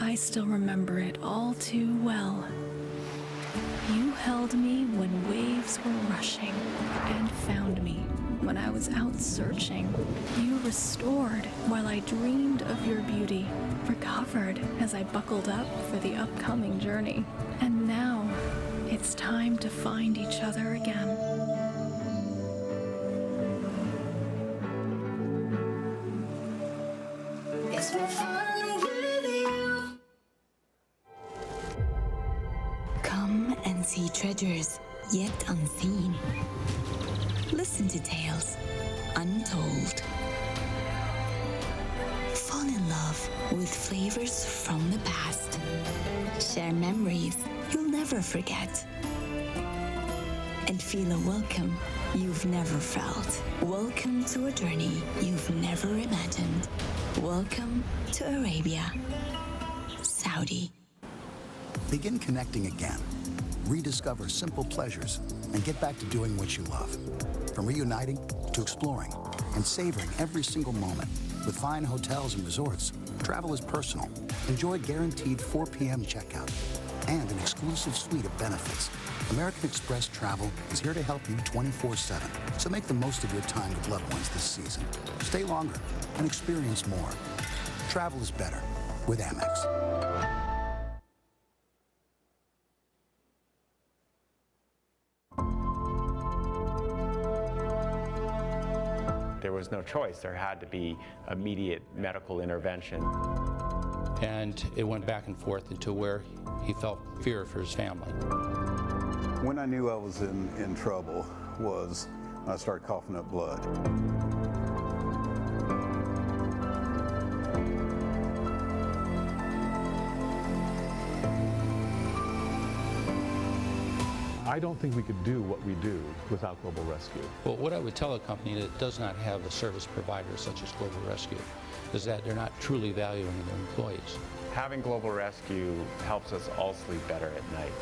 I still remember it all too well. You held me when waves were rushing and found me when I was out searching. You restored while I dreamed of your beauty, recovered as I buckled up for the upcoming journey. And now it's time to find each other again. It's been fun with you. Come and see treasures yet unseen. Listen to tales untold. Fall in love with flavors from the past. Share memories you'll never forget. And feel a welcome you've never felt. Welcome to a journey you've never imagined. Welcome to Arabia, Saudi. Begin connecting again. Rediscover simple pleasures and get back to doing what you love. From reuniting to exploring and savoring every single moment. With fine hotels and resorts, travel is personal. Enjoy guaranteed 4 p.m. checkout and an exclusive suite of benefits. American Express Travel is here to help you 24/7. So make the most of your time with loved ones this season. Stay longer and experience more. Travel is better with Amex. There was no choice. There had to be immediate medical intervention. And it went back and forth until where he felt fear for his family. When I knew I was in trouble was when I started coughing up blood. I don't think we could do what we do without Global Rescue. Well, what I would tell a company that does not have a service provider such as Global Rescue is that they're not truly valuing their employees. Having Global Rescue helps us all sleep better at night.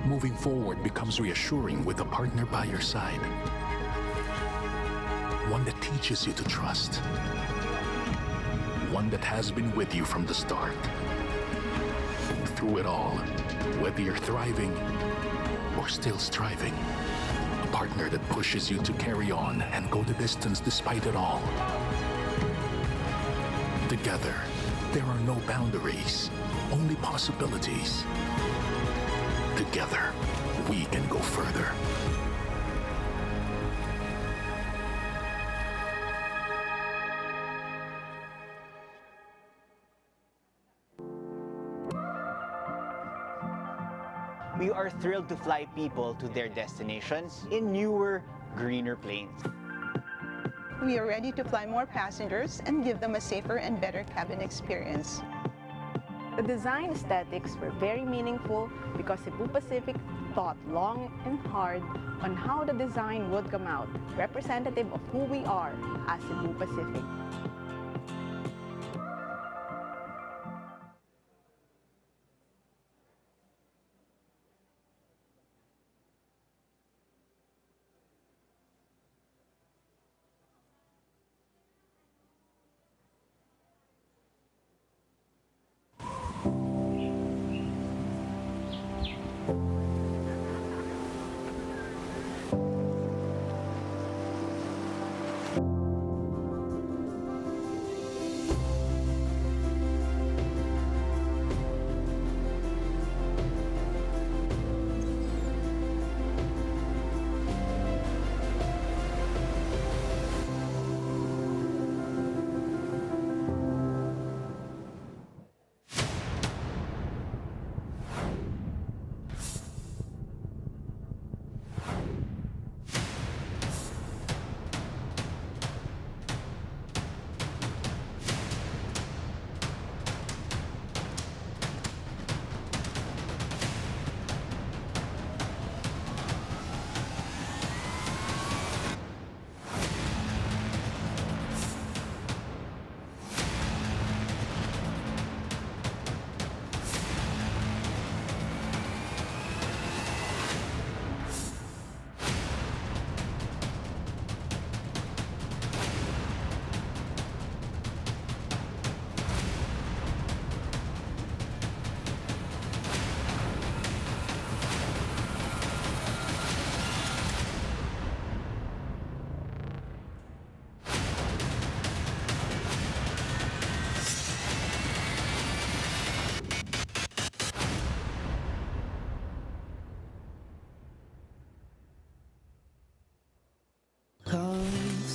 Moving forward becomes reassuring with a partner by your side. One that teaches you to trust. One that has been with you from the start. Through it all, whether you're thriving or still striving. A partner that pushes you to carry on and go the distance despite it all. Together, there are no boundaries, only possibilities. Together, we can go further. We are thrilled to fly people to their destinations in newer, greener planes. We are ready to fly more passengers and give them a safer and better cabin experience. The design aesthetics were very meaningful because Cebu Pacific thought long and hard on how the design would come out, representative of who we are as Cebu Pacific.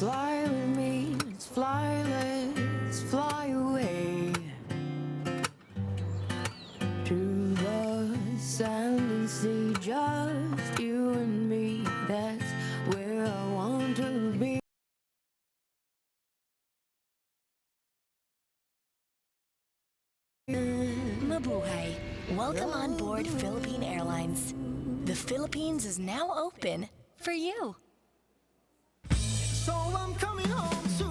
Fly with me, let's fly away to the sandy sea, just you and me, that's where I want to be. Mabuhay. Welcome on board Philippine Airlines. The Philippines is now open for you. So I'm coming home to you.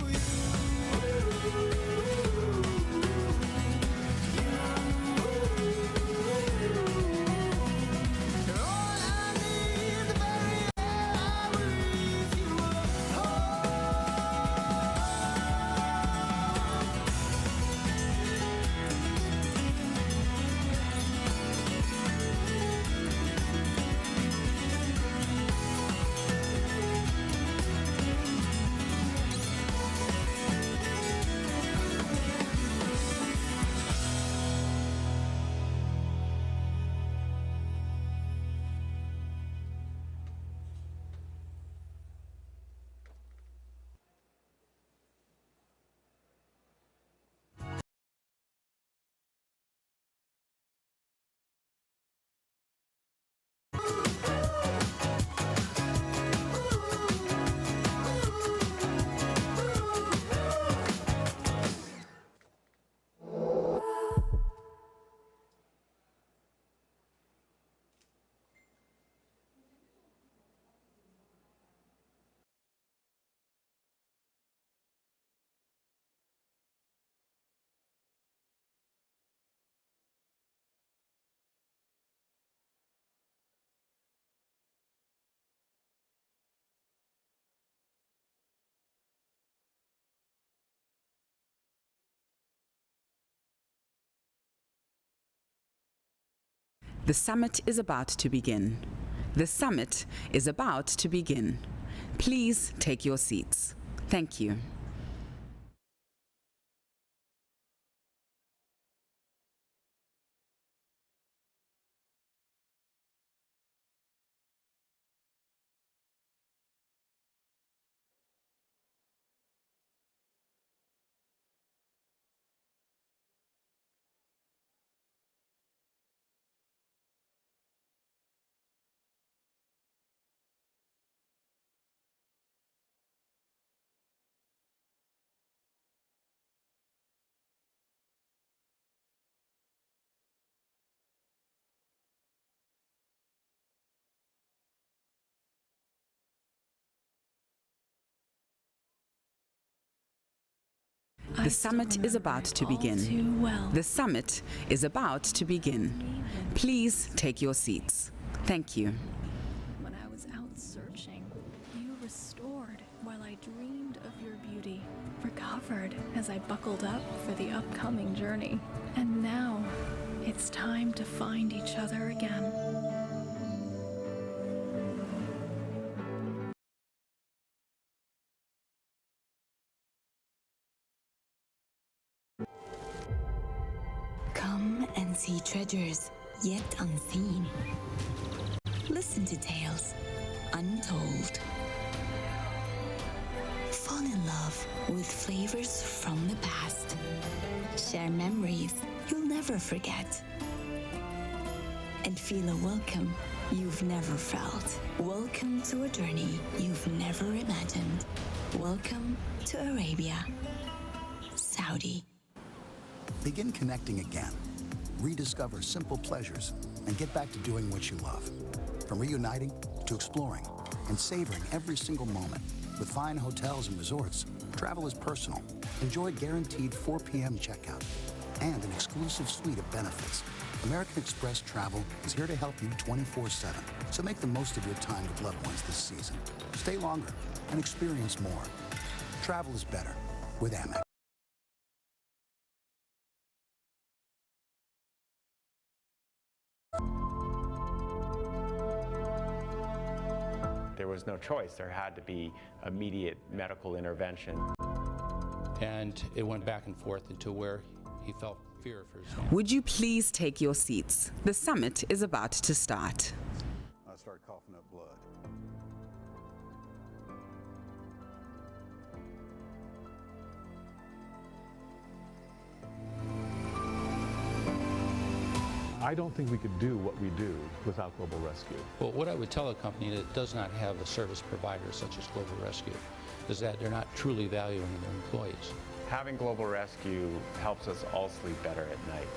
The summit is about to begin. The summit is about to begin. Please take your seats. Thank you. The summit is about to begin. The summit is about to begin. Please take your seats. Thank you. When I was out searching, you restored while I dreamed of your beauty, recovered as I buckled up for the upcoming journey. And now, it's time to find each other again. Come and see treasures yet unseen. Listen to tales untold. Fall in love with flavors from the past. Share memories you'll never forget. And feel a welcome you've never felt. Welcome to a journey you've never imagined. Welcome to Arabia, Saudi. Begin connecting again. Rediscover simple pleasures and get back to doing what you love. From reuniting to exploring and savoring every single moment. With fine hotels and resorts, travel is personal. Enjoy guaranteed 4 p.m. checkout and an exclusive suite of benefits. American Express Travel is here to help you 24/7. So make the most of your time with loved ones this season. Stay longer and experience more. Travel is better with Amex. There was no choice. There had to be immediate medical intervention. And it went back and forth until where he felt fear for his family. Would you please take your seats? The summit is about to start. I started coughing up blood. I don't think we could do what we do without Global Rescue. Well, what I would tell a company that does not have a service provider such as Global Rescue is that they're not truly valuing their employees. Having Global Rescue helps us all sleep better at night.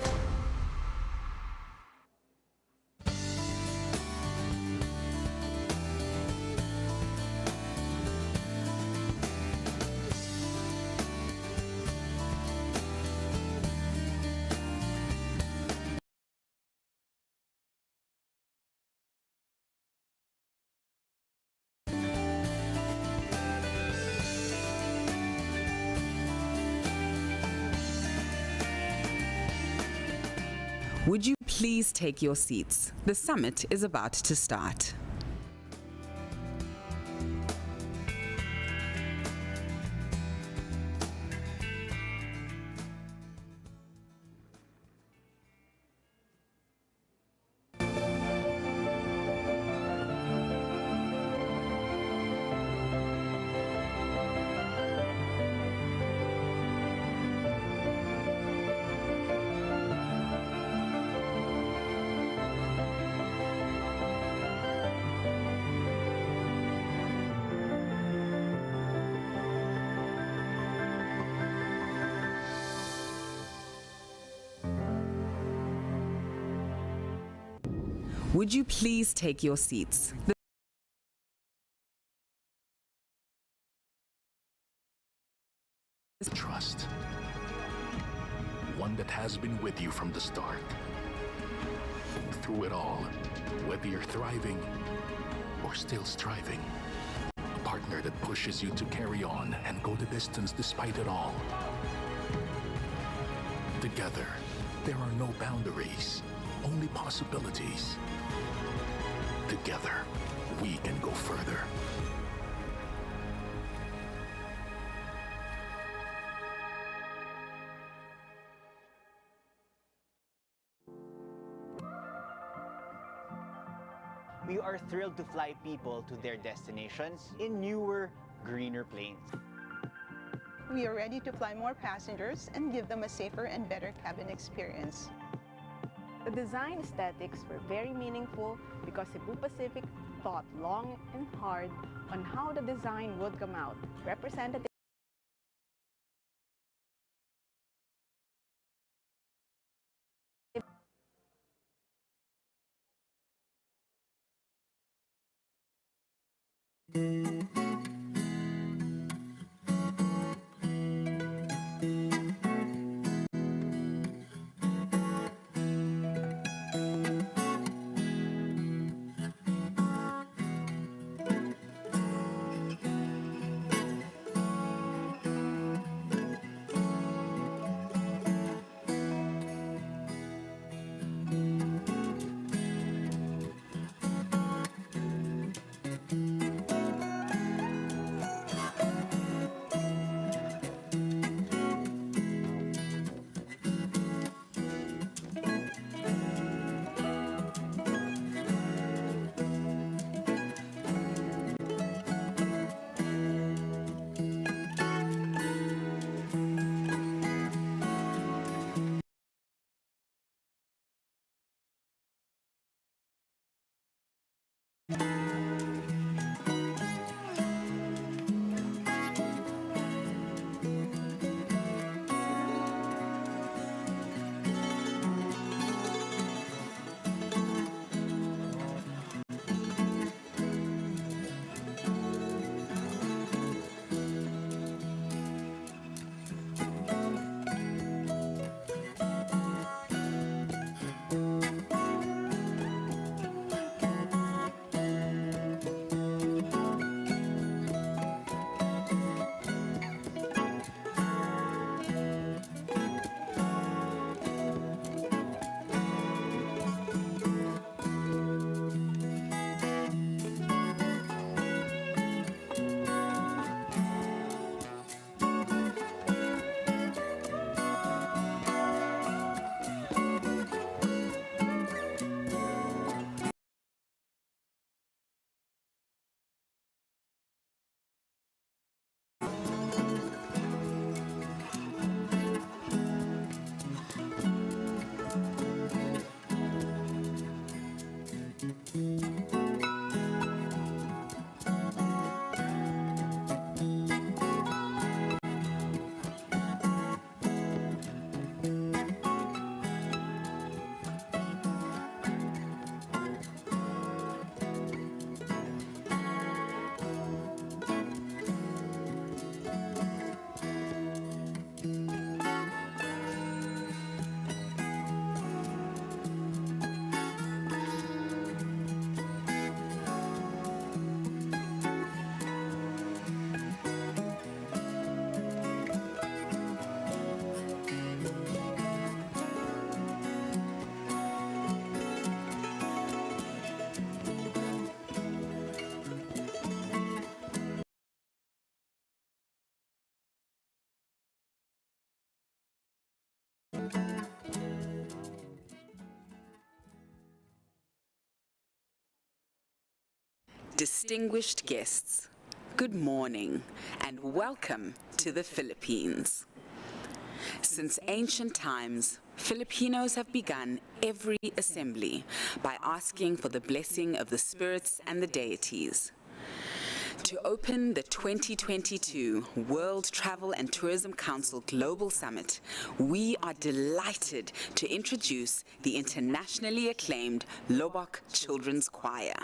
Would you please take your seats? The summit is about to start. Would you please take your seats? Trust. One that has been with you from the start. Through it all, whether you're thriving or still striving. A partner that pushes you to carry on and go the distance despite it all. Together, there are no boundaries, only possibilities. Together, we can go further. We are thrilled to fly people to their destinations in newer, greener planes. We are ready to fly more passengers and give them a safer and better cabin experience. The design aesthetics were very meaningful because Cebu Pacific thought long and hard on how the design would come out. Representative Distinguished guests, good morning and welcome to the Philippines. Since ancient times, Filipinos have begun every assembly by asking for the blessing of the spirits and the deities. To open the 2022 World Travel and Tourism Council Global Summit, we are delighted to introduce the internationally acclaimed Lobok Children's Choir.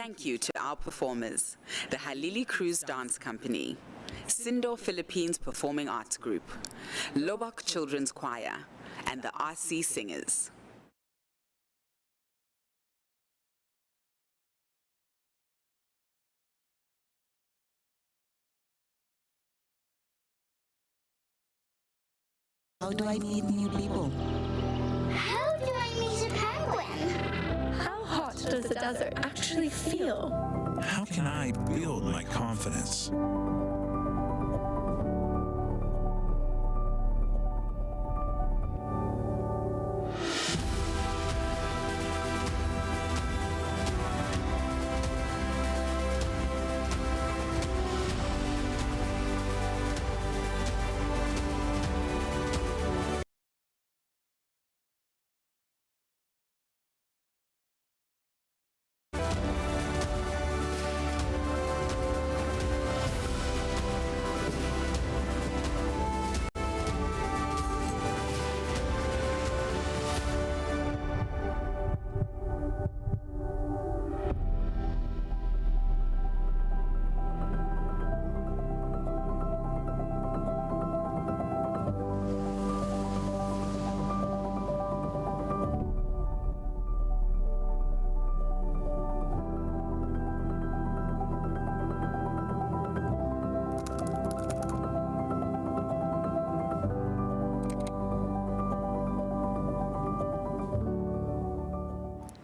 Thank you to our performers, the Halili Cruise Dance Company, Sindor Philippines Performing Arts Group, Lobok Children's Choir, and the RC Singers. How do I meet new people? How do I meet a penguin? How hot does the desert actually feel? How can I build my confidence?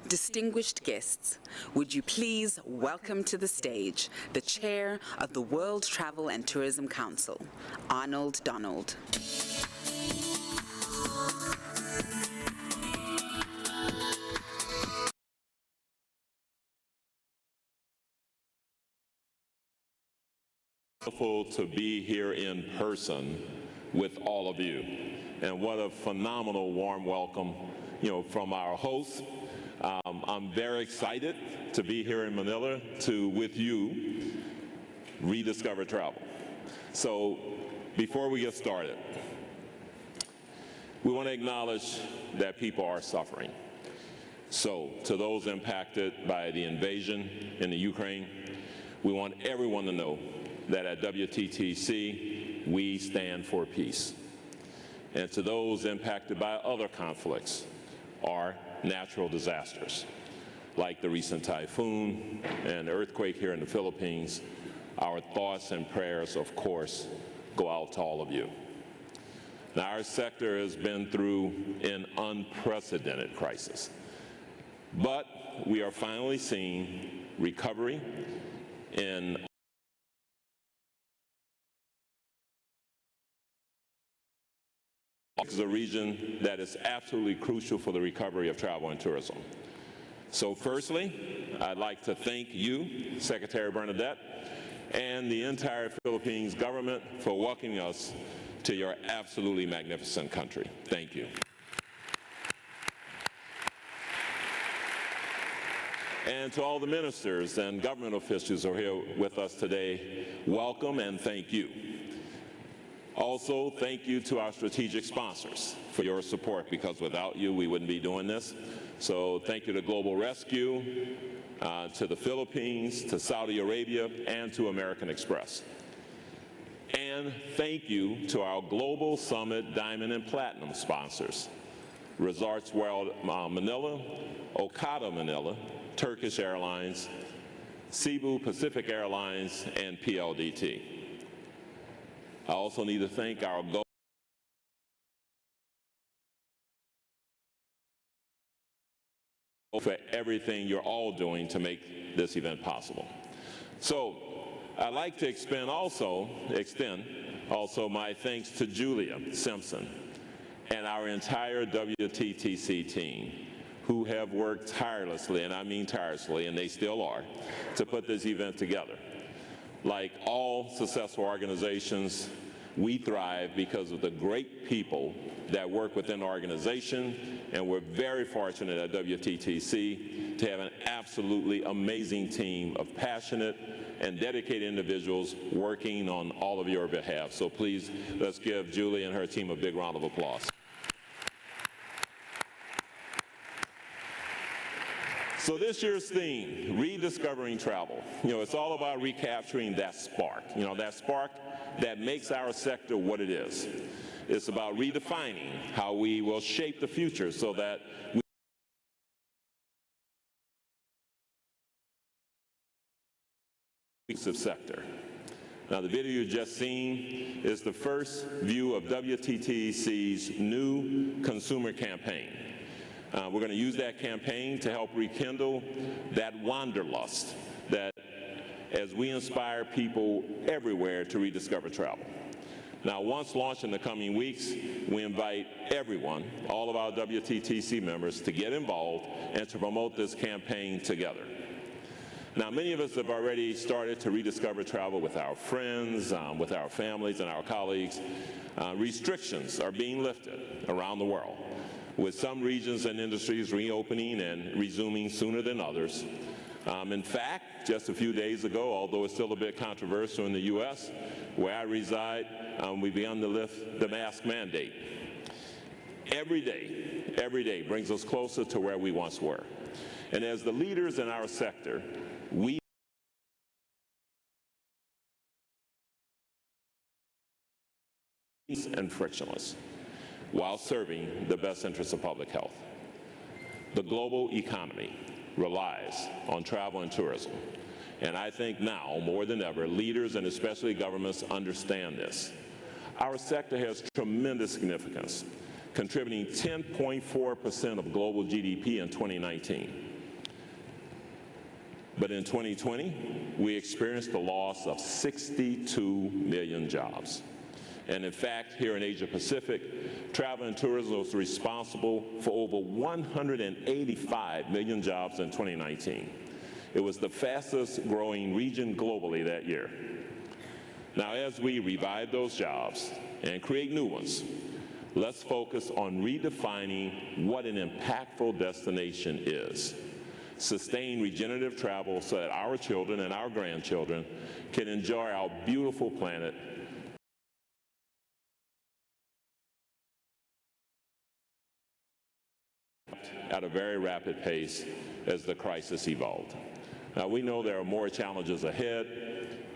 Distinguished guests, would you please welcome to the stage the Chair of the World Travel and Tourism Council, Arnold Donald. Wonderful to be here in person with all of you, and what a phenomenal warm welcome, from our hosts. I'm very excited to be here in Manila with you, rediscover travel. So before we get started, we want to acknowledge that people are suffering. So to those impacted by the invasion in the Ukraine, we want everyone to know that at WTTC, we stand for peace. And to those impacted by other conflicts or natural disasters, like the recent typhoon and earthquake here in the Philippines, our thoughts and prayers, of course, go out to all of you. Now, our sector has been through an unprecedented crisis, but we are finally seeing recovery in This is a region that is absolutely crucial for the recovery of travel and tourism. So firstly, I'd like to thank you, Secretary Bernadette, and the entire Philippines government for welcoming us to your absolutely magnificent country. Thank you. And to all the ministers and government officials who are here with us today, welcome and thank you. Also, thank you to our strategic sponsors for your support, because without you, we wouldn't be doing this. So thank you to Global Rescue, to the Philippines, to Saudi Arabia, and to American Express. And thank you to our Global Summit Diamond and Platinum sponsors, Resorts World Manila, Okada Manila, Turkish Airlines, Cebu Pacific Airlines, and PLDT. I also need to thank our for everything you're all doing to make this event possible. So I'd like to extend also my thanks to Julia Simpson and our entire WTTC team, who have worked tirelessly, and I mean tirelessly, and they still are, to put this event together. Like all successful organizations, we thrive because of the great people that work within the organization, and we're very fortunate at WTTC to have an absolutely amazing team of passionate and dedicated individuals working on all of your behalf. So please, let's give Julie and her team a big round of applause. So this year's theme, Rediscovering Travel. It's all about recapturing that spark, that spark that makes our sector what it is. It's about redefining how we will shape the future so that sector. Now, the video you've just seen is the first view of WTTC's new consumer campaign. We're going to use that campaign to help rekindle that wanderlust that as we inspire people everywhere to rediscover travel. Now, once launched in the coming weeks, we invite everyone, all of our WTTC members, to get involved and to promote this campaign together. Now, many of us have already started to rediscover travel with our friends, with our families and our colleagues. Restrictions are being lifted around the world, with some regions and industries reopening and resuming sooner than others. In fact, just a few days ago, although it's still a bit controversial in the U.S., where I reside, we began to lift the mask mandate. Every day brings us closer to where we once were. And as the leaders in our sector, we and frictionless while serving the best interests of public health. The global economy relies on travel and tourism. And I think now, more than ever, leaders and especially governments understand this. Our sector has tremendous significance, contributing 10.4% of global GDP in 2019. But in 2020, we experienced the loss of 62 million jobs. And in fact, here in Asia Pacific, travel and tourism was responsible for over 185 million jobs in 2019. It was the fastest growing region globally that year. Now, as we revive those jobs and create new ones, let's focus on redefining what an impactful destination is. Sustain regenerative travel so that our children and our grandchildren can enjoy our beautiful planet at a very rapid pace as the crisis evolved. Now, we know there are more challenges ahead,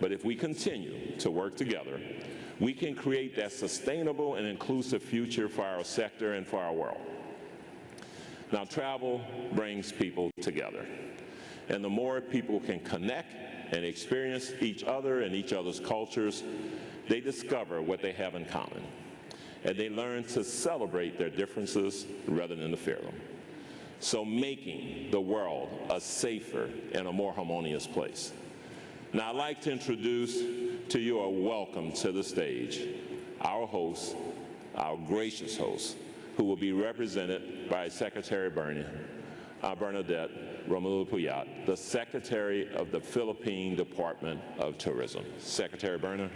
but if we continue to work together, we can create that sustainable and inclusive future for our sector and for our world. Now, travel brings people together, and the more people can connect and experience each other and each other's cultures, they discover what they have in common, and they learn to celebrate their differences rather than to fear them. So making the world a safer and a more harmonious place. Now, I'd like to introduce to you a welcome to the stage, our host, our gracious host, who will be represented by Secretary Bernadette Romulo-Puyat, the Secretary of the Philippine Department of Tourism. Secretary Berna.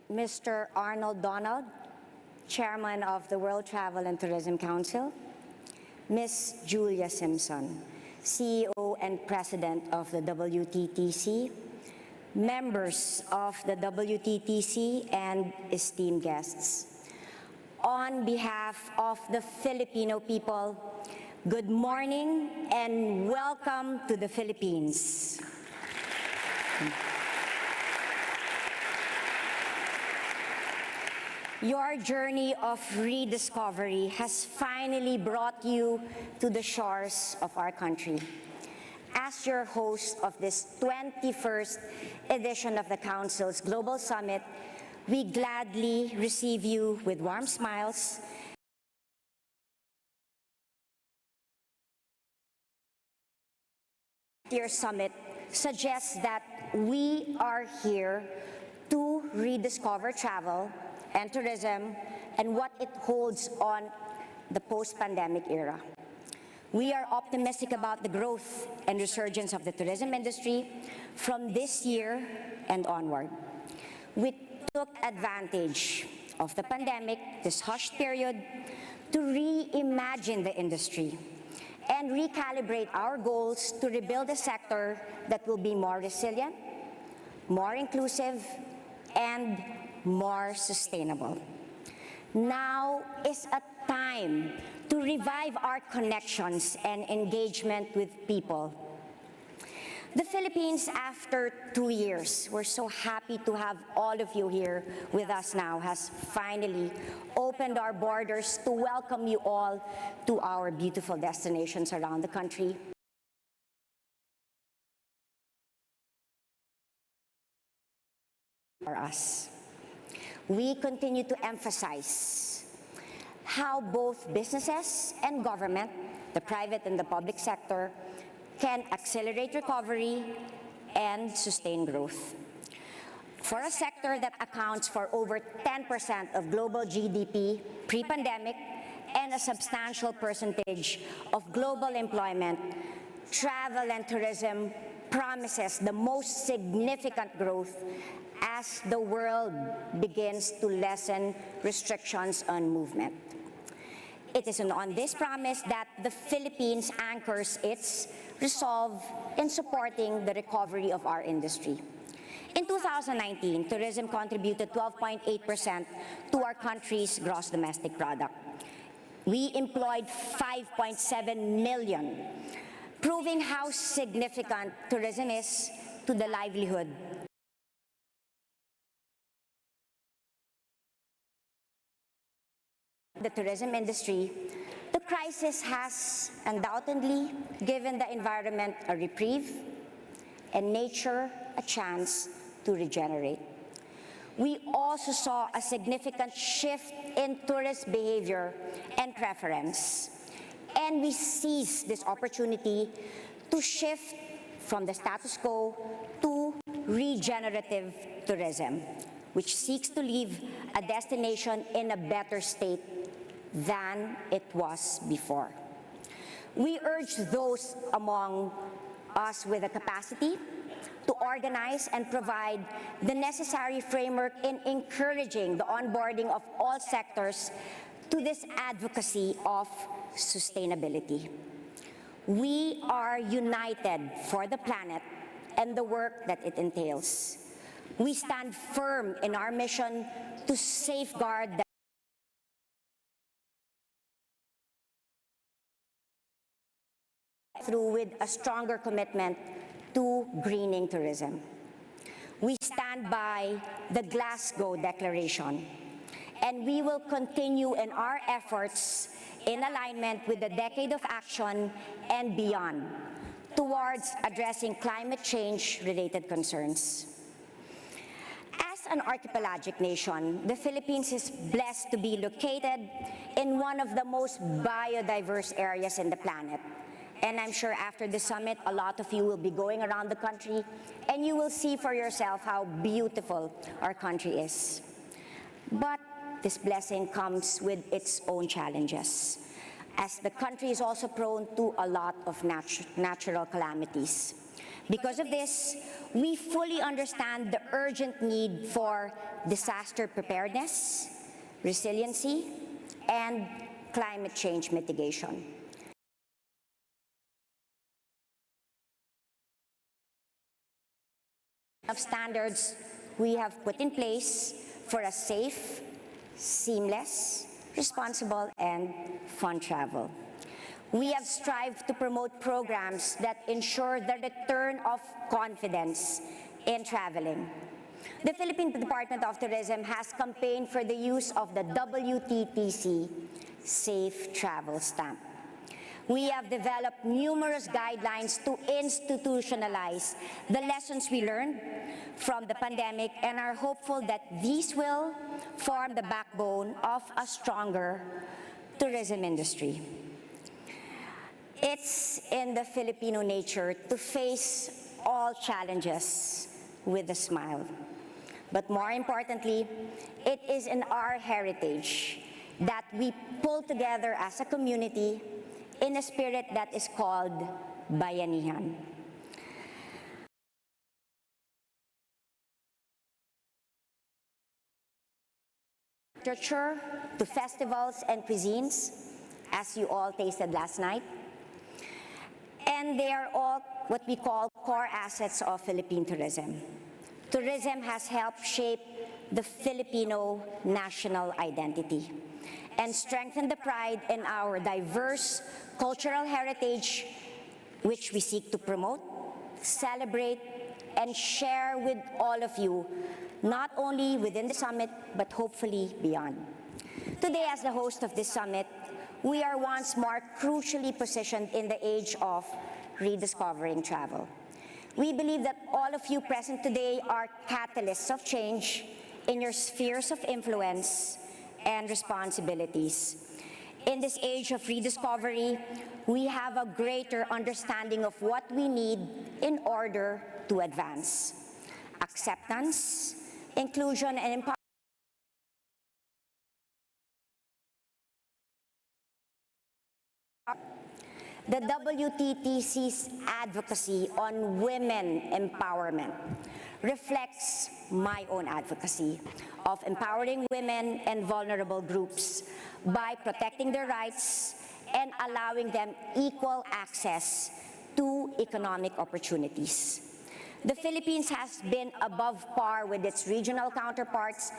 Mr. Arnold, Chairman of the World Travel and Tourism Council, Ms. Julia Simpson, CEO and President of the WTTC, members of the WTTC, and esteemed guests. On behalf of the Filipino people, good morning and welcome to the Philippines. Your journey of rediscovery has finally brought you to the shores of our country. As your host of this 21st edition of the Council's Global Summit, we gladly receive you with warm smiles. Your summit suggests that we are here to rediscover travel and tourism and what it holds on the post-pandemic era. We are optimistic about the growth and resurgence of the tourism industry from this year and onward. We took advantage of the pandemic, this hushed period, to reimagine the industry and recalibrate our goals to rebuild a sector that will be more resilient, more inclusive, and more sustainable. Now is a time to revive our connections and engagement with people. The Philippines, after 2 years, we're so happy to have all of you here with us now, has finally opened our borders to welcome you all to our beautiful destinations around the country. For us, we continue to emphasize how both businesses and government, the private and the public sector, can accelerate recovery and sustain growth. For a sector that accounts for over 10% of global GDP pre-pandemic and a substantial percentage of global employment, travel and tourism promises the most significant growth as the world begins to lessen restrictions on movement. It is on this promise that the Philippines anchors its resolve in supporting the recovery of our industry. In 2019, tourism contributed 12.8% to our country's gross domestic product. We employed 5.7 million, proving how significant tourism is to the livelihood the tourism industry. The crisis has undoubtedly given the environment a reprieve and nature a chance to regenerate. We also saw a significant shift in tourist behavior and preference, and we seized this opportunity to shift from the status quo to regenerative tourism, which seeks to leave a destination in a better state than it was before. We urge those among us with the capacity to organize and provide the necessary framework in encouraging the onboarding of all sectors to this advocacy of sustainability. We are united for the planet and the work that it entails. We stand firm in our mission to safeguard the through with a stronger commitment to greening tourism. We stand by the Glasgow Declaration, and we will continue in our efforts in alignment with the Decade of Action and beyond towards addressing climate change-related concerns. As an archipelagic nation, the Philippines is blessed to be located in one of the most biodiverse areas in the planet. And I'm sure after the summit, a lot of you will be going around the country and you will see for yourself how beautiful our country is. But this blessing comes with its own challenges, as the country is also prone to a lot of natural calamities. Because of this, we fully understand the urgent need for disaster preparedness, resiliency, and climate change mitigation. Of standards we have put in place for a safe, seamless, responsible, and fun travel. We have strived to promote programs that ensure the return of confidence in traveling. The Philippine Department of Tourism has campaigned for the use of the WTTC Safe Travel Stamp. We have developed numerous guidelines to institutionalize the lessons we learned from the pandemic and are hopeful that these will form the backbone of a stronger tourism industry. It's in the Filipino nature to face all challenges with a smile. But more importantly, it is in our heritage that we pull together as a community in a spirit that is called bayanihan. literature to festivals and cuisines, as you all tasted last night. And they are all what we call core assets of Philippine tourism. Tourism has helped shape the Filipino national identity and strengthen the pride in our diverse cultural heritage, which we seek to promote, celebrate, and share with all of you, not only within the summit, but hopefully beyond. Today, as the host of this summit, we are once more crucially positioned in the age of rediscovering travel. We believe that all of you present today are catalysts of change in your spheres of influence and responsibilities. In this age of rediscovery, we have a greater understanding of what we need in order to advance. Acceptance, inclusion, and empowerment. The WTTC's advocacy on women empowerment reflects my own advocacy of empowering women and vulnerable groups by protecting their rights and allowing them equal access to economic opportunities. The Philippines has been above par with its regional counterparts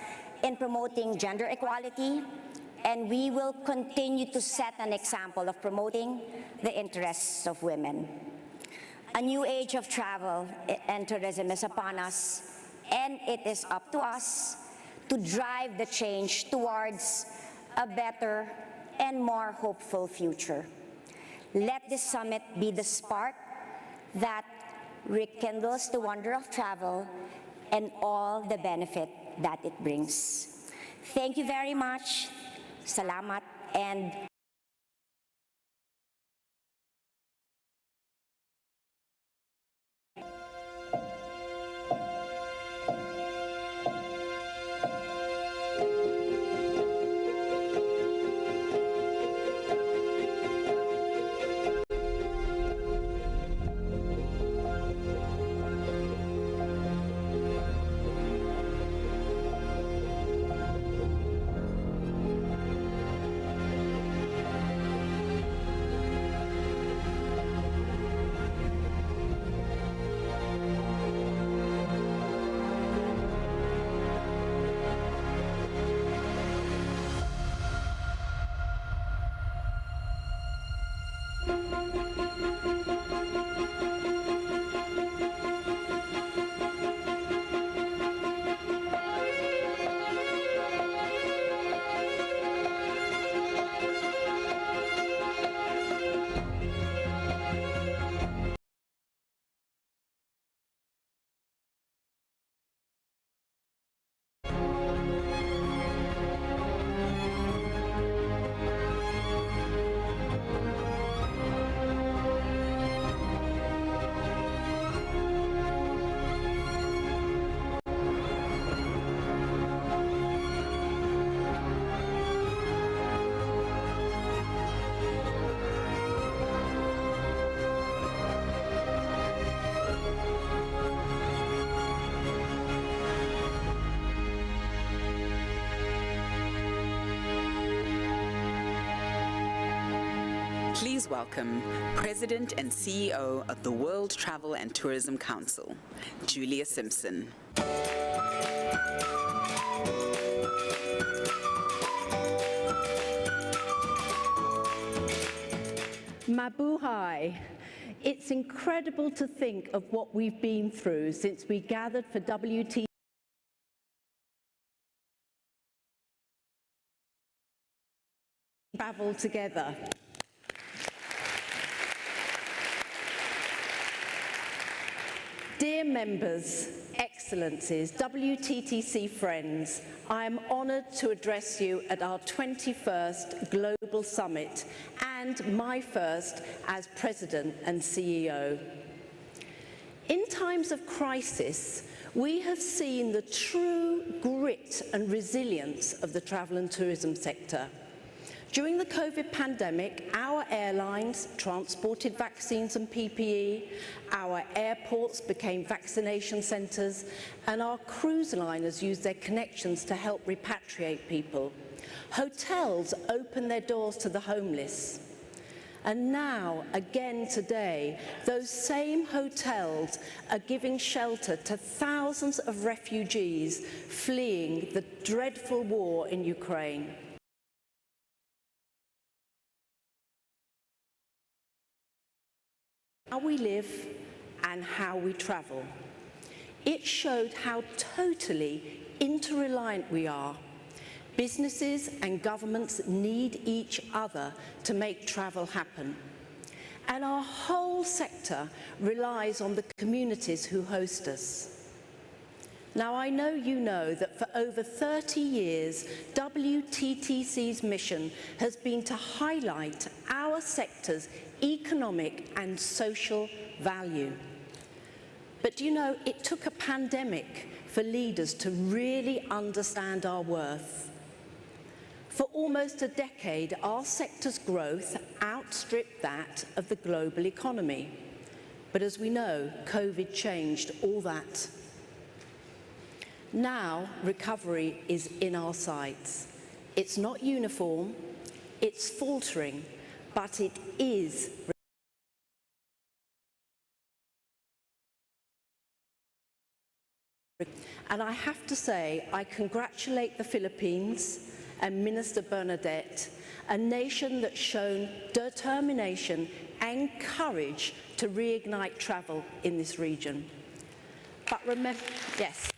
in promoting gender equality, and we will continue to set an example of promoting the interests of women. A new age of travel and tourism is upon us, and it is up to us to drive the change towards a better and more hopeful future. Let this summit be the spark that rekindles the wonder of travel and all the benefit that it brings. Thank you very much. Salamat, and Please welcome President and CEO of the World Travel and Tourism Council, Julia Simpson. Mabuhay. It's incredible to think of what we've been through since we gathered for WTTC travel together. Dear members, excellencies, WTTC friends, I am honoured to address you at our 21st Global Summit and my first as President and CEO. In times of crisis, we have seen the true grit and resilience of the travel and tourism sector. During the COVID pandemic, our airlines transported vaccines and PPE, our airports became vaccination centres, and our cruise liners used their connections to help repatriate people. Hotels opened their doors to the homeless. And now, again today, those same hotels are giving shelter to thousands of refugees fleeing the dreadful war in Ukraine. How we live and how we travel. It showed how totally interreliant we are. Businesses and governments need each other to make travel happen. And our whole sector relies on the communities who host us. Now, I know you know that for over 30 years, WTTC's mission has been to highlight our sector's economic and social value. But do you know, it took a pandemic for leaders to really understand our worth. For almost a decade, our sector's growth outstripped that of the global economy. But as we know, COVID changed all that. Now, recovery is in our sights. It's not uniform, it's faltering, but it is. And I have to say, I congratulate the Philippines and Minister Bernadette, a nation that's shown determination and courage to reignite travel in this region. But remember, yes.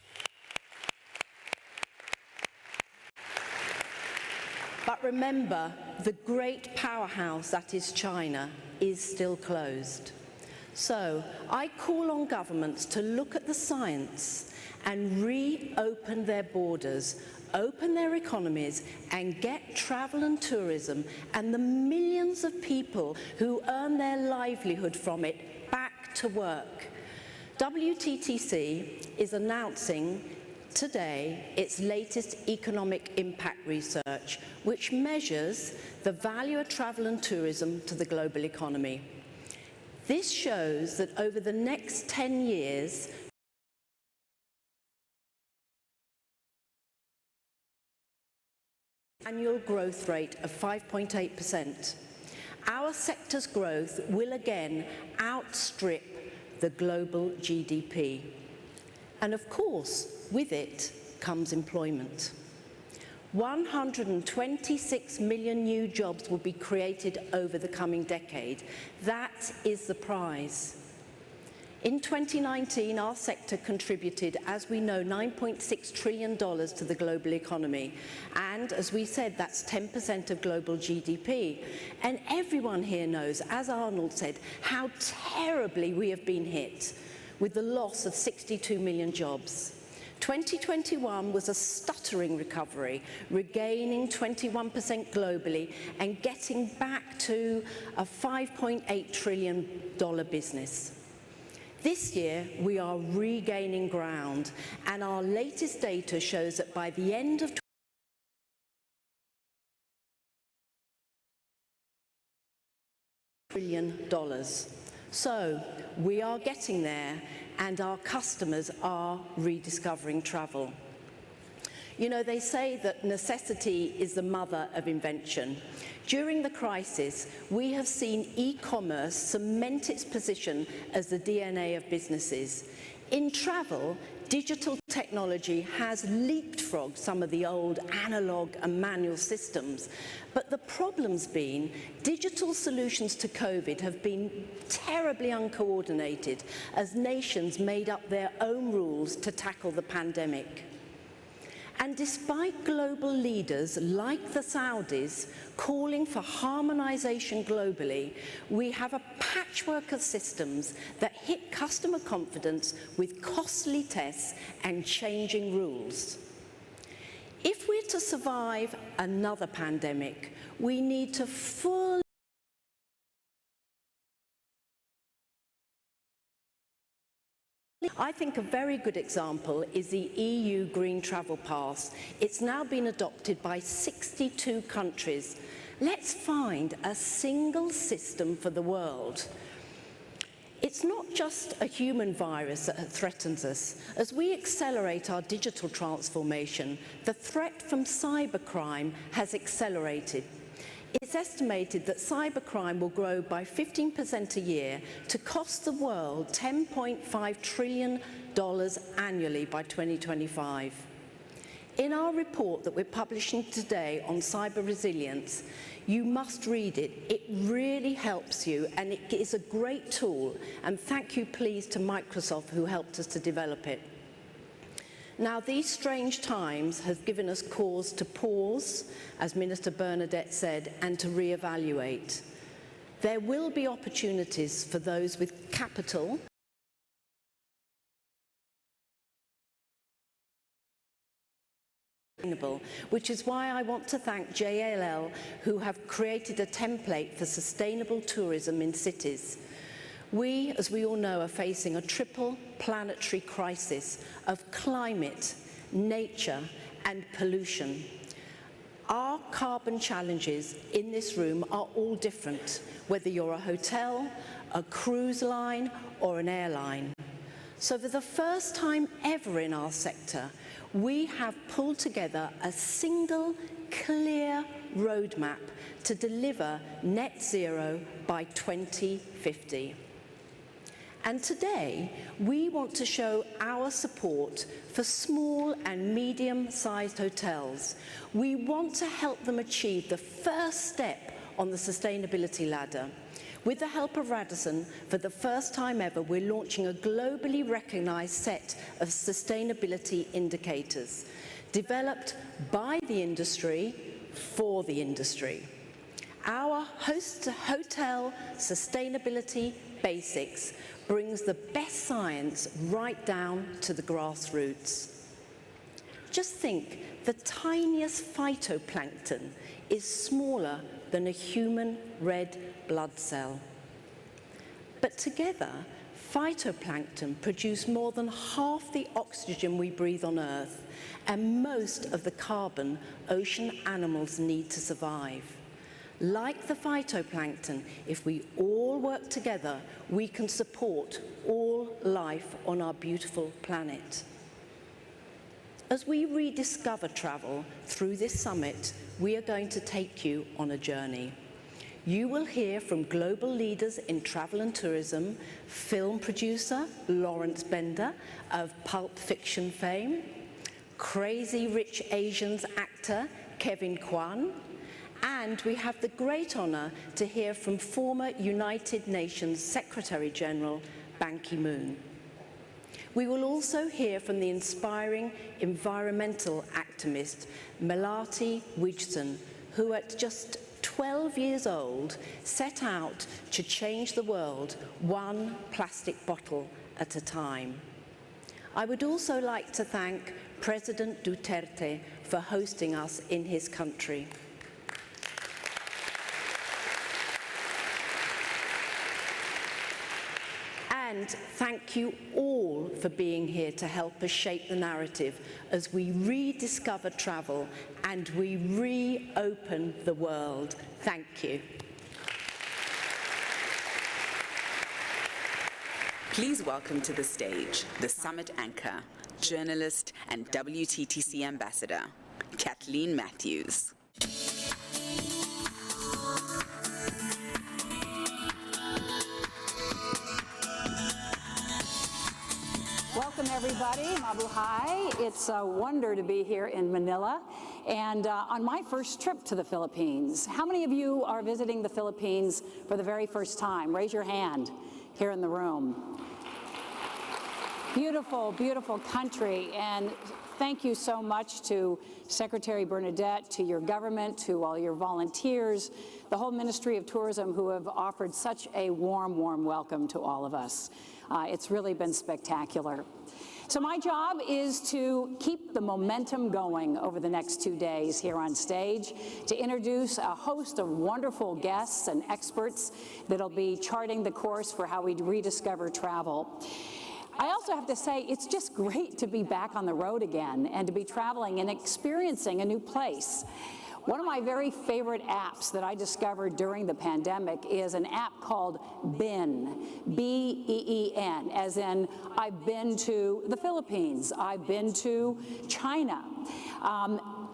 But remember, the great powerhouse that is China is still closed. So I call on governments to look at the science and reopen their borders, open their economies, and get travel and tourism and the millions of people who earn their livelihood from it back to work. WTTC is announcing today its latest economic impact research, which measures the value of travel and tourism to the global economy. This shows that over the next 10 years, annual growth rate of 5.8%. Our sector's growth will again outstrip the global GDP. And of course, with it comes employment. 126 million new jobs will be created over the coming decade. That is the prize. In 2019, our sector contributed, as we know, $9.6 trillion to the global economy. And as we said, that's 10% of global GDP. And everyone here knows, as Arnold said, how terribly we have been hit with the loss of 62 million jobs. 2021 was a stuttering recovery, regaining 21% globally and getting back to a $5.8 trillion business. This year, we are regaining ground, and our latest data shows that by the end of $1 trillion. So we are getting there, and our customers are rediscovering travel. You know, they say that necessity is the mother of invention. During the crisis, we have seen e-commerce cement its position as the DNA of businesses. In travel, digital technology has leapfrogged some of the old analog and manual systems. But the problem's been digital solutions to COVID have been terribly uncoordinated as nations made up their own rules to tackle the pandemic. And despite global leaders like the Saudis calling for harmonization globally, we have a patchwork of systems that hit customer confidence with costly tests and changing rules. If we're to survive another pandemic, we need to fully I think a very good example is the EU Green Travel Pass. It's now been adopted by 62 countries, Let's find a single system for the world. It's not just a human virus that threatens us. As we accelerate our digital transformation, the threat from cybercrime has accelerated. It's estimated that cybercrime will grow by 15% a year to cost the world $10.5 trillion annually by 2025. In our report that we're publishing today on cyber resilience, you must read it. It really helps you, and it is a great tool. And thank you, please, to Microsoft, who helped us to develop it. Now, these strange times have given us cause to pause, as Minister Bernadette said, and to reevaluate. There will be opportunities for those with capital which is why I want to thank JLL, who have created a template for sustainable tourism in cities. We, as we all know, are facing a triple planetary crisis of climate, nature, and pollution. Our carbon challenges in this room are all different, whether you're a hotel, a cruise line, or an airline. So for the first time ever in our sector, we have pulled together a single, clear roadmap to deliver net zero by 2050. And today, we want to show our support for small and medium-sized hotels. We want to help them achieve the first step on the sustainability ladder. With the help of Radisson, for the first time ever, we're launching a globally recognized set of sustainability indicators, developed by the industry for the industry. Our Hotel Sustainability Basics brings the best science right down to the grassroots. Just think, the tiniest phytoplankton is smaller than a human red blood cell. But together, phytoplankton produce more than half the oxygen we breathe on Earth and most of the carbon ocean animals need to survive. Like the phytoplankton, if we all work together, we can support all life on our beautiful planet. As we rediscover travel through this summit, we are going to take you on a journey. You will hear from global leaders in travel and tourism, film producer Lawrence Bender of Pulp Fiction fame, Crazy Rich Asians actor Kevin Kwan, and we have the great honor to hear from former United Nations Secretary General Ban Ki-moon. We will also hear from the inspiring environmental activist Melati Wijson, who at just 12 years old set out to change the world one plastic bottle at a time. I would also like to thank President Duterte for hosting us in his country. And thank you all for being here to help us shape the narrative as we rediscover travel and we reopen the world. Thank you. Please welcome to the stage the summit anchor, journalist and WTTC ambassador, Kathleen Matthews. Welcome, everybody. Mabuhay. It's a wonder to be here in Manila and on my first trip to the Philippines. How many of you are visiting the Philippines for the very first time? Raise your hand here in the room. Beautiful, beautiful country, and thank you so much to Secretary Bernadette, to your government, to all your volunteers, the whole Ministry of Tourism who have offered such a warm, warm welcome to all of us. It's really been spectacular. So my job is to keep the momentum going over the next 2 days here on stage, to introduce a host of wonderful guests and experts that'll be charting the course for how we rediscover travel. I also have to say, it's just great to be back on the road again and to be traveling and experiencing a new place. One of my very favorite apps that I discovered during the pandemic is an app called BEEN, B-E-E-N, as in I've been to the Philippines, I've been to China.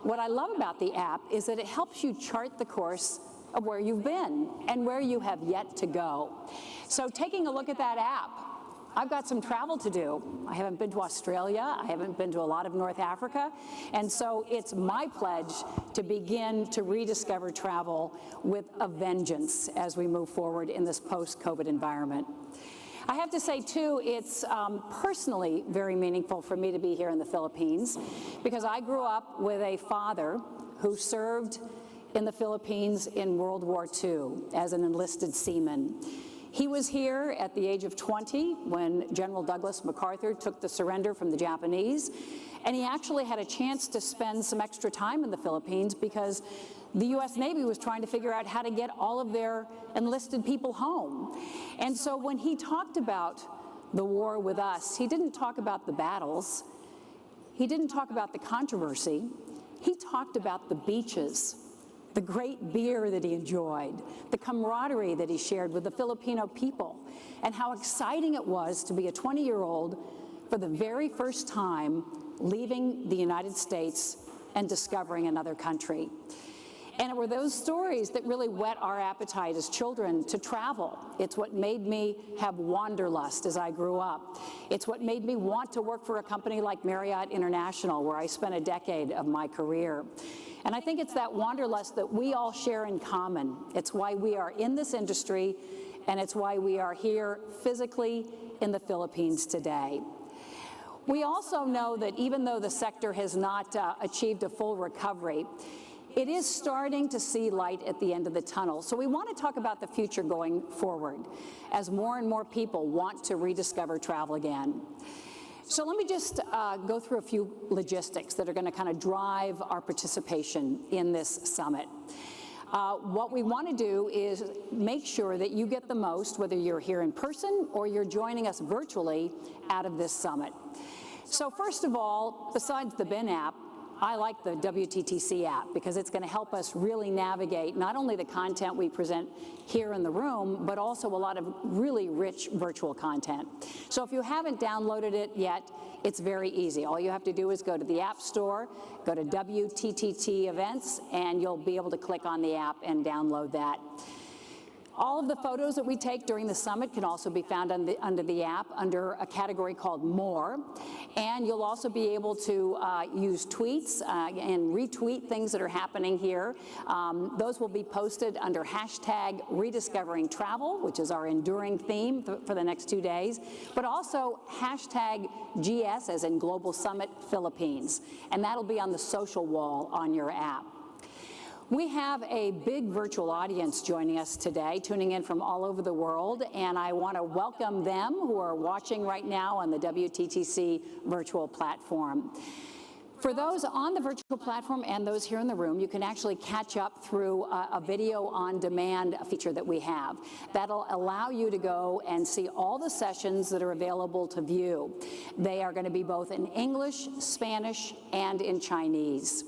What I love about the app is that it helps you chart the course of where you've been and where you have yet to go. So taking a look at that app, I've got some travel to do. I haven't been to Australia, I haven't been to a lot of North Africa, and so it's my pledge to begin to rediscover travel with a vengeance as we move forward in this post-COVID environment. I have to say, too, it's personally very meaningful for me to be here in the Philippines because I grew up with a father who served in the Philippines in World War II as an enlisted seaman. He was here at the age of 20 when General Douglas MacArthur took the surrender from the Japanese, and he actually had a chance to spend some extra time in the Philippines because the U.S. Navy was trying to figure out how to get all of their enlisted people home. And so when he talked about the war with us, he didn't talk about the battles, he didn't talk about the controversy, he talked about the beaches, the great beer that he enjoyed, the camaraderie that he shared with the Filipino people, and how exciting it was to be a 20-year-old for the very first time leaving the United States and discovering another country. And it were those stories that really whet our appetite as children to travel. It's what made me have wanderlust as I grew up. It's what made me want to work for a company like Marriott International, where I spent a decade of my career. And I think it's that wanderlust that we all share in common. It's why we are in this industry, and it's why we are here physically in the Philippines today. We also know that even though the sector has not achieved a full recovery, it is starting to see light at the end of the tunnel. So we want to talk about the future going forward as more and more people want to rediscover travel again. So let me just go through a few logistics that are going to kind of drive our participation in this summit. What we want to do is make sure that you get the most, whether you're here in person or you're joining us virtually, out of this summit. So first of all, besides the BEEN app, I like the WTTC app because it's going to help us really navigate not only the content we present here in the room, but also a lot of really rich virtual content. So if you haven't downloaded it yet, it's very easy. All you have to do is go to the App Store, go to WTTT Events, and you'll be able to click on the app and download that. All of the photos that we take during the summit can also be found under the app under a category called More. And you'll also be able to use tweets and retweet things that are happening here. Those will be posted under hashtag Rediscovering Travel, which is our enduring theme for the next 2 days, but also hashtag GS, as in Global Summit Philippines. And that'll be on the social wall on your app. We have a big virtual audience joining us today, tuning in from all over the world, and I want to welcome them who are watching right now on the WTTC virtual platform. For those on the virtual platform and those here in the room, you can actually catch up through a video on demand feature that we have. That'll allow you to go and see all the sessions that are available to view. They are going to be both in English, Spanish, and in Chinese.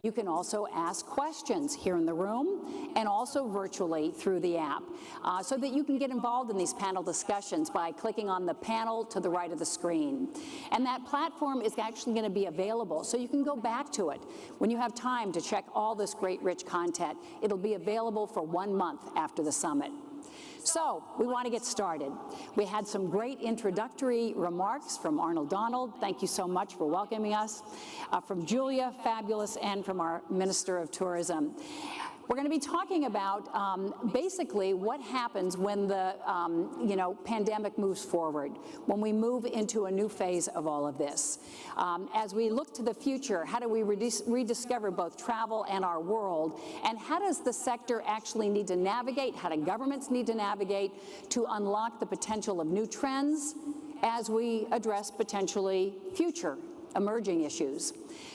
You can also ask questions here in the room and also virtually through the app so that you can get involved in these panel discussions by clicking on the panel to the right of the screen. And that platform is actually going to be available, so you can go back to it when you have time to check all this great rich content. It'll be available for 1 month after the summit. So we want to get started. We had some great introductory remarks from Arnold. Thank you so much for welcoming us. From Julia, fabulous, and from our Minister of Tourism. We're going to be talking about basically what happens when the pandemic moves forward, when we move into a new phase of all of this. As we look to the future, how do we rediscover both travel and our world, and how does the sector actually need to navigate, how do governments need to navigate to unlock the potential of new trends as we address potentially future emerging issues.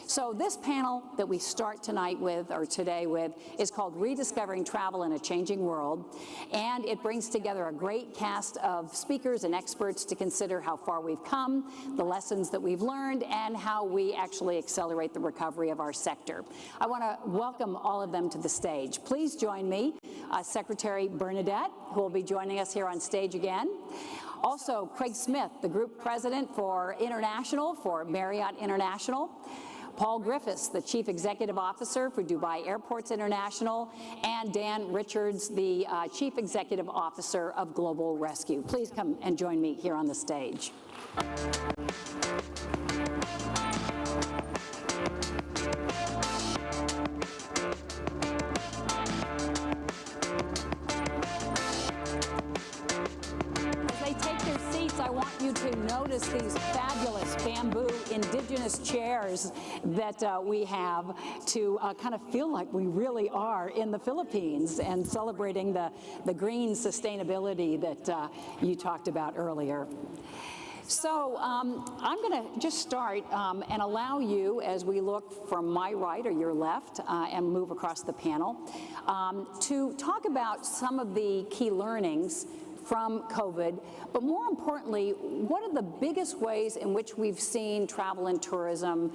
So this panel that we start tonight with, or today with, is called Rediscovering Travel in a Changing World, and it brings together a great cast of speakers and experts to consider how far we've come, the lessons that we've learned, and how we actually accelerate the recovery of our sector. I want to welcome all of them to the stage. Please join me, Secretary Bernadette, who will be joining us here on stage again. Also, Craig Smith, the Group President for International for Marriott International. Paul Griffiths, the Chief Executive Officer for Dubai Airports International, and Dan Richards, the Chief Executive Officer of Global Rescue. Please come and join me here on the stage. I want you to notice these fabulous bamboo indigenous chairs that we have to kind of feel like we really are in the Philippines and celebrating the green sustainability that you talked about earlier. So I'm going to just start and allow you, as we look from my right or your left and move across the panel, to talk about some of the key learnings from COVID, but more importantly, what are the biggest ways in which we've seen travel and tourism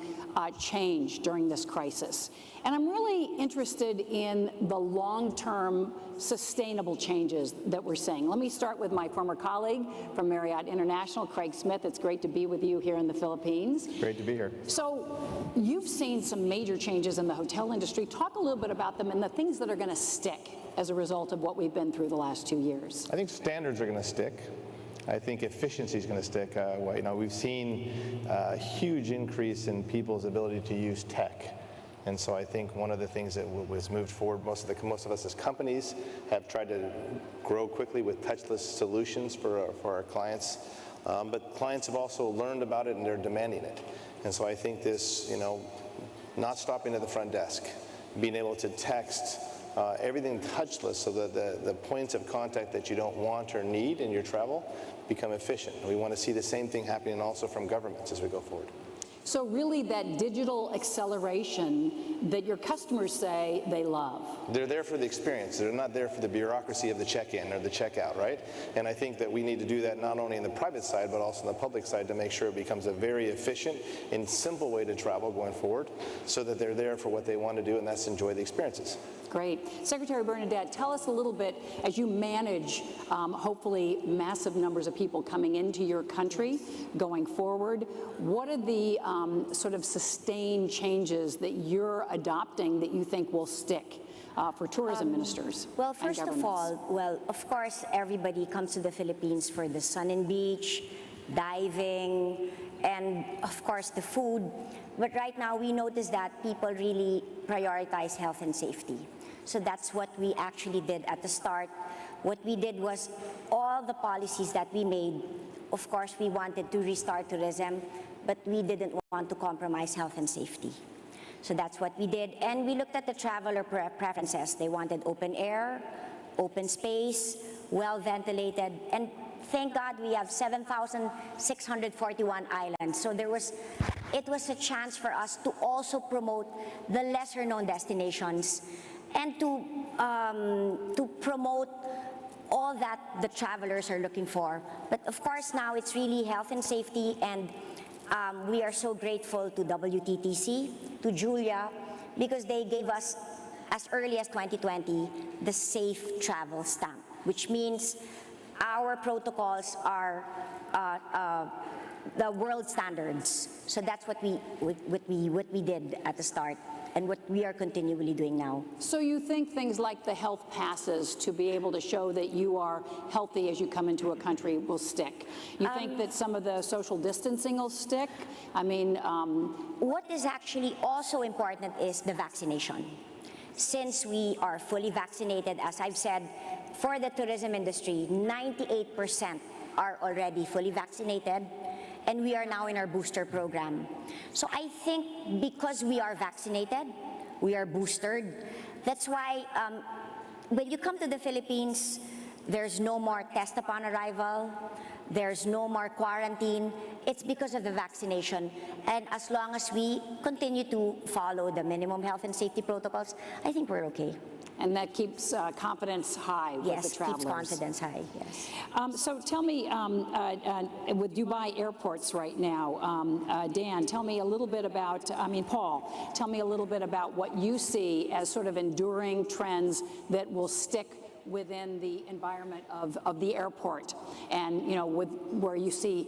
change during this crisis? And I'm really interested in the long-term sustainable changes that we're seeing. Let me start with my former colleague from Marriott International, Craig Smith. It's great to be with you here in the Philippines. Great to be here. So you've seen some major changes in the hotel industry. Talk a little bit about them and the things that are going to stick as a result of what we've been through the last 2 years. I think standards are going to stick. I think efficiency is going to stick. We've seen a huge increase in people's ability to use tech. And so I think one of the things that was moved forward, most of us as companies have tried to grow quickly with touchless solutions for our clients. But clients have also learned about it and they're demanding it. And so I think this, not stopping at the front desk, being able to text, everything touchless so that the points of contact that you don't want or need in your travel become efficient. We want to see the same thing happening also from governments as we go forward. So really that digital acceleration that your customers say they love. They're there for the experience. They're not there for the bureaucracy of the check-in or the checkout, right? And I think that we need to do that not only in the private side, but also in the public side to make sure it becomes a very efficient and simple way to travel going forward so that they're there for what they want to do, and that's enjoy the experiences. Great. Secretary Bernadette, tell us a little bit, as you manage hopefully massive numbers of people coming into your country going forward, what are the sort of sustained changes that you're adopting that you think will stick for tourism ministers? Well, first of all, of course, everybody comes to the Philippines for the sun and beach, diving, and of course the food. But right now we notice that people really prioritize health and safety. So that's what we actually did at the start. What we did was all the policies that we made, of course we wanted to restart tourism, but we didn't want to compromise health and safety. So that's what we did. And we looked at the traveler preferences. They wanted open air, open space, well ventilated, and thank God we have 7,641 islands. So it was a chance for us to also promote the lesser known destinations and to promote all that the travelers are looking for. But of course now it's really health and safety, and we are so grateful to WTTC, to Julia, because they gave us, as early as 2020, the safe travel stamp, which means our protocols are the world standards. So that's what we did at the start, and what we are continually doing now. So you think things like the health passes to be able to show that you are healthy as you come into a country will stick? You think that some of the social distancing will stick? I mean, what is actually also important is the vaccination. Since we are fully vaccinated, as I've said, for the tourism industry, 98% are already fully vaccinated, and we are now in our booster program. So I think because we are vaccinated, we are boosted, that's why when you come to the Philippines, There's no more test upon arrival. There's no more quarantine. It's because of the vaccination. And as long as we continue to follow the minimum health and safety protocols, I think we're okay. And that keeps confidence high with the travelers. Yes, keeps confidence high, yes. So tell me, with Dubai airports right now, Dan, tell me a little bit about, Paul, tell me a little bit about what you see as sort of enduring trends that will stick within the environment of the airport, and where you see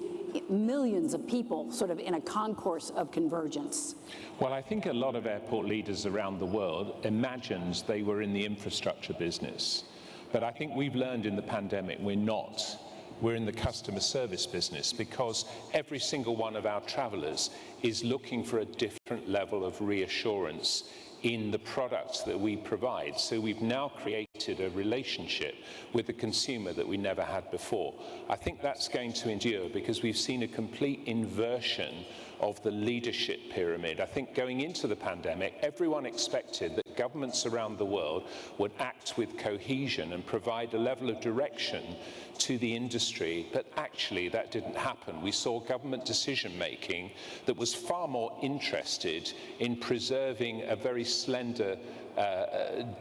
millions of people sort of in a concourse of convergence. Well, I think a lot of airport leaders around the world imagined they were in the infrastructure business. But I think we've learned in the pandemic we're not. We're in the customer service business, because every single one of our travelers is looking for a different level of reassurance in the products that we provide. So we've now created a relationship with the consumer that we never had before. I think that's going to endure, because we've seen a complete inversion of the leadership pyramid. I think going into the pandemic, everyone expected that governments around the world would act with cohesion and provide a level of direction to the industry, but actually that didn't happen. We saw government decision-making that was far more interested in preserving a very slender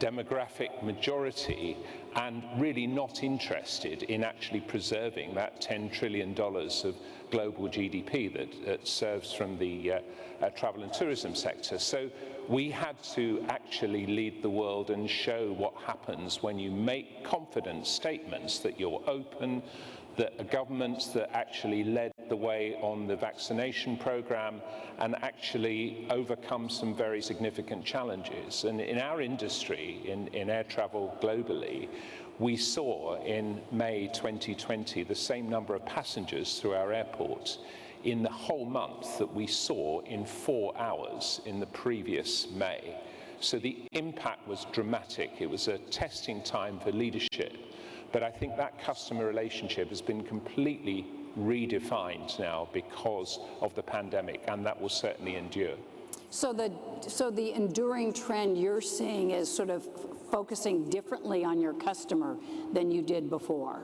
demographic majority, and really not interested in actually preserving that $10 trillion of global GDP that serves from the travel and tourism sector. So we had to actually lead the world and show what happens when you make confident statements that you're open, that a government that actually led the way on the vaccination program and actually overcome some very significant challenges. And in our industry, in air travel globally, we saw in May 2020 the same number of passengers through our airports in the whole month that we saw in 4 hours in the previous May. So the impact was dramatic. It was a testing time for leadership. But I think that customer relationship has been completely redefined now because of the pandemic, and that will certainly endure. So the enduring trend you're seeing is sort of focusing differently on your customer than you did before.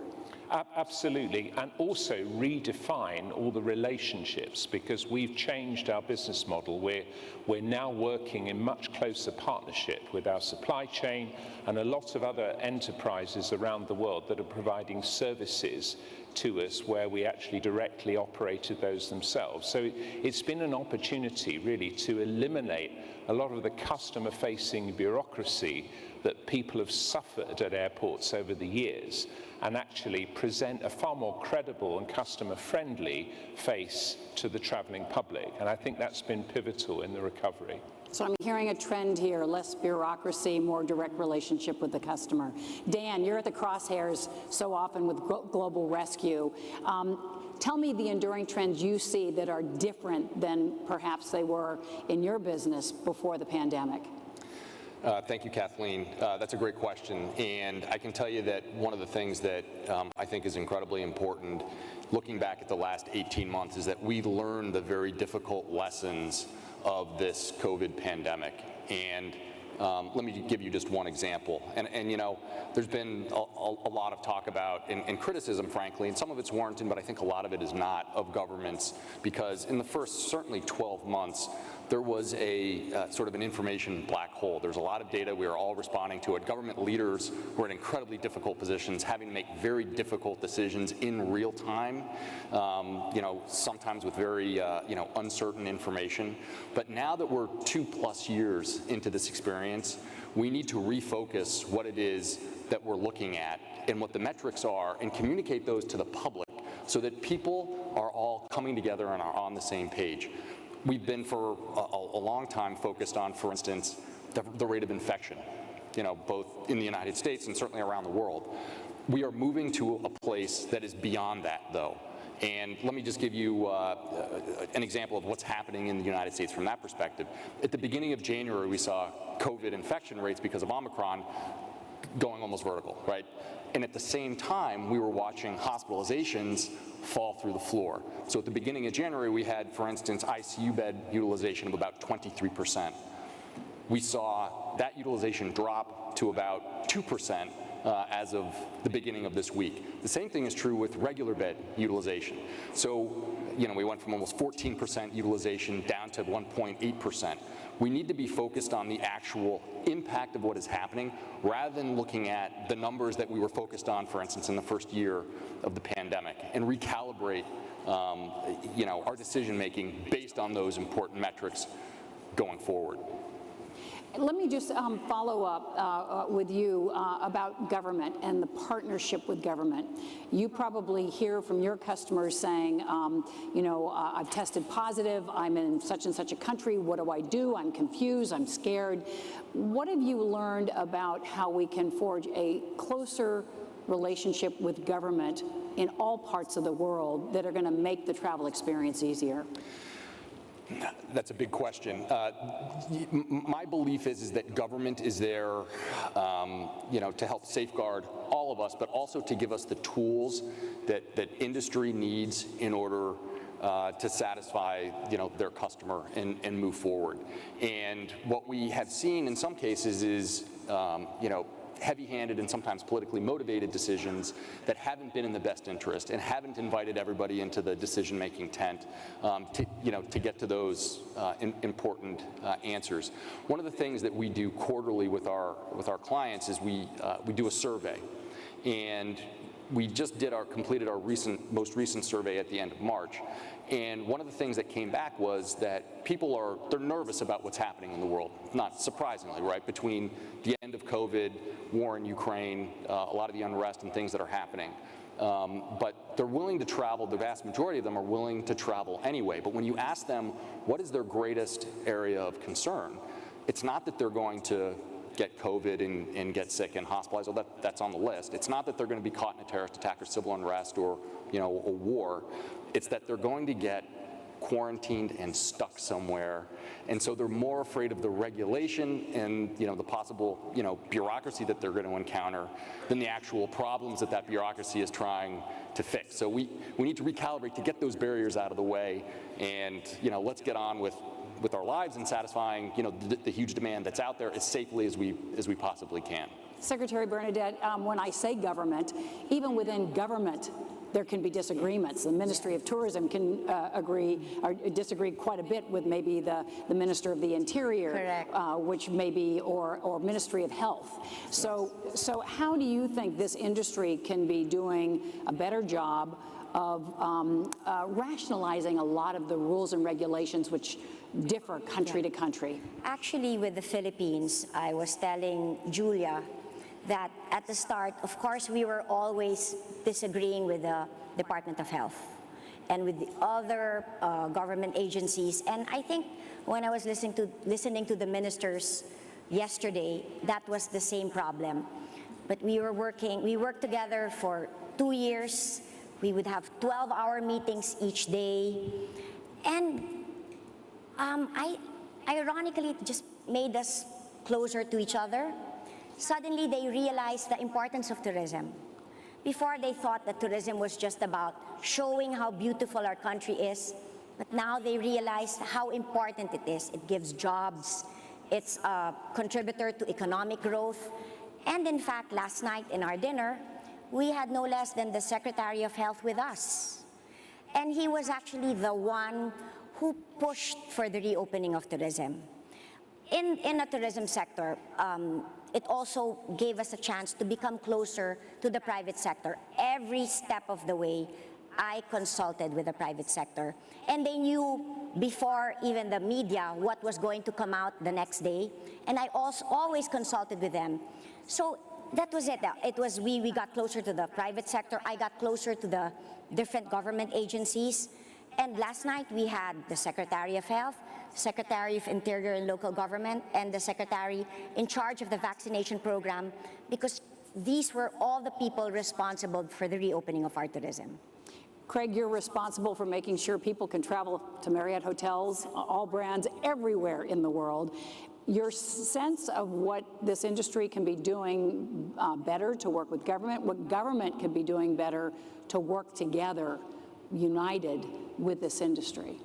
Absolutely, and also redefine all the relationships, because we've changed our business model. We're now working in much closer partnership with our supply chain and a lot of other enterprises around the world that are providing services to us where we actually directly operated those themselves. So it's been an opportunity really to eliminate a lot of the customer-facing bureaucracy that people have suffered at airports over the years, and actually present a far more credible and customer-friendly face to the traveling public. And I think that's been pivotal in the recovery. So I'm hearing a trend here: less bureaucracy, more direct relationship with the customer. Dan, you're at the crosshairs so often with Global Rescue. Tell me the enduring trends you see that are different than perhaps they were in your business before the pandemic. Thank you, Kathleen. That's a great question. And I can tell you that one of the things that I think is incredibly important, looking back at the last 18 months, is that we learned the very difficult lessons of this COVID pandemic. And let me give you just one example. And you know, there's been a lot of talk about, and criticism, frankly, and some of it's warranted, but I think a lot of it is not, of governments, because in the first, certainly 12 months, there was a sort of an information black hole. There's a lot of data. We are all responding to it. Government leaders were in incredibly difficult positions, having to make very difficult decisions in real time, you know, sometimes with very, you know, uncertain information. But now that we're 2+ years into this experience, we need to refocus what it is that we're looking at and what the metrics are, and communicate those to the public so that people are all coming together and are on the same page. We've been for a long time focused on, for instance, the rate of infection, you know, both in the United States and certainly around the world. We are moving to a place that is beyond that, though. And let me just give you an example of what's happening in the United States from that perspective. At the beginning of January, we saw COVID infection rates because of Omicron going almost vertical, right? And at the same time, we were watching hospitalizations fall through the floor. So at the beginning of January, we had, for instance, ICU bed utilization of about 23%. We saw that utilization drop to about 2% as of the beginning of this week. The same thing is true with regular bed utilization. So, we went from almost 14% utilization down to 1.8%. We need to be focused on the actual impact of what is happening rather than looking at the numbers that we were focused on, for instance, in the first year of the pandemic, and recalibrate our decision-making based on those important metrics going forward. Let me just follow up with you about government and the partnership with government. You probably hear from your customers saying, I've tested positive, I'm in such and such a country, what do I do? I'm confused, I'm scared. What have you learned about how we can forge a closer relationship with government in all parts of the world that are going to make the travel experience easier? That's a big question. My belief is that government is there, to help safeguard all of us, but also to give us the tools that industry needs in order to satisfy, their customer and move forward. And what we have seen in some cases is, heavy-handed and sometimes politically motivated decisions that haven't been in the best interest and haven't invited everybody into the decision-making tent to get to those important answers. One of the things that we do quarterly with our clients is we do a survey, and we just completed our most recent survey at the end of March. And one of the things that came back was that they're nervous about what's happening in the world, not surprisingly, right? Between the end of COVID, war in Ukraine, a lot of the unrest and things that are happening. But they're willing to travel, the vast majority of them are willing to travel anyway. But when you ask them what is their greatest area of concern, it's not that they're going to get COVID and get sick and hospitalized, well, that's on the list. It's not that they're going to be caught in a terrorist attack or civil unrest or a war. It's that they're going to get quarantined and stuck somewhere. And so they're more afraid of the regulation and the possible bureaucracy that they're going to encounter than the actual problems that bureaucracy is trying to fix. So we need to recalibrate to get those barriers out of the way, and let's get on with our lives and satisfying the huge demand that's out there as safely as we possibly can. Secretary Bernadette, when I say government, even within government, there can be disagreements. The Ministry of Tourism can agree or disagree quite a bit with maybe the Minister of the Interior, which may be, or Ministry of Health. So how do you think this industry can be doing a better job of rationalizing a lot of the rules and regulations which differ country to country? Actually, with the Philippines, I was telling Julia that at the start, of course, we were always disagreeing with the Department of Health and with the other government agencies. And I think when I was listening to the ministers yesterday, that was the same problem. But we worked together for 2 years. We would have 12-hour meetings each day. And ironically, it just made us closer to each other. Suddenly, they realized the importance of tourism. Before, they thought that tourism was just about showing how beautiful our country is, but now they realize how important it is. It gives jobs, it's a contributor to economic growth, and in fact, last night in our dinner, we had no less than the Secretary of Health with us. And he was actually the one who pushed for the reopening of tourism. In the tourism sector, it also gave us a chance to become closer to the private sector. Every step of the way, I consulted with the private sector. And they knew before even the media what was going to come out the next day. And I also always consulted with them. So that was it. We got closer to the private sector. I got closer to the different government agencies. And last night we had the Secretary of Health, Secretary of Interior and Local Government, and the Secretary in charge of the vaccination program, because these were all the people responsible for the reopening of our tourism. Craig, you're responsible for making sure people can travel to Marriott hotels, all brands, everywhere in the world. Your sense of what this industry can be doing better to work with government, what government can be doing better to work together, united with this industry?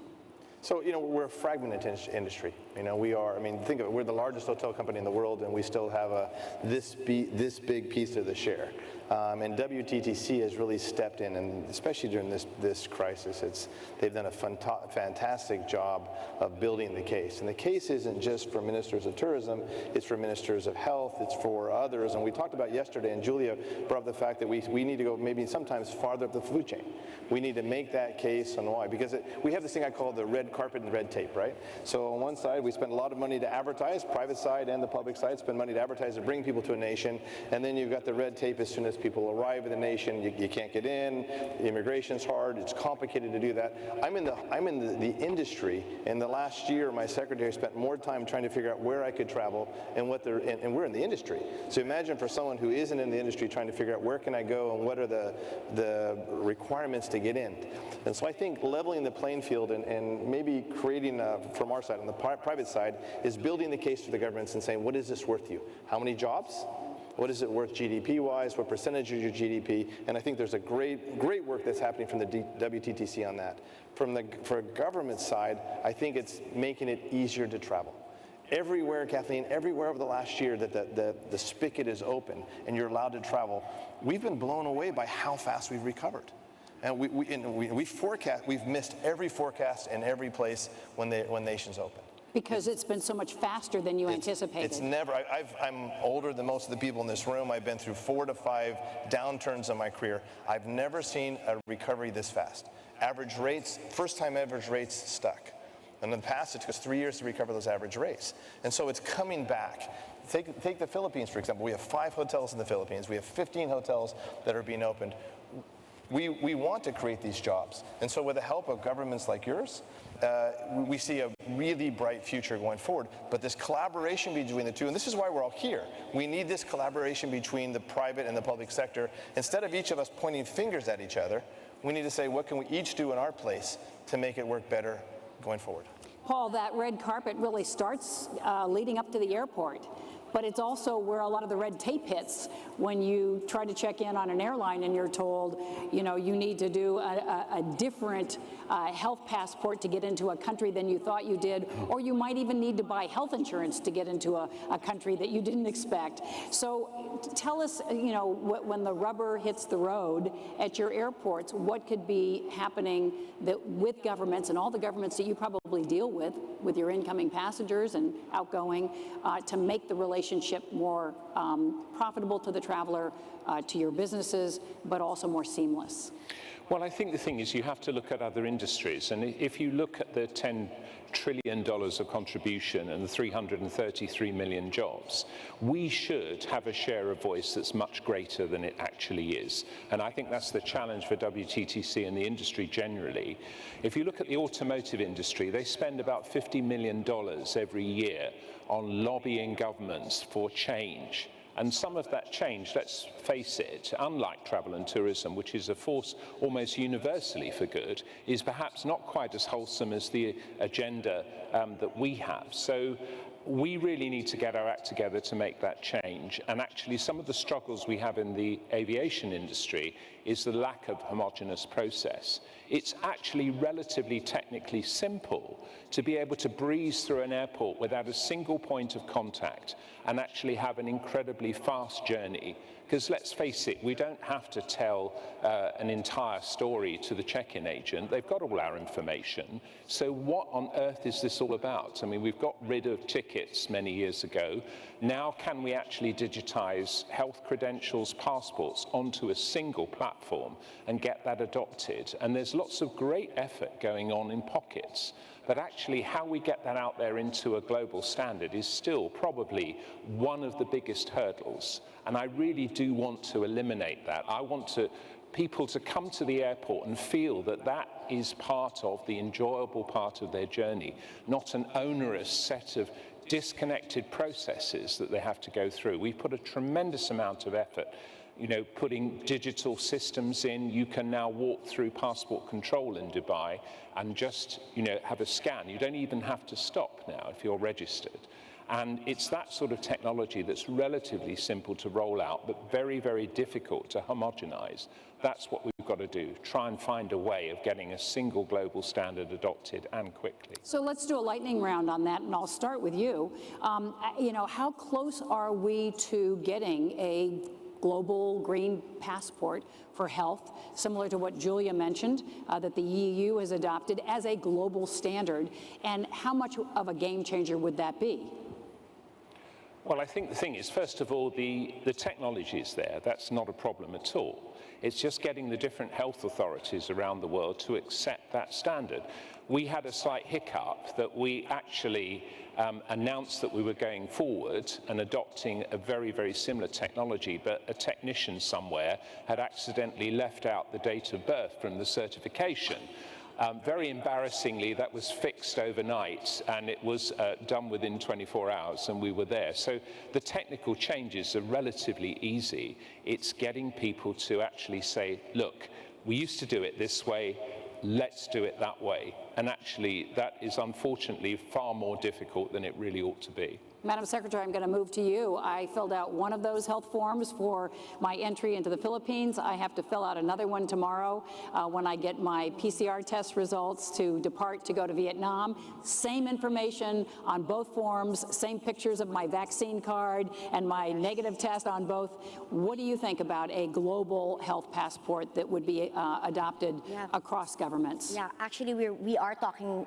So, we're a fragmented industry. You know, we are, I mean, think of it, we're the largest hotel company in the world, and we still have this big piece of the share. And WTTC has really stepped in, and especially during this crisis, they've done a fantastic job of building the case. And the case isn't just for ministers of tourism, it's for ministers of health, it's for others. And we talked about yesterday, and Julia brought up the fact that we need to go maybe sometimes farther up the food chain. We need to make that case on why, because we have this thing I call the red carpet and red tape, right? So on one side, we spend a lot of money to advertise, private side and the public side spend money to advertise, to bring people to a nation, and then you've got the red tape as soon as people arrive in the nation, you can't get in, immigration's hard, it's complicated to do that. I'm in the industry, and the last year my secretary spent more time trying to figure out where I could travel and and we're in the industry. So imagine for someone who isn't in the industry trying to figure out where can I go and what are the requirements to get in. And so I think leveling the playing field and maybe creating, from our side, on the private side, is building the case to the governments and saying, what is this worth you? How many jobs? What is it worth GDP-wise? What percentage of your GDP? And I think there's a great work that's happening from the WTTC on that. For a government side, I think it's making it easier to travel. Everywhere, Kathleen, everywhere over the last year that the spigot is open and you're allowed to travel, we've been blown away by how fast we've recovered. And we've missed every forecast in every place when nations open. Because it's been so much faster than you anticipated. It's never, I'm older than most of the people in this room. I've been through 4 to 5 downturns in my career. I've never seen a recovery this fast. Average rates, first time average rates stuck. And in the past, it took us 3 years to recover those average rates. And so it's coming back. Take the Philippines, for example. We have 5 hotels in the Philippines. We have 15 hotels that are being opened. We want to create these jobs. And so with the help of governments like yours, we see a really bright future going forward. But this collaboration between the two, and this is why we're all here. We need this collaboration between the private and the public sector. Instead of each of us pointing fingers at each other, we need to say, what can we each do in our place to make it work better going forward? Paul, that red carpet really starts leading up to the airport. But it's also where a lot of the red tape hits when you try to check in on an airline and you're told, you know, you need to do a different health passport to get into a country than you thought you did, or you might even need to buy health insurance to get into a country that you didn't expect. So tell us, you know, when the rubber hits the road at your airports, what could be happening with governments and all the governments that you probably deal with your incoming passengers and outgoing, to make the relationship more profitable to the traveler, to your businesses, but also more seamless? Well, I think the thing is you have to look at other industries. And if you look at the $10 trillion of contribution and the 333 million jobs, we should have a share of voice that's much greater than it actually is. And I think that's the challenge for WTTC and the industry generally. If you look at the automotive industry, they spend about $50 million every year on lobbying governments for change. And some of that change, let's face it, unlike travel and tourism, which is a force almost universally for good, is perhaps not quite as wholesome as the agenda that we have. So we really need to get our act together to make that change. And actually, some of the struggles we have in the aviation industry is the lack of homogeneous process. It's actually relatively technically simple to be able to breeze through an airport without a single point of contact and actually have an incredibly fast journey. Because let's face it, we don't have to tell an entire story to the check-in agent. They've got all our information. So what on earth is this all about? I mean, we've got rid of tickets many years ago. Now can we actually digitize health credentials, passports onto a single platform and get that adopted? And there's lots of great effort going on in pockets. But actually how we get that out there into a global standard is still probably one of the biggest hurdles. And I really do want to eliminate that. I want people to come to the airport and feel that that is part of the enjoyable part of their journey, not an onerous set of disconnected processes that they have to go through. We've put a tremendous amount of effort, you know, putting digital systems in. You can now walk through passport control in Dubai and just, you know, have a scan. You don't even have to stop now if you're registered. And it's that sort of technology that's relatively simple to roll out, but very, very difficult to homogenize. That's what we've got to do, try and find a way of getting a single global standard adopted and quickly. So let's do a lightning round on that, and I'll start with you. You know, how close are we to getting a global green passport for health, similar to what Julia mentioned, that the EU has adopted as a global standard, and how much of a game changer would that be? Well, I think the thing is, first of all, the technology is there. That's not a problem at all. It's just getting the different health authorities around the world to accept that standard. We had a slight hiccup that we actually announced that we were going forward and adopting a very, very similar technology, but a technician somewhere had accidentally left out the date of birth from the certification. Very embarrassingly, that was fixed overnight, and it was done within 24 hours, and we were there. So the technical changes are relatively easy. It's getting people to actually say, look, we used to do it this way, let's do it that way. And actually, that is unfortunately far more difficult than it really ought to be. Madam Secretary, I'm going to move to you. I filled out one of those health forms for my entry into the Philippines. I have to fill out another one tomorrow when I get my PCR test results to depart to go to Vietnam. Same information on both forms, same pictures of my vaccine card and my negative test on both. What do you think about a global health passport that would be adopted across governments? Yeah, actually we are talking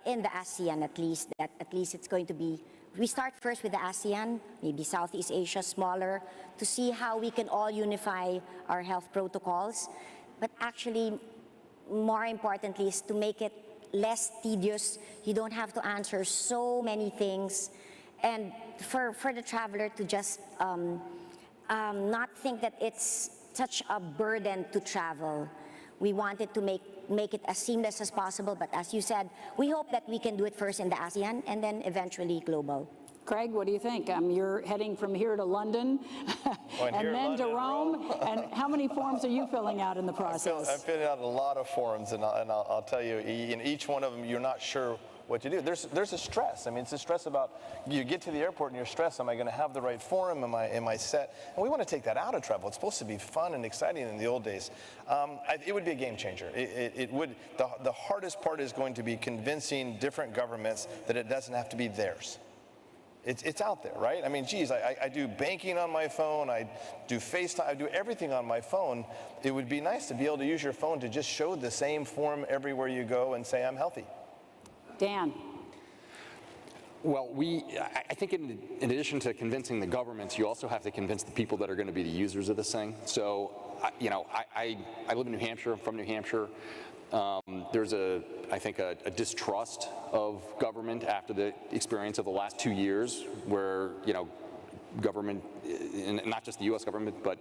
in the ASEAN at least, that at least it's going to be. We start first with the ASEAN, maybe Southeast Asia, smaller, to see how we can all unify our health protocols. But actually, more importantly, is to make it less tedious. You don't have to answer so many things. And for the traveler to just not think that it's such a burden to travel. We wanted to make it as seamless as possible, but as you said, we hope that we can do it first in the ASEAN and then eventually global. Craig, what do you think? You're heading from here to London and then to Rome. And how many forms are you filling out in the process? I'm filling out a lot of forms, and I'll tell you, in each one of them, you're not sure what to do. There's a stress. I mean, it's a stress about, you get to the airport and you're stressed. Am I going to have the right form? Am I set? And we want to take that out of travel. It's supposed to be fun and exciting in the old days. It would be a game changer. It would. The hardest part is going to be convincing different governments that it doesn't have to be theirs. It's out there, right? I mean, geez, I do banking on my phone, I do FaceTime, I do everything on my phone. It would be nice to be able to use your phone to just show the same form everywhere you go and say, I'm healthy. Dan. Well, I think in addition to convincing the governments, you also have to convince the people that are going to be the users of this thing. So, I live in New Hampshire, I'm from New Hampshire. There's I think a distrust of government after the experience of the last 2 years where, government, and not just the U.S. government, but,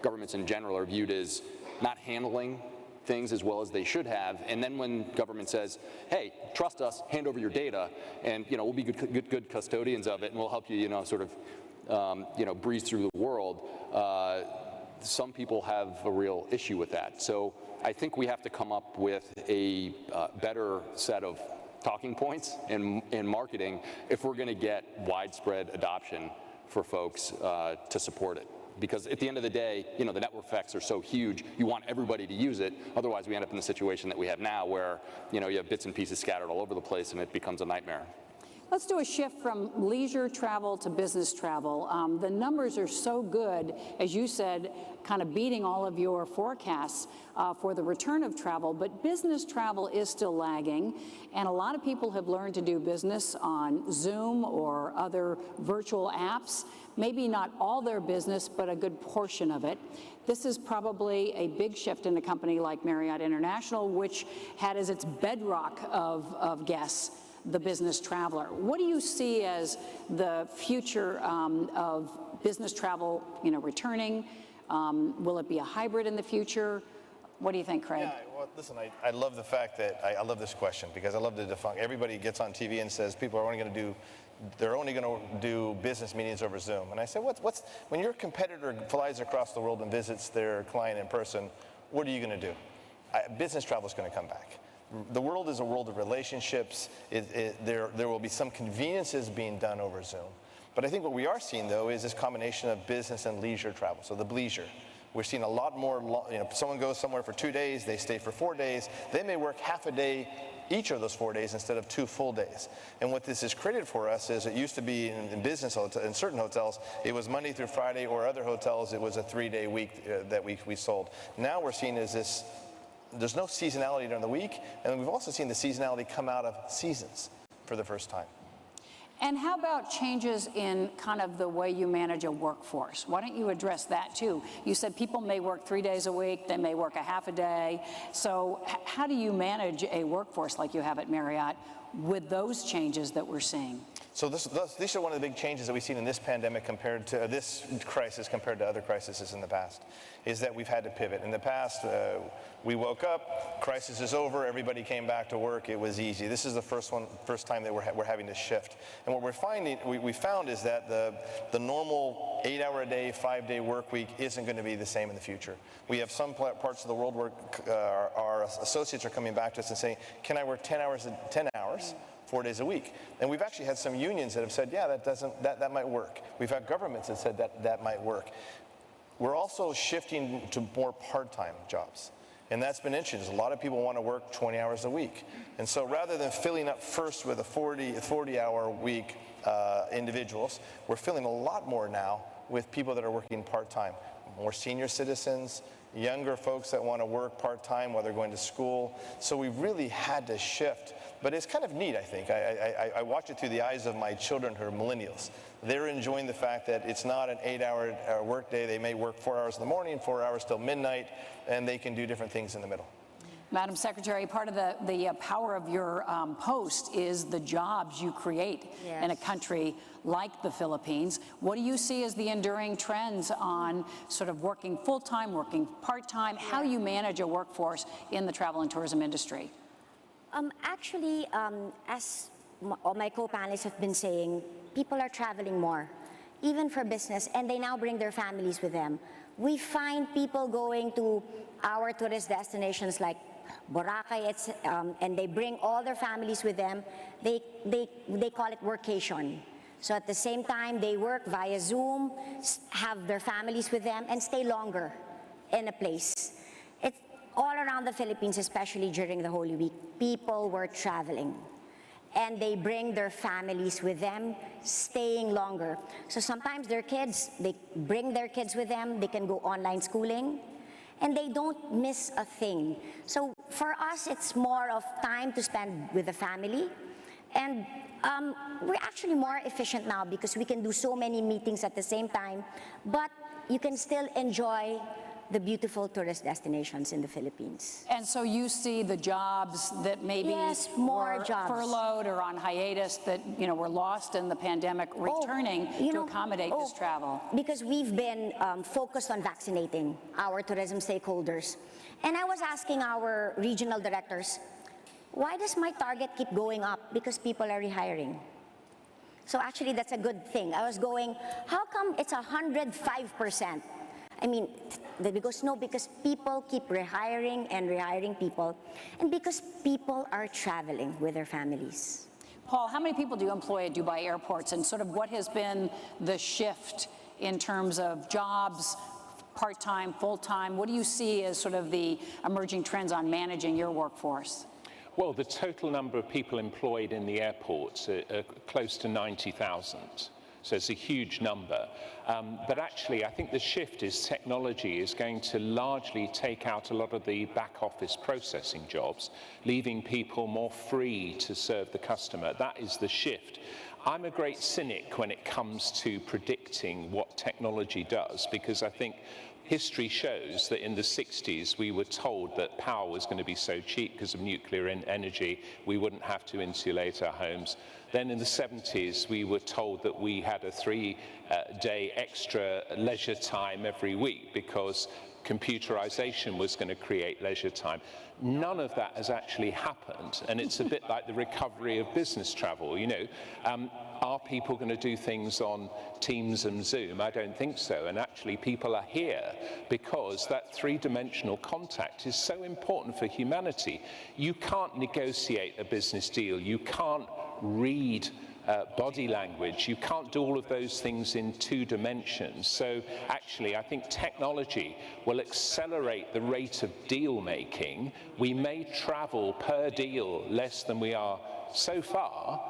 governments in general are viewed as not handling things as well as they should have. And then when government says, hey, trust us, hand over your data, and, we'll be good custodians of it, and we'll help you, sort of, breeze through the world, some people have a real issue with that. So I think we have to come up with a better set of talking points in marketing if we're going to get widespread adoption for folks to support it. Because at the end of the day, the network effects are so huge, you want everybody to use it. Otherwise, we end up in the situation that we have now where, you have bits and pieces scattered all over the place and it becomes a nightmare. Let's do a shift from leisure travel to business travel. The numbers are so good, as you said, kind of beating all of your forecasts for the return of travel, but business travel is still lagging, and a lot of people have learned to do business on Zoom or other virtual apps. Maybe not all their business, but a good portion of it. This is probably a big shift in a company like Marriott International, which had as its bedrock of guests the business traveler. What do you see as the future of business travel, returning? Will it be a hybrid in the future? What do you think, Craig? Yeah, well, listen, I love the fact that, I love this question because I love to define, everybody gets on TV and says people are only going to do business meetings over Zoom. And I say, when your competitor flies across the world and visits their client in person, what are you going to do? Business travel is going to come back. The world is a world of relationships. There will be some conveniences being done over Zoom. But I think what we are seeing, though, is this combination of business and leisure travel, so the bleisure. We're seeing a lot more, someone goes somewhere for 2 days, they stay for 4 days. They may work half a day each of those 4 days instead of 2 full days. And what this has created for us is it used to be in business in certain hotels, it was Monday through Friday, or other hotels, it was a 3-day week that we sold. Now we're seeing is this, there's no seasonality during the week, and we've also seen the seasonality come out of seasons for the first time. And how about changes in kind of the way you manage a workforce? Why don't you address that too? You said people may work 3 days a week, they may work a half a day. So how do you manage a workforce like you have at Marriott with those changes that we're seeing? So these are one of the big changes that we've seen in this pandemic compared to this crisis compared to other crises in the past, is that we've had to pivot. In the past, we woke up, crisis is over, everybody came back to work, it was easy. This is the first time that we're having to shift. And what we're finding, we found is that the normal 8-hour-a-day, 5-day work week isn't going to be the same in the future. We have some parts of the world where our associates are coming back to us and saying, can I work 10 hours, 4 days a week? And we've actually had some unions that have said, yeah, that might work. We've had governments that said that might work. We're also shifting to more part-time jobs. And that's been interesting. A lot of people want to work 20 hours a week. And so rather than filling up first with a 40-hour week individuals, we're filling a lot more now with people that are working part-time. More senior citizens, younger folks that want to work part-time while they're going to school. So we really had to shift. But it's kind of neat, I think. I watch it through the eyes of my children who are millennials. They're enjoying the fact that it's not an 8-hour work day. They may work 4 hours in the morning, 4 hours till midnight, and they can do different things in the middle. Madam Secretary, part of the power of your post is the jobs you create in a country like the Philippines. What do you see as the enduring trends on sort of working full-time, working part-time, how you manage a workforce in the travel and tourism industry? Actually, as all my co-panelists have been saying, people are traveling more, even for business, and they now bring their families with them. We find people going to our tourist destinations like Boracay, and they bring all their families with them. They call it workation. So at the same time, they work via Zoom, have their families with them, and stay longer in a place. It's all around the Philippines, especially during the Holy Week, people were traveling. And they bring their families with them, staying longer. So sometimes their kids, they bring their kids with them, they can go online schooling, and they don't miss a thing. So for us, it's more of time to spend with the family. And we're actually more efficient now because we can do so many meetings at the same time, but you can still enjoy the beautiful tourist destinations in the Philippines. And so you see the jobs that maybe were furloughed or on hiatus that were lost in the pandemic returning to accommodate this travel. Because we've been focused on vaccinating our tourism stakeholders. And I was asking our regional directors, why does my target keep going up? Because people are rehiring. So actually that's a good thing. I was going, how come it's 105%? I mean, because people keep rehiring and rehiring people, and because people are traveling with their families. Paul, how many people do you employ at Dubai airports, and sort of what has been the shift in terms of jobs, part-time, full-time? What do you see as sort of the emerging trends on managing your workforce? Well, the total number of people employed in the airports are close to 90,000. So it's a huge number. But actually, I think the shift is technology is going to largely take out a lot of the back office processing jobs, leaving people more free to serve the customer. That is the shift. I'm a great cynic when it comes to predicting what technology does, because I think history shows that in the 60s we were told that power was going to be so cheap because of nuclear energy we wouldn't have to insulate our homes. Then in the 70s we were told that we had a 3-day extra leisure time every week because computerization was going to create leisure time. None of that has actually happened, and it's a bit like the recovery of business travel. Are people going to do things on Teams and Zoom? I don't think so. And actually, people are here because that three-dimensional contact is so important for humanity. You can't negotiate a business deal. You can't read body language. You can't do all of those things in 2 dimensions. So actually, I think technology will accelerate the rate of deal making. We may travel per deal less than we are so far.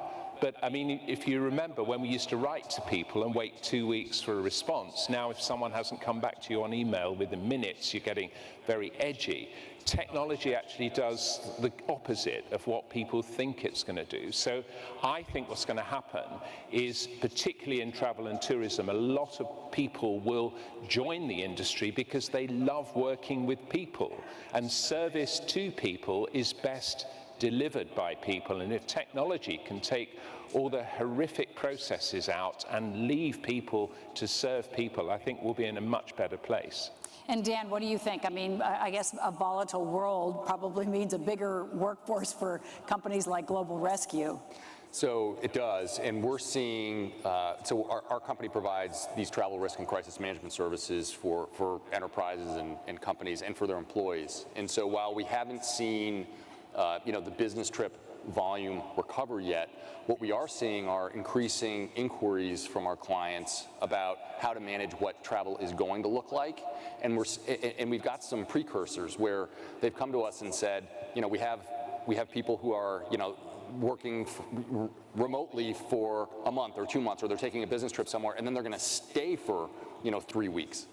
But I mean, if you remember when we used to write to people and wait 2 weeks for a response, now if someone hasn't come back to you on email within minutes, you're getting very edgy. Technology actually does the opposite of what people think it's going to do. So I think what's going to happen is, particularly in travel and tourism, a lot of people will join the industry because they love working with people, and service to people is best delivered by people. And if technology can take all the horrific processes out and leave people to serve people, I think we'll be in a much better place. And Dan, what do you think? I mean, I guess a volatile world probably means a bigger workforce for companies like Global Rescue. So it does, and we're seeing, so our company provides these travel risk and crisis management services for enterprises and companies and for their employees. And so while we haven't seen the business trip volume recover yet, what we are seeing are increasing inquiries from our clients about how to manage what travel is going to look like. And we've got some precursors where they've come to us and said, we have people who are, working remotely for a month or 2 months, or they're taking a business trip somewhere, and then they're going to stay for, 3 weeks.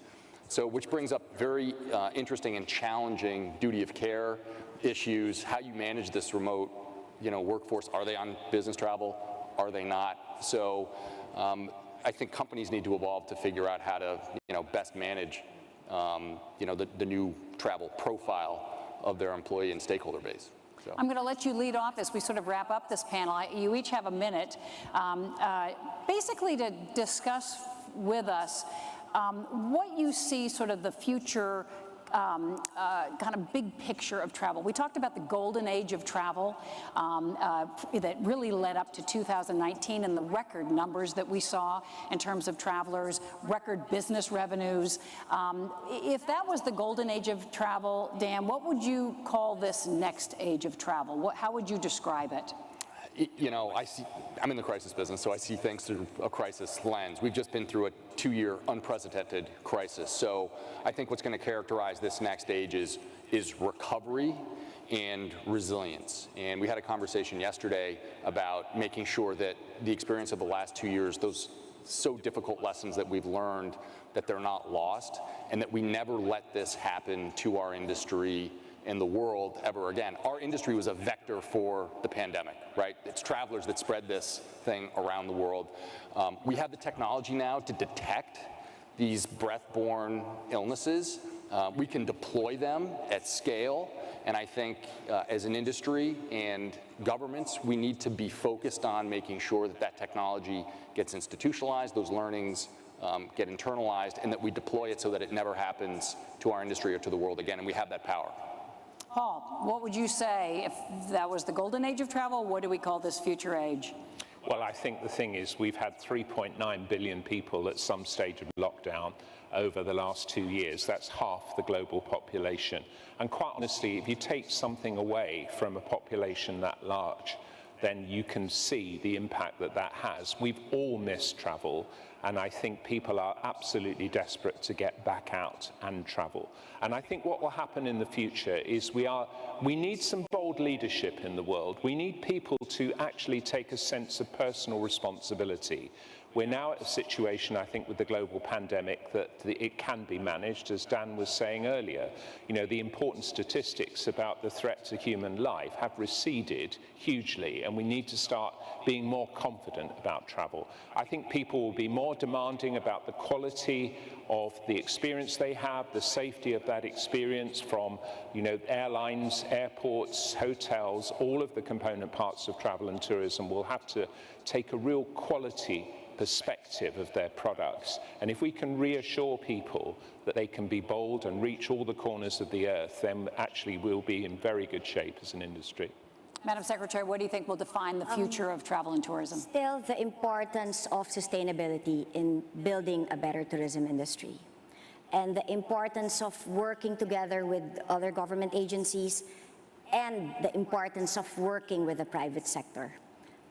So, which brings up very interesting and challenging duty of care issues, how you manage this remote, workforce. Are they on business travel? Are they not? So I think companies need to evolve to figure out how to, best manage, the new travel profile of their employee and stakeholder base. So. I'm going to let you lead off as we sort of wrap up this panel. You each have a minute, basically to discuss with us what you see sort of the future kind of big picture of travel. We talked about the golden age of travel that really led up to 2019 and the record numbers that we saw in terms of travelers, record business revenues. If that was the golden age of travel, Dan, what would you call this next age of travel? How would you describe it? I'm in the crisis business, so I see things through a crisis lens. We've just been through a 2-year unprecedented crisis. So I think what's going to characterize this next stage is recovery and resilience. And we had a conversation yesterday about making sure that the experience of the last 2 years, those so difficult lessons that we've learned, that they're not lost, and that we never let this happen to our industry in the world ever again. Our industry was a vector for the pandemic, right? It's travelers that spread this thing around the world. We have the technology now to detect these breath-borne illnesses. We can deploy them at scale, and I think as an industry and governments, we need to be focused on making sure that that technology gets institutionalized, those learnings get internalized, and that we deploy it so that it never happens to our industry or to the world again, and we have that power. Paul, what would you say if that was the golden age of travel? What do we call this future age? Well, I think the thing is we've had 3.9 billion people at some stage of lockdown over the last 2 years. That's half the global population. And quite honestly, if you take something away from a population that large, then you can see the impact that that has. We've all missed travel, and I think people are absolutely desperate to get back out and travel. And I think what will happen in the future is we need some bold leadership in the world. We need people to actually take a sense of personal responsibility. We're now at a situation, I think, with the global pandemic that it can be managed, as Dan was saying earlier. The important statistics about the threat to human life have receded hugely, and we need to start being more confident about travel. I think people will be more demanding about the quality of the experience they have, the safety of that experience from, airlines, airports, hotels, all of the component parts of travel and tourism will have to take a real quality perspective of their products. And if we can reassure people that they can be bold and reach all the corners of the earth, then actually we'll be in very good shape as an industry. Madam Secretary, what do you think will define the future of travel and tourism? Still, the importance of sustainability in building a better tourism industry, and the importance of working together with other government agencies, and the importance of working with the private sector.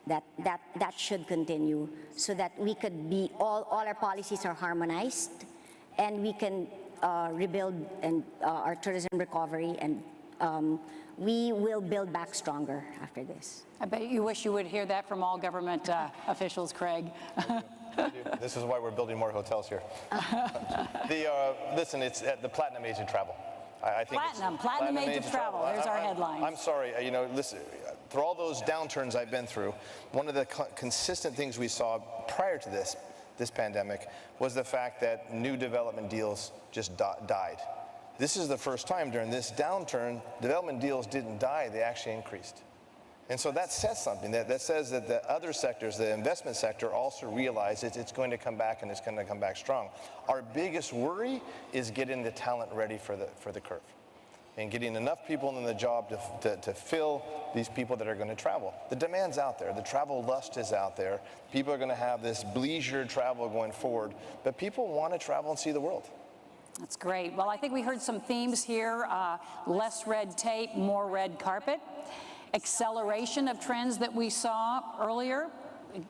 that should continue so that we could be, all our policies are harmonized and we can rebuild and our tourism recovery, and we will build back stronger after this. I bet you wish you would hear that from all government officials, Craig. This is why we're building more hotels here. Listen, it's the platinum age of travel. I think platinum age of travel. There's our headline. I'm sorry, listen, through all those downturns I've been through, one of the consistent things we saw prior to this pandemic was the fact that new development deals just died. This is the first time during this downturn, development deals didn't die, they actually increased. And so that says something, that says that the other sectors, the investment sector, also realize it's going to come back, and it's going to come back strong. Our biggest worry is getting the talent ready for the curve and getting enough people in the job to fill these people that are going to travel. The demand's out there. The travel lust is out there. People are going to have this leisure travel going forward, but people want to travel and see the world. That's great. Well, I think we heard some themes here. Less red tape, more red carpet. Acceleration of trends that we saw earlier,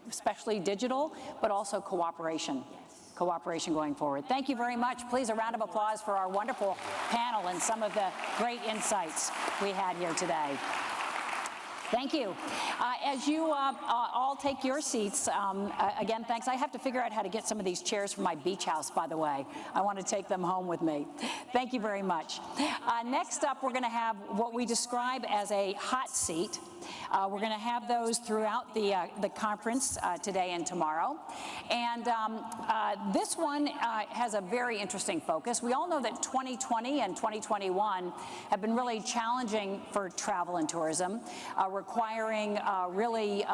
especially digital, but also cooperation. Cooperation going forward. Thank you very much. Please, a round of applause for our wonderful panel and some of the great insights we had here today. Thank you. As you all take your seats, again, thanks. I have to figure out how to get some of these chairs from my beach house, by the way. I want to take them home with me. Thank you very much. Next up, we're going to have what we describe as a hot seat. We're going to have those throughout the conference today and tomorrow. And this one has a very interesting focus. We all know that 2020 and 2021 have been really challenging for travel and tourism, requiring really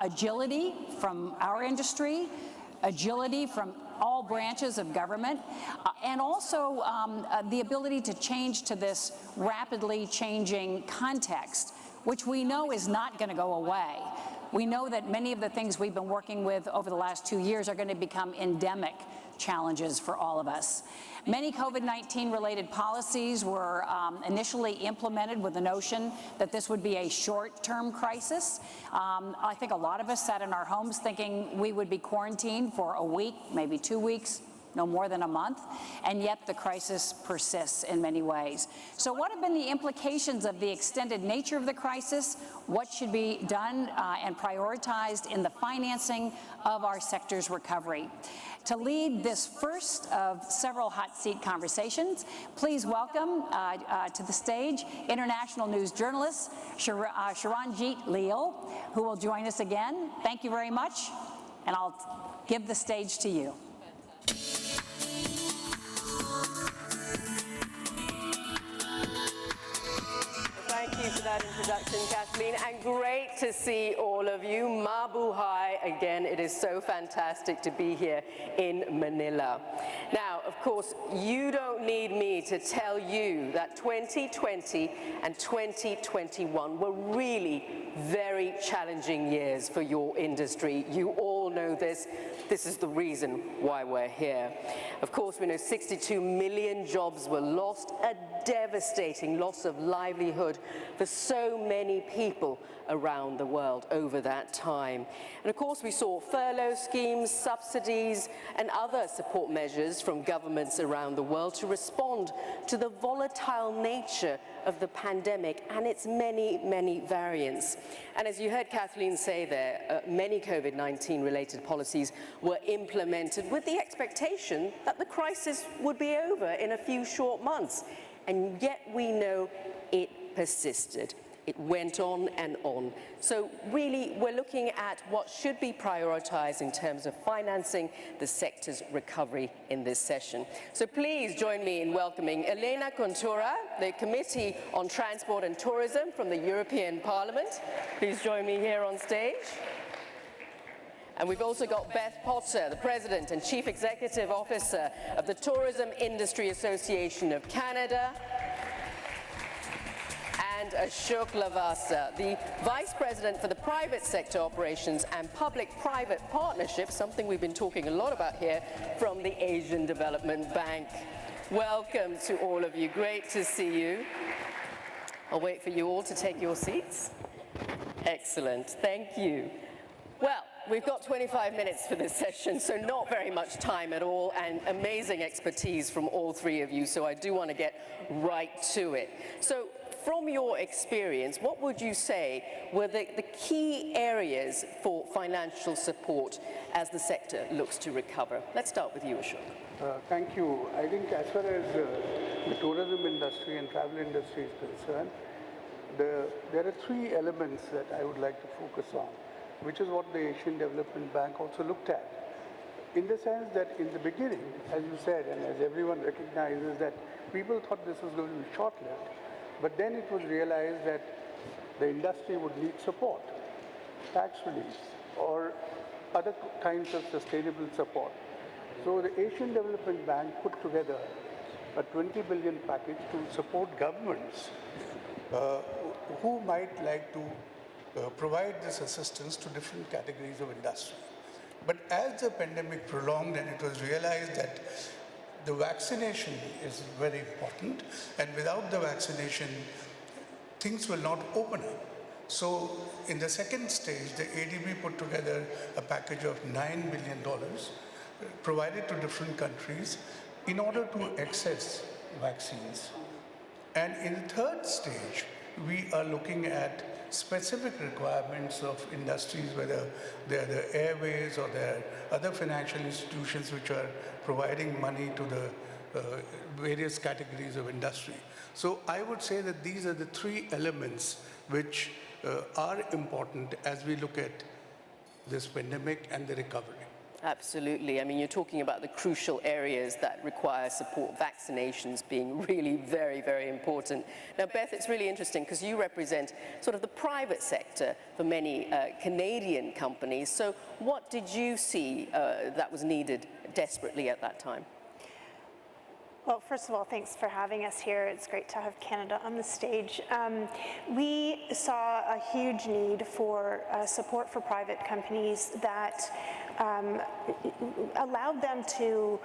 agility from our industry, agility from all branches of government, and also the ability to change to this rapidly changing context, which we know is not going to go away. We know that many of the things we've been working with over the last 2 years are going to become endemic challenges for all of us. Many COVID-19 related policies were initially implemented with the notion that this would be a short-term crisis. I think a lot of us sat in our homes thinking we would be quarantined for a week, maybe 2 weeks, no more than a month, and yet the crisis persists in many ways. So what have been the implications of the extended nature of the crisis? What should be done and prioritized in the financing of our sector's recovery? To lead this first of several hot seat conversations, please welcome to the stage international news journalist Charanjit Leal, who will join us again. Thank you very much, and I'll give the stage to you. Thank you for that introduction, Kathleen, and great to see all of you. Mabuhay again. It is so fantastic to be here in Manila. Now, of course, you don't need me to tell you that 2020 and 2021 were really very challenging years for your industry. You all know this. This is the reason why we're here. Of course, we know 62 million jobs were lost, a devastating loss of livelihood for so many people around the world over that time. And of course, we saw furlough schemes, subsidies, and other support measures from governments around the world to respond to the volatile nature of the pandemic and its many, many variants. And as you heard Kathleen say there, many COVID-19 related policies were implemented with the expectation that the crisis would be over in a few short months. And yet we know it persisted. It went on and on. So really, we're looking at what should be prioritized in terms of financing the sector's recovery in this session. So please join me in welcoming Elena Contura, the Committee on Transport and Tourism from the European Parliament. Please join me here on stage. And we've also got Beth Potter, the President and Chief Executive Officer of the Tourism Industry Association of Canada. And Ashok Lavasa, the Vice President for the Private Sector Operations and Public-Private Partnerships, something we've been talking a lot about here, from the Asian Development Bank. Welcome to all of you. Great to see you. I'll wait for you all to take your seats. Excellent, thank you. Well, we've got 25 minutes for this session, so not very much time at all, and amazing expertise from all three of you, so I do want to get right to it. So from your experience, what would you say were the key areas for financial support as the sector looks to recover? Let's start with you, Ashok. Thank you. I think as far as the tourism industry and travel industry is concerned, there are three elements that I would like to focus on, which is what the Asian Development Bank also looked at. In the sense that in the beginning, as you said, and as everyone recognizes, that people thought this was going to be short-lived, but then it was realized that the industry would need support, tax relief, or other kinds of sustainable support. So the Asian Development Bank put together a 20 billion package to support governments who might like to provide this assistance to different categories of industry. But as the pandemic prolonged and it was realized that the vaccination is very important, and without the vaccination, things will not open up. So in the second stage, the ADB put together a package of $9 billion provided to different countries in order to access vaccines. And in the third stage, we are looking at specific requirements of industries, whether they are the airways or there are other financial institutions which are providing money to the various categories of industry. So I would say that these are the three elements which are important as we look at this pandemic and the recovery. Absolutely. I mean, you're talking about the crucial areas that require support, vaccinations being really very, very important. Now, Beth, it's really interesting because you represent sort of the private sector for many Canadian companies. So what did you see that was needed desperately at that time? Well, first of all, thanks for having us here. It's great to have Canada on the stage. We saw a huge need for support for private companies that allowed them to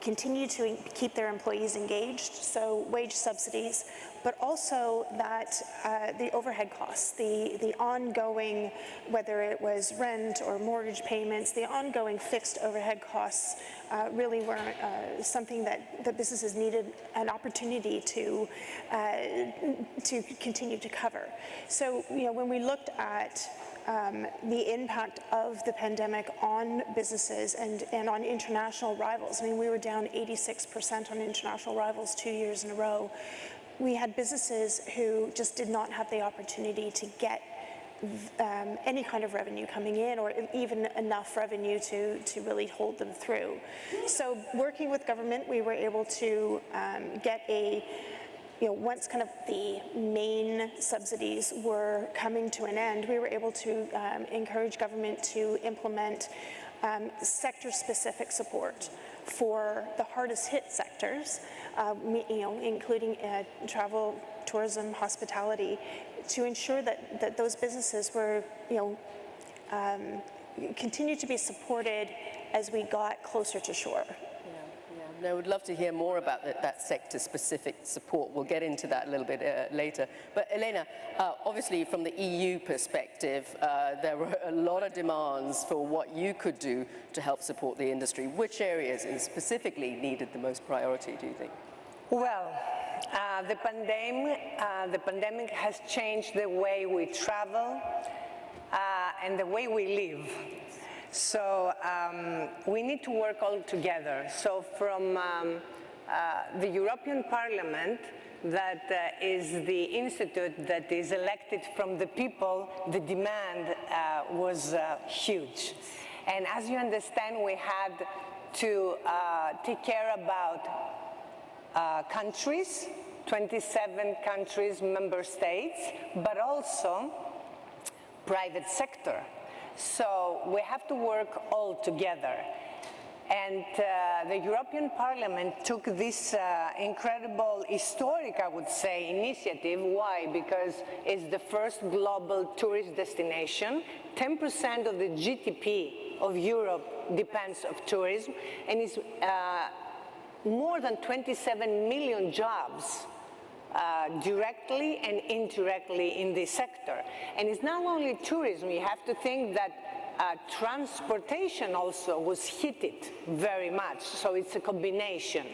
continue to keep their employees engaged, so wage subsidies, but also that the overhead costs, the ongoing, whether it was rent or mortgage payments, the ongoing fixed overhead costs really were something that the businesses needed an opportunity to continue to cover. So, you know, when we looked at the impact of the pandemic on businesses and on international rivals. I mean, we were down 86% on international rivals 2 years in a row. We had businesses who just did not have the opportunity to get any kind of revenue coming in, or even enough revenue to really hold them through. So working with government, we were able to get a, you know, once kind of the main subsidies were coming to an end, we were able to encourage government to implement sector-specific support for the hardest hit sectors, you know, including travel, tourism, hospitality, to ensure that those businesses were, you know, continued to be supported as we got closer to shore. I would love to hear more about that sector-specific support. We'll get into that a little bit later. But Elena, obviously from the EU perspective, there were a lot of demands for what you could do to help support the industry. Which areas specifically needed the most priority, do you think? Well, the pandemic has changed the way we travel and the way we live. So we need to work all together. So from the European Parliament, that is the institute that is elected from the people, the demand was huge. And as you understand, we had to take care about countries, 27 countries, member states, but also private sector. So we have to work all together. And the European Parliament took this incredible, historic, I would say, initiative. Why? Because it's the first global tourist destination. 10% of the GDP of Europe depends on tourism, and it's more than 27 million jobs directly and indirectly in this sector. And it's not only tourism. You have to think that transportation also was hit very much, so it's a combination.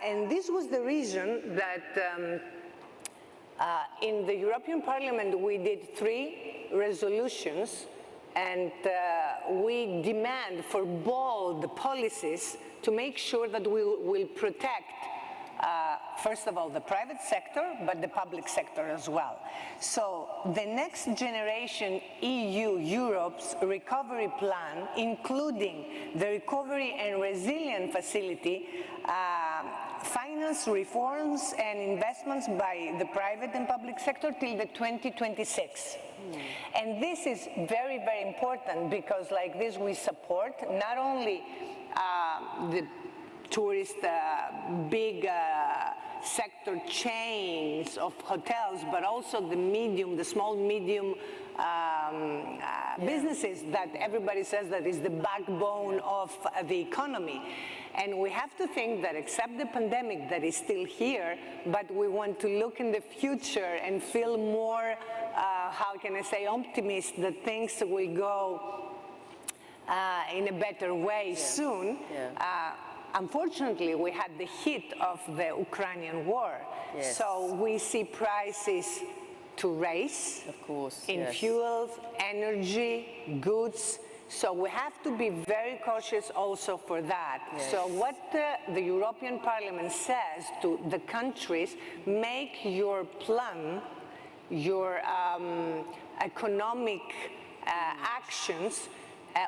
And this was the reason that in the European Parliament we did 3 resolutions, and we demand for bold policies to make sure that we will protect first of all, the private sector, but the public sector as well. So the next generation EU, Europe's recovery plan, including the Recovery and Resilience Facility, finance reforms and investments by the private and public sector till the 2026. And this is very, very important because like this we support not only the tourist big sector chains of hotels, but also the small, medium businesses that everybody says that is the backbone of the economy. And we have to think that except the pandemic that is still here, but we want to look in the future and feel more, how can I say, optimist that things will go in a better way soon. Unfortunately, we had the hit of the Ukrainian war. So we see prices to raise in fuels, energy, goods. So we have to be very cautious also for that. So what the European Parliament says to the countries, make your plan, your economic actions,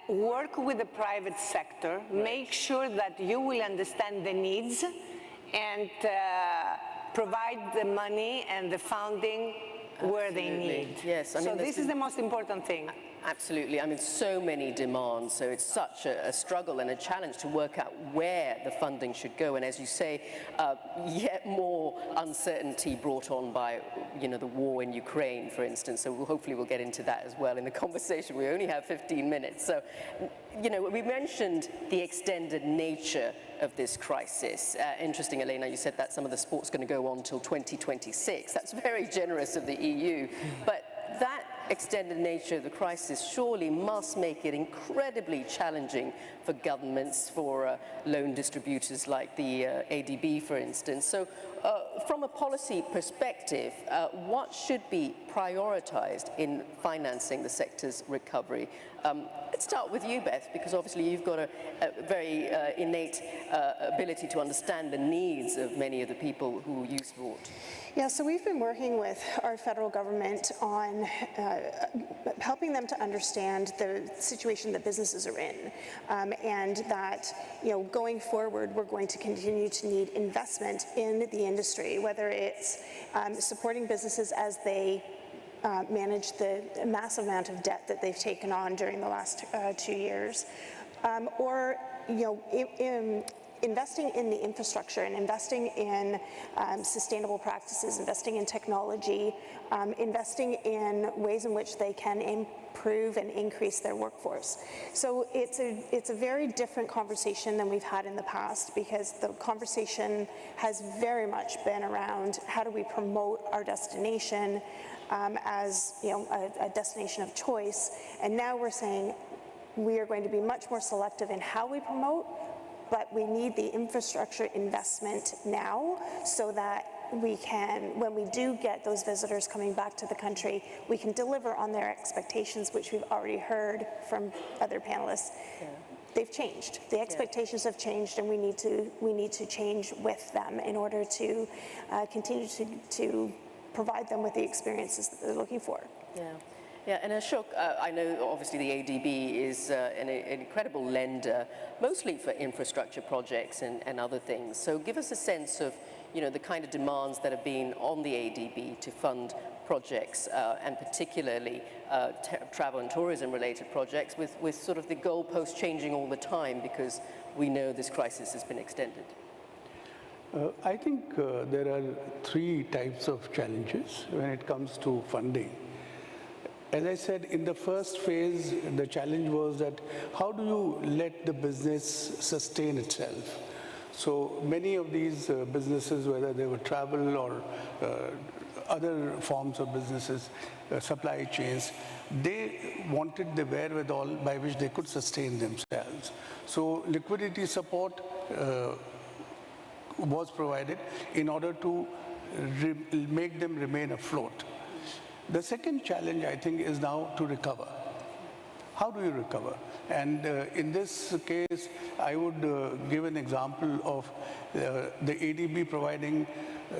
work with the private sector, make sure that you will understand the needs and provide the money and the funding where they need. Yes, I mean, so this is the most important thing. Absolutely. I mean, so many demands, so it's such a struggle and a challenge to work out where the funding should go. And as you say, yet more uncertainty brought on by, the war in Ukraine, for instance. So hopefully we'll get into that as well in the conversation. We only have 15 minutes. So, we mentioned the extended nature of this crisis. Interesting, Elena, you said that some of the sport's going to go on till 2026. That's very generous of the EU. But that extended nature of the crisis surely must make it incredibly challenging for governments, for loan distributors like the ADB, for instance. So from a policy perspective, what should be prioritized in financing the sector's recovery? Let's start with you, Beth, because obviously you've got a very innate ability to understand the needs of many of the people who use sport. Yeah, so we've been working with our federal government on helping them to understand the situation that businesses are in, and that, going forward, we're going to continue to need investment in the industry, whether it's supporting businesses as they manage the massive amount of debt that they've taken on during the last 2 years, or investing in the infrastructure and investing in sustainable practices, investing in technology, investing in ways in which they can improve and increase their workforce. So it's a very different conversation than we've had in the past, because the conversation has very much been around how do we promote our destination as a destination of choice, and now we're saying we are going to be much more selective in how we promote, but we need the infrastructure investment now so that we can, when we do get those visitors coming back to the country, we can deliver on their expectations, which we've already heard from other panelists. They've changed. The expectations have changed, and we need to change with them in order to continue to provide them with the experiences that they're looking for. Yeah, and Ashok, I know obviously the ADB is an incredible lender, mostly for infrastructure projects and other things. So give us a sense of, the kind of demands that have been on the ADB to fund projects, and particularly travel and tourism related projects, with sort of the goalposts changing all the time because we know this crisis has been extended. I think there are 3 types of challenges when it comes to funding. As I said, in the first phase, the challenge was that how do you let the business sustain itself? So many of these businesses, whether they were travel or other forms of businesses, supply chains, they wanted the wherewithal by which they could sustain themselves. So liquidity support was provided in order to make them remain afloat. The second challenge, I think, is now to recover. How do you recover? And in this case, I would give an example of the ADB providing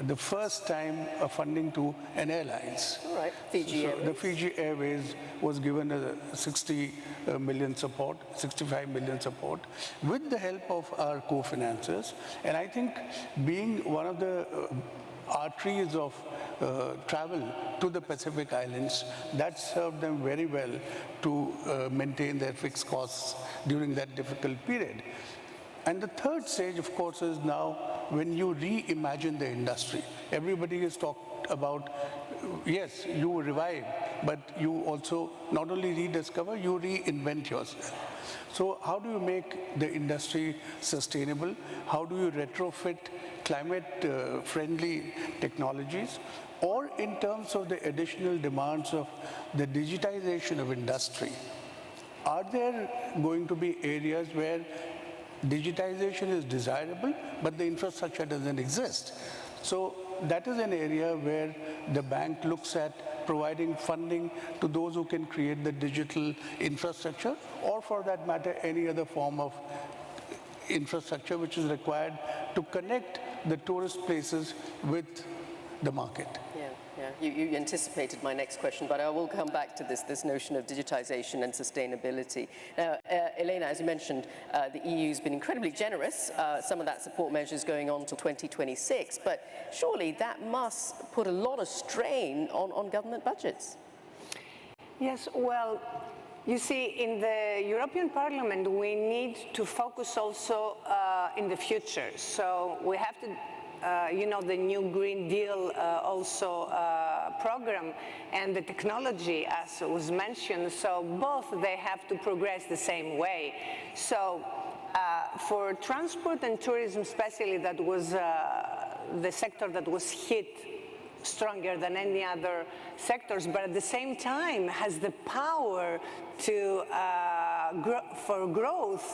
the first time funding to an airlines. All right, Fiji Airways. The Fiji Airways was given a 60 million support, 65 million support, with the help of our co-financers. And I think being one of the arteries of travel to the Pacific Islands, that served them very well to maintain their fixed costs during that difficult period. And the third stage, of course, is now when you reimagine the industry. Everybody has talked about, yes, you revive, but you also not only rediscover, you reinvent yourself. So how do you make the industry sustainable? How do you retrofit climate-friendly technologies? Or in terms of the additional demands of the digitization of industry, are there going to be areas where digitization is desirable, but the infrastructure doesn't exist? So that is an area where the bank looks at providing funding to those who can create the digital infrastructure, or for that matter, any other form of infrastructure which is required to connect the tourist places with the market. Yeah. You anticipated my next question, but I will come back to this notion of digitization and sustainability. Now, Elena, as you mentioned, the EU's been incredibly generous. Some of that support measures going on till 2026, but surely that must put a lot of strain on government budgets. Yes, well, you see, in the European Parliament, we need to focus also in the future. So we have to the new Green Deal program and the technology, as was mentioned. So both, they have to progress the same way. So for transport and tourism especially, that was the sector that was hit stronger than any other sectors, but at the same time has the power to for growth.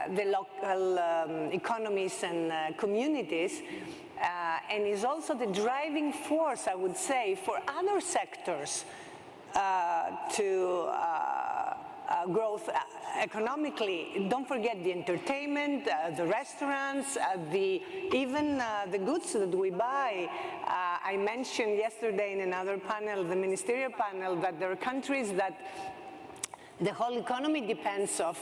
The local economies and communities, and is also the driving force, I would say, for other sectors to growth economically. Don't forget the entertainment, the restaurants, even the goods that we buy. I mentioned yesterday in another panel, the ministerial panel, that there are countries that the whole economy depends of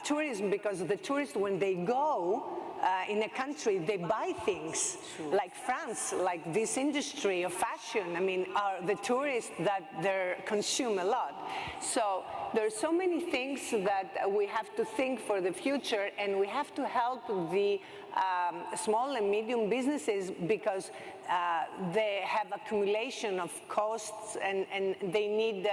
tourism, because the tourists, when they go in a country, they buy things. Like France, like this industry of fashion, I mean, are the tourists that they consume a lot. So there are so many things that we have to think for the future, and we have to help the small and medium businesses, because they have accumulation of costs, and they need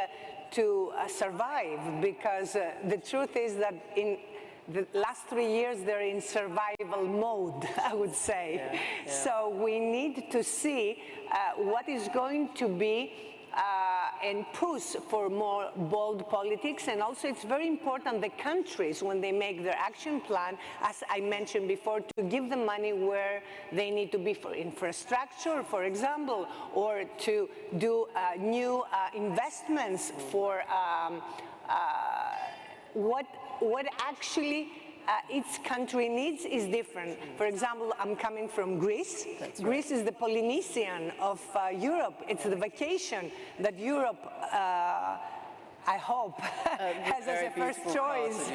to survive, because the truth is that in the last 3 years they're in survival mode, I would say. Yeah. So we need to see what is going to be and push for more bold politics. And also it's very important the countries, when they make their action plan, as I mentioned before, to give the money where they need to be for infrastructure, for example, or to do new investments for what actually each country needs is different. For example, I'm coming from Greece. That's Greece is the Polynesian of Europe. It's the vacation that Europe, I hope, has as a first choice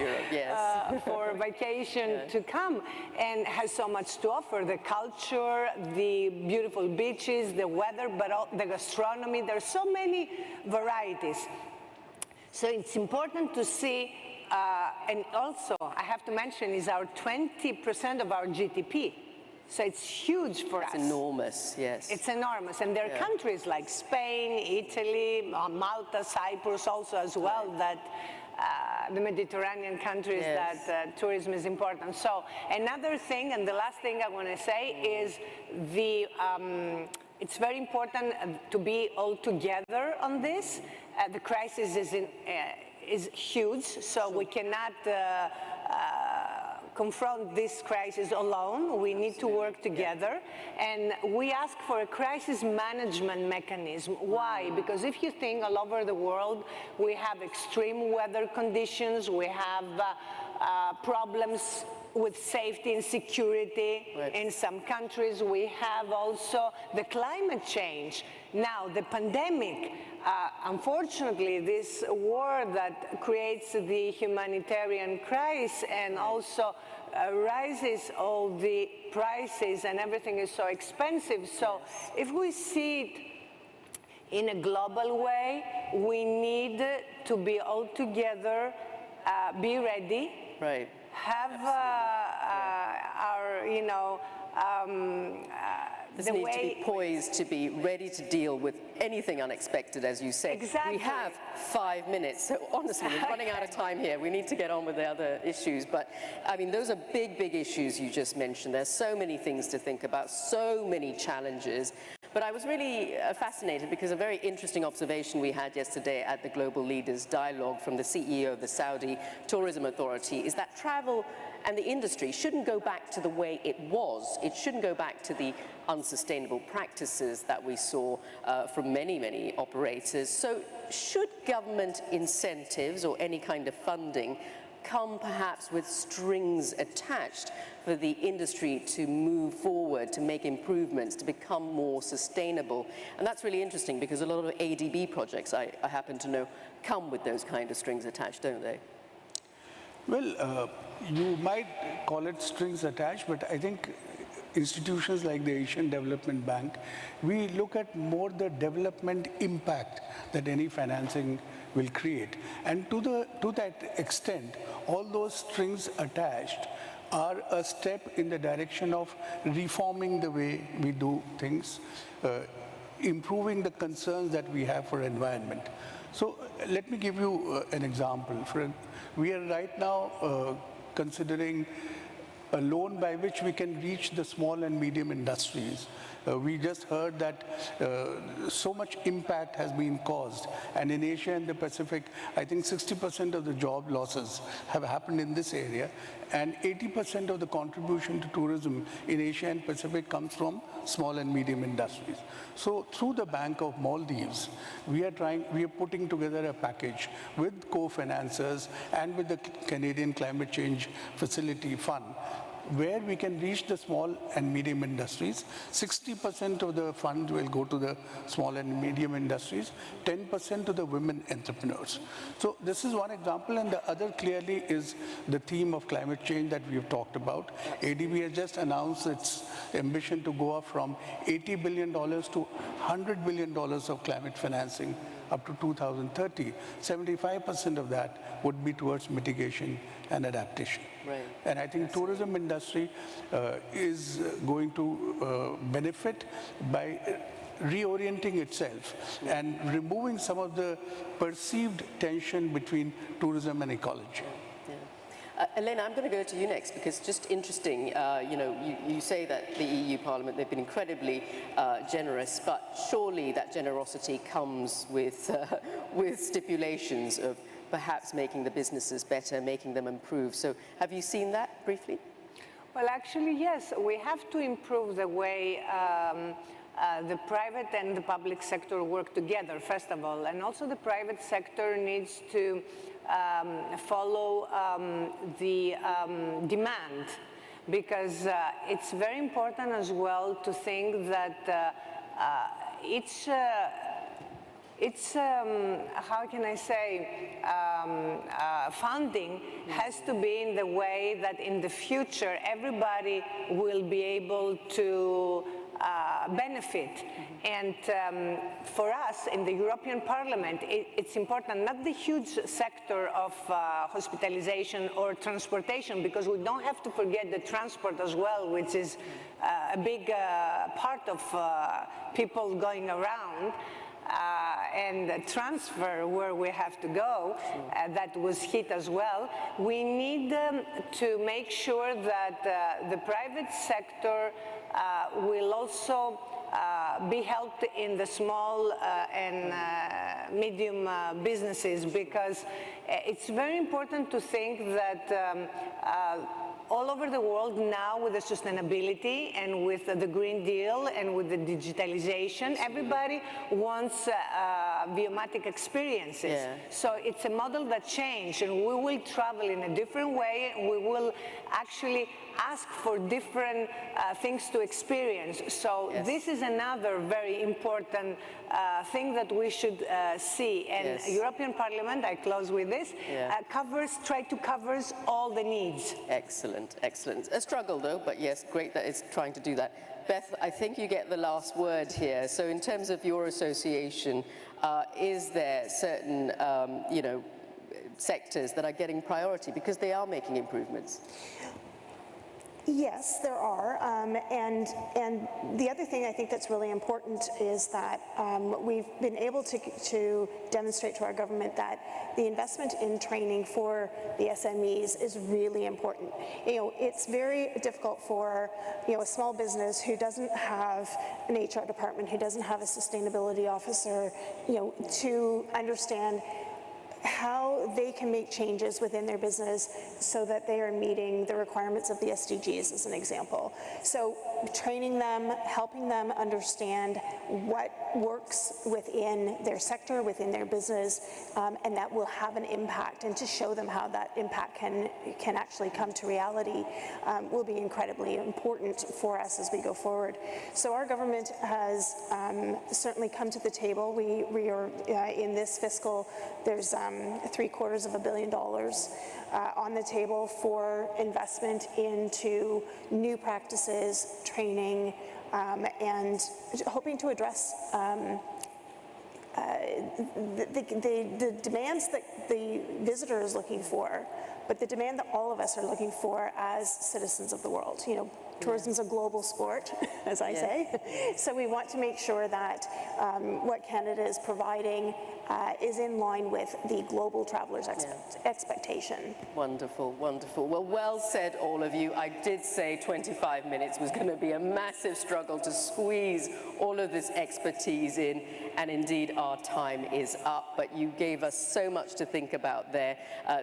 for vacation to come, and has so much to offer: the culture, the beautiful beaches, the weather, but the gastronomy. There are so many varieties. So it's important to see. And also, I have to mention, is our 20% of our GDP. So it's huge for us. It's enormous, yes. It's enormous. And there are countries like Spain, Italy, Malta, Cyprus also as well, that the Mediterranean countries that tourism is important. So another thing, and the last thing I want to say is it's very important to be all together on this. The crisis is huge, so we cannot confront this crisis alone. We need to work together. And we ask for a crisis management mechanism. Why? Because if you think all over the world, we have extreme weather conditions, we have problems with safety and security. In some countries, we have also the climate change. Now, the pandemic, unfortunately, this war that creates the humanitarian crisis and also rises all the prices and everything is so expensive. So if we see it in a global way, we need to be all together, be ready. Right. Have our, you know, This needs to be poised to be ready to deal with anything unexpected, as you say. Exactly. We have 5 minutes, so honestly, we're running out of time here. We need to get on with the other issues, but I mean, those are big, big issues you just mentioned. There's so many things to think about, so many challenges. But I was really fascinated because a very interesting observation we had yesterday at the Global Leaders Dialogue from the CEO of the Saudi Tourism Authority is that travel and the industry shouldn't go back to the way it was. It shouldn't go back to the unsustainable practices that we saw from many, many operators. So should government incentives or any kind of funding come perhaps with strings attached for the industry to move forward, to make improvements, to become more sustainable? And that's really interesting because a lot of ADB projects, I happen to know, come with those kind of strings attached, don't they? Well, you might call it strings attached, but I think institutions like the Asian Development Bank, we look at more the development impact that any financing will create. And to that extent, all those strings attached are a step in the direction of reforming the way we do things, improving the concerns that we have for environment. So let me give you an example. We are right now considering a loan by which we can reach the small and medium industries. We just heard that so much impact has been caused. And in Asia and the Pacific, I think 60% of the job losses have happened in this area. And 80% of the contribution to tourism in Asia and Pacific comes from small and medium industries. So through the Bank of Maldives, we are putting together a package with co-financers and with the Canadian Climate Change Facility Fund, where we can reach the small and medium industries. 60% of the fund will go to the small and medium industries, 10% to the women entrepreneurs. So this is one example, and the other clearly is the theme of climate change that we've talked about. ADB has just announced its ambition to go up from $80 billion to $100 billion of climate financing up to 2030. 75% of that would be towards mitigation and adaptation. Right. And I think tourism industry is going to benefit by reorienting itself and removing some of the perceived tension between tourism and ecology. Elena, I'm going to go to you next because just interesting, you say that the EU Parliament, they've been incredibly generous, but surely that generosity comes with stipulations of perhaps making the businesses better, making them improve. So have you seen that briefly? Well, actually, yes. We have to improve the way the private and the public sector work together, first of all. And also the private sector needs to follow the demand, because it's very important as well to think that it's how can I say, funding has to be in the way that in the future everybody will be able to benefit. And for us in the European Parliament, it's important, not the huge sector of hospitalization or transportation, because we don't have to forget the transport as well, which is a big part of people going around. and transfer where we have to go, that was hit as well. We need to make sure that the private sector will also be helped in the small and medium businesses, because it's very important to think that all over the world now, with the sustainability and with the Green Deal and with the digitalization, everybody wants biomatic experiences. Yeah. So it's a model that changed, and we will travel in a different way, and we will actually ask for different things to experience. So this is another very important thing that we should see. And European Parliament, I close with this, try to cover all the needs. Excellent, excellent. A struggle though, but yes, great that it's trying to do that. Beth, I think you get the last word here. So in terms of your association, is there certain, sectors that are getting priority because they are making improvements? Yes, there are, and the other thing I think that's really important is that we've been able to demonstrate to our government that the investment in training for the SMEs is really important. It's very difficult for a small business who doesn't have an HR department, who doesn't have a sustainability officer, to understand how they can make changes within their business so that they are meeting the requirements of the SDGs, as an example. So training them, helping them understand what works within their sector, within their business, and that will have an impact, and to show them how that impact can actually come to reality will be incredibly important for us as we go forward. So our government has certainly come to the table. We are in this fiscal, there's $750 million on the table for investment into new practices, training, and hoping to address the demands that the visitor is looking for, but the demand that all of us are looking for as citizens of the world. Tourism is a global sport, as I say. So we want to make sure that what Canada is providing is in line with the global travelers' expectation. Wonderful, wonderful. Well said, all of you. I did say 25 minutes was going to be a massive struggle to squeeze all of this expertise in, and indeed our time is up. But you gave us so much to think about there.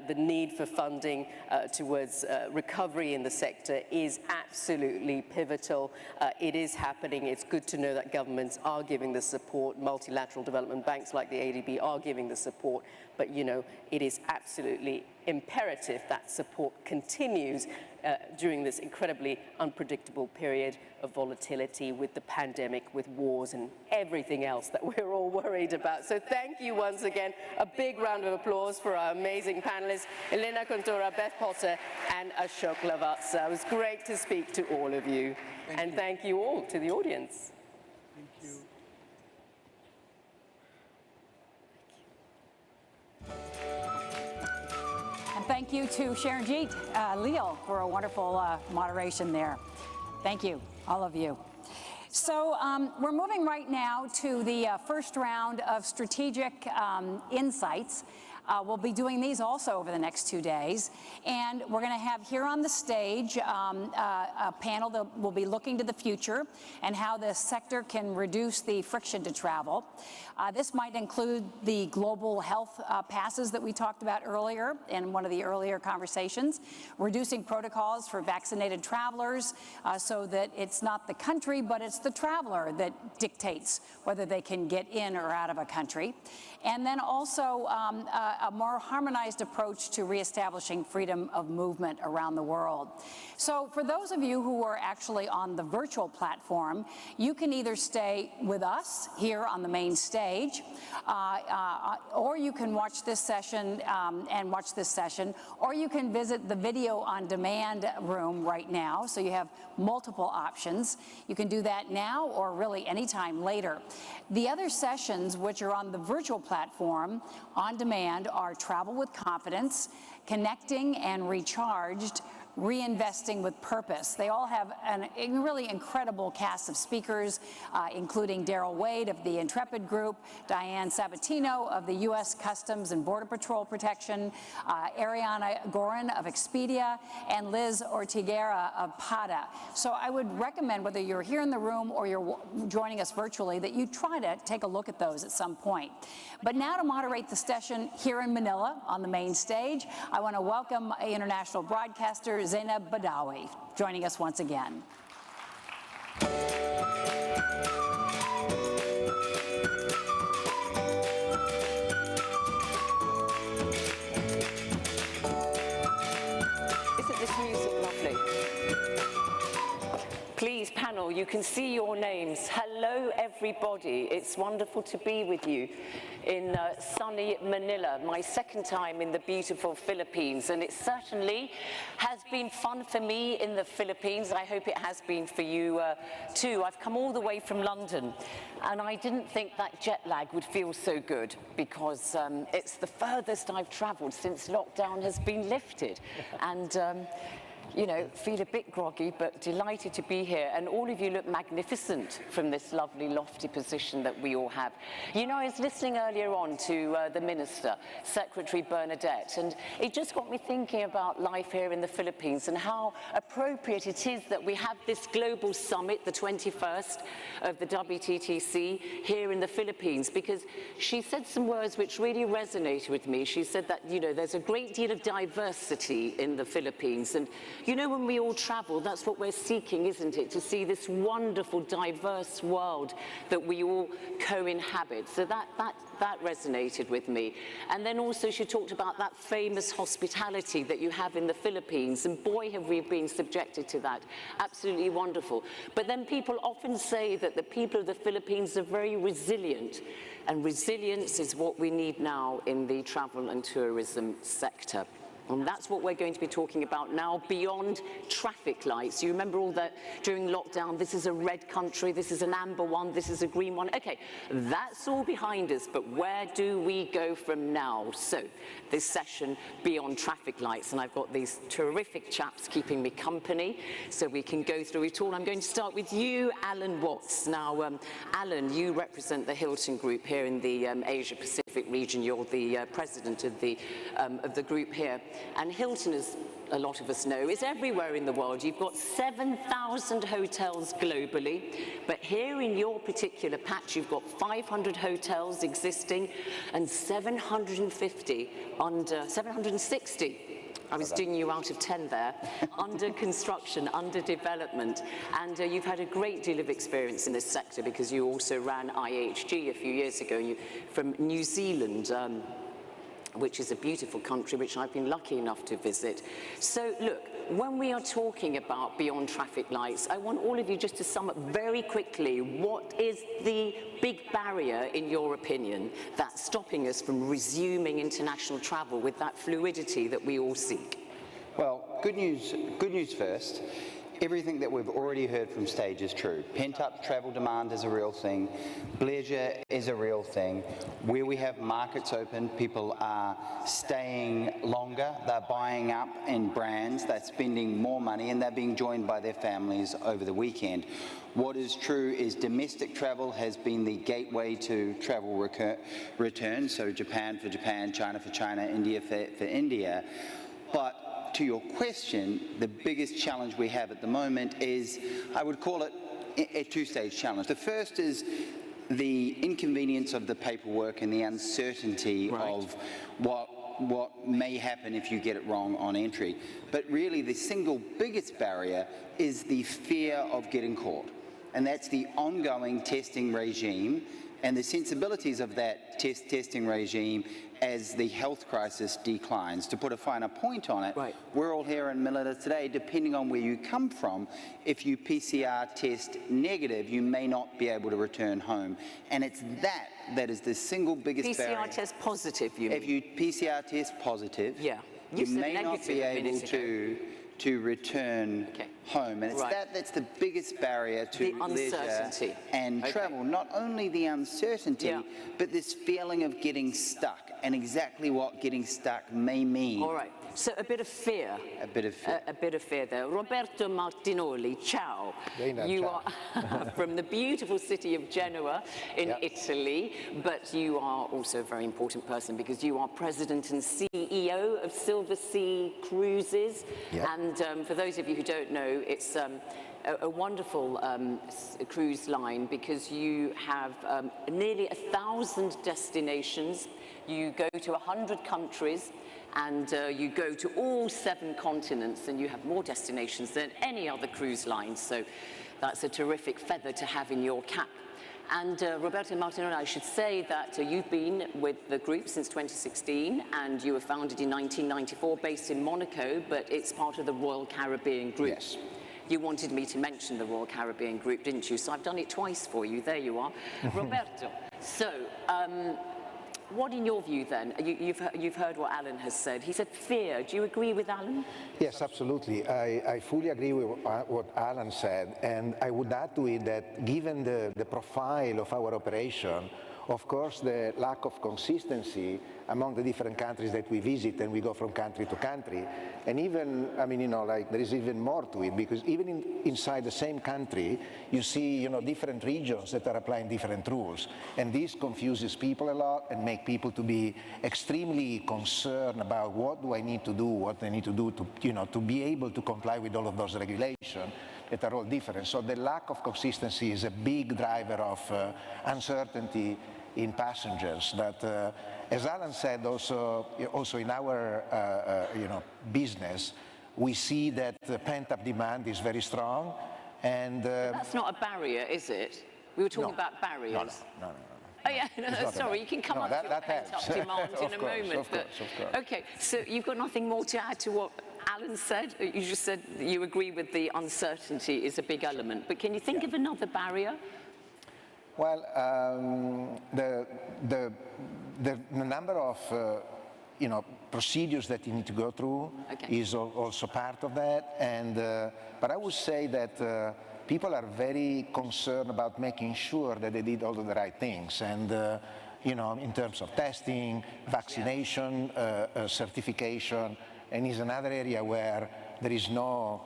The need for funding towards recovery in the sector is absolutely pivotal. It is happening. It's good to know that governments are giving the support. Multilateral development banks like the ADB are giving the support, but it is absolutely imperative that support continues during this incredibly unpredictable period of volatility with the pandemic, with wars and everything else that we're all worried about. So thank you once again. A big round of applause for our amazing panelists, Elena Contora, Beth Potter, and Ashok Lavazza. It was great to speak to all of you. And thank you all to the audience. Thank you. And thank you to Sharonjeet Leo for a wonderful moderation there. Thank you, all of you. So we're moving right now to the first round of strategic insights. We'll be doing these also over the next 2 days. And we're going to have here on the stage a panel that will be looking to the future and how the sector can reduce the friction to travel. This might include the global health passes that we talked about earlier in one of the earlier conversations, reducing protocols for vaccinated travelers so that it's not the country, but it's the traveler that dictates whether they can get in or out of a country. And then also a more harmonized approach to reestablishing freedom of movement around the world. So for those of you who are actually on the virtual platform, you can either stay with us here on the main stage, or you can watch this session or you can visit the video on demand room right now. So you have multiple options. You can do that now or really anytime later. The other sessions, which are on the virtual platform on demand, are Travel with Confidence, Connecting and Recharged, Reinvesting with Purpose. They all have a really incredible cast of speakers, including Daryl Wade of the Intrepid Group, Diane Sabatino of the U.S. Customs and Border Patrol Protection, Ariana Gorin of Expedia, and Liz Ortiguera of PADA. So I would recommend, whether you're here in the room or you're joining us virtually, that you try to take a look at those at some point. But now to moderate the session here in Manila on the main stage, I want to welcome international broadcaster Zainab Badawi, joining us once again. Isn't this music lovely? Please, panel, you can see your names. Hello, everybody. It's wonderful to be with you in sunny Manila, my second time in the beautiful Philippines, and it certainly has been fun for me in the Philippines. I hope it has been for you too. I've come all the way from London, and I didn't think that jet lag would feel so good, because it's the furthest I've traveled since lockdown has been lifted. And you know, feel a bit groggy, but delighted to be here. And all of you look magnificent from this lovely lofty position that we all have. You know, I was listening earlier on to the Minister, Secretary Bernadette, and it just got me thinking about life here in the Philippines and how appropriate it is that we have this global summit, the 21st of the WTTC, here in the Philippines, because she said some words which really resonated with me. She said that, you know, there's a great deal of diversity in the Philippines, and you know, when we all travel, that's what we're seeking, isn't it? To see this wonderful, diverse world that we all co-inhabit. So that resonated with me. And then also she talked about that famous hospitality that you have in the Philippines, and boy, have we been subjected to that. Absolutely wonderful. But then people often say that the people of the Philippines are very resilient, and resilience is what we need now in the travel and tourism sector. And that's what we're going to be talking about now, beyond traffic lights. You remember all that during lockdown, this is a red country, this is an amber one, this is a green one. Okay, that's all behind us, but where do we go from now? So, this session, Beyond Traffic Lights, and I've got these terrific chaps keeping me company, so we can go through it all. I'm going to start with you, Alan Watts. Now, Alan, you represent the Hilton Group here in the Asia-Pacific region. You're the president of the group here. And Hilton, as a lot of us know, is everywhere in the world. You've got 7,000 hotels globally, but here in your particular patch, you've got 500 hotels existing and 760. I was doing you out of 10 there, under construction, under development. And you've had a great deal of experience in this sector because you also ran IHG a few years ago from New Zealand, which is a beautiful country which I've been lucky enough to visit. So look, when we are talking about beyond traffic lights, I want all of you just to sum up very quickly, what is the big barrier, in your opinion, that's stopping us from resuming international travel with that fluidity that we all seek? Well, good news first. Everything that we've already heard from stage is true. Pent-up travel demand is a real thing. Leisure is a real thing. Where we have markets open, people are staying longer. They're buying up in brands. They're spending more money, and they're being joined by their families over the weekend. What is true is domestic travel has been the gateway to travel return. So Japan for Japan, China for China, India for India. But to your question, the biggest challenge we have at the moment is, I would call it a two-stage challenge. The first is the inconvenience of the paperwork and the uncertainty of what may happen if you get it wrong on entry. But really the single biggest barrier is the fear of getting caught. And that's the ongoing testing regime and the sensibilities of that testing regime as the health crisis declines. To put a finer point on it, we're all here in Manila today, depending on where you come from, if you PCR test negative, you may not be able to return home. And it's that is the single biggest barrier. PCR test positive, you mean? If you PCR test positive, you may not be able to return home. And it's that's the biggest barrier to leisure and travel. Not only the uncertainty, but this feeling of getting stuck and exactly what getting stuck may mean So a bit of fear. A bit of fear. A bit of fear there. Roberto Martinoli, ciao. You are from the beautiful city of Genoa in Italy, but you are also a very important person because you are president and CEO of Silver Sea Cruises. And for those of you who don't know, it's a wonderful cruise line because you have nearly 1,000 destinations. You go to 100 countries and you go to all 7 continents, and you have more destinations than any other cruise line. So that's a terrific feather to have in your cap. And Roberto Martinoli, I should say that you've been with the group since 2016, and you were founded in 1994, based in Monaco, but it's part of the Royal Caribbean Group. Yes. You wanted me to mention the Royal Caribbean Group, didn't you? So I've done it twice for you. There you are. Roberto, so what in your view then? You've heard what Alan has said. He said fear. Do you agree with Alan? Yes, absolutely. I fully agree with what Alan said, and I would add to it that given the profile of our operation, of course, the lack of consistency among the different countries that we visit, and we go from country to country, and even, I mean, like there is even more to it, because even inside the same country, you see, different regions that are applying different rules, and this confuses people a lot and make people to be extremely concerned about what do I need to do, what I need to do to, to be able to comply with all of those regulations that are all different. So the lack of consistency is a big driver of uncertainty in passengers. That, as Alan said, also in our business, we see that pent-up demand is very strong, and that's not a barrier, is it? We were talking about barriers. No. Oh yeah, sorry, you can come up to pent-up demand in a moment. Of course. Okay, so you've got nothing more to add to what Alan said? You just said you agree with the uncertainty is a big element, but can you think of another barrier? Well, the number of procedures that you need to go through is also part of that, and but I would say that people are very concerned about making sure that they did all of the right things, and in terms of testing, vaccination, certification, and is another area where there is no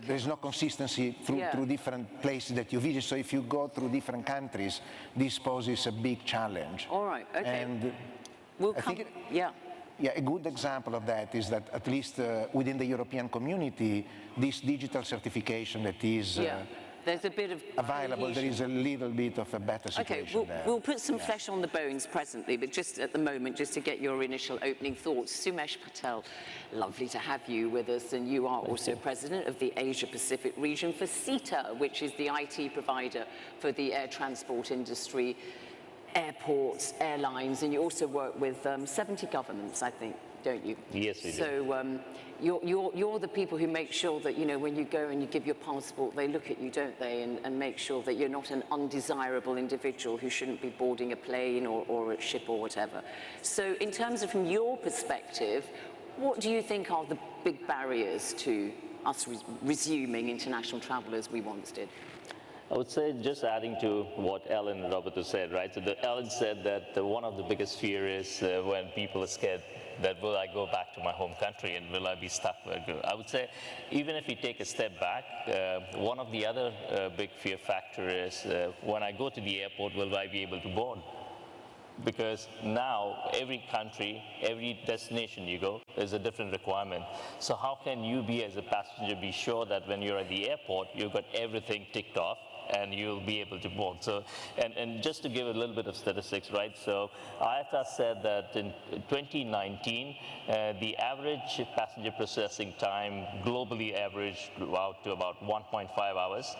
there's no consistency through different places that you visit. So if you go through different countries, this poses a big challenge. All right, okay. And I think a good example of that is that at least within the European community, this digital certification that is there's a bit of available, there is a little bit of a better situation there. We'll put some flesh on the bones presently, but just at the moment, just to get your initial opening thoughts. Sumesh Patel, lovely to have you with us, and you are also president of the Asia-Pacific region for CETA, which is the IT provider for the air transport industry, airports, airlines, and you also work with 70 governments, I think, don't you? Yes, we do. So you're the people who make sure that, when you go and you give your passport, they look at you, don't they, and make sure that you're not an undesirable individual who shouldn't be boarding a plane or a ship or whatever. So in terms of from your perspective, what do you think are the big barriers to us resuming international travel as we once did? I would say, just adding to what Ellen and Roberto said, right? So Ellen said that one of the biggest fear is when people are scared that will I go back to my home country and will I be stuck where I go? I would say, even if you take a step back, one of the other big fear factor is when I go to the airport, will I be able to board? Because now every country, every destination you go is a different requirement. So how can you be, as a passenger, be sure that when you're at the airport, you've got everything ticked off and you'll be able to board? So, and just to give a little bit of statistics, right? So IATA said that in 2019, the average passenger processing time globally averaged out to about 1.5 hours.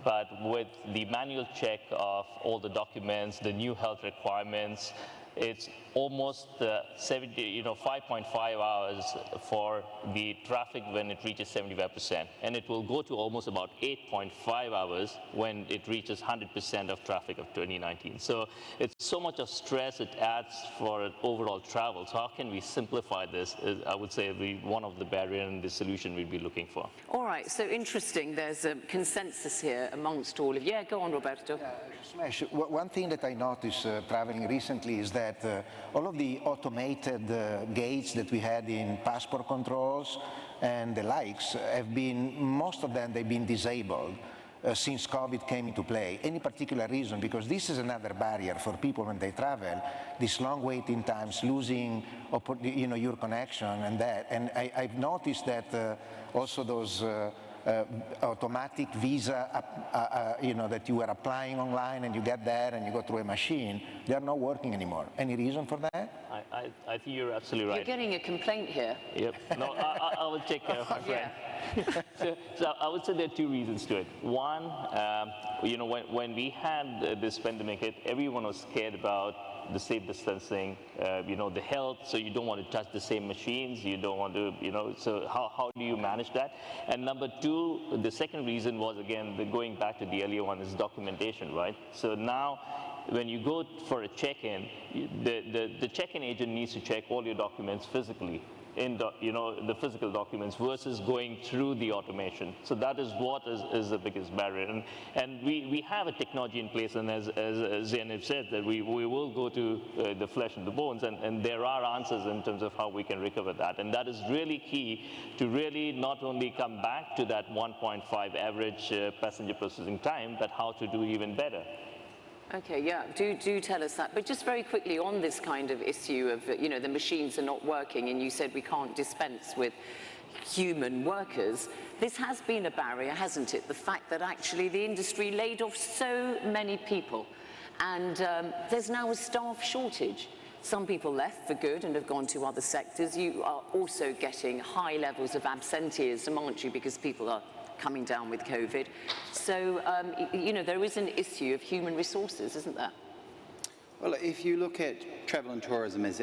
But with the manual check of all the documents, the new health requirements, it's almost 5.5 hours for the traffic when it reaches 75%. And it will go to almost about 8.5 hours when it reaches 100% of traffic of 2019. So it's so much of stress it adds for overall travel. So how can we simplify this? I would say one of the barriers and the solution we'd be looking for. All right, so interesting. There's a consensus here amongst all of you. Yeah, go on, Roberto. Smash. One thing that I noticed traveling recently is that that all of the automated gates that we had in passport controls and the likes have been, most of them, they've been disabled since COVID came into play. Any particular reason? Because this is another barrier for people when they travel, these long waiting times, losing your connection and that. And I've noticed that also those automatic visa, that you were applying online and you get there and you go through a machine, they are not working anymore. Any reason for that? I think you're absolutely right. You're getting a complaint here. Yep. No, I will take care of my friend. So I would say there are two reasons to it. One, when we had this pandemic hit, everyone was scared about the safe distancing, the health, so you don't want to touch the same machines, you don't want to, so how do you manage that? And number two, the second reason was, again, going back to the earlier one, is documentation, right? So now, when you go for a check-in, the check-in agent needs to check all your documents physically, the physical documents versus going through the automation. So that is what is the biggest barrier. And we have a technology in place, and as Zeynep said, that we will go to the flesh and the bones, and there are answers in terms of how we can recover that. And that is really key to really not only come back to that 1.5 average passenger processing time, but how to do even better. Okay, yeah, do tell us that. But just very quickly on this kind of issue of, the machines are not working, and you said we can't dispense with human workers. This has been a barrier, hasn't it? The fact that actually the industry laid off so many people, and there's now a staff shortage. Some people left for good and have gone to other sectors. You are also getting high levels of absenteeism, aren't you, because people are coming down with COVID. So, there is an issue of human resources, isn't there? Well, if you look at travel and tourism as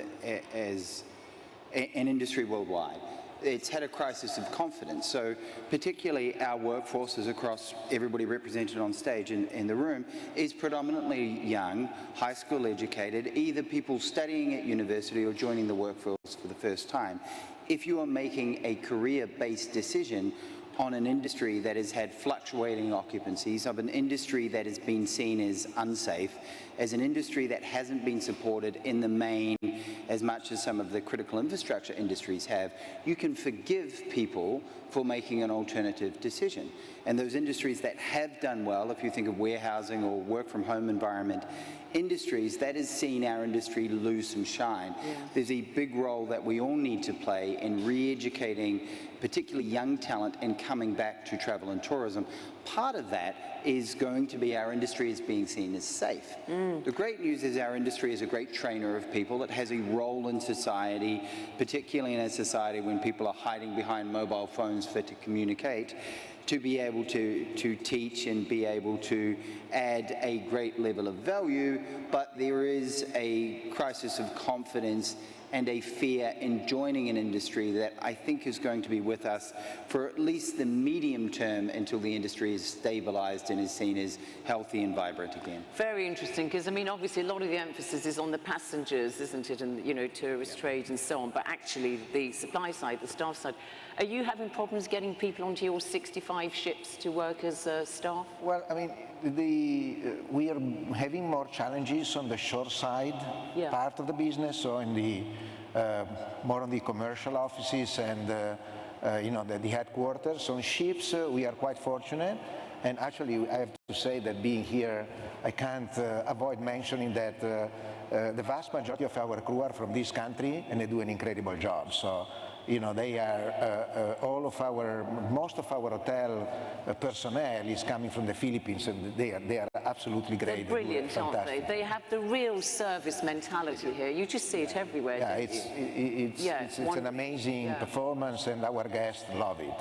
an industry worldwide, it's had a crisis of confidence. So particularly our workforces across everybody represented on stage in the room is predominantly young, high school educated, either people studying at university or joining the workforce for the first time. If you are making a career-based decision on an industry that has had fluctuating occupancies, of an industry that has been seen as unsafe, as an industry that hasn't been supported in the main as much as some of the critical infrastructure industries have, you can forgive people for making an alternative decision. And those industries that have done well, if you think of warehousing or work from home environment industries, that has seen our industry lose some shine. Yeah. There's a big role that we all need to play in re-educating particularly young talent and coming back to travel and tourism. Part of that is going to be our industry as being seen as safe. The great news is our industry is a great trainer of people. It has a role in society, particularly in a society when people are hiding behind mobile phones to communicate, to be able to teach and be able to add a great level of value, but there is a crisis of confidence and a fear in joining an industry that I think is going to be with us for at least the medium term until the industry is stabilized and is seen as healthy and vibrant again. Very interesting, because obviously a lot of the emphasis is on the passengers, isn't it, and tourist trade and so on, but actually the supply side, the staff side. Are you having problems getting people onto your 65 ships to work as staff? Well, we are having more challenges on the shore side part of the business, so in the more on the commercial offices and the headquarters. On ships, we are quite fortunate, and actually I have to say that being here, I can't avoid mentioning that the vast majority of our crew are from this country, and they do an incredible job. So, they are most of our hotel personnel is coming from the Philippines, and they are absolutely great. They're brilliant, aren't they? They have the real service mentality here. You just see it everywhere. Yeah, it's an amazing performance, and our guests love it.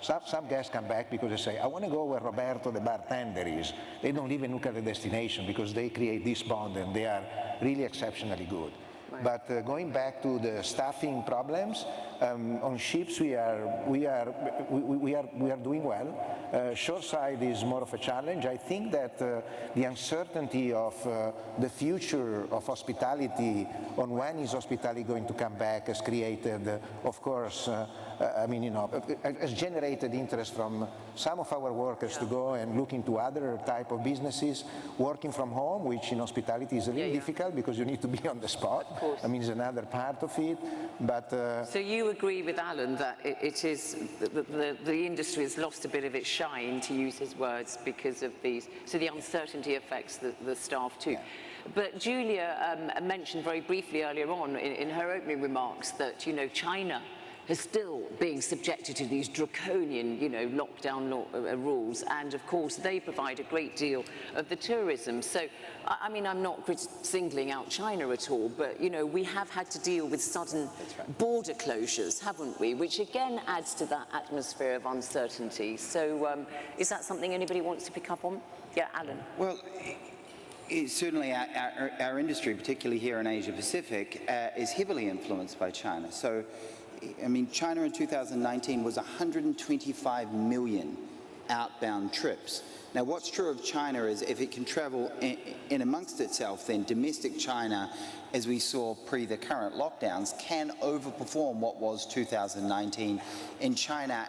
Some guests come back because they say, I want to go where Roberto, the bartender, is. They don't even look at the destination because they create this bond, and they are really exceptionally good. But going back to the staffing problems, on ships we are doing well. Shoreside is more of a challenge. I think that the uncertainty of the future of hospitality, on when is hospitality going to come back, has created, of course, I mean, you know, has generated interest from some of our workers to go and look into other type of businesses, working from home, which in hospitality is really difficult because you need to be on the spot. Of course. I mean, it's another part of it. But so you agree with Alan that it is the industry has lost a bit of its shine, to use his words, because of these. So the uncertainty affects the staff too. Yeah. But Julia mentioned very briefly earlier on in her opening remarks that, you know, China is still being subjected to these draconian, you know, lockdown rules, and of course they provide a great deal of the tourism. So, I mean, I'm not singling out China at all, but, you know, we have had to deal with sudden border closures, haven't we? Which again adds to that atmosphere of uncertainty. So, is that something anybody wants to pick up on? Yeah, Alan. Well, certainly our industry, particularly here in Asia Pacific, is heavily influenced by China. So, I mean, China in 2019 was 125 million outbound trips. Now, what's true of China is if it can travel in amongst itself, then domestic China, as we saw pre the current lockdowns, can overperform what was 2019. In China,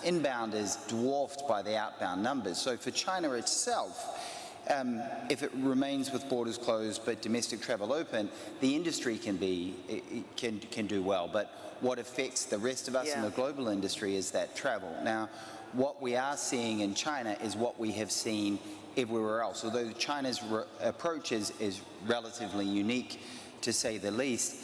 inbound is dwarfed by the outbound numbers. So for China itself, if it remains with borders closed but domestic travel open, the industry can do well. But what affects the rest of us in the global industry is that travel. Now, what we are seeing in China is what we have seen everywhere else. Although China's approach is relatively unique, to say the least,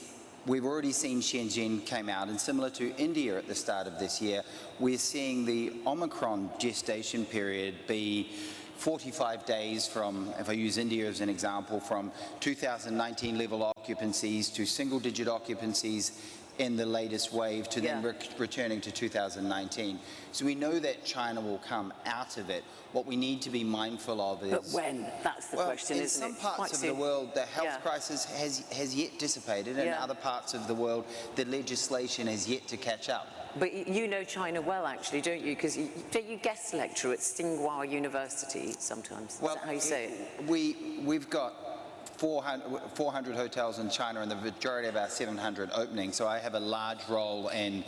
we've already seen Shenzhen came out, and similar to India at the start of this year, we're seeing the Omicron gestation period be 45 days from, if I use India as an example, from 2019 level occupancies to single-digit occupancies in the latest wave to then returning to 2019. So we know that China will come out of it. What we need to be mindful of is... But when? That's the question, isn't it? In some parts of the world, the health crisis has yet dissipated, and in other parts of the world, the legislation has yet to catch up. But you know China well, actually, don't you? Because don't you guest lecture at Tsinghua University sometimes? Is that how you say it? We've got 400 hotels in China, and the majority of our 700 opening. So I have a large role in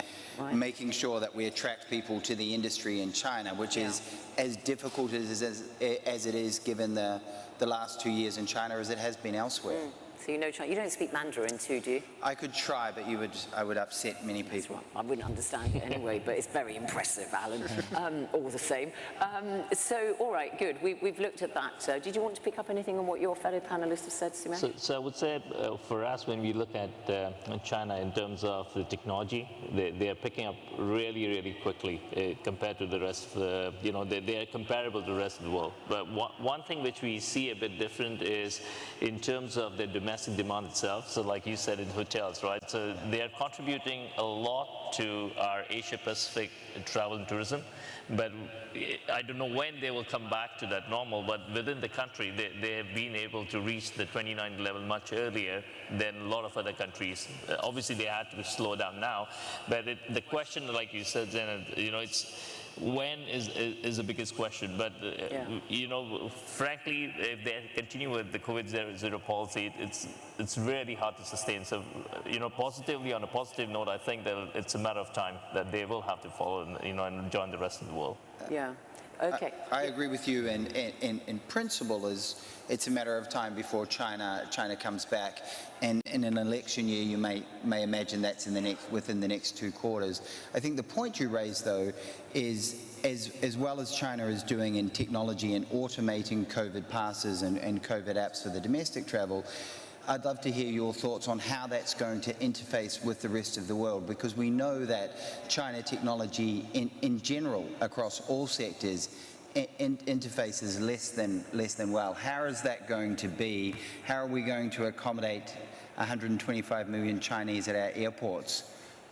making sure that we attract people to the industry in China, which is as difficult as it is given the last 2 years in China as it has been elsewhere. So you know Chinese. You don't speak Mandarin too, do you? I could try, but I would upset many people. I wouldn't understand it anyway, but it's very impressive, Alan, all the same. So, all right, good. We've looked at that. Did you want to pick up anything on what your fellow panelists have said, Simon? So I would say for us, when we look at China in terms of the technology, they are picking up really, really quickly compared to the rest of you know, they are comparable to the rest of the world. But one thing which we see a bit different is in terms of the domestic demand itself. So like you said, in hotels, right? So they are contributing a lot to our Asia Pacific travel and tourism. But I don't know when they will come back to that normal, but within the country, they have been able to reach the 2019 level much earlier than a lot of other countries. Obviously, they had to slow down now. But the question, like you said, Jen, you know, it's when is the biggest question. But, you know, frankly, if they continue with the COVID zero policy, it's really hard to sustain. So, you know, positively, on a positive note, I think that it's a matter of time that they will have to follow, and, you know, and join the rest of the world. Yeah. Okay. I agree with you, and in principle it's a matter of time before China comes back, and in an election year you may imagine that's within the next 2 quarters. I think the point you raised though is as well as China is doing in technology and automating COVID passes and COVID apps for the domestic travel, I'd love to hear your thoughts on how that's going to interface with the rest of the world, because we know that China technology in general across all sectors interfaces less than well. How is that going to be? How are we going to accommodate 125 million Chinese at our airports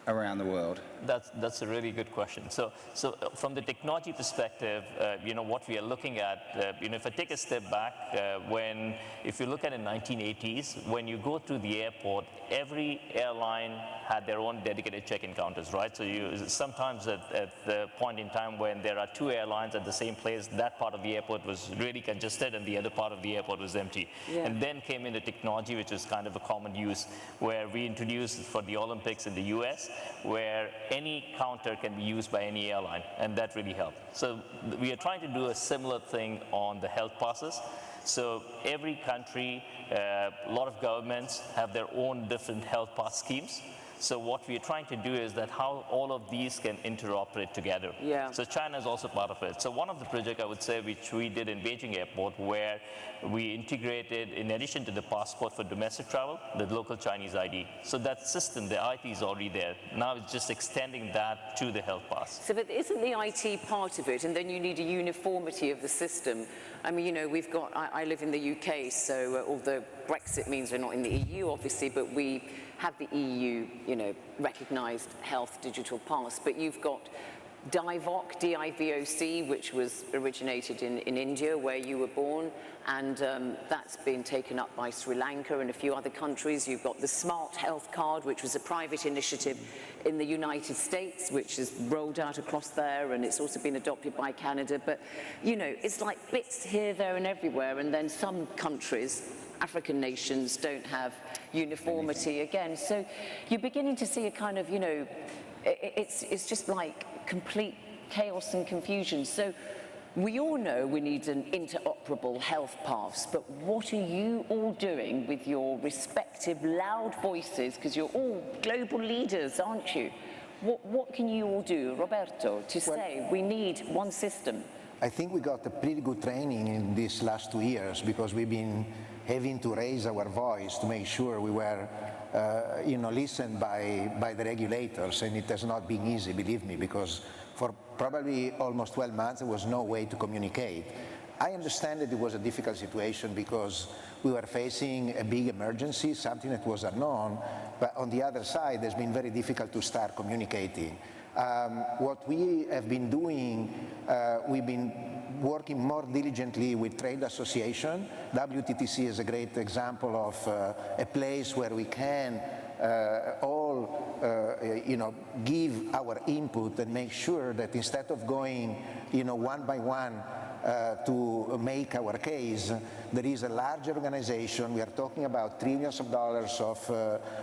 around the world? That's a really good question. So from the technology perspective, you know, what we are looking at, you know, if I take a step back, if you look at the 1980s, when you go through the airport, every airline had their own dedicated check-in counters, right? So sometimes at the point in time when there are 2 airlines at the same place, that part of the airport was really congested and the other part of the airport was empty. Yeah. And then came in the technology, which is kind of a common use, where we introduced for the Olympics in the US, where any counter can be used by any airline, and that really helped. So we are trying to do a similar thing on the health passes. So every country, a lot of governments have their own different health pass schemes. So what we are trying to do is that how all of these can interoperate together. Yeah. So China is also part of it. So one of the projects I would say which we did in Beijing airport, where we integrated, in addition to the passport for domestic travel, the local Chinese ID. So that system, the IT is already there. Now it's just extending that to the health pass. So but isn't the IT part of it, and then you need a uniformity of the system? I mean, you know, we've got, I live in the UK, so although Brexit means we're not in the EU, obviously, but we have the EU, you know, recognised health digital pass, but you've got DIVOC, D-I-V-O-C, which was originated in India, where you were born, and that's been taken up by Sri Lanka and a few other countries. You've got the Smart Health Card, which was a private initiative in the United States, which is rolled out across there, and it's also been adopted by Canada. But, you know, it's like bits here, there, and everywhere, and then some countries, African nations, don't have uniformity again. So you're beginning to see a kind of, you know, it's just like complete chaos and confusion. So we all know we need an interoperable health pass, but what are you all doing with your respective loud voices, because you're all global leaders, aren't you? What can you all do, Roberto, to say we need one system? I think we got a pretty good training in these last 2 years, because we've been having to raise our voice to make sure we were you know, listened by the regulators, and it has not been easy, believe me, because for probably almost 12 months there was no way to communicate. I understand that it was a difficult situation because we were facing a big emergency, something that was unknown, but on the other side it's been very difficult to start communicating. What we have been doing, we've been working more diligently with trade association. WTTC is a great example of a place where we can all you know, give our input and make sure that instead of going, you know, one by one to make our case, there is a large organization. We are talking about trillions of dollars of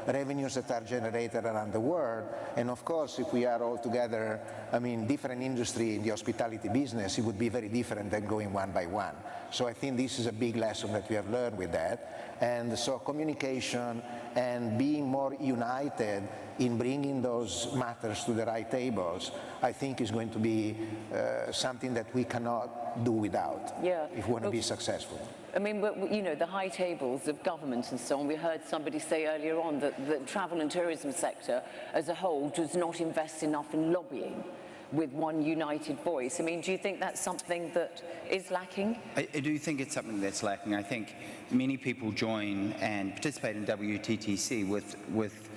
revenues that are generated around the world. And of course, if we are all together, I mean, different industry in the hospitality business, it would be very different than going one by one. So I think this is a big lesson that we have learned with that. And so communication and being more united in bringing those matters to the right tables, I think is going to be something that we cannot do without if we want to be successful. I mean, but, you know, the high tables of government and so on, we heard somebody say earlier on that the travel and tourism sector as a whole does not invest enough in lobbying with one united voice. I mean, do you think that's something that is lacking? I do think it's something that's lacking. I think many people join and participate in WTTC with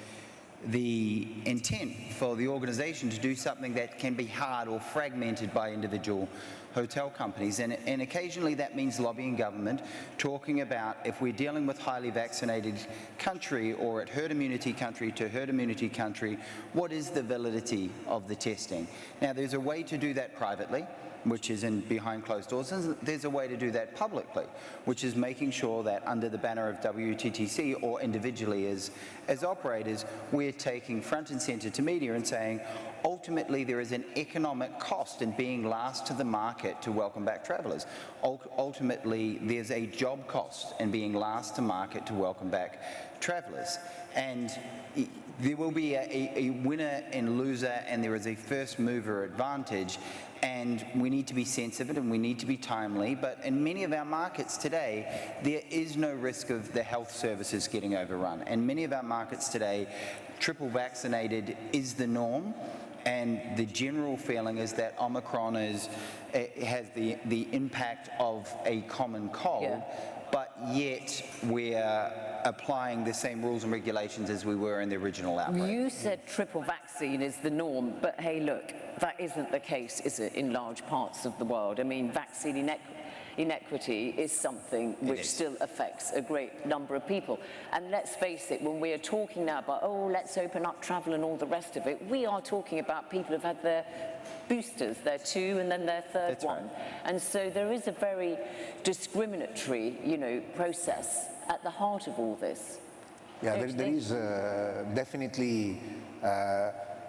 the intent for the organization to do something that can be hard or fragmented by individual hotel companies, and occasionally that means lobbying government, talking about if we're dealing with highly vaccinated country or at herd immunity country to herd immunity country, what is the validity of the testing? Now, there's a way to do that privately, which is in behind closed doors. There's a way to do that publicly, which is making sure that under the banner of WTTC or individually as operators, we're taking front and center to media and saying, ultimately there is an economic cost in being last to the market to welcome back travelers. Ultimately, there's a job cost in being last to market to welcome back travelers. And there will be a winner and loser, and there is a first mover advantage. And we need to be sensitive and we need to be timely, but in many of our markets today, there is no risk of the health services getting overrun. And many of our markets today, triple vaccinated is the norm, and the general feeling is that Omicron has the impact of a common cold, but yet we're applying the same rules and regulations as we were in the original outbreak. You said triple vaccine is the norm, but hey, look, that isn't the case, is it, in large parts of the world? I mean, vaccine inequity is something which still affects a great number of people. And let's face it, when we are talking now about, oh, let's open up travel and all the rest of it, we are talking about people who've had their boosters, their 2 and then their third one. Right. And so there is a very discriminatory, you know, process at the heart of all this. Yeah, there is definitely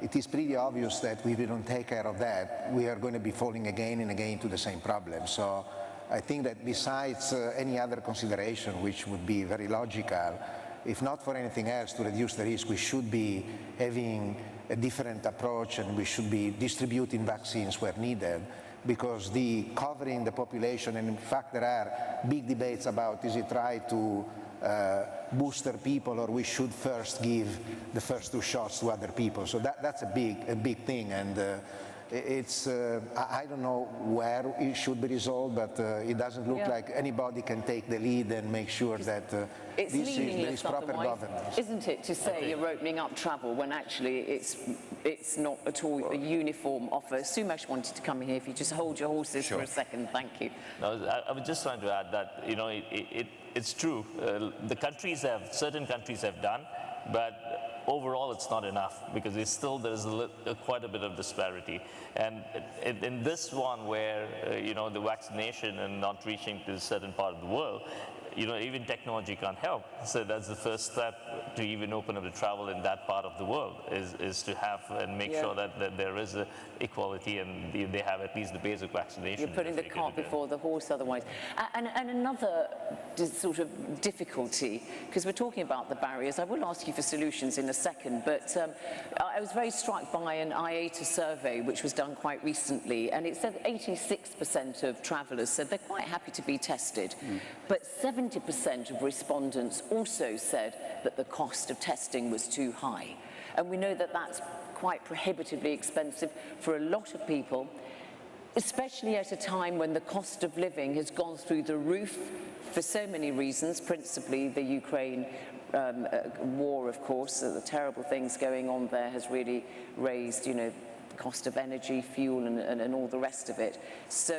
it is pretty obvious that if we don't take care of that, we are going to be falling again and again to the same problem. So I think that besides any other consideration, which would be very logical, if not for anything else, to reduce the risk, we should be having a different approach, and we should be distributing vaccines where needed, because the covering the population, and in fact there are big debates about is it right to booster people, or we should first give the first 2 shots to other people. So that's a big thing, and it's I don't know where it should be resolved, but it doesn't look like anybody can take the lead and make sure that there is proper governance. Isn't it, to say you're opening up travel when actually it's not at all a uniform offer? Sumesh wanted to come in here. If you just hold your horses for a second, thank you. No, I was just trying to add that, you know, it's true. Certain countries have done, but overall it's not enough, because there's quite a bit of disparity. And in this one where, you know, the vaccination and not reaching to a certain part of the world, you know, even technology can't help. So that's the first step to even open up the travel in that part of the world, is to have and make sure that there is a equality, and they have at least the basic vaccination. You're putting the cart before the horse otherwise. And another sort of difficulty, because we're talking about the barriers, I will ask you for solutions in a second, but I was very struck by an IATA survey which was done quite recently, and it said 86% of travellers said they're quite happy to be tested, but 70% of respondents also said that the cost of testing was too high. And we know that that's quite prohibitively expensive for a lot of people, especially at a time when the cost of living has gone through the roof for so many reasons, principally the Ukraine war, of course. The terrible things going on there has really raised, you know, cost of energy, fuel, and all the rest of it. So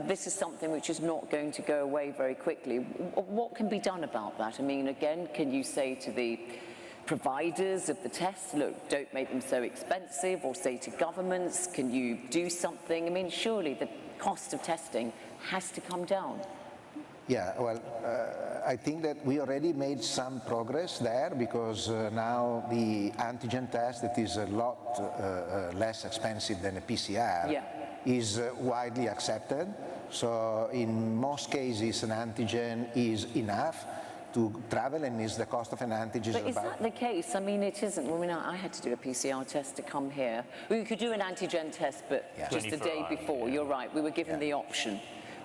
this is something which is not going to go away very quickly. What can be done about that? I mean, again, can you say to the providers of the tests, look, don't make them so expensive, or say to governments, can you do something? I mean, surely the cost of testing has to come down. Yeah, well, I think that we already made some progress there, because now the antigen test, that is a lot less expensive than a PCR, is widely accepted. So in most cases, an antigen is enough to travel, and is the cost of an antigen. But is that the case? I mean, it isn't. I mean, I had to do a PCR test to come here. We could do an antigen test, but just a day before. You're right. We were given the option.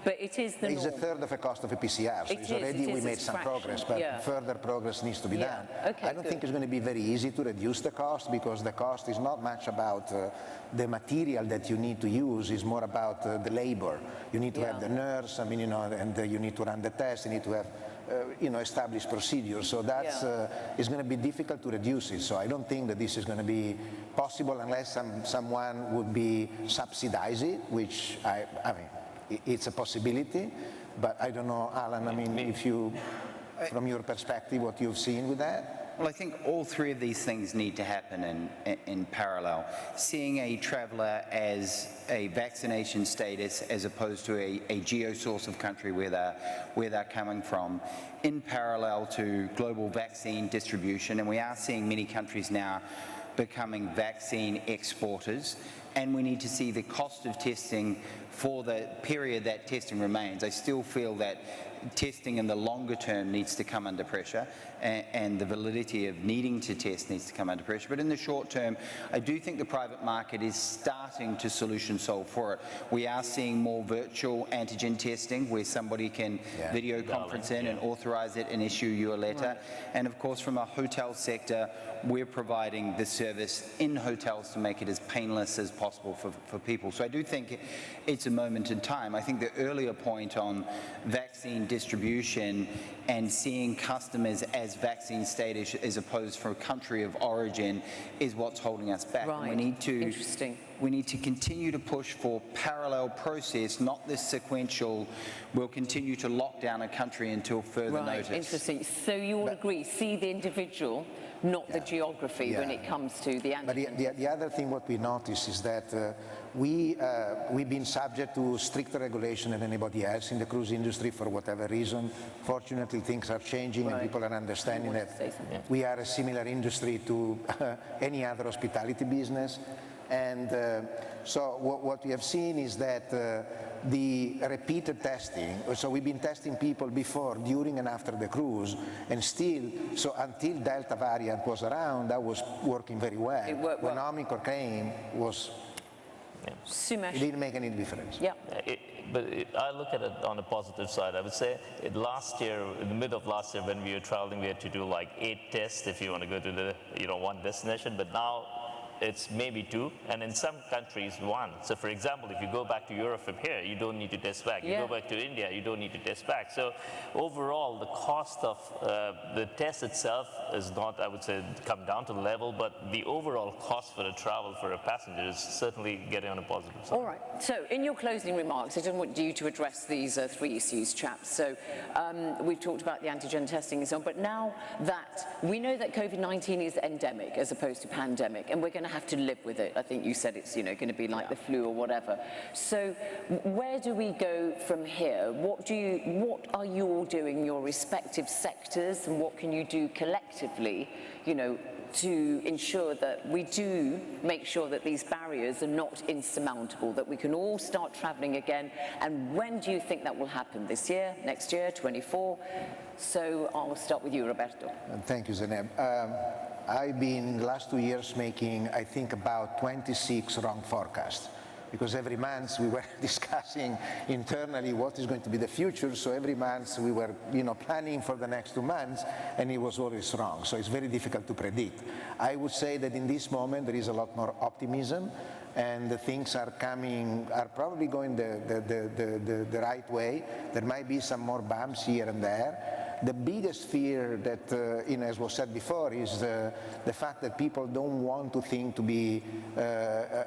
But it is the norm. It's a third of the cost of a PCR, so it's already we made some progress, but further progress needs to be done. I don't think it's going to be very easy to reduce the cost, because the cost is not much about the material that you need to use, it's more about the labor. You need to have the nurse, I mean, you know, and you need to run the test, you need to have you know, established procedures. So that's it's going to be difficult to reduce it. So I don't think that this is going to be possible unless someone would be subsidize it, which I mean, it's a possibility, but I don't know, Alan, I mean, if you, from your perspective, what you've seen with that? Well, I think all three of these things need to happen in parallel. Seeing a traveller as a vaccination status as opposed to a geo-source of country where they're coming from, in parallel to global vaccine distribution, and we are seeing many countries now becoming vaccine exporters, and we need to see the cost of testing for the period that testing remains. I still feel that testing in the longer term needs to come under pressure, and the validity of needing to test needs to come under pressure. But in the short term, I do think the private market is starting to solution solve for it. We are seeing more virtual antigen testing where somebody can video conference in and authorize it and issue you a letter. And of course, from a hotel sector, we're providing the service in hotels to make it as painless as possible for people. So I do think it's a moment in time. I think the earlier point on vaccine distribution and seeing customers as vaccine status as opposed from a country of origin is what's holding us back. Right. And we need to continue to push for parallel process, not this sequential, we'll continue to lock down a country until further notice. Interesting. So you all agree, see the individual, not the geography when it comes to the antigen. But the other thing what we notice is that we've been subject to stricter regulation than anybody else in the cruise industry for whatever reason. Fortunately, things are changing and people are understanding that we are a similar industry to any other hospitality business. And so what we have seen is that the repeated testing, so we've been testing people before, during and after the cruise, and still, so until Delta variant was around, that was working very well. It worked well. When Omicron came, it didn't make any difference. Yeah. I look at it on the positive side. I would say last year, in the middle of last year, when we were traveling, we had to do like 8 tests if you want to go to the one destination. But now it's maybe 2, and in some countries 1. So for example, if you go back to Europe from here, you don't need to test back. You go back to India, you don't need to test back. So overall, the cost of the test itself is not, I would say, come down to the level, but the overall cost for the travel for a passenger is certainly getting on a positive side. All right. So in your closing remarks, I don't want you to address these 3 issues, chaps. So we've talked about the antigen testing and so on, but now that we know that COVID-19 is endemic as opposed to pandemic, and we're going to have to live with it. I think you said it's going to be like the flu or whatever. So where do we go from here? What are you all doing in your respective sectors, and what can you do collectively, to ensure that we do make sure that these barriers are not insurmountable, that we can all start traveling again? And when do you think that will happen? This year, next year, 24? So I'll start with you, Roberto. Thank you, Zeynep. I've been, the last 2 years, making, I think, about 26 wrong forecasts. Because every month we were discussing internally what is going to be the future, so every month we were planning for the next 2 months, and it was always wrong. So it's very difficult to predict. I would say that in this moment there is a lot more optimism, and the things are probably going the right way. There might be some more bumps here and there. The biggest fear that, as was said before, is the fact that people don't want to think to be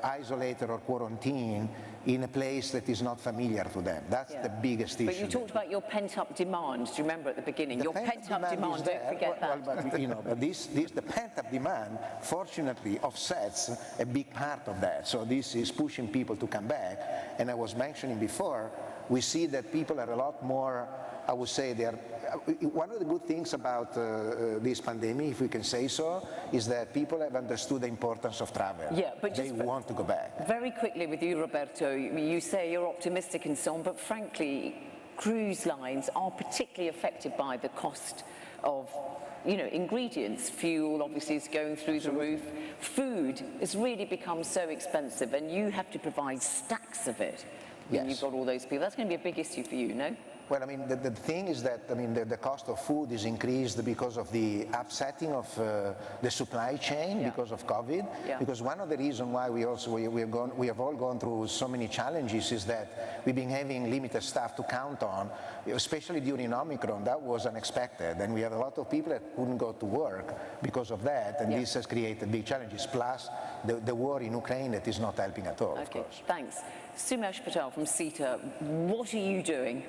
isolated or quarantined in a place that is not familiar to them. That's the biggest issue. But you talked about your pent-up demand. Do you remember at the beginning? Your pent-up demand, don't forget that. But the pent-up demand, fortunately, offsets a big part of that. So this is pushing people to come back. And I was mentioning before, we see that people are a lot more, I would say, one of the good things about this pandemic, if we can say so, is that people have understood the importance of travel. Yeah, but they want to go back. Very quickly with you, Roberto, you say you're optimistic and so on, but frankly, cruise lines are particularly affected by the cost of ingredients. Fuel obviously is going through the roof. Food has really become so expensive, and you have to provide stacks of it when you've got all those people. That's going to be a big issue for you, no? Well, the thing is that, the cost of food is increased because of the upsetting of the supply chain because of COVID. Because one of the reasons why we have all gone through so many challenges is that we've been having limited staff to count on, especially during Omicron. That was unexpected, and we have a lot of people that couldn't go to work because of that, and this has created big challenges. Plus, the war in Ukraine that is not helping at all. Of course. Thanks. Sumesh Patel from CETA, what are you doing?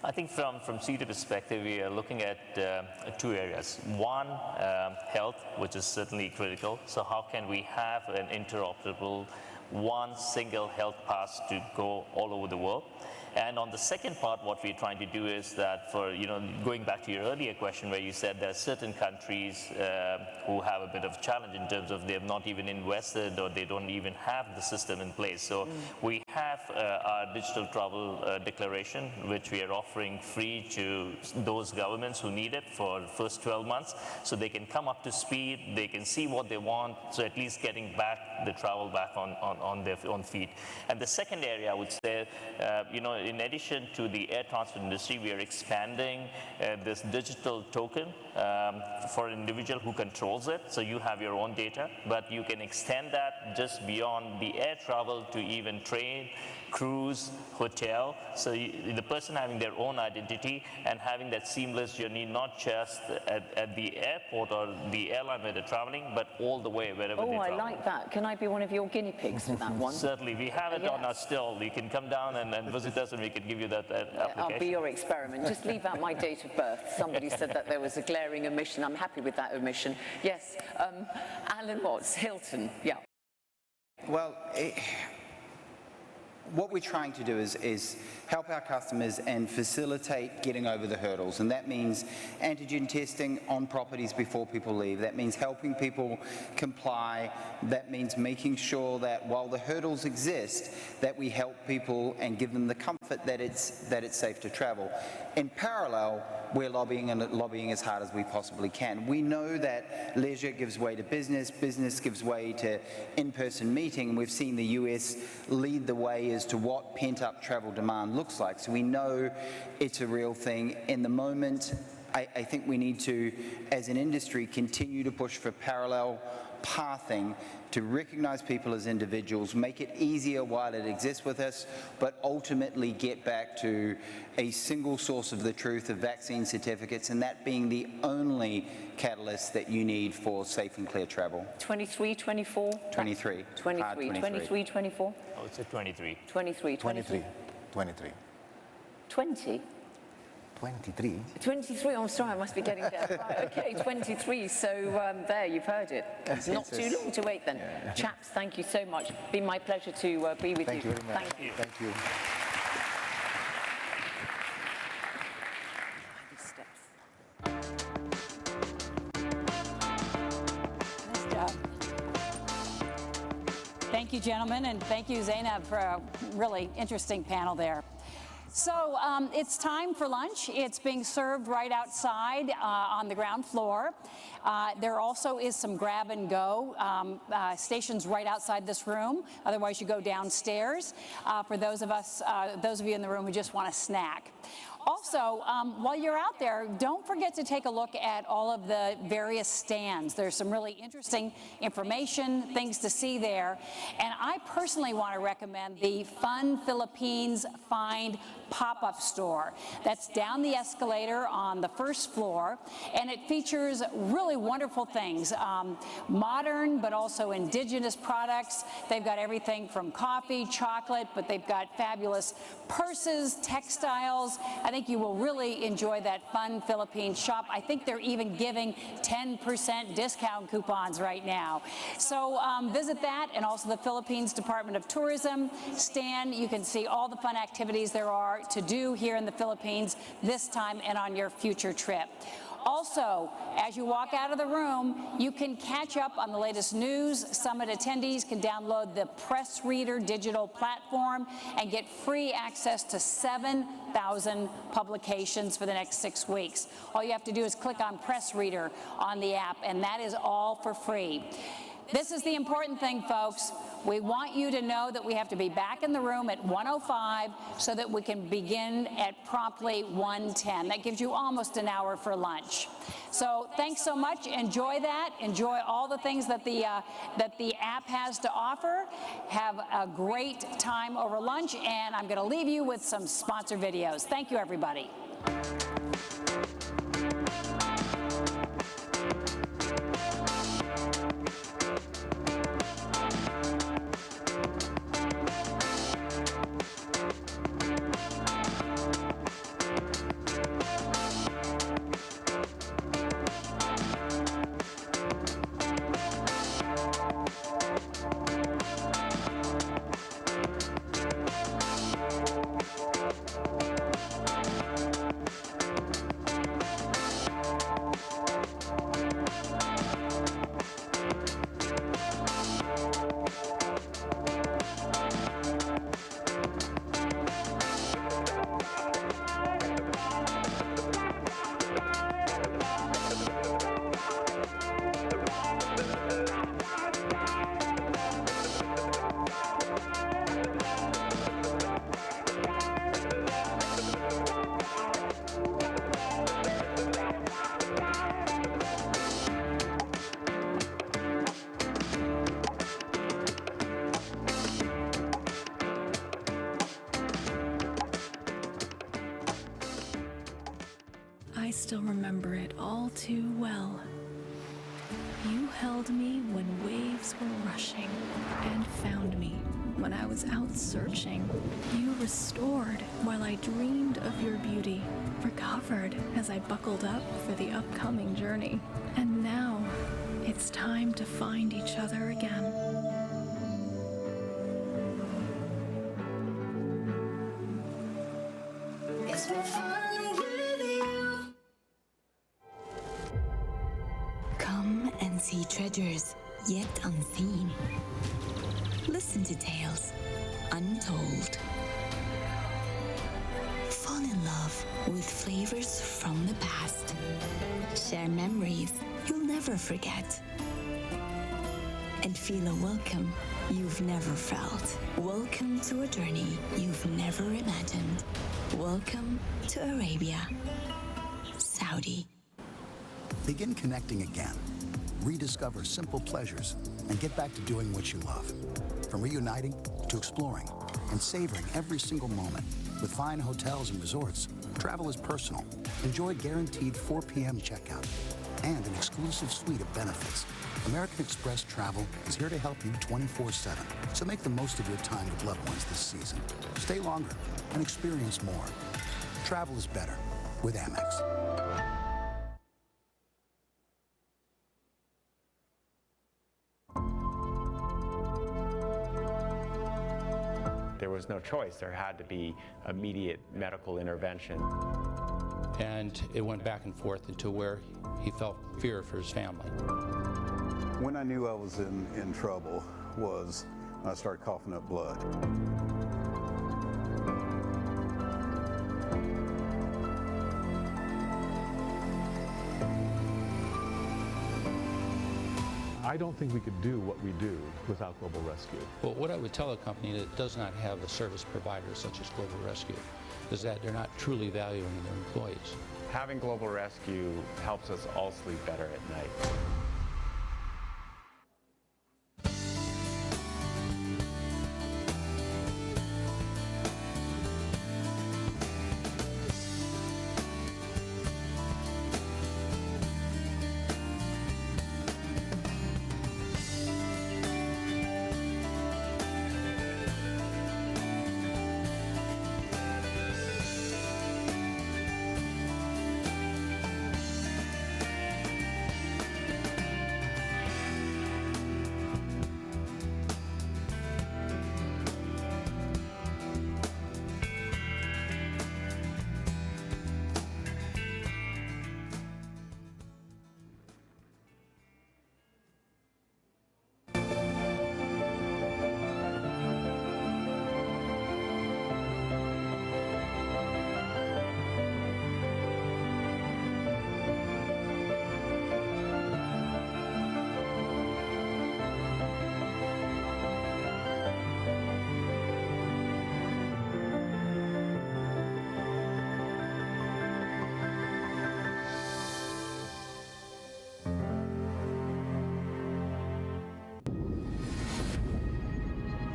I think from CETA perspective, we are looking at 2 areas. One, health, which is certainly critical. So how can we have an interoperable, one single health pass to go all over the world? And on the second part, what we're trying to do is that for, going back to your earlier question where you said there are certain countries who have a bit of challenge in terms of they have not even invested or they don't even have the system in place. So we have our digital travel declaration, which we are offering free to those governments who need it for the first 12 months. So they can come up to speed, they can see what they want, so at least getting back the travel back on their own feet. And the second area I would say, in addition to the air transport industry, we are expanding this digital token for an individual who controls it. So you have your own data, but you can extend that just beyond the air travel to even train, cruise, hotel. So the person having their own identity and having that seamless journey, not just at the airport or the airline where they're traveling, but all the way wherever they travel. Oh, I like that. Can I be one of your guinea pigs for that one? Certainly. We have it on our still. You can come down and visit us and we can give you that application. I'll be your experiment. Just leave out my date of birth. Somebody said that there was a glaring omission. I'm happy with that omission. Yes. Alan Watts, Hilton. Yeah. Well, what we're trying to do is help our customers and facilitate getting over the hurdles, and that means antigen testing on properties before people leave. That means helping people comply. That means making sure that while the hurdles exist, that we help people and give them the comfort that it's safe to travel. In parallel, we're lobbying as hard as we possibly can. We know that leisure gives way to business, business gives way to in-person meeting. We've seen the US lead the way as to what pent-up travel demand looks like. So we know it's a real thing. In the moment, I think we need to, as an industry, continue to push for parallel pathing to recognize people as individuals, make it easier while it exists with us, but ultimately get back to a single source of the truth of vaccine certificates, and that being the only catalyst that you need for safe and clear travel. 23, 24? 23. 23, 23, 24? I would say 23. 23, 23. 23. 20? 23. 23, I'm sorry, I must be getting there. Right, okay, 23, so there, you've heard it. It's not too long to wait then. Yeah. Chaps, thank you so much. It's been my pleasure to be with you. Thank you very much. Thank you. Thank you. Nice job. Thank you, gentlemen, and thank you, Zainab, for a really interesting panel there. So it's time for lunch. It's being served right outside on the ground floor. There also is some grab and go stations right outside this room. Otherwise, you go downstairs for those of you in the room who just want a snack. Also, while you're out there, don't forget to take a look at all of the various stands. There's some really interesting information, things to see there. And I personally want to recommend the Fun Philippines Find pop-up store. That's down the escalator on the first floor, and it features really wonderful things, modern but also indigenous products. They've got everything from coffee, chocolate, but they've got fabulous purses, textiles. I think you will really enjoy that Fun Philippines shop. I think they're even giving 10% discount coupons right now. So visit that, and also the Philippines Department of Tourism stand. You can see all the fun activities there are to do here in the Philippines this time and on your future trip. Also, as you walk out of the room, you can catch up on the latest news. Summit attendees can download the Press Reader digital platform and get free access to 7,000 publications for the next 6 weeks. All you have to do is click on Press Reader on the app, and that is all for free. This is the important thing, folks. We want you to know that we have to be back in the room at 1:05 so that we can begin at promptly 1:10. That gives you almost an hour for lunch. So thanks so much. Enjoy that. Enjoy all the things that the app has to offer. Have a great time over lunch, and I'm going to leave you with some sponsor videos. Thank you, everybody. I still remember it all too well. You held me when waves were rushing and found me when I was out searching. You restored while I dreamed of your beauty, recovered as I buckled up for the upcoming journey. And now it's time to find each other again. See treasures yet unseen. Listen to tales untold. Fall in love with flavors from the past. Share memories you'll never forget. And feel a welcome you've never felt. Welcome to a journey you've never imagined. Welcome to Arabia, Saudi. Begin connecting again. Rediscover simple pleasures and get back to doing what you love. From reuniting to exploring and savoring every single moment. With fine hotels and resorts, travel is personal. Enjoy guaranteed 4 p.m. checkout and an exclusive suite of benefits. American Express Travel is here to help you 24/7. So make the most of your time with loved ones this season. Stay longer and experience more. Travel is better with Amex. There was no choice. There had to be immediate medical intervention. And it went back and forth into where he felt fear for his family. When I knew I was in trouble was when I started coughing up blood. I don't think we could do what we do without Global Rescue. Well, what I would tell a company that does not have a service provider such as Global Rescue is that they're not truly valuing their employees. Having Global Rescue helps us all sleep better at night.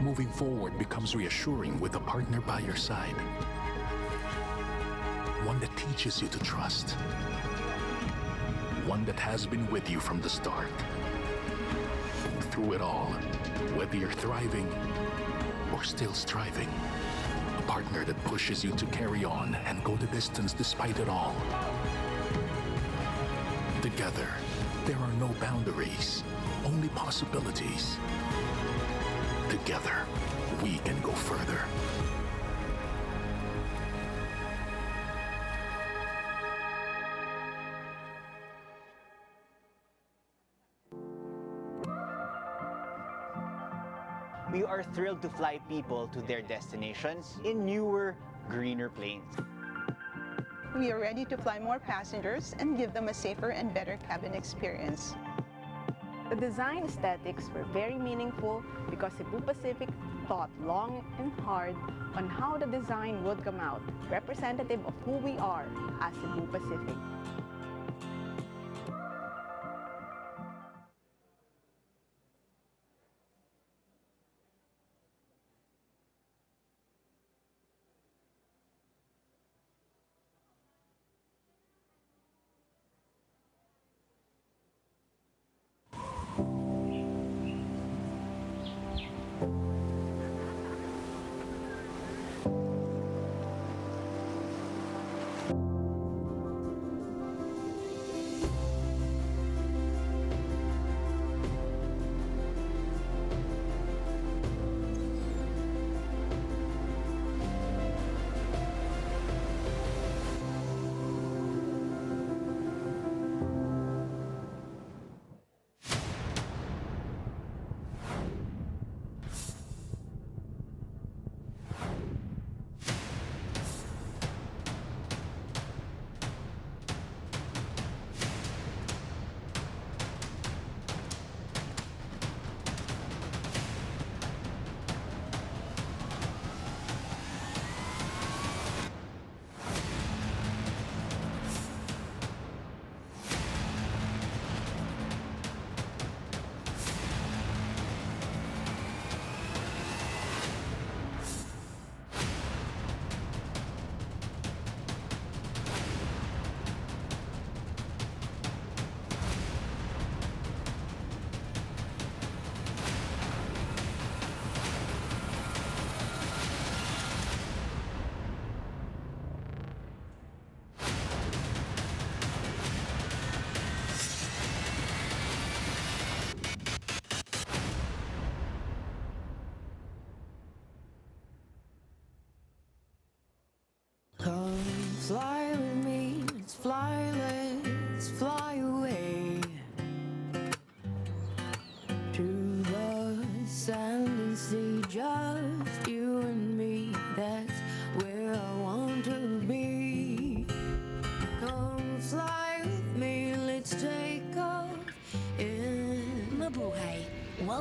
Moving forward becomes reassuring with a partner by your side. One that teaches you to trust. One that has been with you from the start. Through it all, whether you're thriving or still striving. A partner that pushes you to carry on and go the distance despite it all. Together, there are no boundaries, only possibilities. Together, we can go further. We are thrilled to fly people to their destinations in newer, greener planes. We are ready to fly more passengers and give them a safer and better cabin experience. The design aesthetics were very meaningful because Cebu Pacific thought long and hard on how the design would come out, representative of who we are as Cebu Pacific.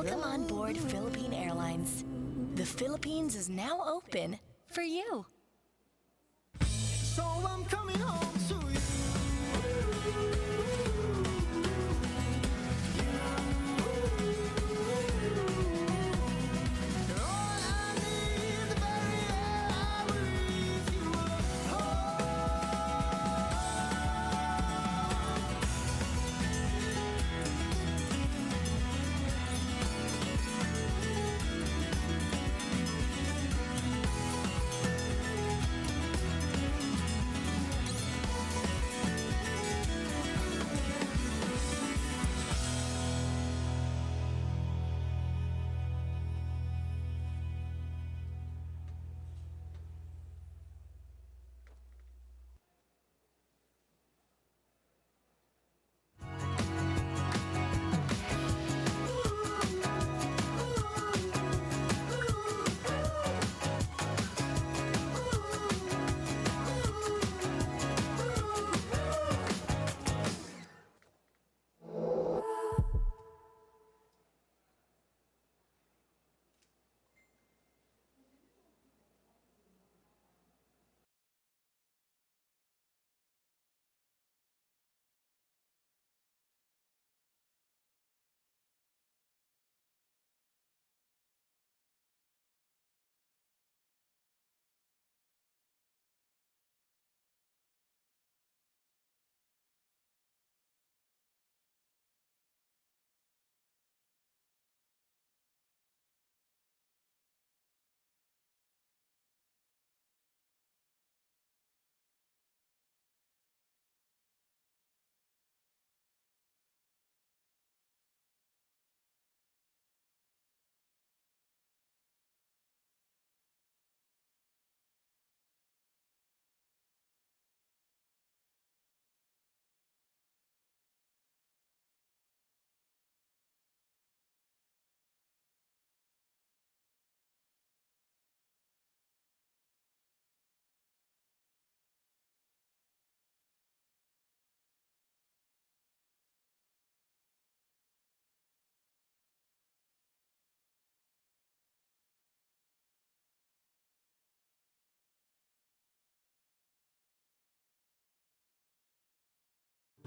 Welcome on board Philippine Airlines. The Philippines is now open for you. So I'm coming home to you.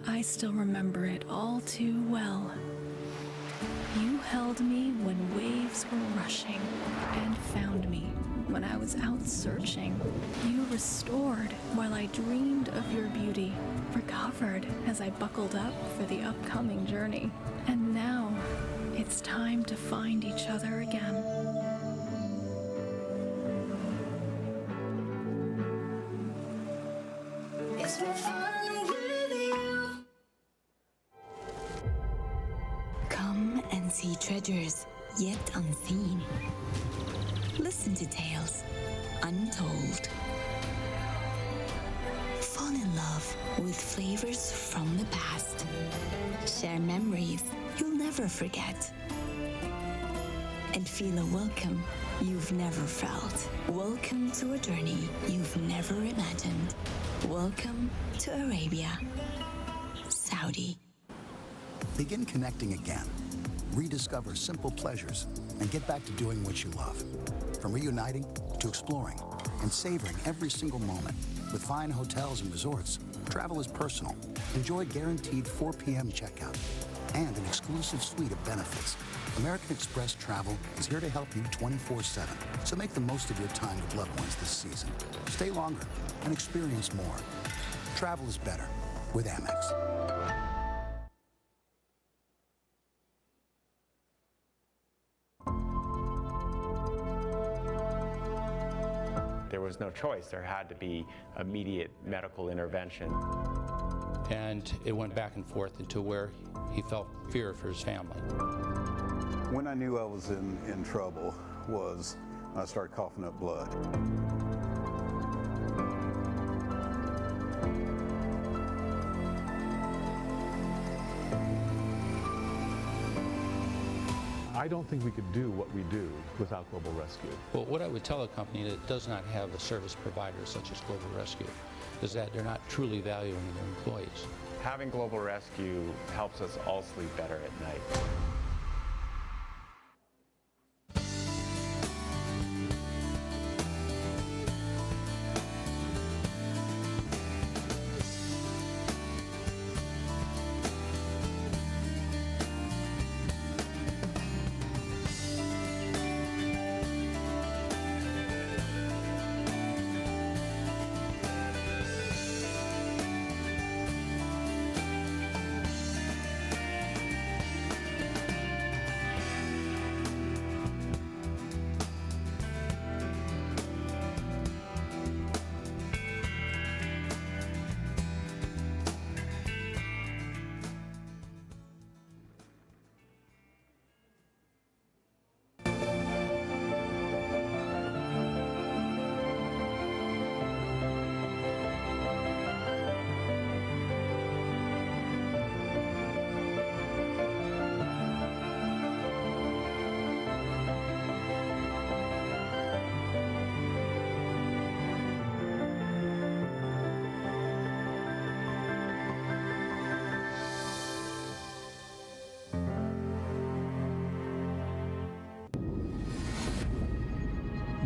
I still remember it all too well. You held me when waves were rushing and found me when I was out searching. You restored while I dreamed of your beauty, recovered as I buckled up for the upcoming journey. And now it's time to find each other again. It's been fun with you. Come and see treasures yet unseen. Listen to tales untold. Fall in love with flavors from the past. Share memories you'll never forget. And feel a welcome you've never felt. Welcome to a journey you've never imagined. Welcome to Arabia, Saudi. Begin connecting again. Rediscover simple pleasures and get back to doing what you love. From reuniting to exploring and savoring every single moment. With fine hotels and resorts, travel is personal. Enjoy guaranteed 4 p.m. checkout and an exclusive suite of benefits. American Express Travel is here to help you 24/7. So make the most of your time with loved ones this season. Stay longer and experience more. Travel is better with Amex. There was no choice. There had to be immediate medical intervention. And it went back and forth into where he felt fear for his family. When I knew I was in trouble was I started coughing up blood. I don't think we could do what we do without Global Rescue. Well, what I would tell a company that does not have a service provider such as Global Rescue is that they're not truly valuing their employees. Having Global Rescue helps us all sleep better at night.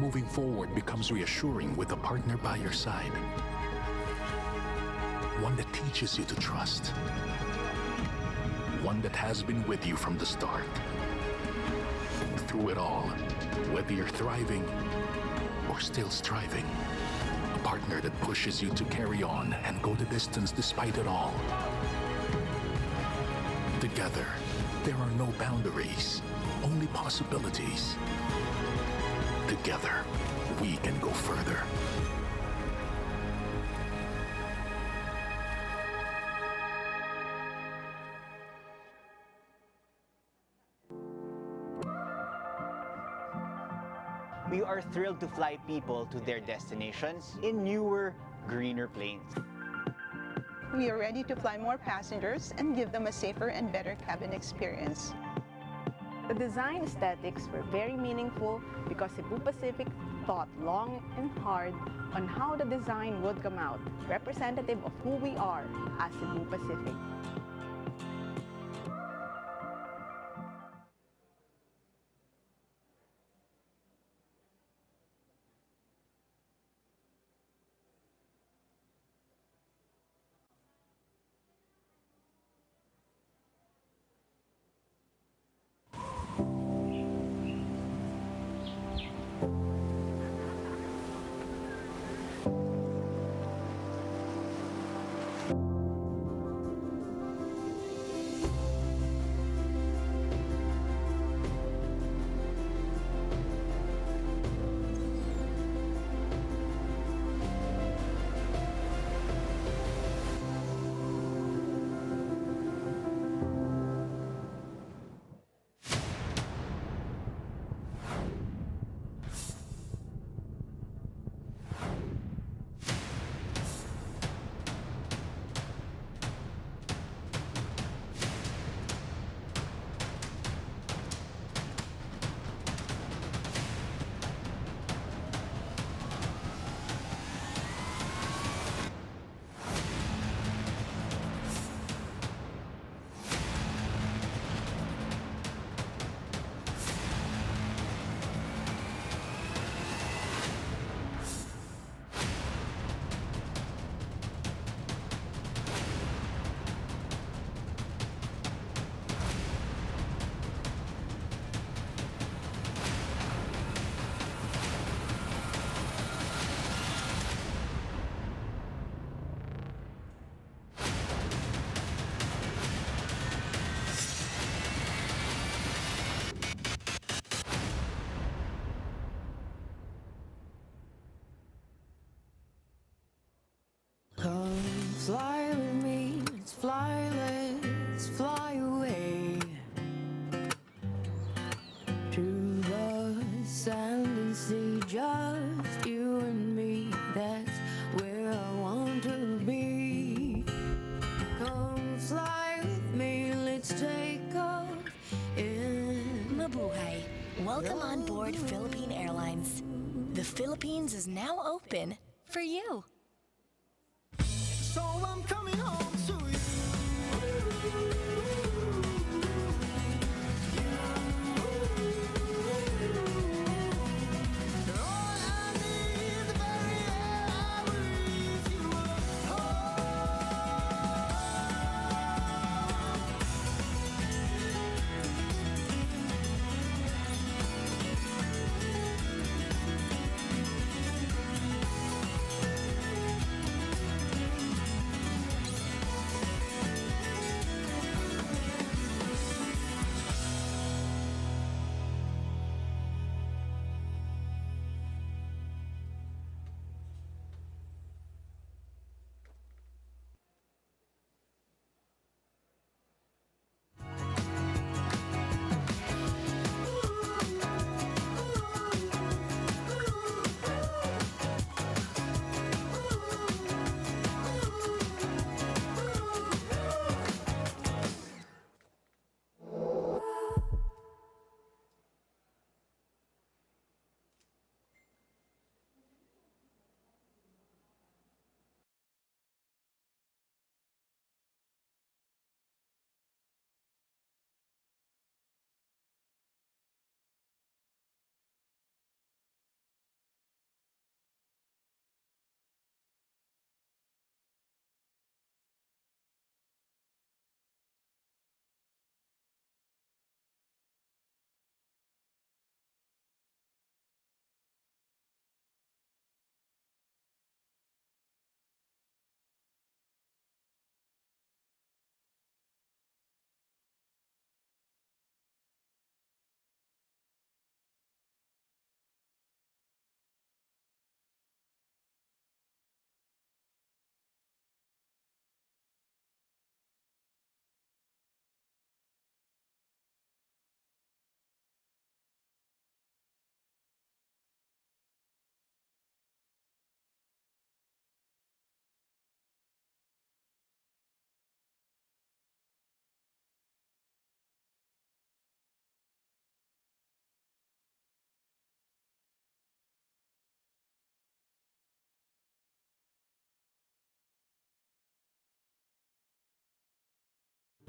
moving forward becomes reassuring with a partner by your side. One that teaches you to trust. One that has been with you from the start. Through it all, whether you're thriving or still striving. A partner that pushes you to carry on and go the distance despite it all. Together, there are no boundaries, only possibilities. Together, we can go further. We are thrilled to fly people to their destinations in newer, greener planes. We are ready to fly more passengers and give them a safer and better cabin experience. The design aesthetics were very meaningful because Cebu Pacific thought long and hard on how the design would come out, representative of who we are as Cebu Pacific. Fly with me, let's fly away to the sandy sea, just you and me, that's where I want to be. Come fly with me, let's take off in Mabuhay. Welcome on board Philippine Airlines. The Philippines is now open for you. So I'm coming home to you. All I need, the very air I breathe, you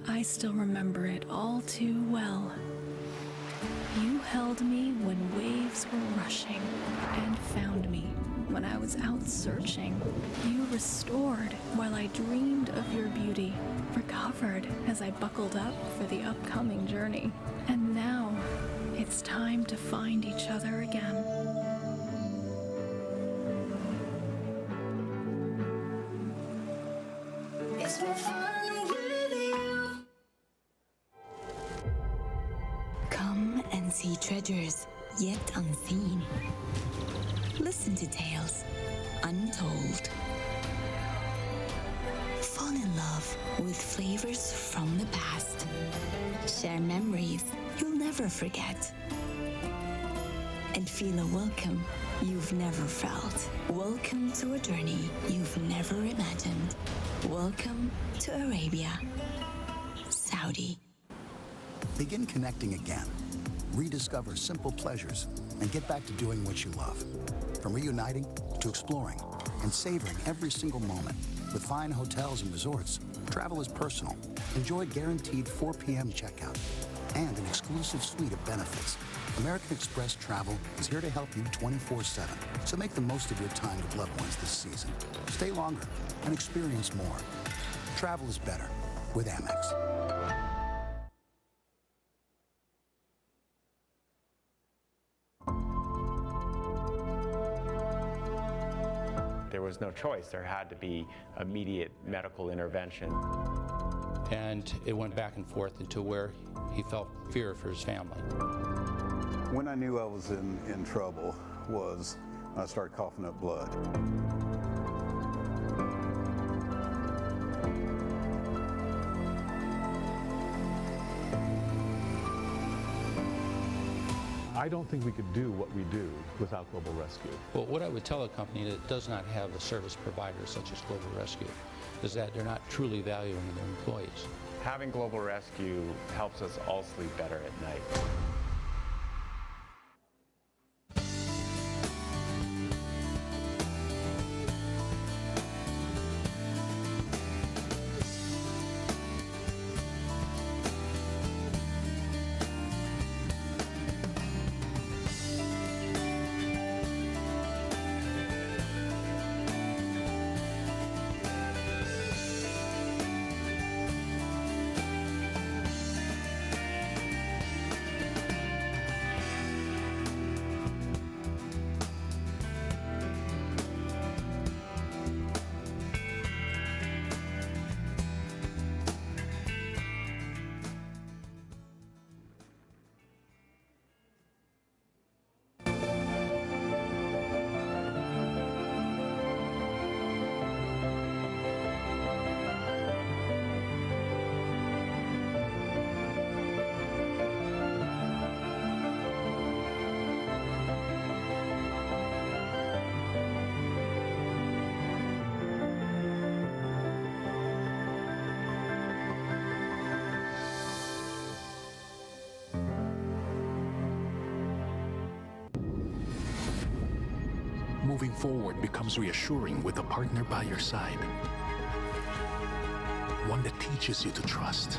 I still remember it all too well. You held me when waves were rushing and found me when I was out searching. You restored while I dreamed of your beauty, recovered as I buckled up for the upcoming journey. And now, it's time to find each other again. It's been fun with you. Come and see treasures yet unseen. Listen to tales untold. Fall in love with flavors from the past. Share memories you'll never forget. And feel a welcome you've never felt. Welcome to a journey you've never imagined. Welcome to Arabia, Saudi. Begin connecting again. Rediscover simple pleasures and get back to doing what you love. From reuniting to exploring and savoring every single moment. With fine hotels and resorts, travel is personal. Enjoy guaranteed 4 p.m. checkout and an exclusive suite of benefits. American Express Travel is here to help you 24/7. So make the most of your time with loved ones this season. Stay longer and experience more. Travel is better with Amex. There was no choice. There had to be immediate medical intervention. And it went back and forth until where he felt fear for his family. When I knew I was in trouble was I started coughing up blood. I don't think we could do what we do without Global Rescue. Well, what I would tell a company that does not have a service provider such as Global Rescue is that they're not truly valuing their employees. Having Global Rescue helps us all sleep better at night. Moving forward becomes reassuring with a partner by your side. One that teaches you to trust.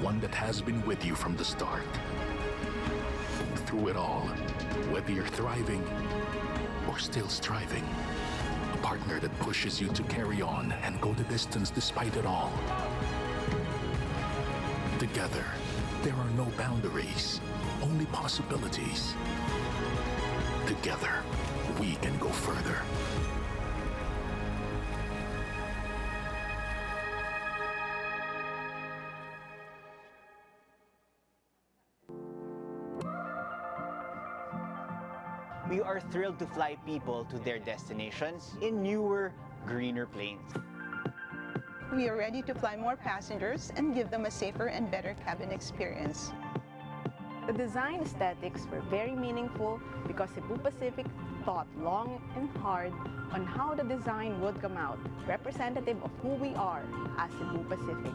One that has been with you from the start. Through it all, whether you're thriving or still striving. A partner that pushes you to carry on and go the distance despite it all. Together, there are no boundaries, only possibilities. Together, we can go further. We are thrilled to fly people to their destinations in newer, greener planes. We are ready to fly more passengers and give them a safer and better cabin experience. The design aesthetics were very meaningful because Cebu Pacific thought long and hard on how the design would come out, representative of who we are as Cebu Pacific.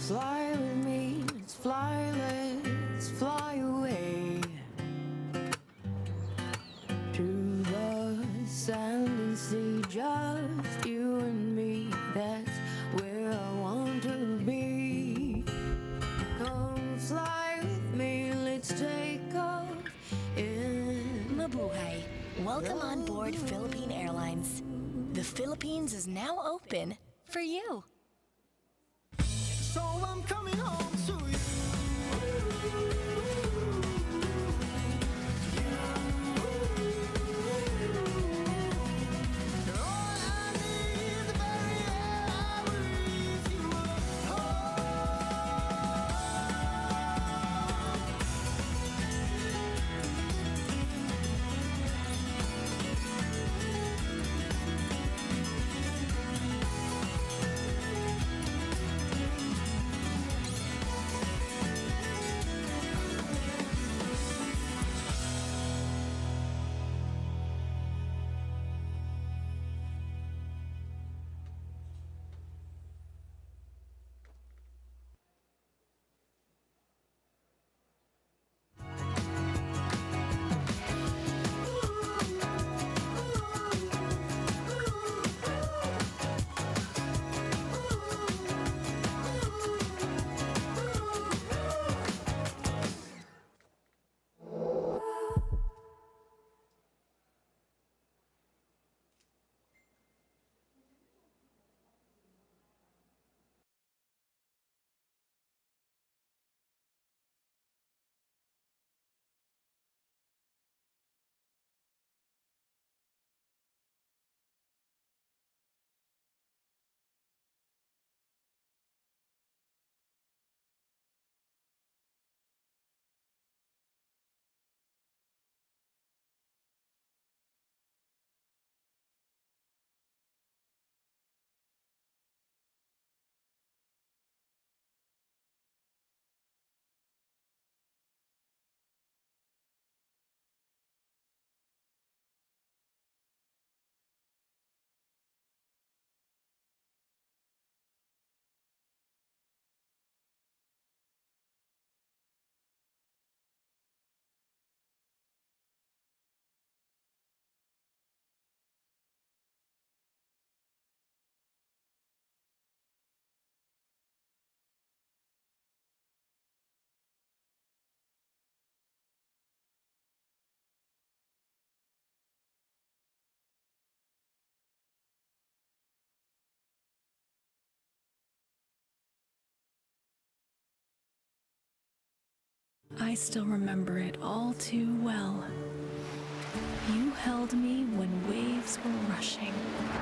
fly with me, let's fly away to the sand and sea, just you and me, that's where I want to be. Come fly with me, let's take off in Mabuhay. Welcome on board Philippine Airlines. The Philippines is now open for you. So I'm coming home to you. I still remember it all too well. You held me when waves were rushing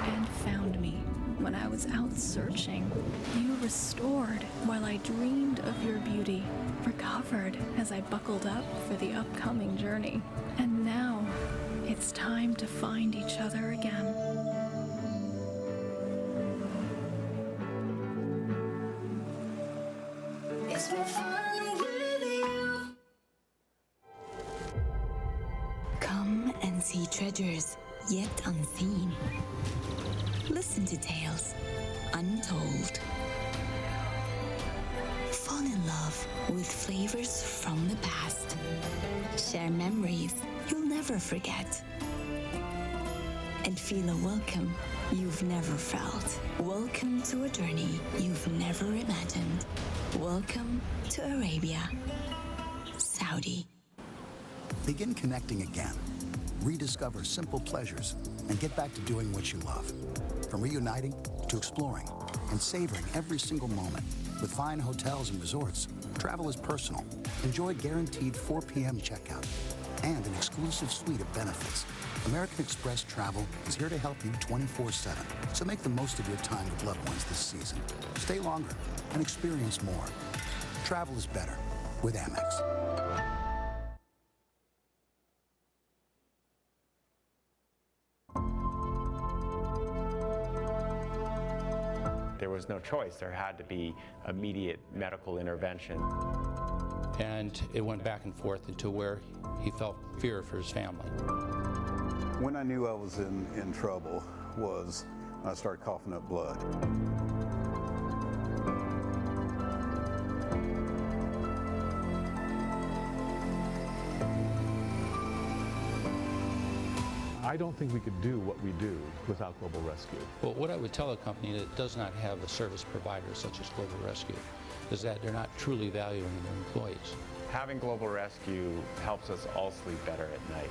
and found me when I was out searching. You restored while I dreamed of your beauty, recovered as I buckled up for the upcoming journey. And now it's time to find each other again. It's been fun with you. Come and see treasures yet unseen. Listen to tales untold. Fall in love with flavors from the past. Share memories you'll never forget. And feel a welcome you've never felt. Welcome to a journey you've never imagined. Welcome to Arabia, Saudi. Begin connecting again. Rediscover simple pleasures and get back to doing what you love. From reuniting to exploring and savoring every single moment. With fine hotels and resorts, travel is personal. Enjoy guaranteed 4 p.m. checkout and an exclusive suite of benefits. American Express Travel is here to help you 24/7. So make the most of your time with loved ones this season. Stay longer and experience more. Travel is better with Amex. There was no choice. There had to be immediate medical intervention. And it went back and forth until where he felt fear for his family. When I knew I was in trouble was I started coughing up blood. I don't think we could do what we do without Global Rescue. Well, what I would tell a company that does not have a service provider such as Global Rescue is that they're not truly valuing their employees. Having Global Rescue helps us all sleep better at night.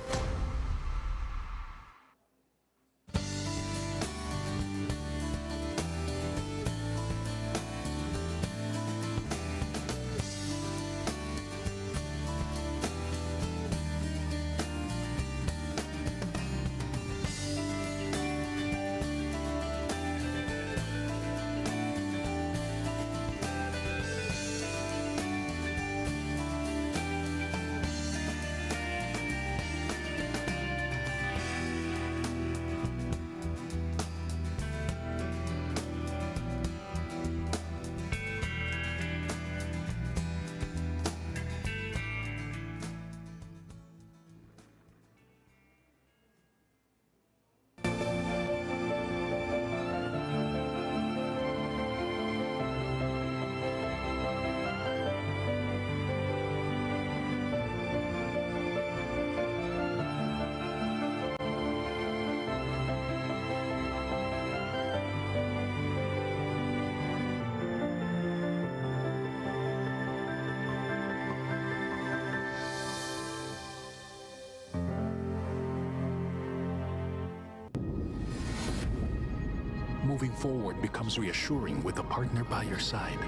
Moving forward becomes reassuring with a partner by your side.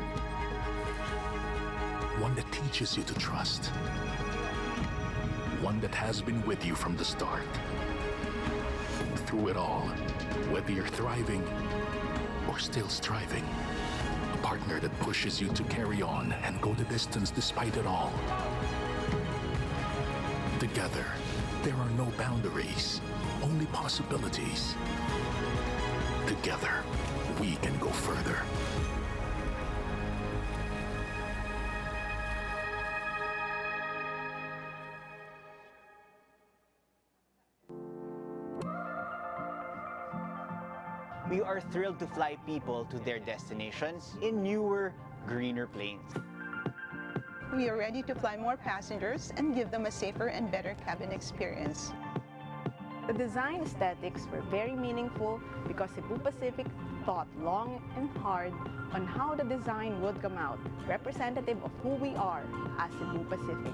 One that teaches you to trust. One that has been with you from the start. Through it all, whether you're thriving or still striving. A partner that pushes you to carry on and go the distance despite it all. Together, there are no boundaries, only possibilities. Together, we can go further. We are thrilled to fly people to their destinations in newer, greener planes. We are ready to fly more passengers and give them a safer and better cabin experience. The design aesthetics were very meaningful because Cebu Pacific thought long and hard on how the design would come out, representative of who we are as Cebu Pacific.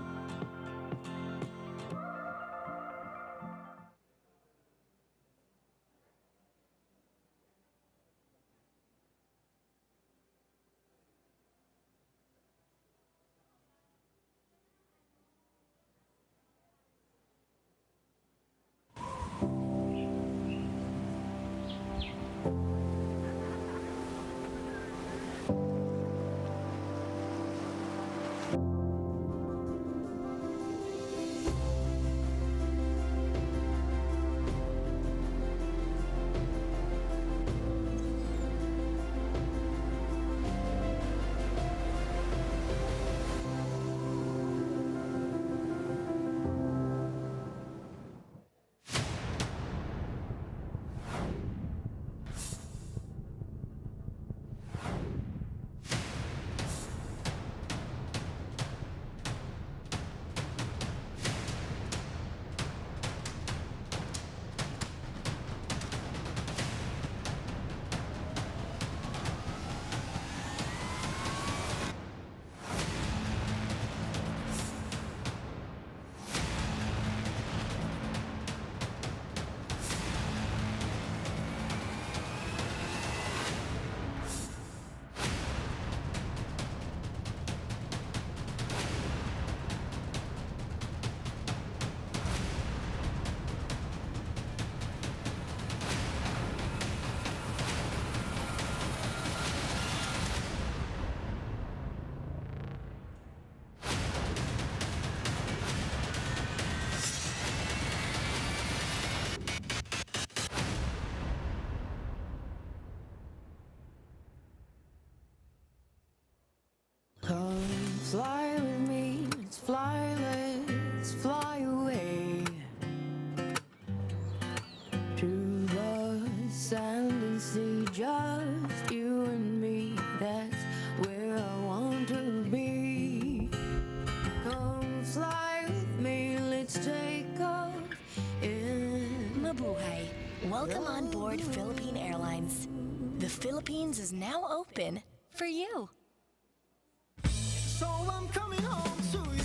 Philippines is now open for you. So I'm coming home to you.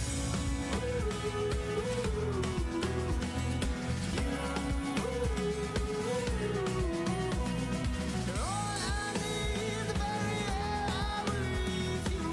All I need, the very air I breathe, you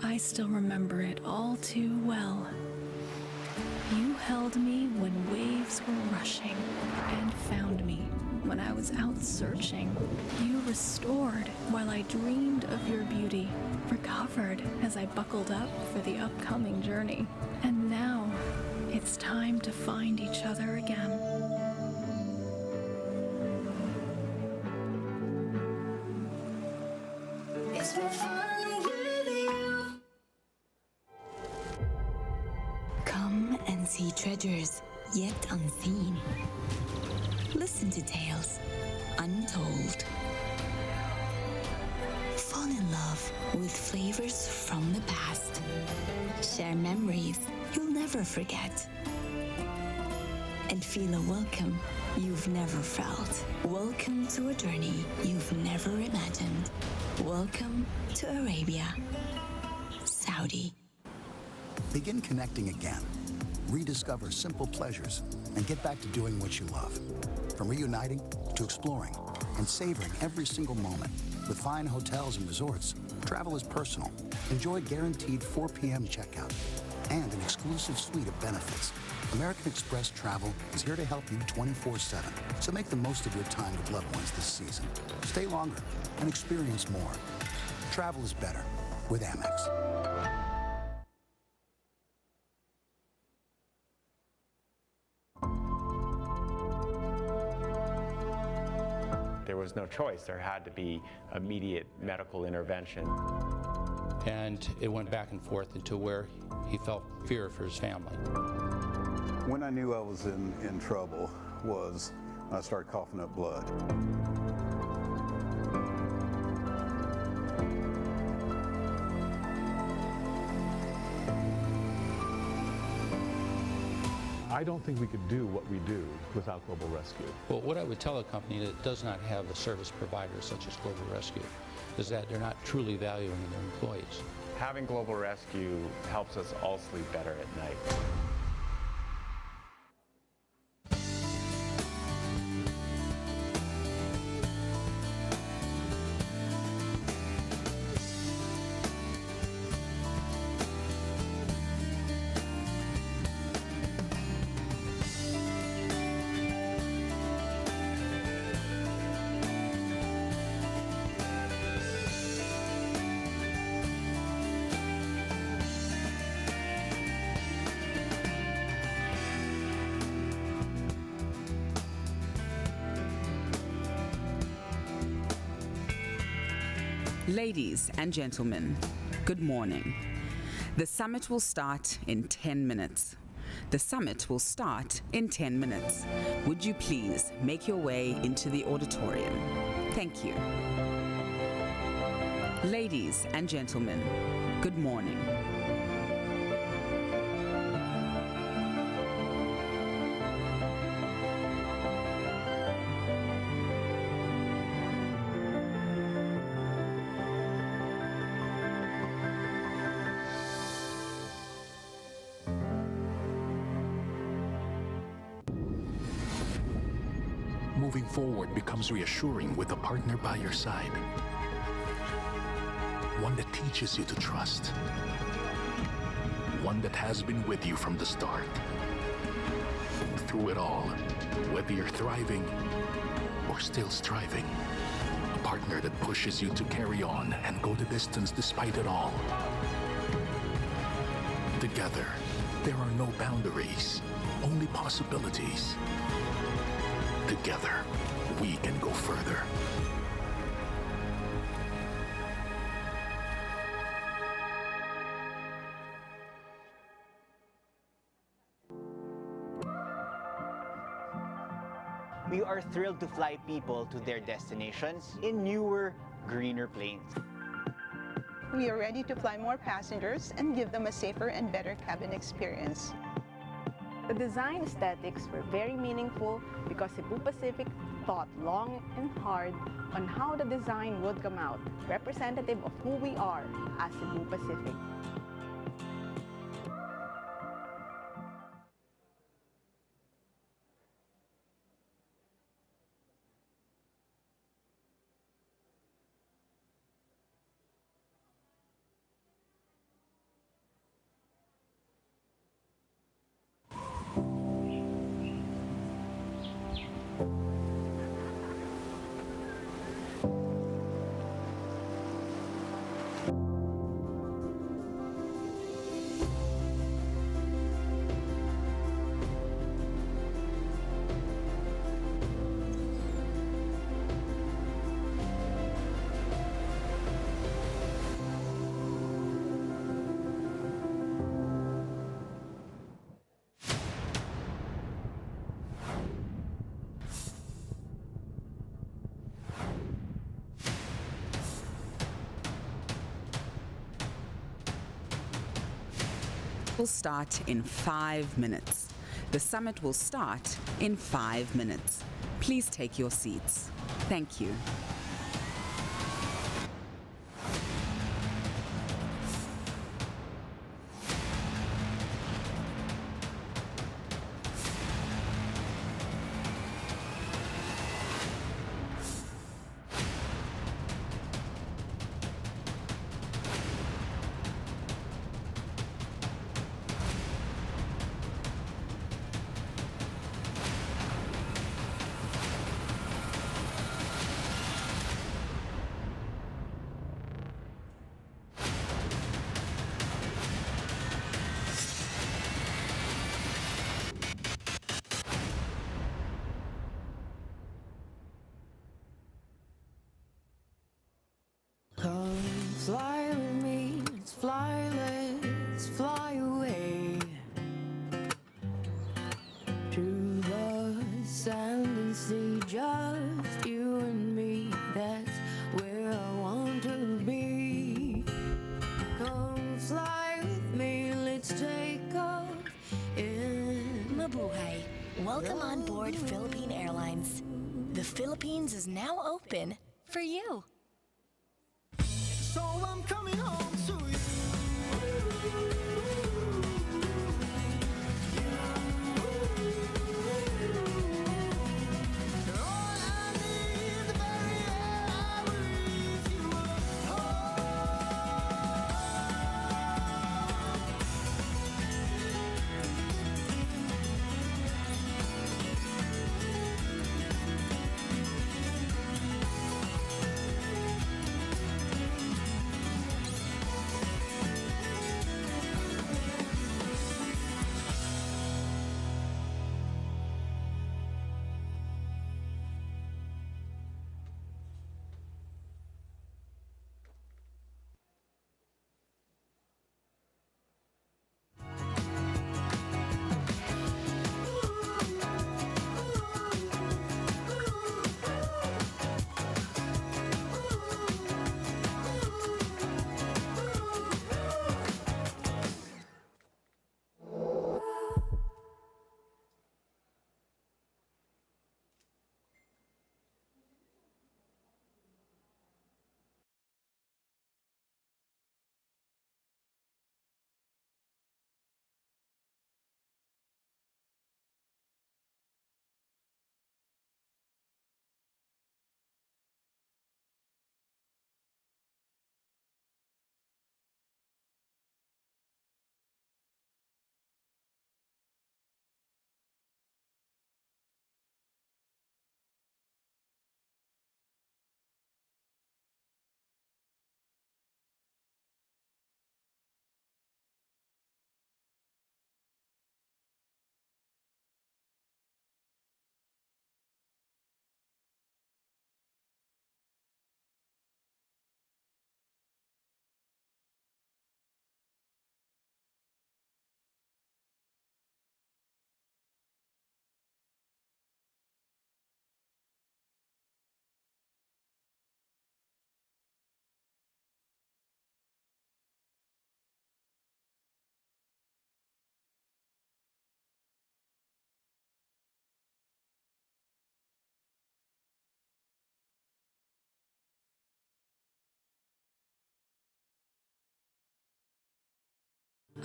I still remember it all too well. You held me when waves were rushing and found me when I was out searching. You restored while I dreamed of your beauty, recovered as I buckled up for the upcoming journey. And now it's time to find each other again. It's been fun with you. Come and see treasures yet unseen. Listen to tales untold. Fall in love with flavors from the past. Share memories you'll never forget. And feel a welcome you've never felt. Welcome to a journey you've never imagined. Welcome to Arabia, Saudi. Begin connecting again. Rediscover simple pleasures and get back to doing what you love. From reuniting to exploring and savoring every single moment. With fine hotels and resorts, travel is personal. Enjoy guaranteed 4 p.m. checkout and an exclusive suite of benefits. American Express Travel is here to help you 24/7. So make the most of your time with loved ones this season. Stay longer and experience more. Travel is better with Amex. There was no choice. There had to be immediate medical intervention. And it went back and forth into where he felt fear for his family. When I knew I was in trouble was I started coughing up blood. I don't think we could do what we do without Global Rescue. Well, what I would tell a company that does not have a service provider such as Global Rescue is that they're not truly valuing their employees. Having Global Rescue helps us all sleep better at night. Ladies and gentlemen, good morning. The summit will start in 10 minutes. The summit will start in 10 minutes. Would you please make your way into the auditorium? Thank you. Ladies and gentlemen, good morning. Moving forward becomes reassuring with a partner by your side. One that teaches you to trust. One that has been with you from the start. Through it all, whether you're thriving or still striving. A partner that pushes you to carry on and go the distance despite it all. Together, there are no boundaries, only possibilities. Together, we can go further. We are thrilled to fly people to their destinations in newer, greener planes. We are ready to fly more passengers and give them a safer and better cabin experience. The design aesthetics were very meaningful because Cebu Pacific thought long and hard on how the design would come out, representative of who we are as Cebu Pacific. Will start in 5 minutes. The summit will start in 5 minutes. Please take your seats. Thank you. Come fly with me, let's fly away to the sand and sea, just you and me, that's where I want to be. Come fly with me, let's take off in Mabuhay. Welcome on board Philippine Airlines. The Philippines is now open for you. So I'm coming home to you. All I need, the very air I breathe, you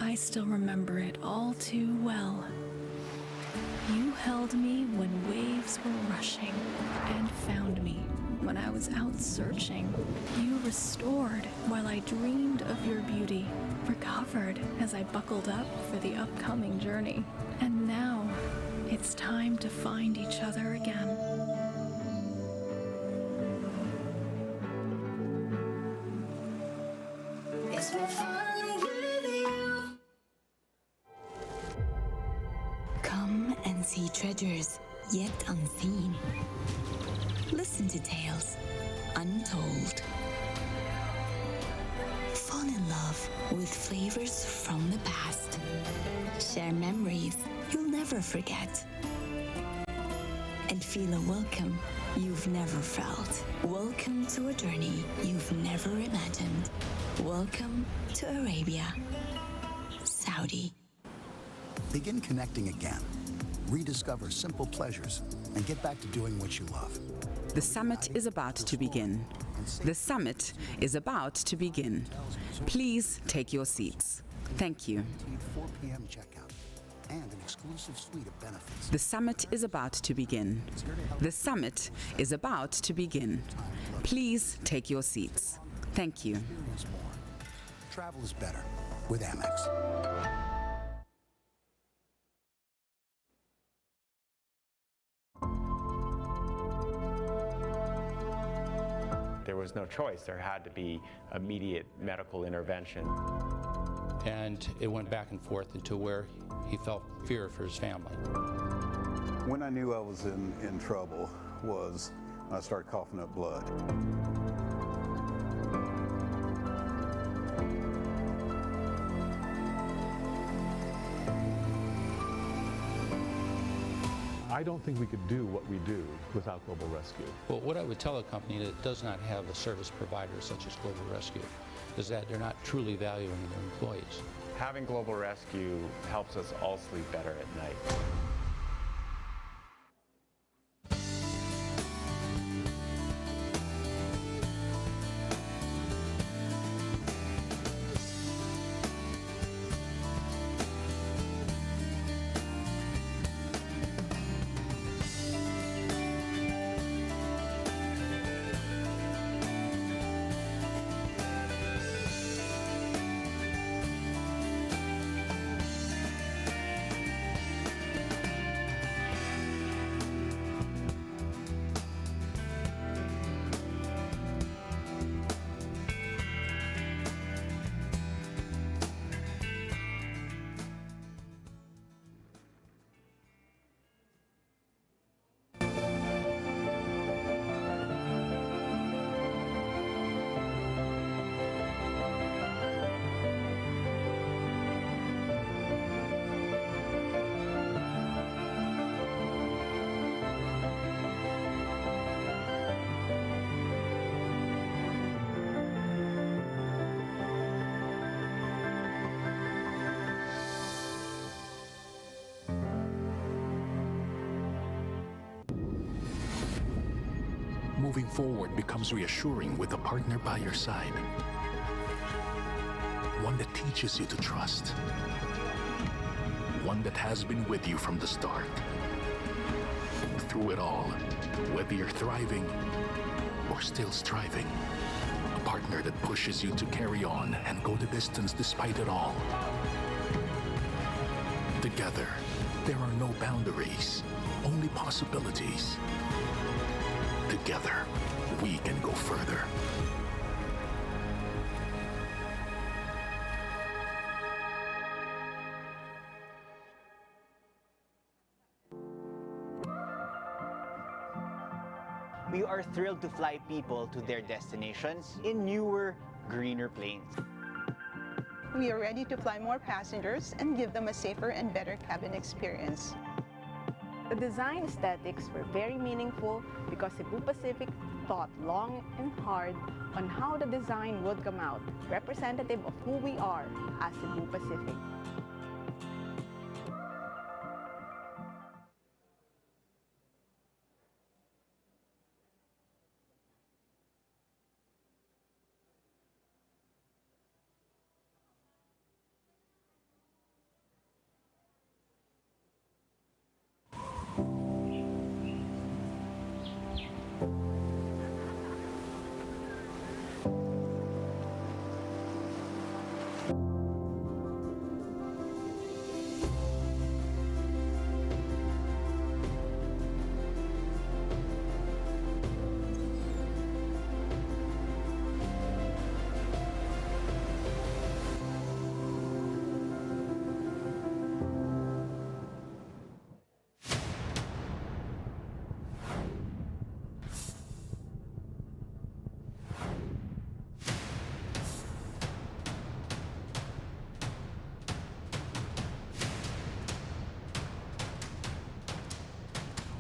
I still remember it all too well. You held me when waves were rushing and found me when I was out searching. You restored while I dreamed of your beauty, recovered as I buckled up for the upcoming journey. And now it's time to find each other again. It's been fun with you. Come and see treasures yet unseen. Listen to tales untold. Fall in love with flavors from the past. Share memories you'll never forget. And feel a welcome you've never felt. Welcome to a journey you've never imagined. Welcome to Arabia, Saudi. Begin connecting again. Rediscover simple pleasures and get back to doing what you love. The summit is about to begin. The summit is about to begin. Please take your seats. Thank you. 4 p.m. checkout and an exclusive suite of benefits. The summit is about to begin. The summit is about to begin. Please take your seats. Thank you. Experience more. Travel is better with Amex. There was no choice. There had to be immediate medical intervention. And it went back and forth until where he felt fear for his family. When I knew I was in trouble was I started coughing up blood. I don't think we could do what we do without Global Rescue. Well, what I would tell a company that does not have a service provider such as Global Rescue is that they're not truly valuing their employees. Having Global Rescue helps us all sleep better at night. Moving forward becomes reassuring with a partner by your side. One that teaches you to trust. One that has been with you from the start. Through it all, whether you're thriving or still striving. A partner that pushes you to carry on and go the distance despite it all. Together, there are no boundaries, only possibilities. Together, we can go further. We are thrilled to fly people to their destinations in newer, greener planes. We are ready to fly more passengers and give them a safer and better cabin experience. The design aesthetics were very meaningful because Cebu Pacific thought long and hard on how the design would come out, representative of who we are as Cebu Pacific.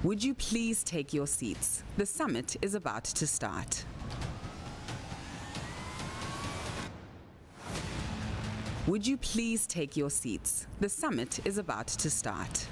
Would you please take your seats? The summit is about to start. Would you please take your seats? The summit is about to start.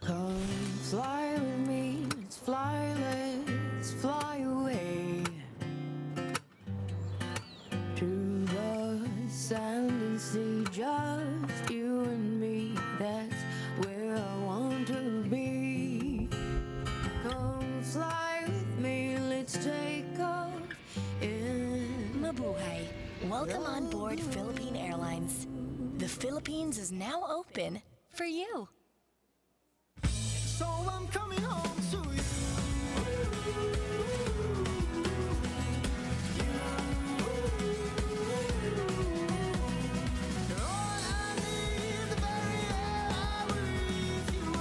Come fly with me, let's fly away to the sand and sea, just you and me, that's where I want to be. Come fly with me, let's take off in Mabuhay. Welcome on board Philippine Airlines. The Philippines is now open for you. So I'm coming home to you. All I need, the very air I breathe, you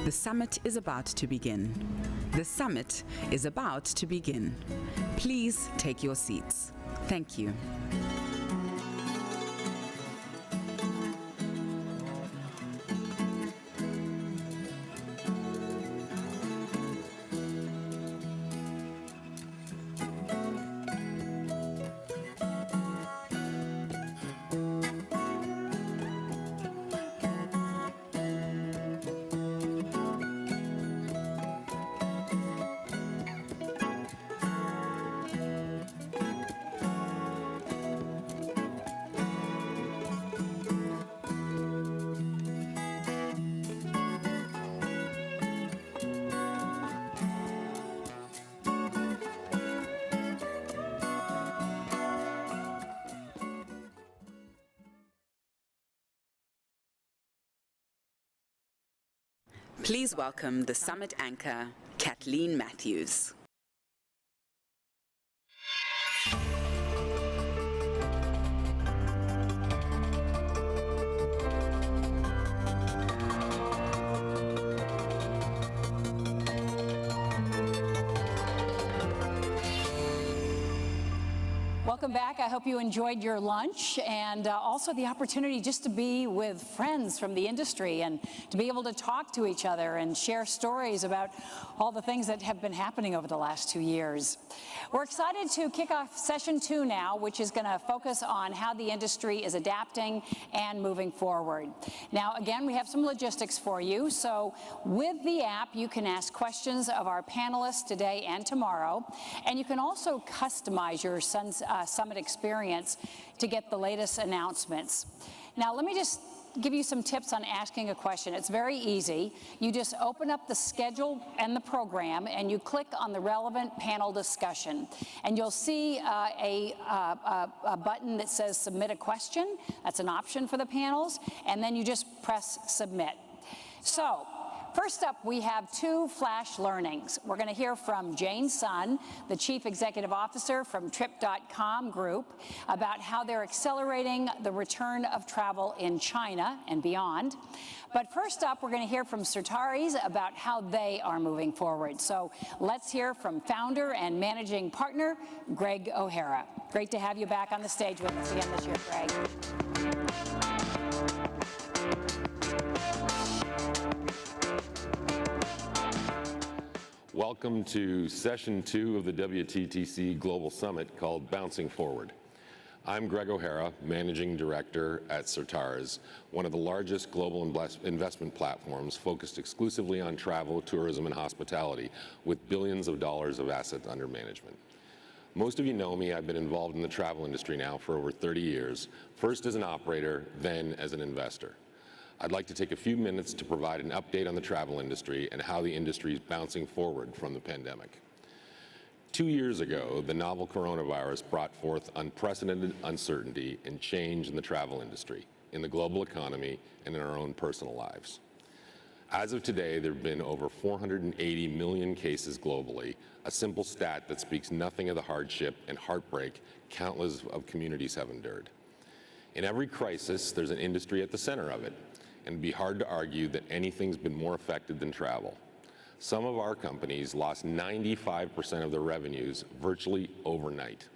The summit is about to begin. The summit is about to begin. Please take your seats. Thank you. Please welcome the summit anchor, Kathleen Matthews. Welcome back. I hope you enjoyed your lunch and also the opportunity just to be with friends from the industry and to be able to talk to each other and share stories about all the things that have been happening over the last 2 years. We're excited to kick off session 2 now, which is going to focus on how the industry is adapting and moving forward. Now, again, we have some logistics for you. So with the app, you can ask questions of our panelists today and tomorrow, and you can also customize your summit experience to get the latest announcements. Now, let me just give you some tips on asking a question. It's very easy. You just open up the schedule and the program, and you click on the relevant panel discussion. And you'll see a button that says Submit a Question. That's an option for the panels. And then you just press Submit. So, first up, we have 2 flash learnings. We're going to hear from Jane Sun, the Chief Executive Officer from Trip.com Group, about how they're accelerating the return of travel in China and beyond. But first up, we're going to hear from Certares about how they are moving forward. So let's hear from founder and managing partner, Greg O'Hara. Great to have you back on the stage with us again this year, Greg. Welcome to session 2 of the WTTC Global Summit called Bouncing Forward. I'm Greg O'Hara, Managing Director at Certares, one of the largest global investment platforms focused exclusively on travel, tourism, and hospitality, with billions of dollars of assets under management. Most of you know me. I've been involved in the travel industry now for over 30 years, first as an operator, then as an investor. I'd like to take a few minutes to provide an update on the travel industry and how the industry is bouncing forward from the pandemic. 2 years ago, the novel coronavirus brought forth unprecedented uncertainty and change in the travel industry, in the global economy, and in our own personal lives. As of today, there have been over 480 million cases globally, a simple stat that speaks nothing of the hardship and heartbreak countless of communities have endured. In every crisis, there's an industry at the center of it. And it'd be hard to argue that anything's been more affected than travel. Some of our companies lost 95% of their revenues virtually overnight.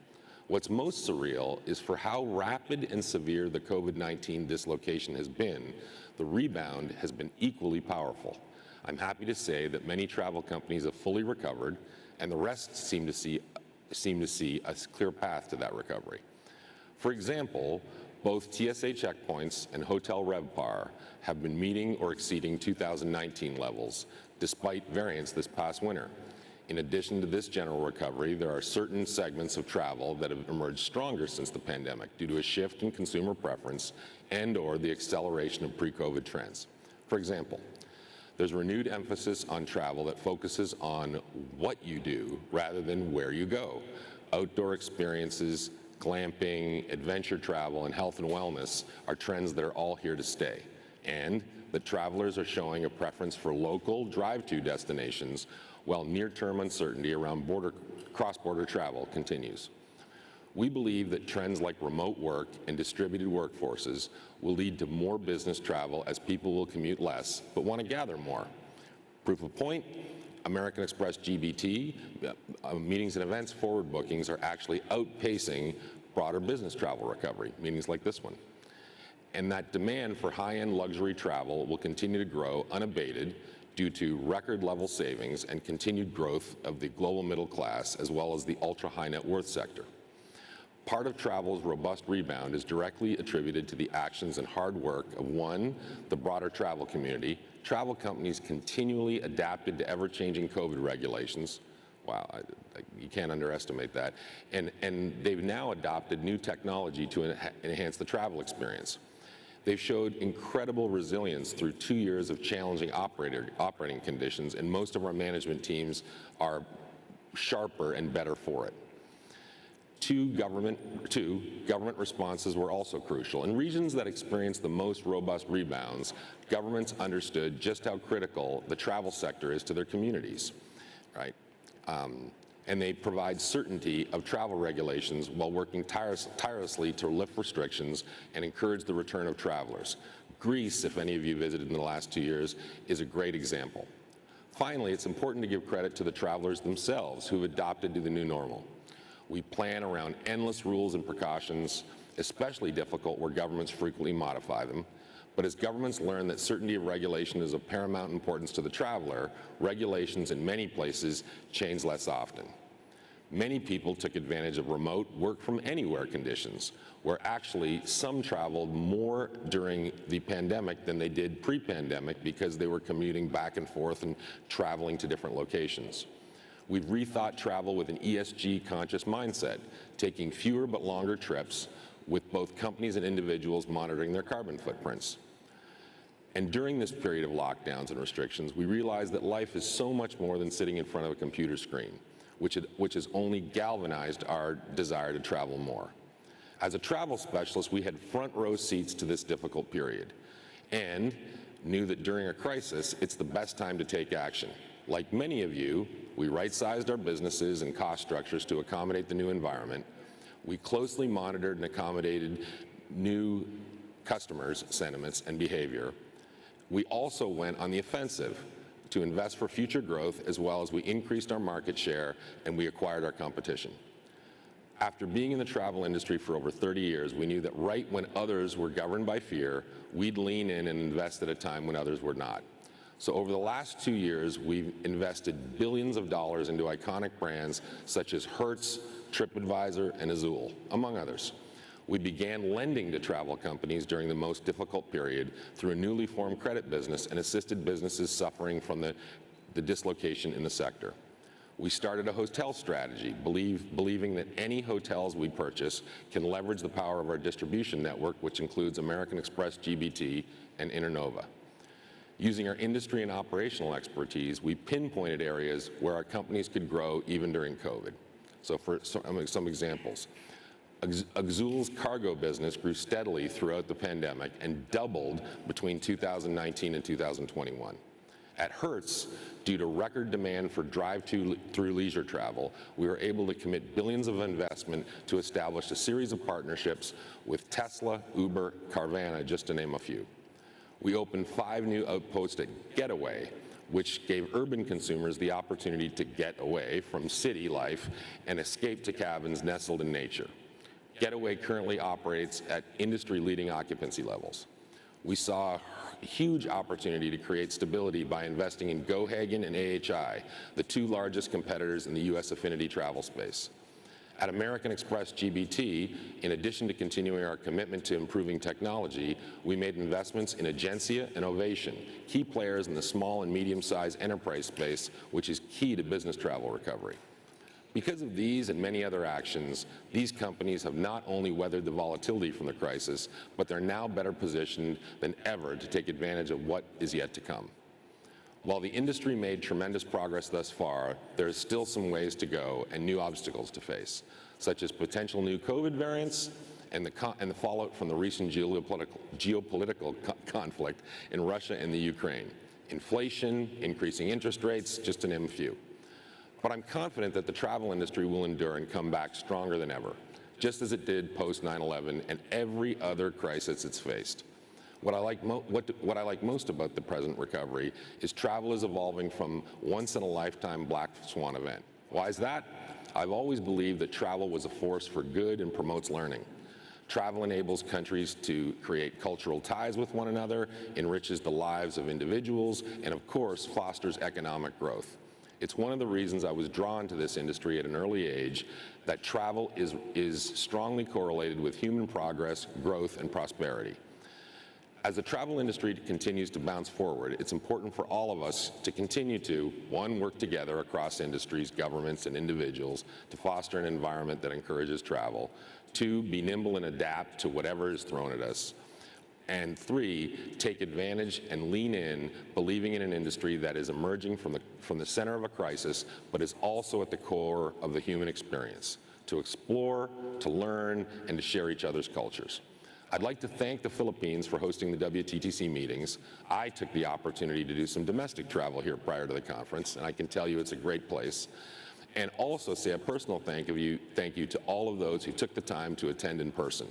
What's most surreal is for how rapid and severe the COVID-19 dislocation has been, the rebound has been equally powerful. I'm happy to say that many travel companies have fully recovered, and the rest seem to see a clear path to that recovery. For example, both TSA checkpoints and hotel RevPAR have been meeting or exceeding 2019 levels, despite variants this past winter. In addition to this general recovery, there are certain segments of travel that have emerged stronger since the pandemic due to a shift in consumer preference and/or the acceleration of pre-COVID trends. For example, there's renewed emphasis on travel that focuses on what you do rather than where you go. Outdoor experiences, glamping, adventure travel, and health and wellness are trends that are all here to stay, and that travelers are showing a preference for local drive-to destinations while near-term uncertainty around cross-border travel continues. We believe that trends like remote work and distributed workforces will lead to more business travel as people will commute less but want to gather more. Proof of point, American Express GBT, meetings and events forward bookings are actually outpacing broader business travel recovery, meetings like this one. And that demand for high-end luxury travel will continue to grow unabated due to record level savings and continued growth of the global middle class as well as the ultra-high net worth sector. Part of travel's robust rebound is directly attributed to the actions and hard work of, one, the broader travel community. Travel companies continually adapted to ever-changing COVID regulations. Wow, you can't underestimate that. And they've now adopted new technology to enhance the travel experience. They've showed incredible resilience through 2 years of challenging operating conditions, and most of our management teams are sharper and better for it. Two, government responses were also crucial. In regions that experienced the most robust rebounds, governments understood just how critical the travel sector is to their communities, right? And they provide certainty of travel regulations while working tirelessly to lift restrictions and encourage the return of travelers. Greece, if any of you visited in the last 2 years, is a great example. Finally, it's important to give credit to the travelers themselves who've adopted to the new normal. We plan around endless rules and precautions, especially difficult where governments frequently modify them. But as governments learn that certainty of regulation is of paramount importance to the traveler, regulations in many places change less often. Many people took advantage of remote work from anywhere conditions, where actually some traveled more during the pandemic than they did pre-pandemic because they were commuting back and forth and traveling to different locations. We've rethought travel with an ESG conscious mindset, taking fewer but longer trips, with both companies and individuals monitoring their carbon footprints. And during this period of lockdowns and restrictions, we realized that life is so much more than sitting in front of a computer screen, which has only galvanized our desire to travel more. As a travel specialist, we had front row seats to this difficult period and knew that during a crisis, it's the best time to take action. Like many of you, we right-sized our businesses and cost structures to accommodate the new environment. We closely monitored and accommodated new customers' sentiments and behavior. We also went on the offensive to invest for future growth, as well as we increased our market share and we acquired our competition. After being in the travel industry for over 30 years, we knew that right when others were governed by fear, we'd lean in and invest at a time when others were not. So over the last 2 years, we've invested billions of dollars into iconic brands such as Hertz, TripAdvisor, and Azul, among others. We began lending to travel companies during the most difficult period through a newly formed credit business and assisted businesses suffering from the dislocation in the sector. We started a hotel strategy, believing that any hotels we purchase can leverage the power of our distribution network, which includes American Express GBT and Internova. Using our industry and operational expertise, we pinpointed areas where our companies could grow even during COVID. So for some examples, Azul's cargo business grew steadily throughout the pandemic and doubled between 2019 and 2021. At Hertz, due to record demand for drive-through leisure travel, we were able to commit billions of investment to establish a series of partnerships with Tesla, Uber, Carvana, just to name a few. We opened 5 new outposts at Getaway, which gave urban consumers the opportunity to get away from city life and escape to cabins nestled in nature. Getaway currently operates at industry-leading occupancy levels. We saw a huge opportunity to create stability by investing in GoHagen and AHI, the 2 largest competitors in the U.S. affinity travel space. At American Express GBT, in addition to continuing our commitment to improving technology, we made investments in Agencia and Ovation, key players in the small and medium-sized enterprise space, which is key to business travel recovery. Because of these and many other actions, these companies have not only weathered the volatility from the crisis, but they're now better positioned than ever to take advantage of what is yet to come. While the industry made tremendous progress thus far, there is still some ways to go and new obstacles to face, such as potential new COVID variants and the fallout from the recent geopolitical conflict in Russia and the Ukraine, inflation, increasing interest rates, just to name a few. But I'm confident that the travel industry will endure and come back stronger than ever, just as it did post 9/11 and every other crisis it's faced. What I like most about the present recovery is travel is evolving from once-in-a-lifetime black swan event. Why is that? I've always believed that travel was a force for good and promotes learning. Travel enables countries to create cultural ties with one another, enriches the lives of individuals, and of course, fosters economic growth. It's one of the reasons I was drawn to this industry at an early age, that travel is strongly correlated with human progress, growth, and prosperity. As the travel industry continues to bounce forward, it's important for all of us to continue to, 1, work together across industries, governments, and individuals to foster an environment that encourages travel, 2, be nimble and adapt to whatever is thrown at us, and 3, take advantage and lean in, believing in an industry that is emerging from the center of a crisis, but is also at the core of the human experience. to explore, to learn, and to share each other's cultures. I'd like to thank the Philippines for hosting the WTTC meetings. I took the opportunity to do some domestic travel here prior to the conference, and I can tell you it's a great place. And also say a personal thank you to all of those who took the time to attend in person.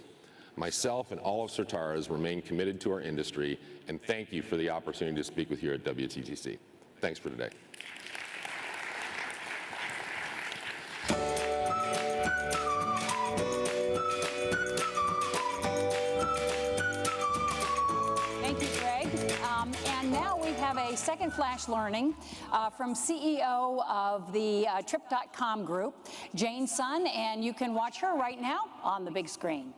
Myself and all of Certares remain committed to our industry, and thank you for the opportunity to speak with you at WTTC. Thanks for today. And now we have a second flash learning from CEO of the Trip.com group, Jane Sun, and you can watch her right now on the big screen.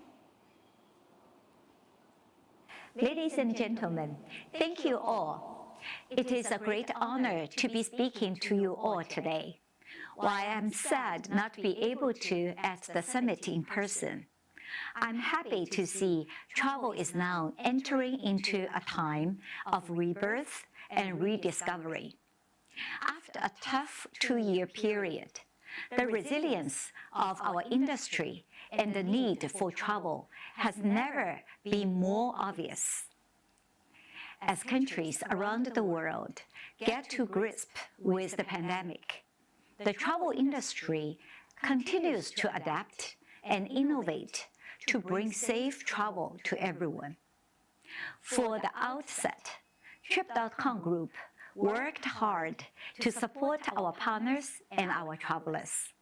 Ladies and gentlemen, thank you all. It is a great honor to be speaking to you all today. While I am sad not to be able to at the summit in person, I'm happy to see travel is now entering into a time of rebirth and rediscovery. After a tough 2-year period, the resilience of our industry and the need for travel has never been more obvious. As countries around the world get to grips with the pandemic, the travel industry continues to adapt and innovate to bring safe travel to everyone. For the outset, Trip.com Group worked hard to support our partners and our travelers.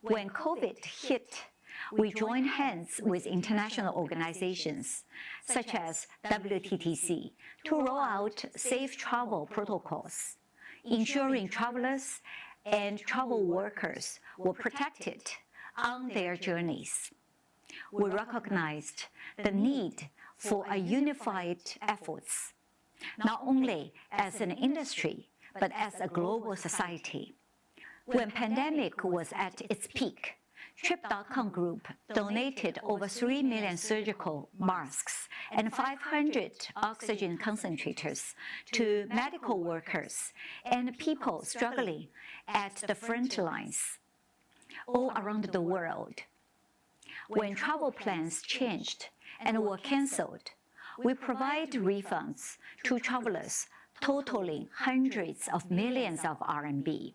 When COVID hit, we joined hands with international organizations such as WTTC to roll out safe travel protocols, ensuring travelers and travel workers were protected on their journeys. We recognized the need for a unified efforts, not only as an industry, but as a global society. When pandemic was at its peak, Trip.com Group donated over 3 million surgical masks and 500 oxygen concentrators to medical workers and people struggling at the front lines all around the world. When travel plans changed and were canceled, we provide refunds to travelers totaling hundreds of millions of RMB.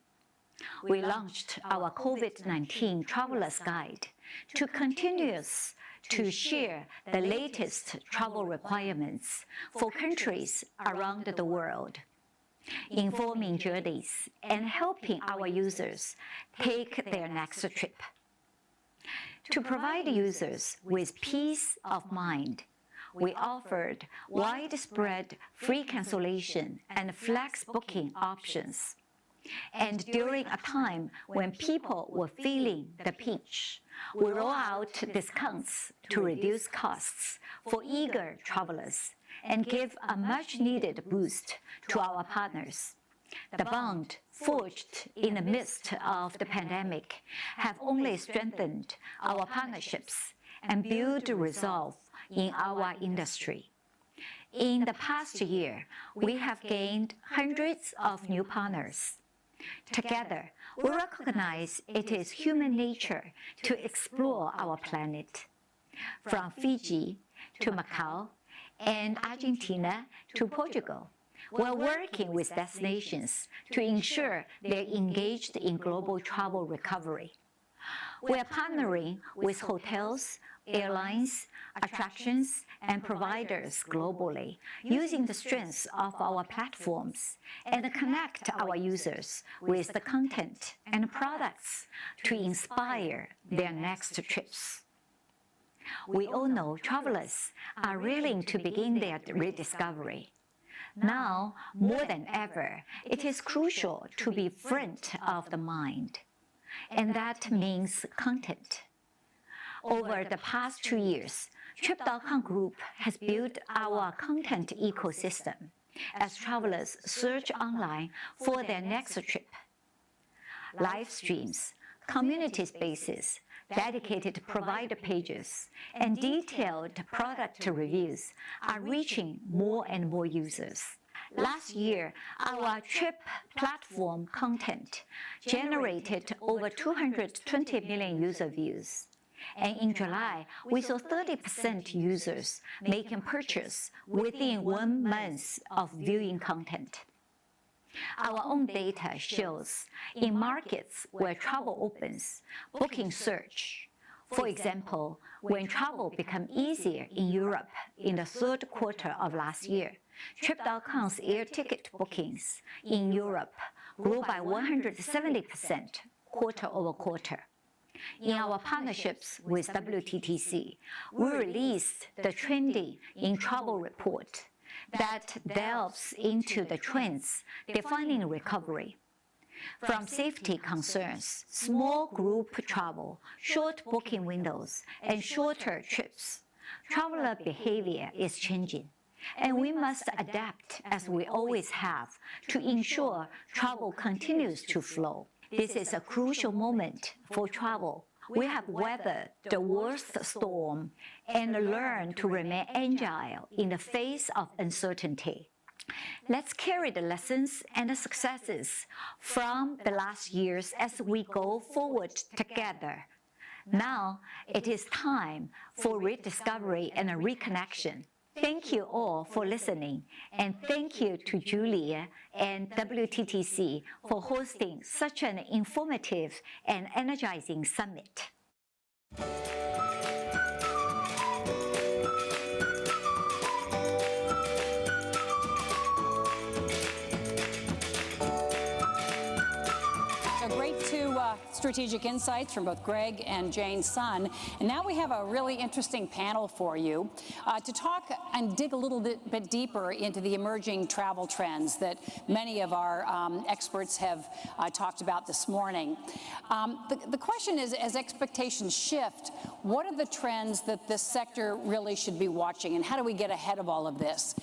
We launched our COVID-19 Traveler's Guide to continue to share the latest travel requirements for countries around the world, informing journeys and helping our users take their next trip. To provide users with peace of mind, we offered widespread free cancellation and flex booking options. And during a time when people were feeling the pinch, we roll out discounts to reduce costs for eager travelers and give a much-needed boost to our partners. The bond forged in the midst of the pandemic have only strengthened our partnerships and built resolve in our industry. In the past year, we have gained hundreds of new partners. Together, we recognize it is human nature to explore our planet. From Fiji to Macau and Argentina to Portugal, we're working with destinations to ensure they're engaged in global travel recovery. We're partnering with hotels, airlines, attractions, and providers globally, using the strengths of our platforms and connect our users with the content and products to inspire their next trips. We all know travelers are willing to begin their rediscovery. Now, more than ever, it is crucial to be front of the mind, and that means content. Over the past 2 years, Trip.com Group has built our content ecosystem as travelers search online for their next trip. Live streams, community spaces, dedicated provider pages, and detailed product reviews are reaching more and more users. Last year, our trip platform content generated over 220 million user views. And in July, we saw 30% users making purchase within 1 month of viewing content. Our own data shows in markets where travel opens, bookings surge. For example, when travel became easier in Europe in the third quarter of last year, Trip.com's air ticket bookings in Europe grew by 170% quarter over quarter. In our partnerships with WTTC, we released the Trending in Travel report that delves into the trends defining recovery. From safety concerns, small group travel, short booking windows, and shorter trips, traveler behavior is changing, and we must adapt as we always have to ensure travel continues to flow. This is a crucial moment for travel. We have weathered the worst storm and learned to remain agile in the face of uncertainty. Let's carry the lessons and the successes from the last years as we go forward together. Now it is time for rediscovery and a reconnection. Thank you all for listening, and thank you to Julia and WTTC for hosting such an informative and energizing summit. Strategic insights from both Greg and Jane's son. And now we have a really interesting panel for you to talk and dig a little bit deeper into the emerging travel trends that many of our experts have talked about this morning. The question is, as expectations shift, what are the trends that this sector really should be watching, and how do we get ahead of all of this?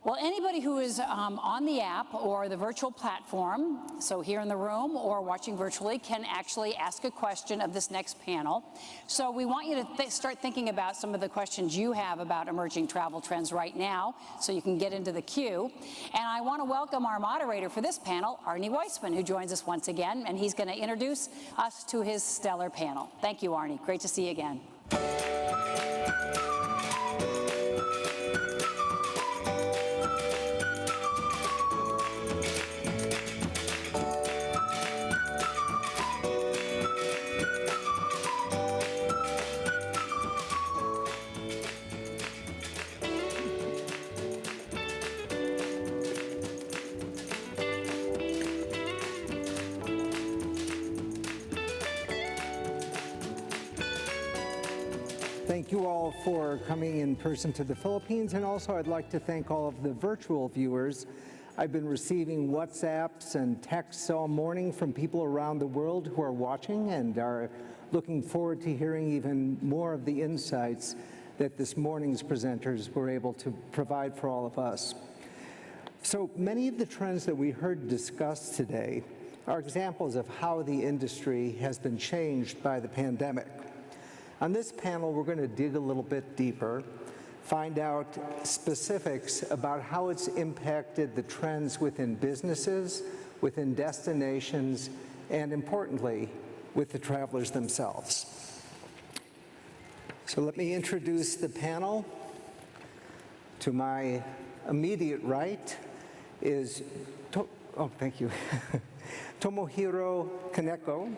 Well, anybody who is on the app or the virtual platform, so here in the room or watching virtually, can actually ask a question of this next panel. So we want you to start thinking about some of the questions you have about emerging travel trends right now, so you can get into the queue. And I want to welcome our moderator for this panel, Arnie Weissman, who joins us once again, and he's going to introduce us to his stellar panel. Thank you, Arnie. Great to see you again. Thank you all for coming in person to the Philippines, and also I'd like to thank all of the virtual viewers. I've been receiving WhatsApps and texts all morning from people around the world who are watching and are looking forward to hearing even more of the insights that this morning's presenters were able to provide for all of us. So many of the trends that we heard discussed today are examples of how the industry has been changed by the pandemic. On this panel, we're going to dig a little bit deeper, find out specifics about how it's impacted the trends within businesses, within destinations, and importantly, with the travelers themselves. So let me introduce the panel. To my immediate right is, thank you, Tomohiro Kaneko.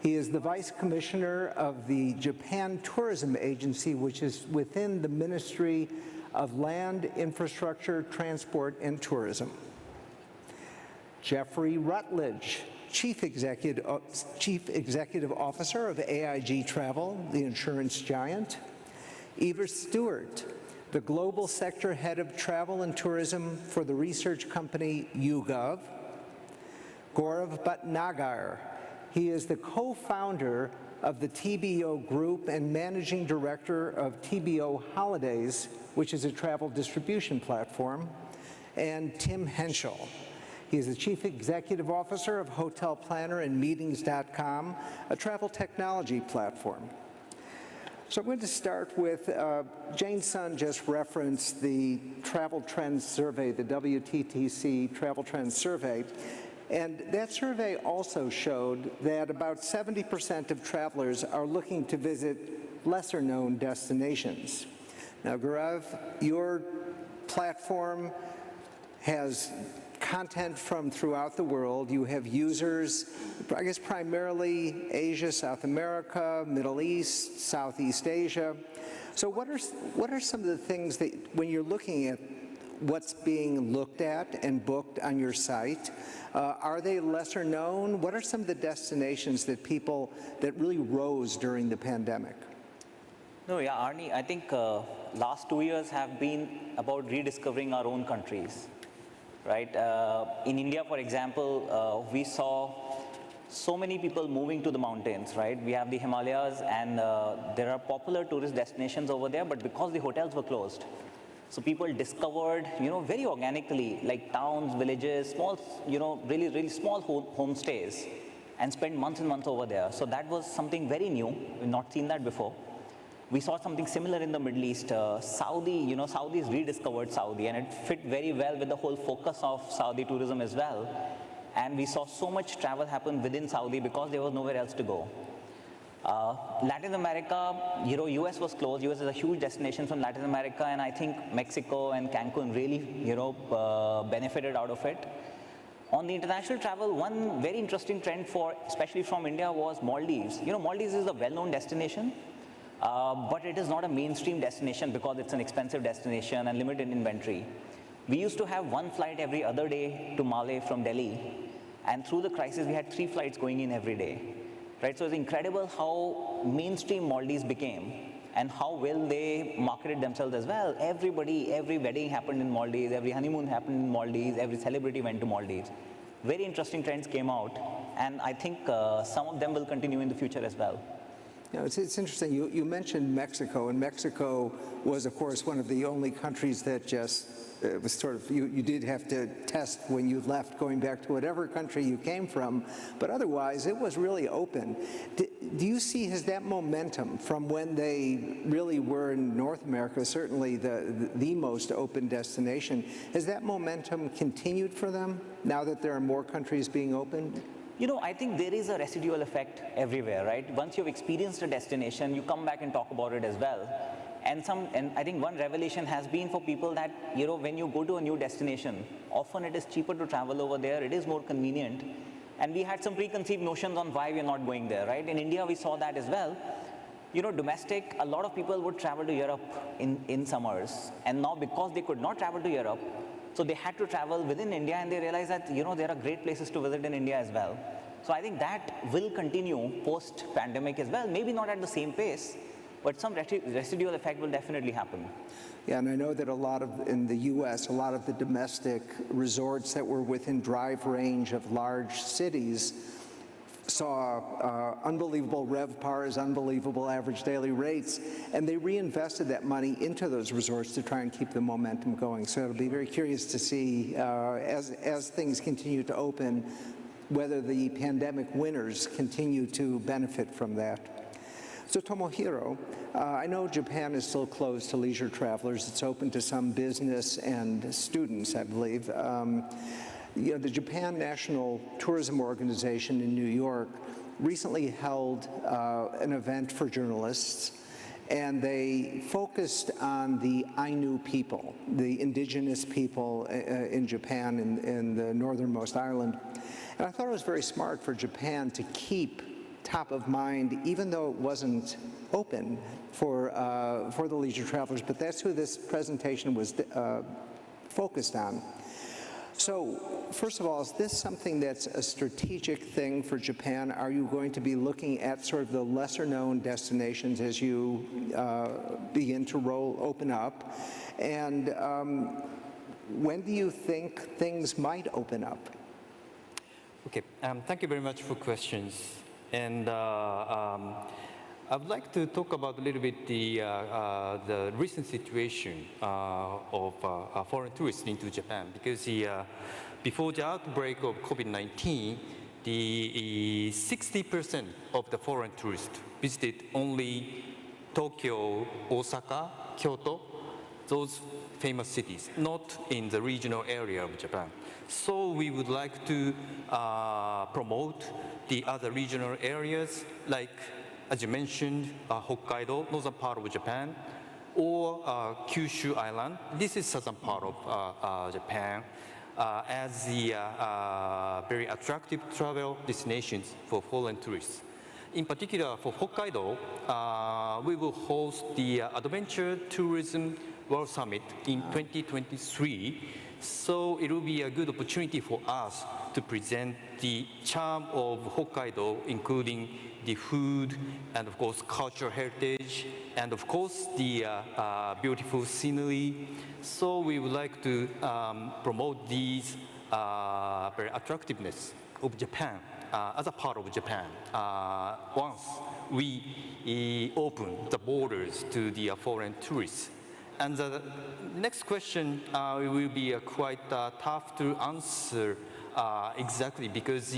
He is the Vice Commissioner of the Japan Tourism Agency, which is within the Ministry of Land, Infrastructure, Transport, and Tourism. Jeffrey Rutledge, Chief Executive Officer of AIG Travel, the insurance giant. Eva Stewart, the Global Sector Head of Travel and Tourism for the research company YouGov. Gaurav Bhatnagar, he is the co-founder of the TBO Group and Managing Director of TBO Holidays, which is a travel distribution platform. And Tim Henschel, he is the Chief Executive Officer of Hotel Planner and Meetings.com, a travel technology platform. So I'm going to start with, Jane Sun just referenced the Travel Trends Survey, the WTTC Travel Trends Survey, and that survey also showed that about 70% of travelers are looking to visit lesser-known destinations. Now, Gaurav, your platform has content from throughout the world. You have users, I guess primarily Asia, South America, Middle East, Southeast Asia. So what are some of the things that, when you're looking at what's being looked at and booked on your site, are they lesser known? What are some of the destinations that really rose during the pandemic? No, yeah, Arnie, I think last 2 years have been about rediscovering our own countries. Right? In India, for example, we saw so many people moving to the mountains, right? We have the Himalayas, and there are popular tourist destinations over there, but because the hotels were closed, so people discovered, very organically, like towns, villages, small, really, really small homestays, and spent months and months over there. So that was something very new. We've not seen that before. We saw something similar in the Middle East. Saudi, Saudis rediscovered Saudi, and it fit very well with the whole focus of Saudi tourism as well. And we saw so much travel happen within Saudi because there was nowhere else to go. Latin America, US was closed. US is a huge destination from Latin America, and I think Mexico and Cancun really, benefited out of it. On the international travel, one very interesting trend especially from India, was Maldives. Maldives is a well-known destination. But it is not a mainstream destination because it's an expensive destination and limited inventory. We used to have one flight every other day to Malé from Delhi, and through the crisis we had 3 flights going in every day. Right? So it's incredible how mainstream Maldives became and how well they marketed themselves as well. Every wedding happened in Maldives, every honeymoon happened in Maldives, every celebrity went to Maldives. Very interesting trends came out, and I think some of them will continue in the future as well. It's interesting, you mentioned Mexico, and Mexico was, of course, one of the only countries that just, it was sort of, you did have to test when you left, going back to whatever country you came from, but otherwise it was really open. Do you see, has that momentum from when they really were in North America, certainly the most open destination, has that momentum continued for them now that there are more countries being opened? I think there is a residual effect everywhere, right? Once you've experienced a destination, you come back and talk about it as well. And I think one revelation has been for people that, when you go to a new destination, often it is cheaper to travel over there, it is more convenient. And we had some preconceived notions on why we're not going there, right? In India, we saw that as well. Domestic, a lot of people would travel to Europe in summers. And now because they could not travel to Europe, so they had to travel within India, and they realized that, there are great places to visit in India as well. So I think that will continue post-pandemic as well. Maybe not at the same pace, but some residual effect will definitely happen. Yeah, and I know that in the US, a lot of the domestic resorts that were within drive range of large cities saw unbelievable RevPARs, unbelievable average daily rates, and they reinvested that money into those resorts to try and keep the momentum going. So it'll be very curious to see, as things continue to open, whether the pandemic winners continue to benefit from that. So Tomohiro, I know Japan is still closed to leisure travelers. It's open to some business and students, I believe. The Japan National Tourism Organization in New York recently held an event for journalists, and they focused on the Ainu people, the indigenous people in Japan, in the northernmost island. And I thought it was very smart for Japan to keep top of mind, even though it wasn't open for the leisure travelers, but that's who this presentation was focused on. So, first of all, is this something that's a strategic thing for Japan? Are you going to be looking at sort of the lesser-known destinations as you begin to open up? And when do you think things might open up? Okay, thank you very much for questions. And I would like to talk about a little bit the recent situation of foreign tourists into Japan, because before the outbreak of COVID-19, the 60% of the foreign tourists visited only Tokyo, Osaka, Kyoto, those famous cities, not in the regional area of Japan. So we would like to promote the other regional areas, like, as you mentioned, Hokkaido, northern part of Japan, or Kyushu Island. This is southern part of Japan, as the very attractive travel destinations for foreign tourists. In particular, for Hokkaido, we will host the Adventure Tourism World Summit in 2023. So it will be a good opportunity for us to present the charm of Hokkaido, including the food and, of course, cultural heritage, and, of course, the beautiful scenery. So we would like to promote these very attractiveness of Japan as a part of Japan once we open the borders to the foreign tourists. And the next question will be quite tough to answer exactly, because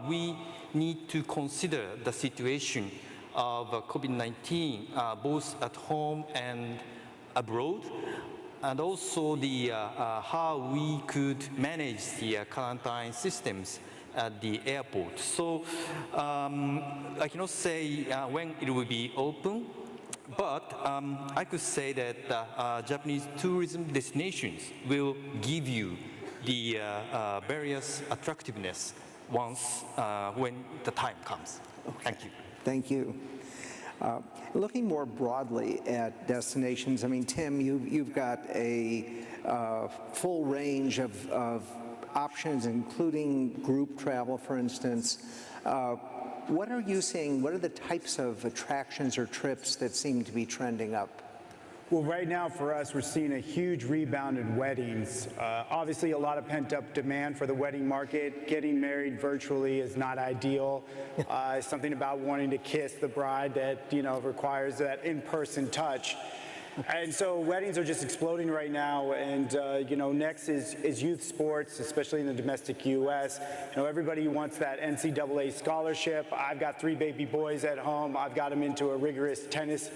we need to consider the situation of COVID-19 both at home and abroad, and also the how we could manage the quarantine systems at the airport. So I cannot say when it will be open, but I could say that Japanese tourism destinations will give you the various attractiveness once when the time comes. Thank you. Thank you. Looking more broadly at destinations, I mean, Tim, you've got a full range of options, including group travel, for instance. What are you seeing? What are the types of attractions or trips that seem to be trending up? Well, right now for us, we're seeing a huge rebound in weddings. Obviously, a lot of pent-up demand for the wedding market. Getting married virtually is not ideal. Something about wanting to kiss the bride that, you know, requires that in-person touch. And so weddings are just exploding right now, and you know, next is youth sports, especially in the domestic U.S. You know, everybody wants that NCAA scholarship. I've got 3 baby boys at home. I've got them into a rigorous tennis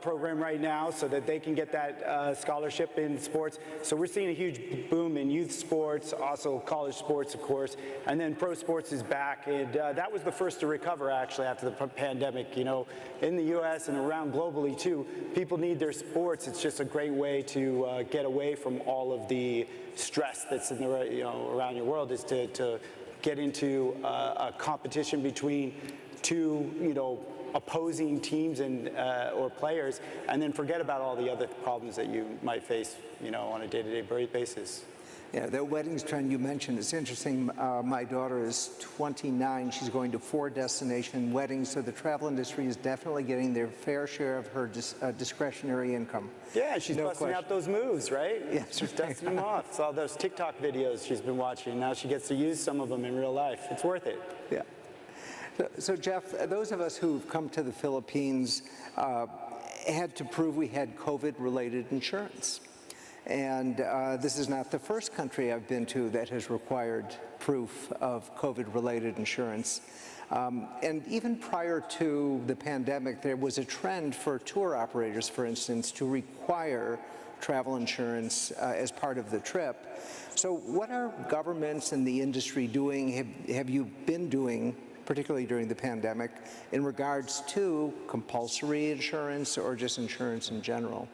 program right now so that they can get that scholarship in sports. So we're seeing a huge boom in youth sports, also college sports, of course, and then pro sports is back, and that was the first to recover actually after the pandemic. You know, in the U.S. and around globally too, people need their sports. It's just a great way to get away from all of the stress that's in the, you know, around your world, is to get into a competition between two, you know, opposing teams and or players, and then forget about all the other problems that you might face, you know, on a day-to-day basis. Yeah, the weddings trend you mentioned is interesting. My daughter is 29. She's going to 4 destination weddings, so the travel industry is definitely getting their fair share of her discretionary income. Yeah, she's busting out those moves, right? Yeah, she's dusting them off. It's all those TikTok videos she's been watching. Now she gets to use some of them in real life. It's worth it. Yeah. So Jeff, those of us who've come to the Philippines had to prove we had COVID-related insurance. And this is not the first country I've been to that has required proof of COVID-related insurance. And even prior to the pandemic, there was a trend for tour operators, for instance, to require travel insurance as part of the trip. So what are governments and the industry doing, have you been doing, particularly during the pandemic, in regards to compulsory insurance or just insurance in general?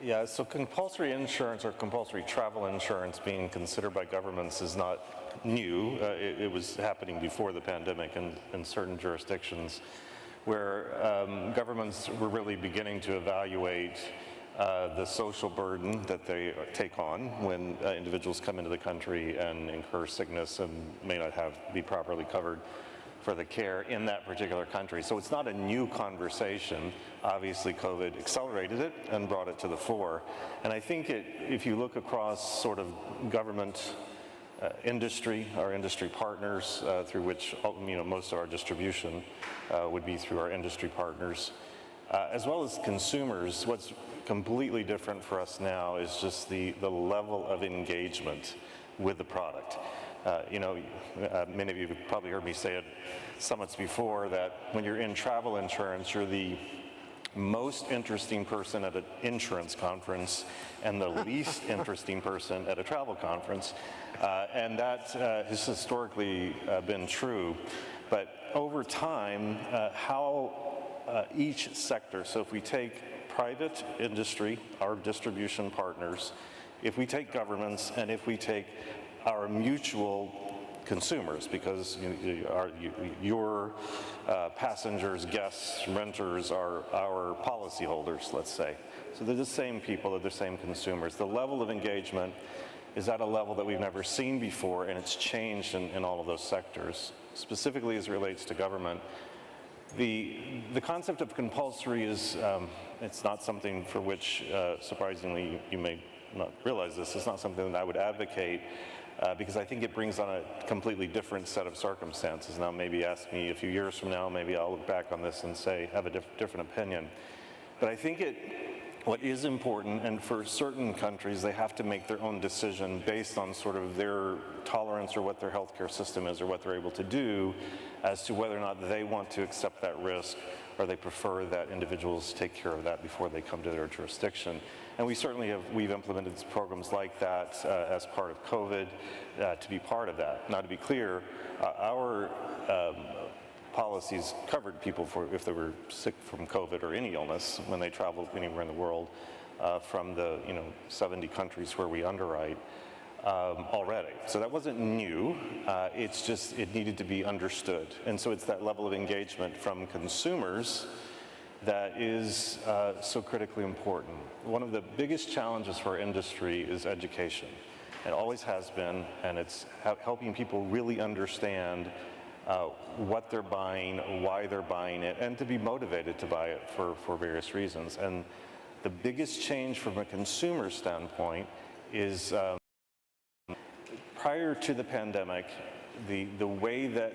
Yeah, so compulsory insurance or compulsory travel insurance being considered by governments is not new. It was happening before the pandemic in certain jurisdictions where governments were really beginning to evaluate the social burden that they take on when individuals come into the country and incur sickness and may not be properly covered for the care in that particular country. So it's not a new conversation. Obviously, COVID accelerated it and brought it to the fore. And I think if you look across sort of government, industry, our industry partners, through which, you know, most of our distribution would be through our industry partners, as well as consumers, what's completely different for us now is just the level of engagement with the product. You know, many of you have probably heard me say at summits before that when you're in travel insurance, you're the most interesting person at an insurance conference and the least interesting person at a travel conference. And that has historically been true. But over time, how each sector, so if we take private industry, our distribution partners, if we take governments, and if we take our mutual consumers, because your passengers, guests, renters are our policyholders, let's say. So they're the same people, they're the same consumers. The level of engagement is at a level that we've never seen before, and it's changed in all of those sectors. Specifically as it relates to government, the concept of compulsory is, it's not something for which, surprisingly, you may not realize this, it's not something that I would advocate, because I think it brings on a completely different set of circumstances. Now, maybe ask me a few years from now, maybe I'll look back on this and say, have a different opinion. But I think what is important, and for certain countries, they have to make their own decision based on sort of their tolerance or what their healthcare system is or what they're able to do as to whether or not they want to accept that risk or they prefer that individuals take care of that before they come to their jurisdiction. And we certainly we've implemented programs like that as part of COVID to be part of that. Now, to be clear, our policies covered people for if they were sick from COVID or any illness when they traveled anywhere in the world from the 70 countries where we underwrite already. So that wasn't new. It's just it needed to be understood, and so it's that level of engagement from consumers that is so critically important. One of the biggest challenges for our industry is education. It always has been, and it's helping people really understand what they're buying, why they're buying it, and to be motivated to buy it for various reasons. And the biggest change from a consumer standpoint is prior to the pandemic, the way that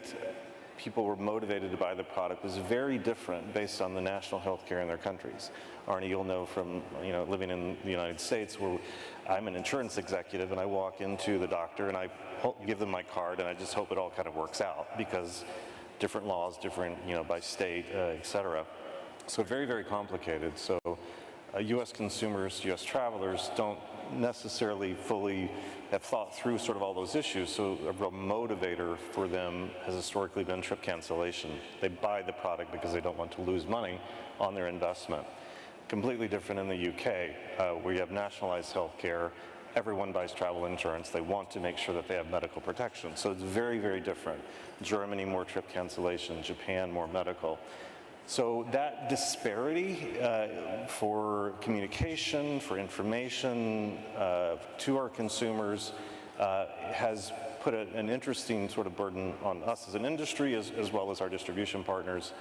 people were motivated to buy the product was very different based on the national health care in their countries. Arnie, you'll know from living in the United States, where I'm an insurance executive and I walk into the doctor and I give them my card and I just hope it all kind of works out because different laws, different by state, et cetera. So very, very complicated. So U.S. consumers, U.S. travelers don't necessarily fully have thought through sort of all those issues. So a real motivator for them has historically been trip cancellation. They buy the product because they don't want to lose money on their investment. Completely different in the UK, where you have nationalized health care. Everyone buys travel insurance. They want to make sure that they have medical protection. So it's very, very different. Germany, more trip cancellation. Japan, more medical. So that disparity for communication, for information to our consumers has put an interesting sort of burden on us as an industry as well as our distribution partners.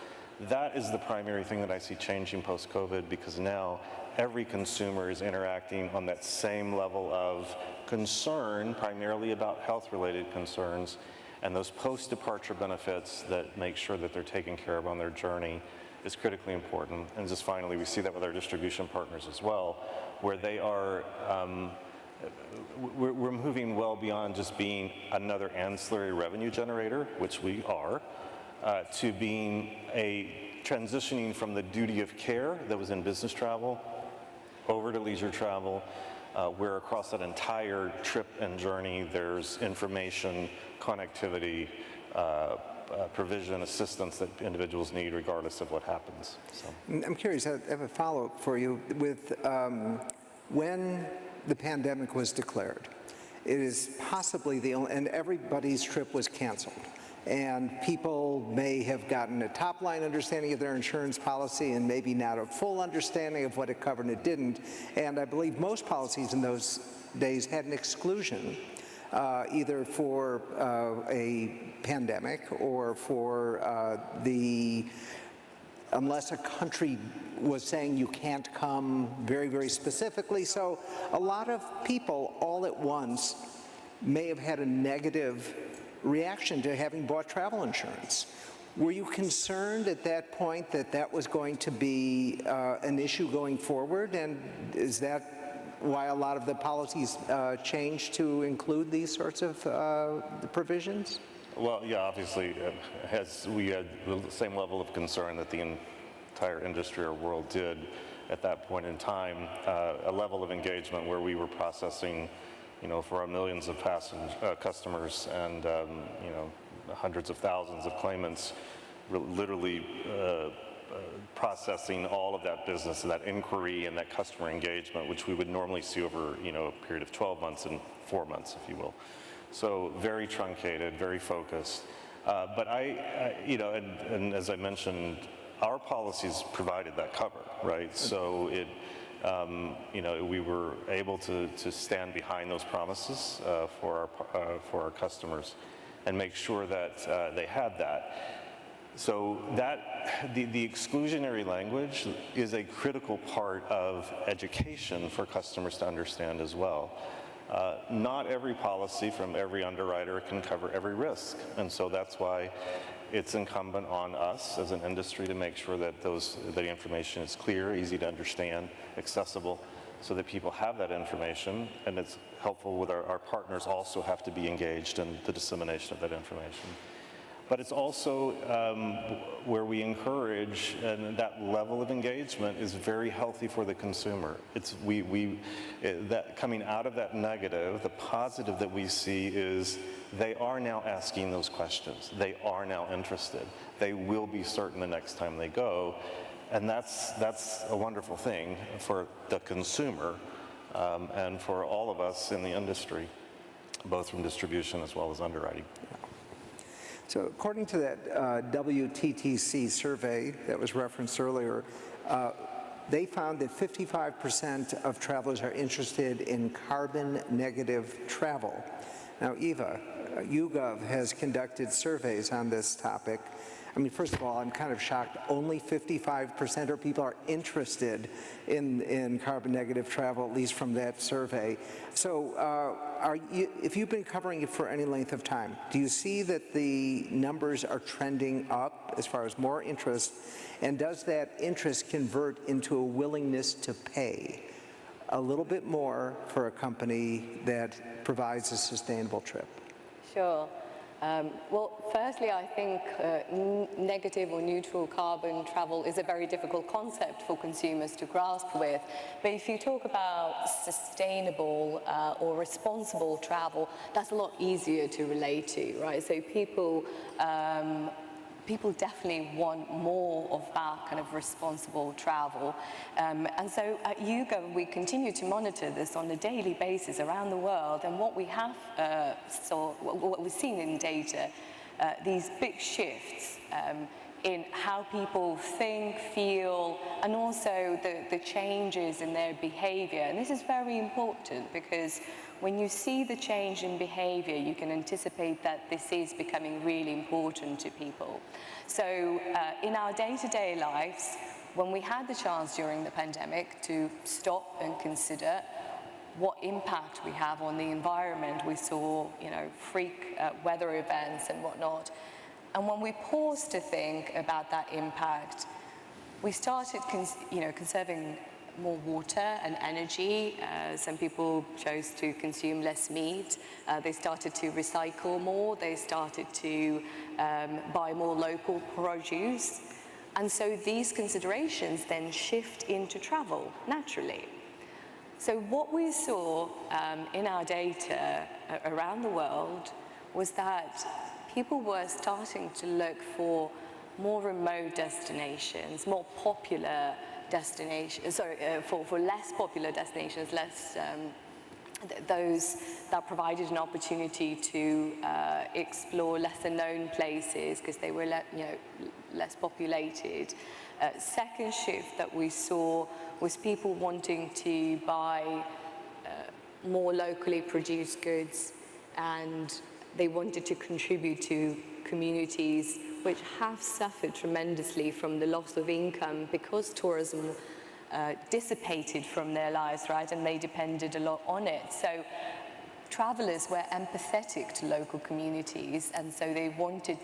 That is the primary thing that I see changing post-COVID, because now every consumer is interacting on that same level of concern, primarily about health-related concerns, and those post-departure benefits that make sure that they're taken care of on their journey is critically important. And just finally, we see that with our distribution partners as well, where they are, we're moving well beyond just being another ancillary revenue generator, which we are, to being transitioning from the duty of care that was in business travel over to leisure travel, where across that entire trip and journey, there's information, connectivity, provision, assistance that individuals need regardless of what happens. So. I'm curious, I have a follow-up for you. With when the pandemic was declared, it is possibly the only, and everybody's trip was canceled. And people may have gotten a top-line understanding of their insurance policy and maybe not a full understanding of what it covered and it didn't. And I believe most policies in those days had an exclusion, either for a pandemic or for unless a country was saying you can't come very, very specifically. So a lot of people all at once may have had a negative reaction to having bought travel insurance. Were you concerned at that point that that was going to be an issue going forward? And is that why a lot of the policies changed to include these sorts of provisions? Well, yeah, obviously, we had the same level of concern that the entire industry or world did at that point in time, a level of engagement where we were processing, for our millions of customers and, hundreds of thousands of claimants, literally processing all of that business and that inquiry and that customer engagement, which we would normally see over, a period of 12 months and 4 months, if you will. So very truncated, very focused. But and as I mentioned, our policies provided that cover, right? So it, we were able to stand behind those promises for our customers and make sure that they had that. So that the exclusionary language is a critical part of education for customers to understand as well. Not every policy from every underwriter can cover every risk, and so that's why it's incumbent on us as an industry to make sure that the information is clear, easy to understand, accessible, so that people have that information, and it's helpful with our partners also have to be engaged in the dissemination of that information. But it's also where we encourage, and that level of engagement is very healthy for the consumer. It's that coming out of that negative, the positive that we see is they are now asking those questions. They are now interested. They will be certain the next time they go, and that's a wonderful thing for the consumer and for all of us in the industry, both from distribution as well as underwriting. So according to that WTTC survey that was referenced earlier, they found that 55% of travelers are interested in carbon negative travel. Now, Eva, YouGov has conducted surveys on this topic. I mean, first of all, I'm kind of shocked. Only 55% of people are interested in carbon negative travel, at least from that survey. So if you've been covering it for any length of time, do you see that the numbers are trending up as far as more interest? And does that interest convert into a willingness to pay a little bit more for a company that provides a sustainable trip? Sure. Well, firstly, I think negative or neutral carbon travel is a very difficult concept for consumers to grasp with. But if you talk about sustainable or responsible travel, that's a lot easier to relate to, right? So people definitely want more of that kind of responsible travel. And so at YouGov, we continue to monitor this on a daily basis around the world. And what we have what we've seen in data, these big shifts in how people think, feel, and also the changes in their behavior. And this is very important because when you see the change in behavior, you can anticipate that this is becoming really important to people. So in our day-to-day lives, when we had the chance during the pandemic to stop and consider what impact we have on the environment, we saw, freak weather events and whatnot. And when we paused to think about that impact, we started, conserving more water and energy. Some people chose to consume less meat. They started to recycle more. They started to buy more local produce. And so these considerations then shift into travel naturally. So what we saw in our data around the world was that people were starting to look for more remote destinations, more popular destinations, for less popular destinations, those that provided an opportunity to explore lesser known places because they were less populated. Second shift that we saw was people wanting to buy more locally produced goods, and they wanted to contribute to communities which have suffered tremendously from the loss of income because tourism dissipated from their lives, right? And they depended a lot on it. So travelers were empathetic to local communities, and so they wanted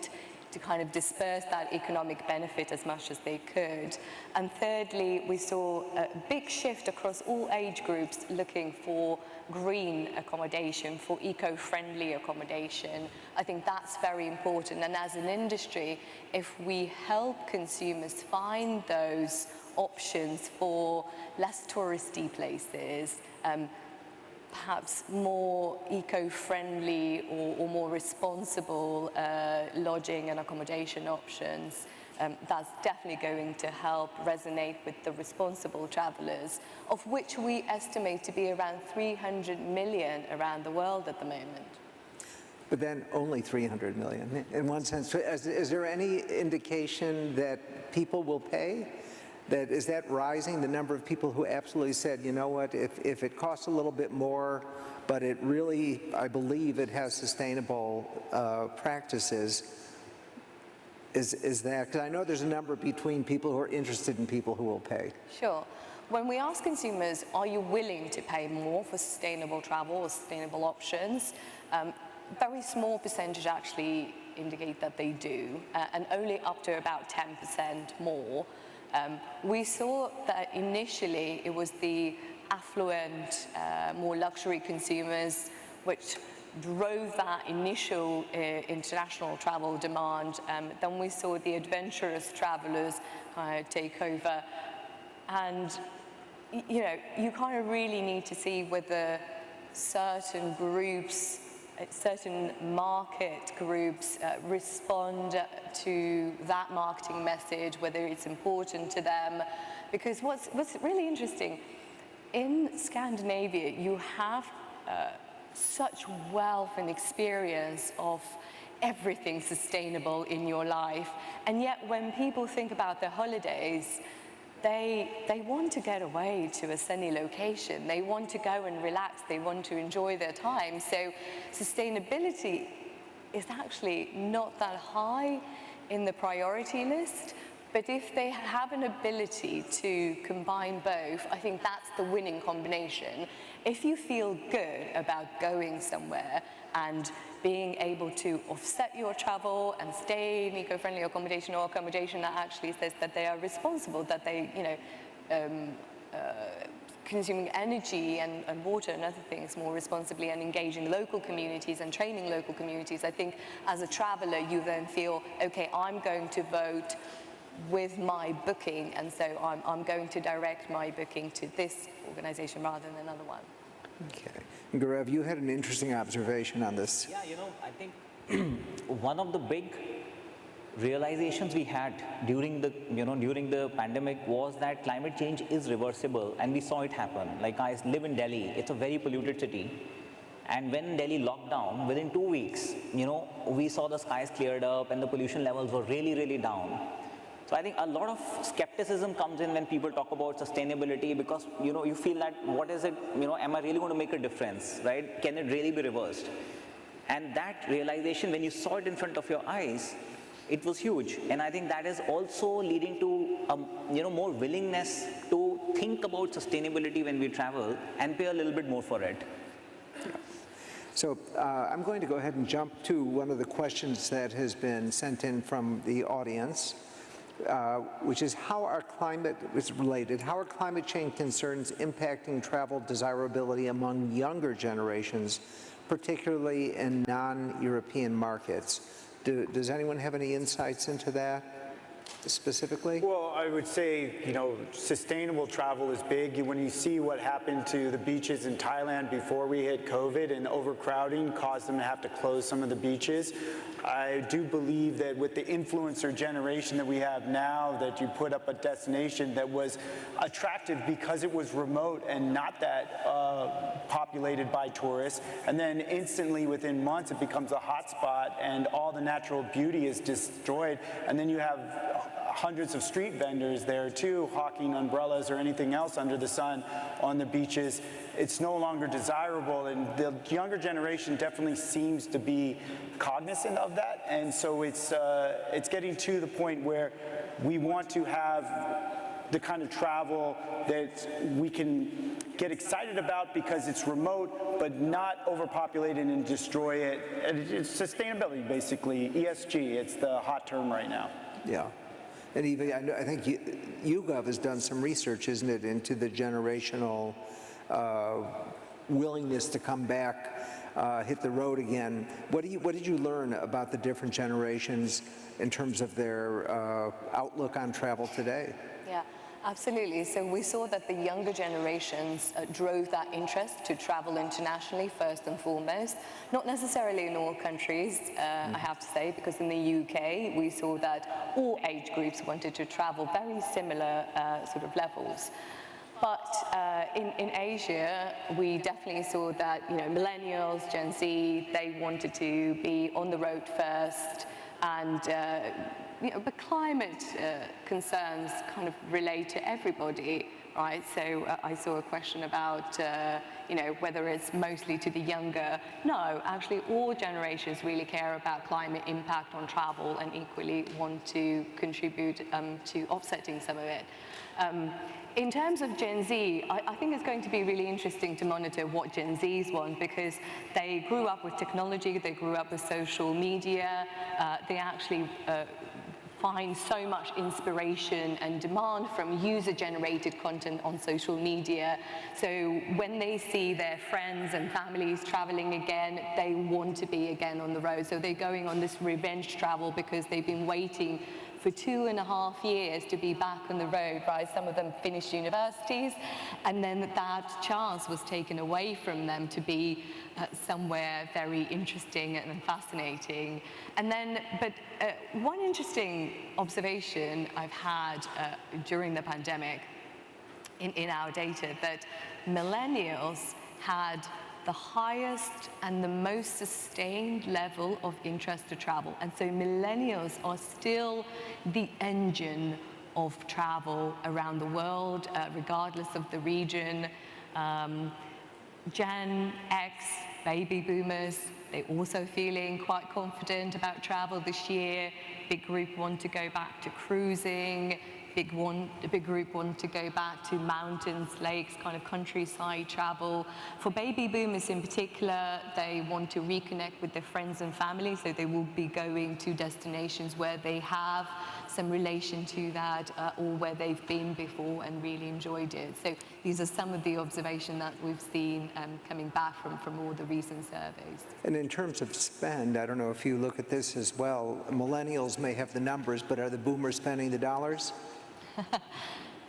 to kind of disperse that economic benefit as much as they could. And thirdly, we saw a big shift across all age groups looking for green accommodation, for eco-friendly accommodation. I think that's very important. And as an industry, if we help consumers find those options for less touristy places, perhaps more eco-friendly or more responsible lodging and accommodation options, that's definitely going to help resonate with the responsible travelers, of which we estimate to be around 300 million around the world at the moment. But then only 300 million. In one sense, is there any indication that people will pay? Is that rising, the number of people who absolutely said, you know what, if it costs a little bit more, but it really, I believe it has sustainable practices, is that, because I know there's a number between people who are interested and people who will pay. Sure. When we ask consumers, are you willing to pay more for sustainable travel or sustainable options, very small percentage actually indicate that they do, and only up to about 10% more. We saw that initially it was the affluent, more luxury consumers which drove that initial international travel demand. Then we saw the adventurous travelers take over. And, you know, you kind of really need to see whether certain groups, certain market groups respond to that marketing message, whether it's important to them. Because what's really interesting, in Scandinavia, you have such wealth and experience of everything sustainable in your life. And yet when people think about their holidays, they want to get away to a sunny location. They want to go and relax. They want to enjoy their time. So sustainability is actually not that high in the priority list. But if they have an ability to combine both, I think that's the winning combination. If you feel good about going somewhere and being able to offset your travel and stay in eco-friendly accommodation or accommodation that actually says that they are responsible, that they, you know, consuming energy and water and other things more responsibly and engaging local communities and training local communities, I think as a traveler you then feel, okay, I'm going to vote with my booking, and so I'm going to direct my booking to this organization rather than another one. Okay. Gaurav, you had an interesting observation on this. Yeah, you know, I think one of the big realizations we had during the pandemic was that climate change is reversible, and we saw it happen. Like, I live in Delhi, it's a very polluted city. And when Delhi locked down, within 2 weeks, you know, we saw the skies cleared up and the pollution levels were really, really down. So I think a lot of skepticism comes in when people talk about sustainability, because, you know, you feel that, what is it, you know, am I really going to make a difference, right? Can it really be reversed? And that realization, when you saw it in front of your eyes, it was huge. And I think that is also leading to, you know, more willingness to think about sustainability when we travel and pay a little bit more for it. So I'm going to go ahead and jump to one of the questions that has been sent in from the audience. Which is how are climate change concerns impacting travel desirability among younger generations, particularly in non-European markets? Does anyone have any insights into that specifically? Well, I would say, you know, sustainable travel is big. When you see what happened to the beaches in Thailand before we hit COVID, and overcrowding caused them to have to close some of the beaches, I do believe that with the influencer generation that we have now, that you put up a destination that was attractive because it was remote and not that populated by tourists, and then instantly within months it becomes a hotspot and all the natural beauty is destroyed, and then you have hundreds of street vendors there too, hawking umbrellas or anything else under the sun on the beaches. It's no longer desirable, and the younger generation definitely seems to be cognizant of that, and so it's getting to the point where we want to have the kind of travel that we can get excited about because it's remote, but not overpopulate and destroy it. And it's sustainability, basically. ESG, it's the hot term right now. Yeah. And Eva, I think YouGov has done some research, isn't it, into the generational willingness to come back, hit the road again. What did you learn about the different generations in terms of their outlook on travel today? Yeah, absolutely. So we saw that the younger generations drove that interest to travel internationally first and foremost. Not necessarily in all countries, I have to say, because in the UK we saw that all age groups wanted to travel very similar sort of levels. But in Asia, we definitely saw that, millennials, Gen Z, they wanted to be on the road first, and but climate concerns kind of relate to everybody, right? So I saw a question about, whether it's mostly to the younger. No, actually all generations really care about climate impact on travel and equally want to contribute to offsetting some of it. In terms of Gen Z, I think it's going to be really interesting to monitor what Gen Zs want, because they grew up with technology, they grew up with social media, they actually find so much inspiration and demand from user-generated content on social media. So when they see their friends and families traveling again, they want to be again on the road. So they're going on this revenge travel because they've been waiting for 2.5 years to be back on the road, right? Some of them finished universities, and then that chance was taken away from them to be somewhere very interesting and fascinating. And then, but one interesting observation I've had during the pandemic in our data, that millennials had the highest and the most sustained level of interest to travel. And so millennials are still the engine of travel around the world, regardless of the region. Gen X, baby boomers, they're also feeling quite confident about travel this year. Big group want to go back to cruising. A big group want to go back to mountains, lakes, kind of countryside travel. For baby boomers in particular, they want to reconnect with their friends and family, so they will be going to destinations where they have some relation to that, or where they've been before and really enjoyed it. So these are some of the observations that we've seen coming back from all the recent surveys. And in terms of spend, I don't know if you look at this as well, millennials may have the numbers, but are the boomers spending the dollars?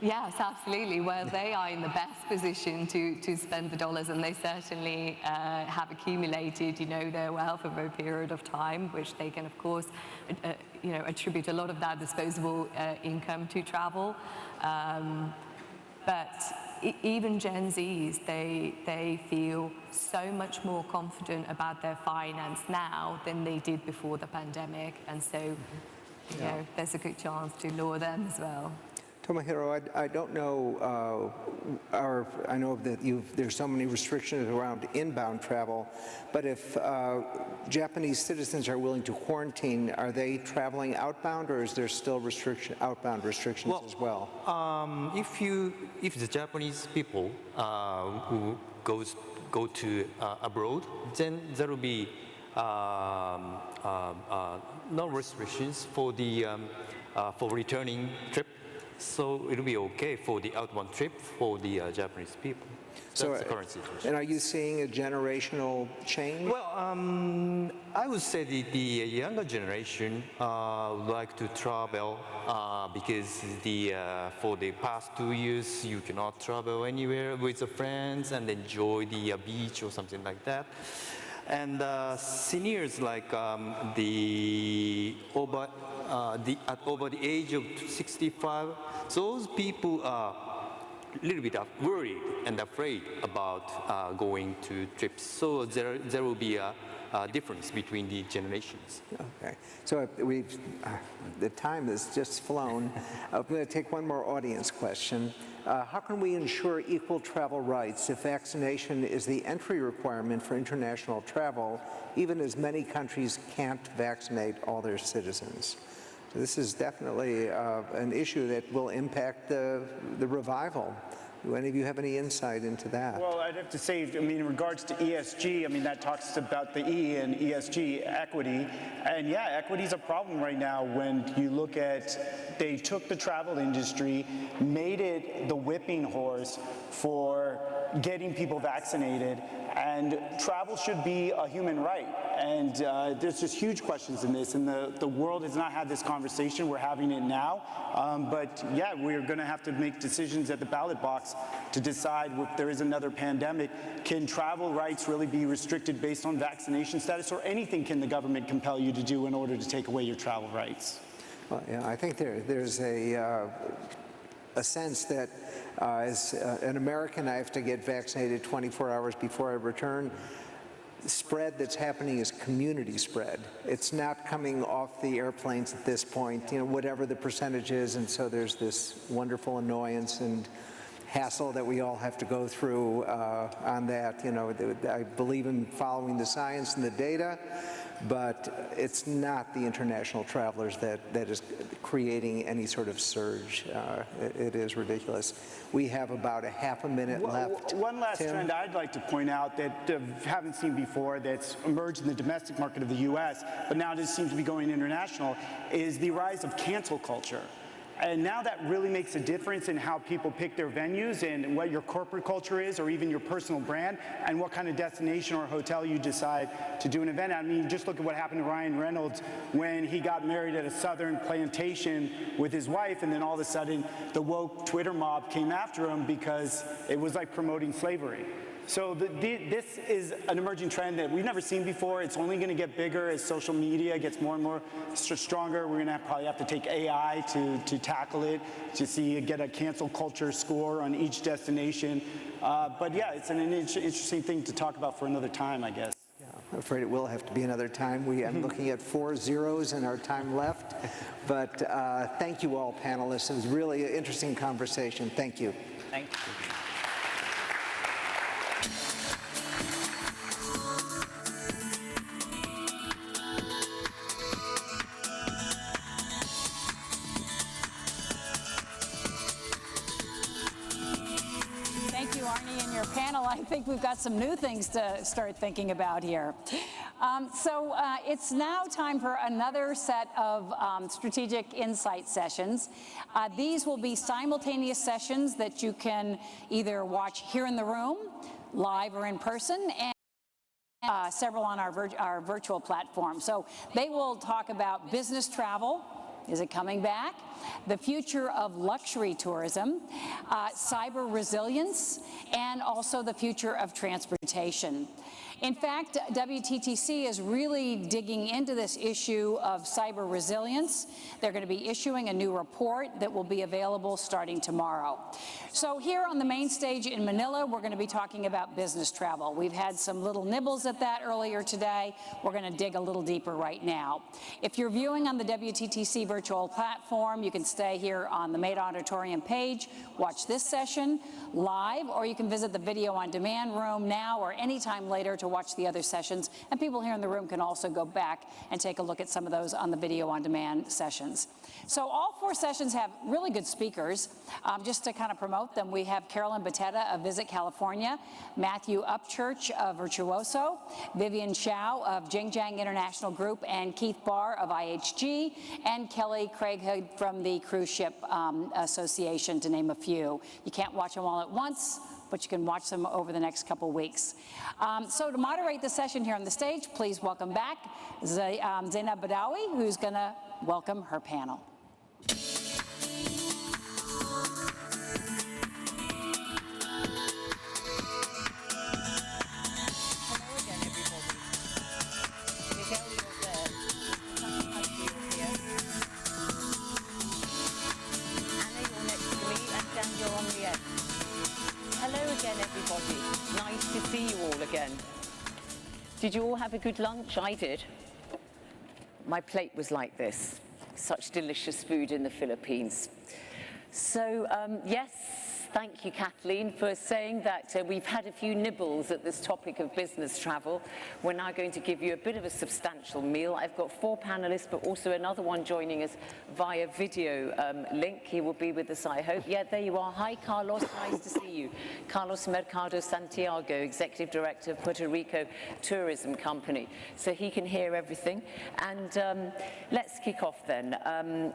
Yes, absolutely. Well, they are in the best position to spend the dollars, and they certainly have accumulated, their wealth over a period of time, which they can, of course, attribute a lot of that disposable income to travel. But even Gen Zs, they feel so much more confident about their finance now than they did before the pandemic, and so there's a good chance to lure them as well. Tomohiro, I don't know, I know that there's so many restrictions around inbound travel, but if Japanese citizens are willing to quarantine, are they traveling outbound, or is there still outbound restrictions as well? If the Japanese people who go to abroad, then there will be no restrictions for the for returning trip. So it'll be okay for the outbound trip for the Japanese people. That's the current situation. And are you seeing a generational change? Well, I would say the younger generation would like to travel because for the past 2 years you cannot travel anywhere with your friends and enjoy the beach or something like that. And seniors like over the age of 65, those people are a little bit worried and afraid about going to trips. So there will be a difference between the generations. Okay, so the time has just flown. I'm going to take one more audience question. How can we ensure equal travel rights if vaccination is the entry requirement for international travel, even as many countries can't vaccinate all their citizens? So this is definitely an issue that will impact the revival. Do any of you have any insight into that? Well, I'd have to say, I mean, in regards to ESG, I mean, that talks about the E in ESG, equity. And yeah, equity is a problem right now when you look at, they took the travel industry, made it the whipping horse for getting people vaccinated, and travel should be a human right. And there's just huge questions in this, and the world has not had this conversation. We're having it now. But yeah, we're going to have to make decisions at the ballot box to decide if there is another pandemic. Can travel rights really be restricted based on vaccination status, or anything can the government compel you to do in order to take away your travel rights? Well, yeah, I think there's a sense that as an American, I have to get vaccinated 24 hours before I return. The spread that's happening is community spread. It's not coming off the airplanes at this point, you know, whatever the percentage is, and so there's this wonderful annoyance and hassle that we all have to go through on that. You know, I believe in following the science and the data, but it's not the international travelers that is creating any sort of surge. It is ridiculous. We have about a half a minute left. One last Tim? trend I'd like to point out that haven't seen before, that's emerged in the domestic market of the U.S., but now just seems to be going international, is the rise of cancel culture. And now that really makes a difference in how people pick their venues and what your corporate culture is, or even your personal brand, and what kind of destination or hotel you decide to do an event at. I mean, just look at what happened to Ryan Reynolds when he got married at a southern plantation with his wife, and then all of a sudden the woke Twitter mob came after him because it was like promoting slavery. So this is an emerging trend that we've never seen before. It's only going to get bigger as social media gets more and more stronger. We're going to probably have to take AI to tackle it, to get a cancel culture score on each destination. But yeah, it's an interesting thing to talk about for another time, I guess. Yeah, I'm afraid it will have to be another time. I'm looking at 4 zeros in our time left. But thank you all, panelists. It was really an interesting conversation. Thank you. Thank you. I think we've got some new things to start thinking about here. It's now time for another set of strategic insight sessions. These will be simultaneous sessions that you can either watch here in the room, live or in person, and several on our virtual platform. So they will talk about business travel. Is it coming back? The future of luxury tourism, cyber resilience, and also the future of transportation. In fact, WTTC is really digging into this issue of cyber resilience. They're going to be issuing a new report that will be available starting tomorrow. So here on the main stage in Manila, we're going to be talking about business travel. We've had some little nibbles at that earlier today. We're going to dig a little deeper right now. If you're viewing on the WTTC virtual platform, you can stay here on the main auditorium page, watch this session live, or you can visit the video on demand room now or anytime later to watch the other sessions. And people here in the room can also go back and take a look at some of those on the video on demand sessions. So all 4 sessions have really good speakers. Just to kind of promote them, we have Carolyn Batetta of Visit California, Matthew Upchurch of Virtuoso, Vivian Chow of Jinjiang International Group, and Keith Barr of IHG, and Kelly Craighood from the Cruise Ship Association, to name a few. You can't watch them all at once, but you can watch them over the next couple weeks. So to moderate the session here on the stage, please welcome back Zainab Badawi, who's going to welcome her panel. Everybody. Nice to see you all again. Did you all have a good lunch? I did. My plate was like this. Such delicious food in the Philippines. So yes, thank you, Kathleen, for saying that we've had a few nibbles at this topic of business travel. We're now going to give you a bit of a substantial meal. I've got 4 panelists, but also another one joining us via video link. He will be with us, I hope. Yeah, there you are. Hi, Carlos. Nice to see you. Carlos Mercado Santiago, Executive Director of Puerto Rico Tourism Company. So he can hear everything. And let's kick off then.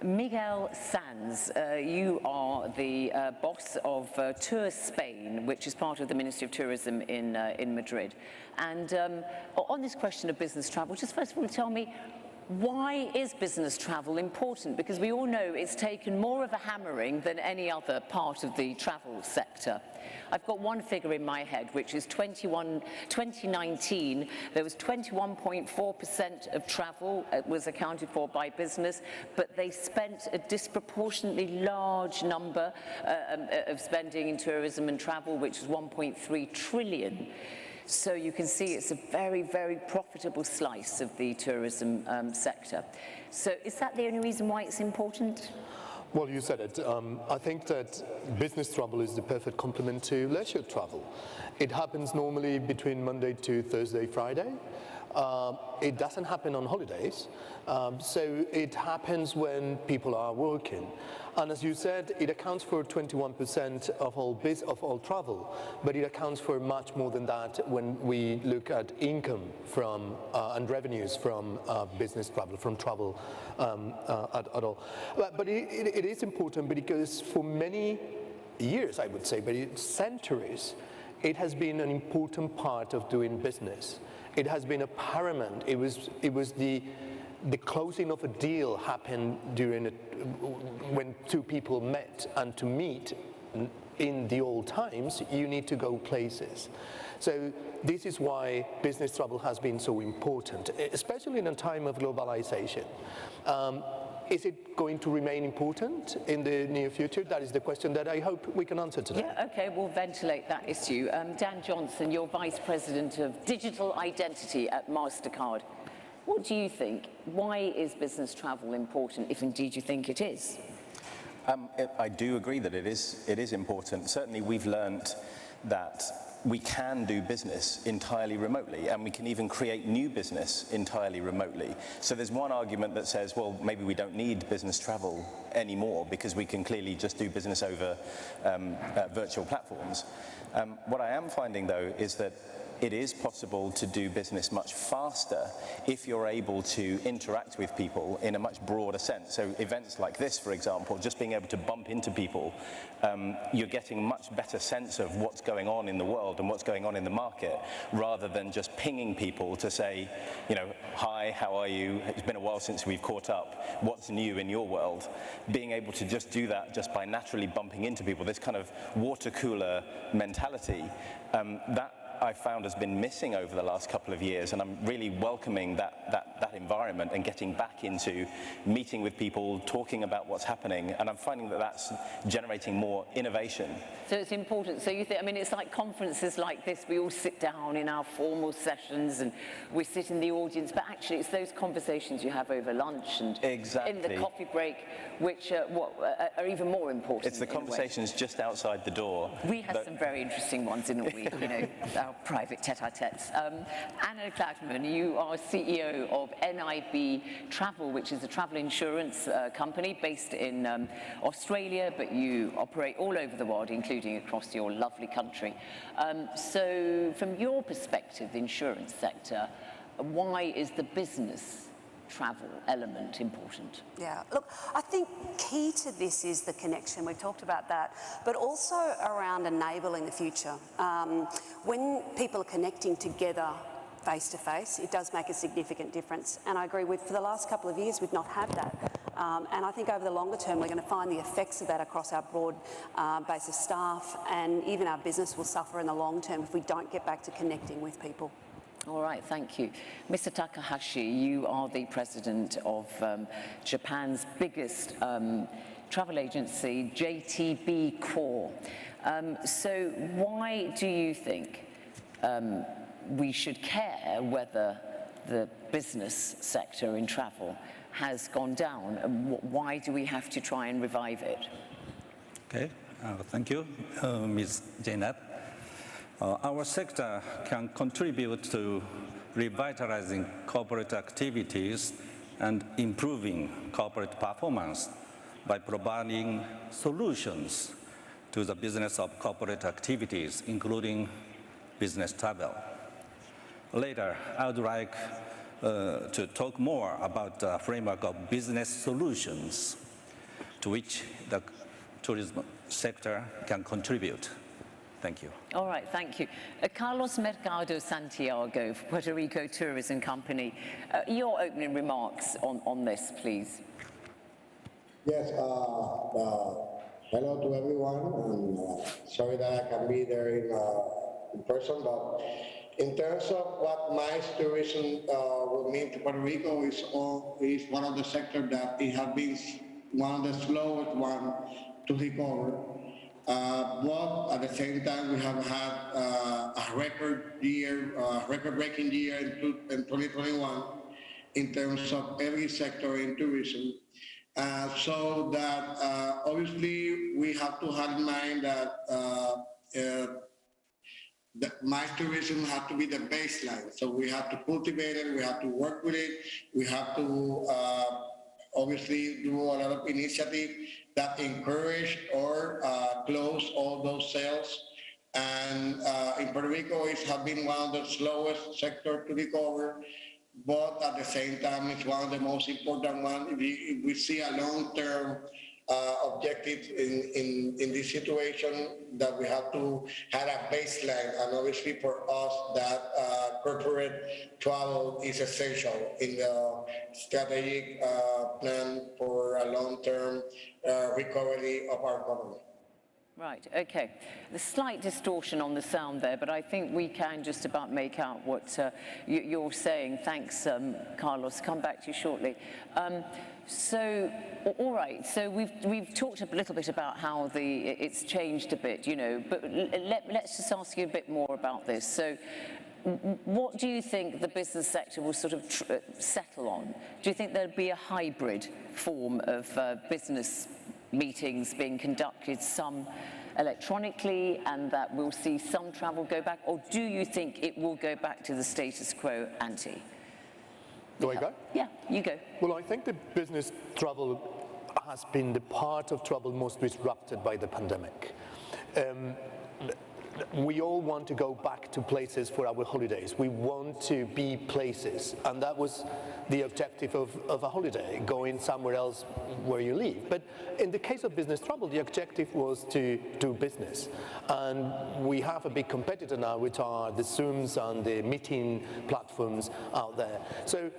Miguel Sanz, you are the boss of Tour Spain, which is part of the Ministry of Tourism in Madrid. And on this question of business travel, just first of all tell me, why is business travel important? Because we all know it's taken more of a hammering than any other part of the travel sector. I've got one figure in my head, which is 2019, there was 21.4% of travel was accounted for by business, but they spent a disproportionately large number of spending in tourism and travel, which is 1.3 trillion. So you can see it's a very, very profitable slice of the tourism sector. So is that the only reason why it's important? Well, you said it. I think that business travel is the perfect complement to leisure travel. It happens normally between Monday to Thursday, Friday. It doesn't happen on holidays, so it happens when people are working. And as you said, it accounts for 21% of all travel, but it accounts for much more than that when we look at income from and revenues from business travel, from travel at all. But it is important because for many years, I would say, but centuries, it has been an important part of doing business. It has been a paramount. It was the closing of a deal happened during when two people met, and to meet in the old times, you need to go places. So this is why business travel has been so important, especially in a time of globalization. Is it going to remain important in the near future? That is the question that I hope we can answer today. Yeah, okay, we'll ventilate that issue. Dan Johnson, you're Vice President of Digital Identity at MasterCard. What do you think? Why is business travel important, if indeed you think it is? I do agree that it is important. Certainly we've learned that we can do business entirely remotely, and we can even create new business entirely remotely. So there's one argument that says, well, maybe we don't need business travel anymore because we can clearly just do business over virtual platforms. What I am finding, though, is that it is possible to do business much faster if you're able to interact with people in a much broader sense. So events like this, for example, just being able to bump into people, you're getting much better sense of what's going on in the world and what's going on in the market, rather than just pinging people to say, you know, hi, how are you? It's been a while since we've caught up. What's new in your world? Being able to just do that just by naturally bumping into people, this kind of water cooler mentality, that I found has been missing over the last couple of years, and I'm really welcoming that environment and getting back into meeting with people, talking about what's happening, and I'm finding that that's generating more innovation. So it's important. So you think, I mean, it's like conferences like this, we all sit down in our formal sessions and we sit in the audience, but actually it's those conversations you have over lunch and in the coffee break, which are even more important. It's the conversations just outside the door. We had some very interesting ones, didn't we? You know, our private tete-a-tetes. Anna Gladman, you are CEO of NIB Travel, which is a travel insurance company based in Australia, but you operate all over the world, including across your lovely country. So from your perspective, the insurance sector, why is the business travel element important? Yeah, look, I think key to this is the connection. We've talked about that, but also around enabling the future. When people are connecting together face to face, it does make a significant difference. And I agree with, for the last couple of years, we've not had that. And I think over the longer term, we're going to find the effects of that across our broad base of staff, and even our business will suffer in the long term if we don't get back to connecting with people. All right, thank you. Mr. Takahashi, you are the president of Japan's biggest travel agency, JTB Core. So why do you think we should care whether the business sector in travel has gone down, and why do we have to try and revive it? Okay, Thank you, Ms. Janet. Our sector can contribute to revitalizing corporate activities and improving corporate performance by providing solutions to the business of corporate activities, including business travel. Later, I would like to talk more about the framework of business solutions to which the tourism sector can contribute. Thank you. All right, thank you. Carlos Mercado Santiago, Puerto Rico Tourism Company. Your opening remarks on this, please. Yes, hello to everyone. And, sorry that I can be there in person, but in terms of what MICE tourism will mean to Puerto Rico is one of the sectors that it has been one of the slowest one to recover. But at the same time, we have had a record-breaking year in 2021 in terms of every sector in tourism. So that obviously we have to have in mind that MICE tourism has to be the baseline. So we have to cultivate it, we have to work with it, we have to obviously do a lot of initiatives that encourage or close all those sales. And in Puerto Rico, it has been one of the slowest sectors to recover, but at the same time, it's one of the most important ones. If we see a long-term objective in this situation, that we have to have a baseline, and obviously for us, that corporate travel is essential in the strategic plan for a long-term recovery of our economy. Right, okay. The slight distortion on the sound there, but I think we can just about make out what you're saying. Thanks, Carlos. Come back to you shortly. So, all right, so we've talked a little bit about how it's changed a bit, you know, but let's just ask you a bit more about this. So, what do you think the business sector will sort of settle on? Do you think there'll be a hybrid form of business meetings being conducted, some electronically, and that we'll see some travel go back? Or do you think it will go back to the status quo ante? Do I go? Yeah, you go. Well, I think the business travel has been the part of travel most disrupted by the pandemic. We all want to go back to places for our holidays. We want to be places, and that was the objective of a holiday, going somewhere else where you live. But in the case of business travel, the objective was to do business. And we have a big competitor now, which are the Zooms and the meeting platforms out there. So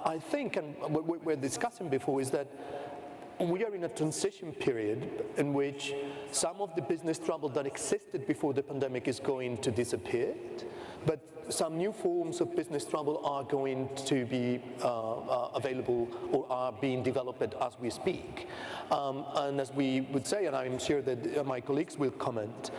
I think, and what we're discussing before, is that we are in a transition period in which some of the business travel that existed before the pandemic is going to disappear, but some new forms of business travel are going to be available or are being developed as we speak. And as we would say, and I'm sure that my colleagues will comment,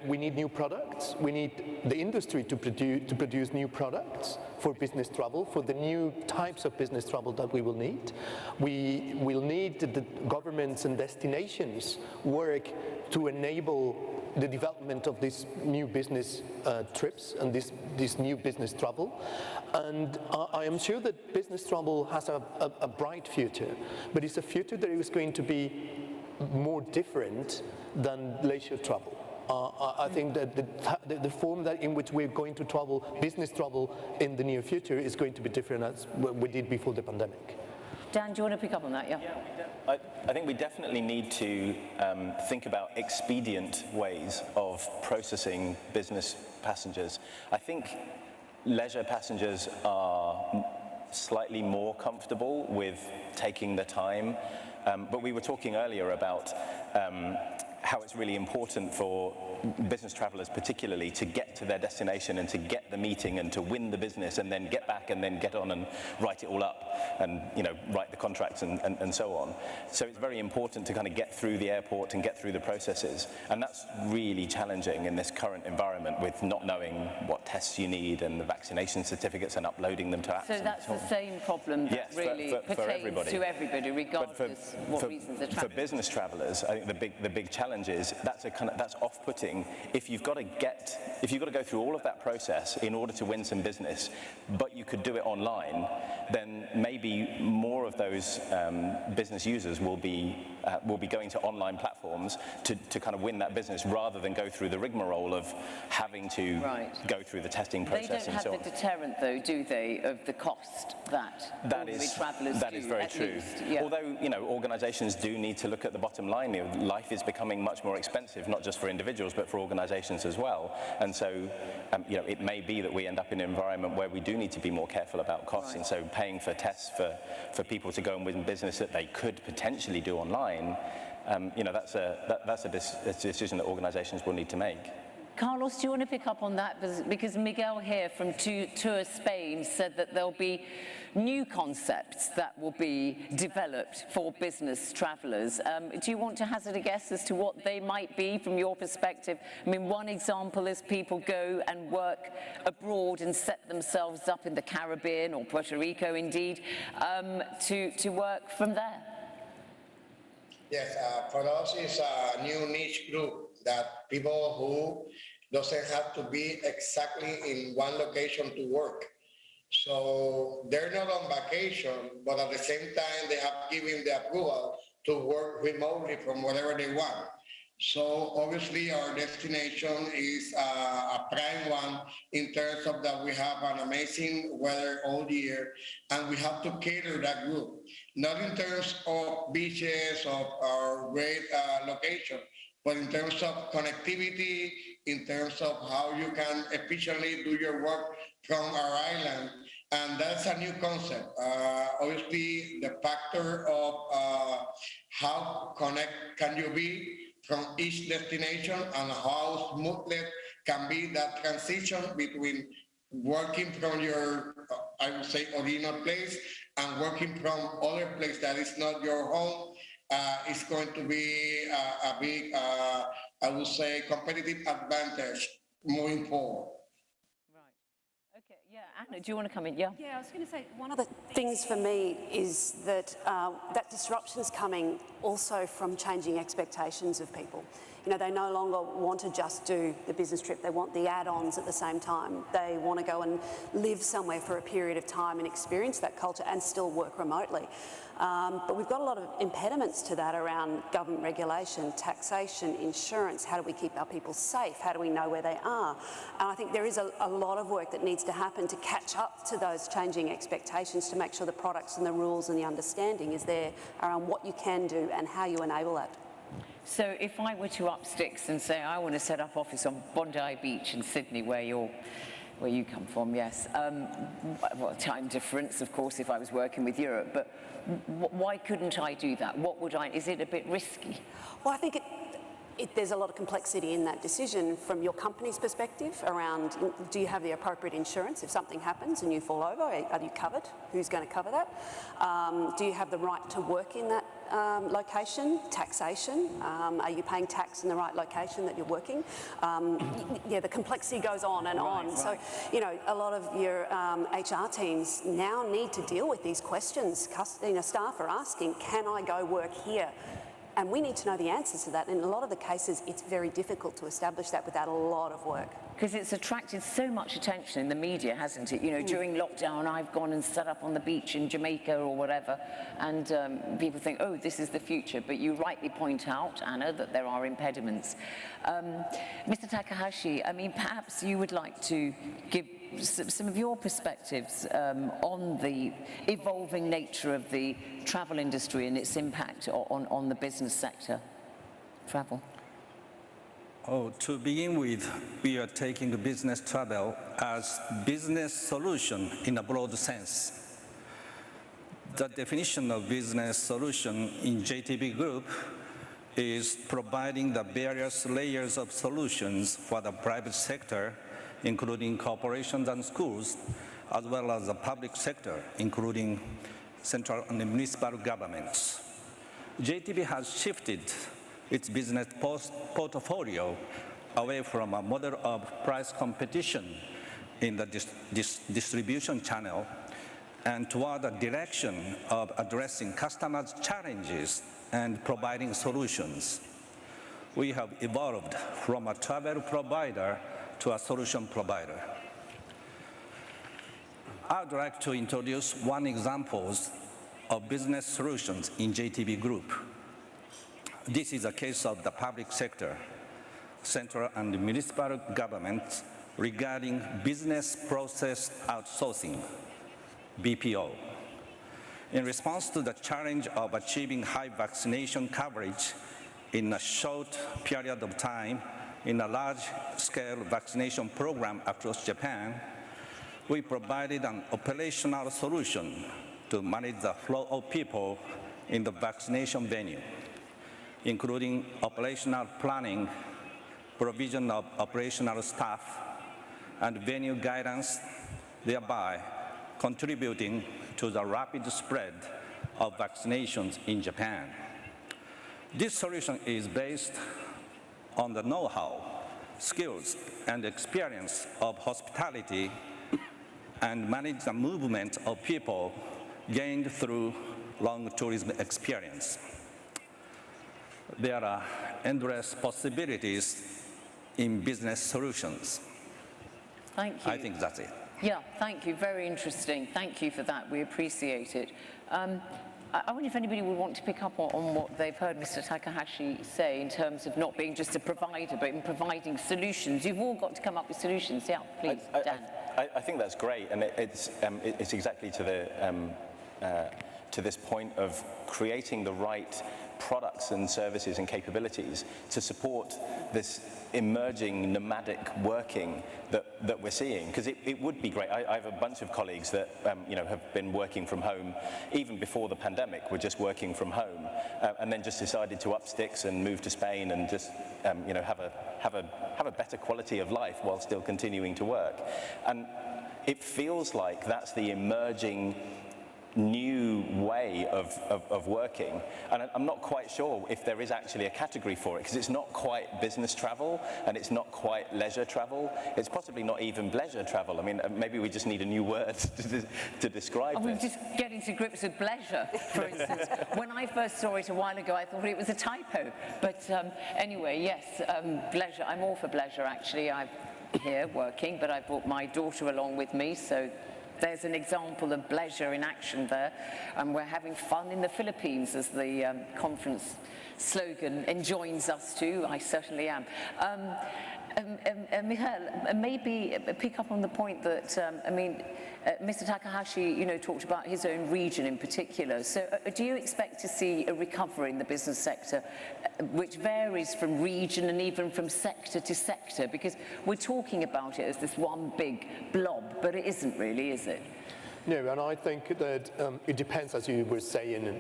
we need new products. We need the industry to produce new products for business travel, for the new types of business travel that we will need. We will need the governments and destinations work to enable the development of these new business trips and this new business travel. And I am sure that business travel has a bright future, but it's a future that is going to be more different than leisure travel. I think that the form in which we're going to travel, business travel in the near future, is going to be different as we did before the pandemic. Dan, do you want to pick up on that? Yeah. I think we definitely need to think about expedient ways of processing business passengers. I think leisure passengers are slightly more comfortable with taking the time, but we were talking earlier about how it's really important for business travelers particularly to get to their destination and to get the meeting and to win the business and then get back and then get on and write it all up and, you know, write the contracts and so on. So it's very important to kind of get through the airport and get through the processes. And that's really challenging in this current environment with not knowing what tests you need and the vaccination certificates and uploading them to apps. So that's the same problem that really pertains to everybody, regardless of what reasons they're traveling. For business travelers, I think the big challenge is that's off-putting. If you've got to go through all of that process in order to win some business, but you could do it online, then maybe more of those business users will be going to online platforms to kind of win that business rather than go through the rigmarole of having to go through the testing process and so on. They don't have the deterrent, though, do they, of the cost that ordinary travellers do? That is very true. Although, you know, organisations do need to look at the bottom line. You know, life is becoming much more expensive, not just for individuals, but for organisations as well. And so, you know, it may be that we end up in an environment where we do need to be more careful about costs. And so paying for tests for people to go and win business that they could potentially do online, you know, that's a decision that organisations will need to make. Carlos, do you want to pick up on that? Because Miguel here from Tour Spain said that there'll be new concepts that will be developed for business travellers. Do you want to hazard a guess as to what they might be from your perspective? I mean, one example is people go and work abroad and set themselves up in the Caribbean or Puerto Rico, indeed, to work from there. Yes, for us it's a new niche group that people who doesn't have to be exactly in one location to work. So they're not on vacation, but at the same time they have given the approval to work remotely from wherever they want. So obviously our destination is a prime one in terms of that we have an amazing weather all year and we have to cater that group, not in terms of beaches of our great location, but in terms of connectivity, in terms of how you can efficiently do your work from our island. And that's a new concept. Obviously, the factor of how connect can you be from each destination and how smoothly can be that transition between working from your, I would say, original place and working from other place that is not your home. Is going to be a big, I would say, competitive advantage moving forward. Right. Okay. Yeah. Anna, do you want to come in? Yeah. Yeah, I was going to say one of the things for me is that that disruption is coming also from changing expectations of people. You know, they no longer want to just do the business trip. They want the add-ons at the same time. They want to go and live somewhere for a period of time and experience that culture and still work remotely. But we've got a lot of impediments to that around government regulation, taxation, insurance. How do we keep our people safe? How do we know where they are? And I think there is a lot of work that needs to happen to catch up to those changing expectations to make sure the products and the rules and the understanding is there around what you can do and how you enable that. So if I were to up sticks and say I want to set up office on Bondi Beach in Sydney, where you come from, yes. Well, time difference, of course, if I was working with Europe, but why couldn't I do that? Is it a bit risky? Well, I think there's a lot of complexity in that decision from your company's perspective around, do you have the appropriate insurance if something happens and you fall over? Are you covered? Who's going to cover that? Do you have the right to work in that location? Taxation? Are you paying tax in the right location that you're working? Yeah, the complexity goes on and on. Right. So, you know, a lot of your HR teams now need to deal with these questions. Staff are asking, can I go work here? And we need to know the answers to that. And in a lot of the cases, it's very difficult to establish that without a lot of work. Because it's attracted so much attention in the media, hasn't it? You know, during lockdown, I've gone and set up on the beach in Jamaica or whatever, and people think, oh, this is the future. But you rightly point out, Anna, that there are impediments. Mr. Takahashi, I mean, perhaps you would like to give some of your perspectives on the evolving nature of the travel industry and its impact on the business sector, travel. Oh, to begin with, we are taking business travel as business solution in a broad sense. The definition of business solution in JTB Group is providing the various layers of solutions for the private sector, including corporations and schools, as well as the public sector, including central and municipal governments. JTB has shifted its business portfolio away from a model of price competition in the distribution channel and toward a direction of addressing customers' challenges and providing solutions. We have evolved from a travel provider to a solution provider. I would like to introduce one example of business solutions in JTB Group. This is a case of the public sector, central and municipal governments regarding business process outsourcing, BPO. In response to the challenge of achieving high vaccination coverage in a short period of time in a large-scale vaccination program across Japan, we provided an operational solution to manage the flow of people in the vaccination venue, including operational planning, provision of operational staff, and venue guidance, thereby contributing to the rapid spread of vaccinations in Japan. This solution is based on the know-how, skills, and experience of hospitality and manage the movement of people gained through long tourism experience. There are endless possibilities in business solutions. Thank you. I think that's it. Yeah, thank you. Very interesting. Thank you for that. We appreciate it. I wonder if anybody would want to pick up on what they've heard Mr. Takahashi say in terms of not being just a provider, but in providing solutions. You've all got to come up with solutions. Yeah, please, Dan. I think that's great, and it's exactly to this point of creating the right products and services and capabilities to support this emerging nomadic working that we're seeing, because it would be great. I have a bunch of colleagues that have been working from home even before the pandemic, were just working from home, and then just decided to up sticks and move to Spain and just have a better quality of life while still continuing to work. And it feels like that's the emerging new way of working, and I'm not quite sure if there is actually a category for it, because it's not quite business travel and it's not quite leisure travel. It's possibly not even pleasure travel. I mean, maybe we just need a new word to describe it. We're just getting to grips with pleasure, for instance. When I first saw it a while ago, I thought it was a typo. But anyway, yes, pleasure. I'm all for pleasure, actually. I'm here working, but I brought my daughter along with me, so there's an example of pleasure in action there, and we're having fun in the Philippines, as the conference slogan enjoins us to. I certainly am. Michael, maybe pick up on the point that, Mr. Takahashi, talked about his own region in particular. So do you expect to see a recovery in the business sector, which varies from region and even from sector to sector? Because we're talking about it as this one big blob, but it isn't really, is it? No, and I think that it depends, as you were saying,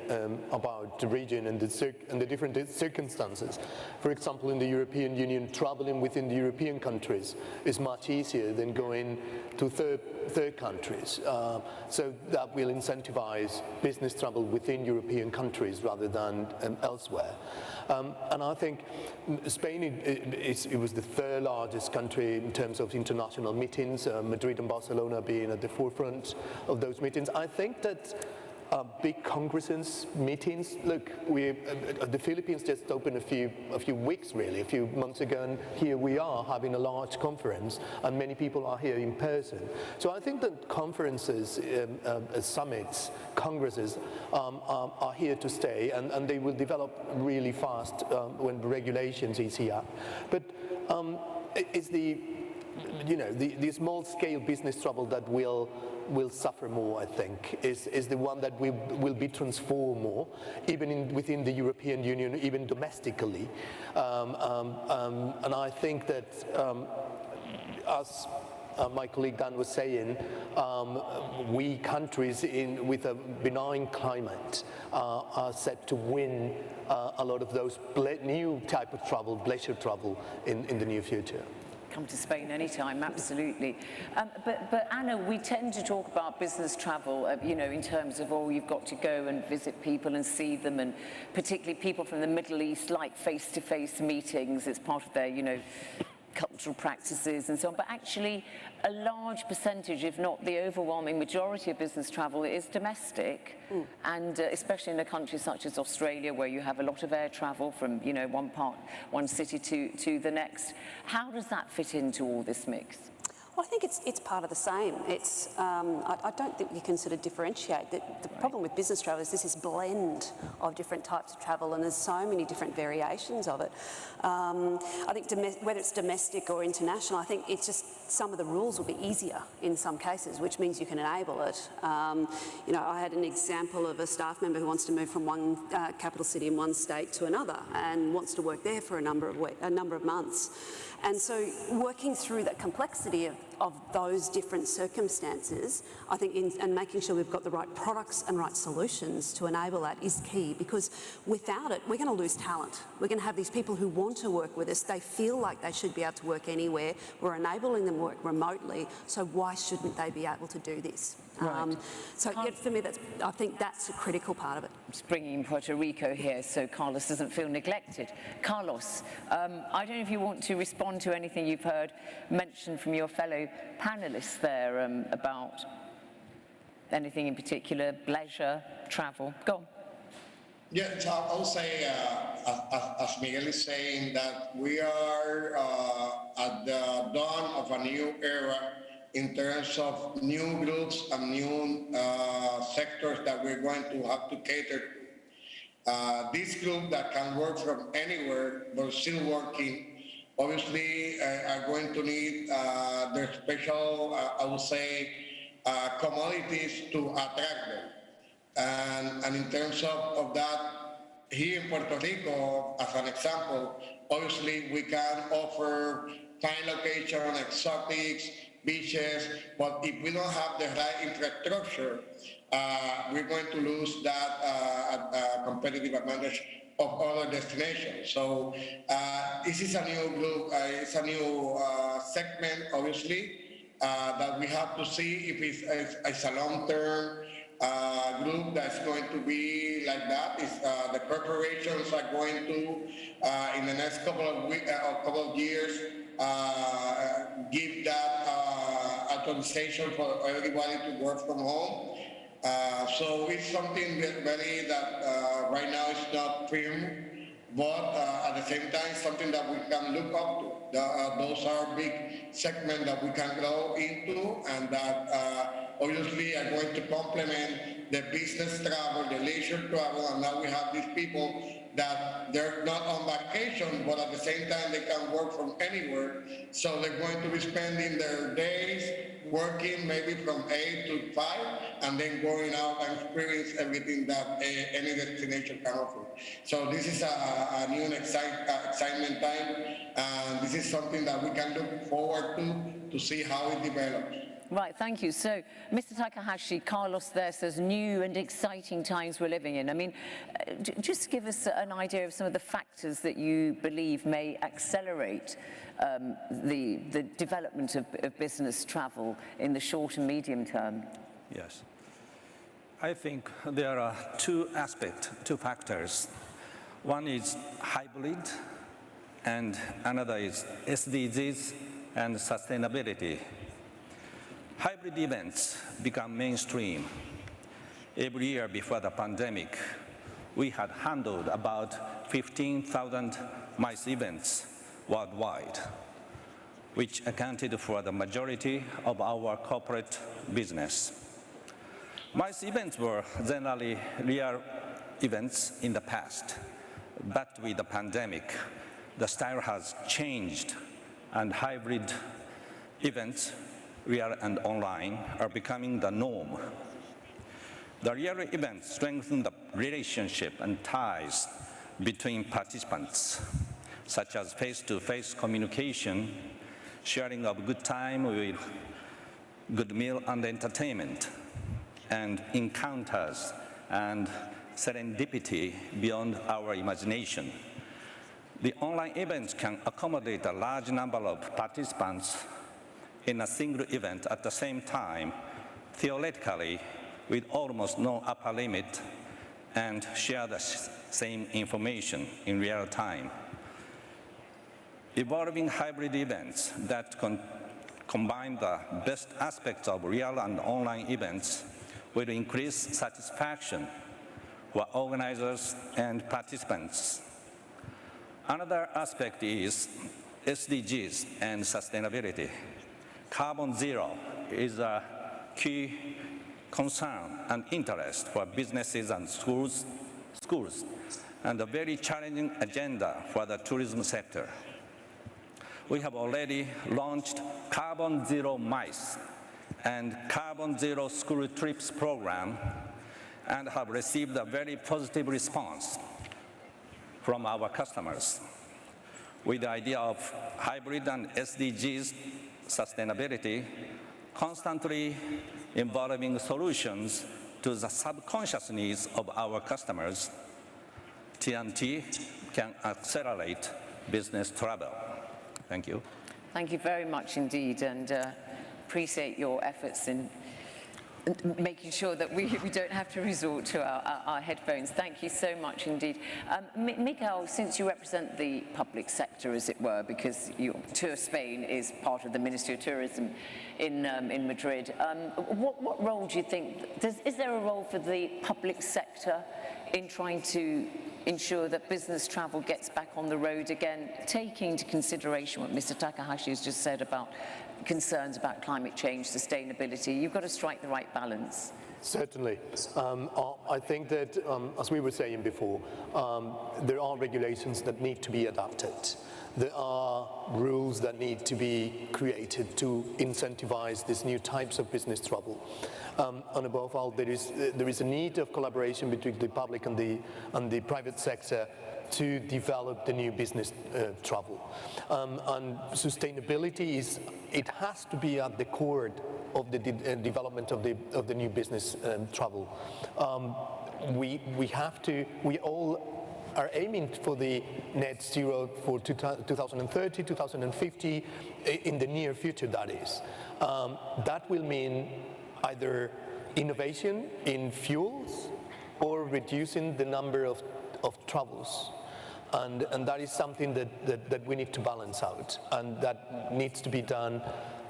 about the region and the different circumstances. For example, in the European Union, traveling within the European countries is much easier than going to third countries. So that will incentivize business travel within European countries rather than elsewhere. And I think Spain, it was the third largest country in terms of international meetings, Madrid and Barcelona being at the forefront of those meetings. I think that big congresses, meetings, look, the Philippines just opened a few weeks, really, a few months ago, and here we are having a large conference, and many people are here in person. So I think that conferences, summits, congresses are here to stay, and they will develop really fast when regulations is here. But it's the small-scale business travel that will suffer more, I think, is the one that will be transformed more, even within the European Union, even domestically. And I think that as my colleague Dan was saying, we countries with a benign climate are set to win a lot of those new type of travel, leisure travel, in the near future. Come to Spain anytime, absolutely. But Anna, we tend to talk about business travel, you know, in terms of, oh, you've got to go and visit people and see them, and particularly people from the Middle East like face-to-face meetings. It's part of their, you know, cultural practices and so on. But actually, a large percentage, if not the overwhelming majority of business travel is domestic, and especially in a country such as Australia, where you have a lot of air travel from, you know, one city to the next. How does that fit into all this mix? Well, I think it's part of the same. It's I don't think you can sort of differentiate. The problem with business travel is this blend of different types of travel, and there's so many different variations of it. I think whether it's domestic or international, I think it's just some of the rules will be easier in some cases, which means you can enable it. You know, I had an example of a staff member who wants to move from one capital city in one state to another and wants to work there for a number of months. And so working through that complexity of those different circumstances, I think, and making sure we've got the right products and right solutions to enable that is key, because without it, we're going to lose talent. We're going to have these people who want to work with us. They feel like they should be able to work anywhere. We're enabling them to work remotely, so why shouldn't they be able to do this? Right. So yeah, for me, I think that's a critical part of it. Just bringing in Puerto Rico here so Carlos doesn't feel neglected. Carlos, I don't know if you want to respond to anything you've heard mentioned from your fellow panelists there about anything in particular, leisure, travel. Go on. Yeah, so I'll say, as Miguel is saying, that we are at the dawn of a new era in terms of new groups and new sectors that we're going to have to cater to. This group that can work from anywhere but still working, obviously are going to need their special, I would say, commodities to attract them. And in terms of that, here in Puerto Rico, as an example, obviously we can offer fine location, exotics, beaches, but if we don't have the right infrastructure, we're going to lose that competitive advantage of other destinations. So this is a new group, it's a new segment, obviously, that we have to see if it's a long-term group that's going to be like that. The corporations are going to, in the next couple of years, give that authorization for everybody to work from home. So it's something very that right now is not firm, but at the same time, something that we can look up to. Those are big segments that we can grow into, and that obviously are going to complement the business travel, the leisure travel, and now we have these people that they're not on vacation, but at the same time they can work from anywhere. So they're going to be spending their days working maybe from 8 to 5, and then going out and experience everything that any destination can offer. So this is a new and excitement time, and this is something that we can look forward to see how it develops. Right, thank you. So, Mr. Takahashi, Carlos there says new and exciting times we're living in. I mean, just give us an idea of some of the factors that you believe may accelerate the development of business travel in the short and medium term. Yes. I think there are two factors. One is hybrid, and another is SDGs and sustainability. Hybrid events become mainstream. Every year before the pandemic, we had handled about 15,000 MICE events worldwide, which accounted for the majority of our corporate business. MICE events were generally real events in the past, but with the pandemic, the style has changed, and hybrid events, real and online, are becoming the norm. The real events strengthen the relationship and ties between participants, such as face-to-face communication, sharing of good time with good meal and entertainment, and encounters and serendipity beyond our imagination. The online events can accommodate a large number of participants in a single event at the same time, theoretically, with almost no upper limit, and share the same information in real time. Evolving hybrid events that combine the best aspects of real and online events will increase satisfaction for organizers and participants. Another aspect is SDGs and sustainability. Carbon zero is a key concern and interest for businesses and schools, and a very challenging agenda for the tourism sector. We have already launched Carbon Zero MICE and Carbon Zero School Trips program, and have received a very positive response from our customers. With the idea of hybrid and SDGs sustainability, constantly involving solutions to the subconscious needs of our customers, TNT can accelerate business travel. Thank you. Thank you very much indeed, and appreciate your efforts in making sure that we don't have to resort to our headphones. Thank you so much indeed. Miguel, since you represent the public sector, as it were, because Tour Spain is part of the Ministry of Tourism in Madrid, what role do you think, is there a role for the public sector in trying to ensure that business travel gets back on the road again, taking into consideration what Mr. Takahashi has just said about concerns about climate change, sustainability? You've got to strike the right balance. Certainly. I think that, as we were saying before, there are regulations that need to be adapted. There are rules that need to be created to incentivize these new types of business travel. And above all, there is a need of collaboration between the public and the private sector to develop the new business travel. And sustainability has to be at the core of the development of the new business travel. We all are aiming for the net zero for 2030, 2050, in the near future, that is. That will mean either innovation in fuels or reducing the number of travels. And that is something that we need to balance out, and that needs to be done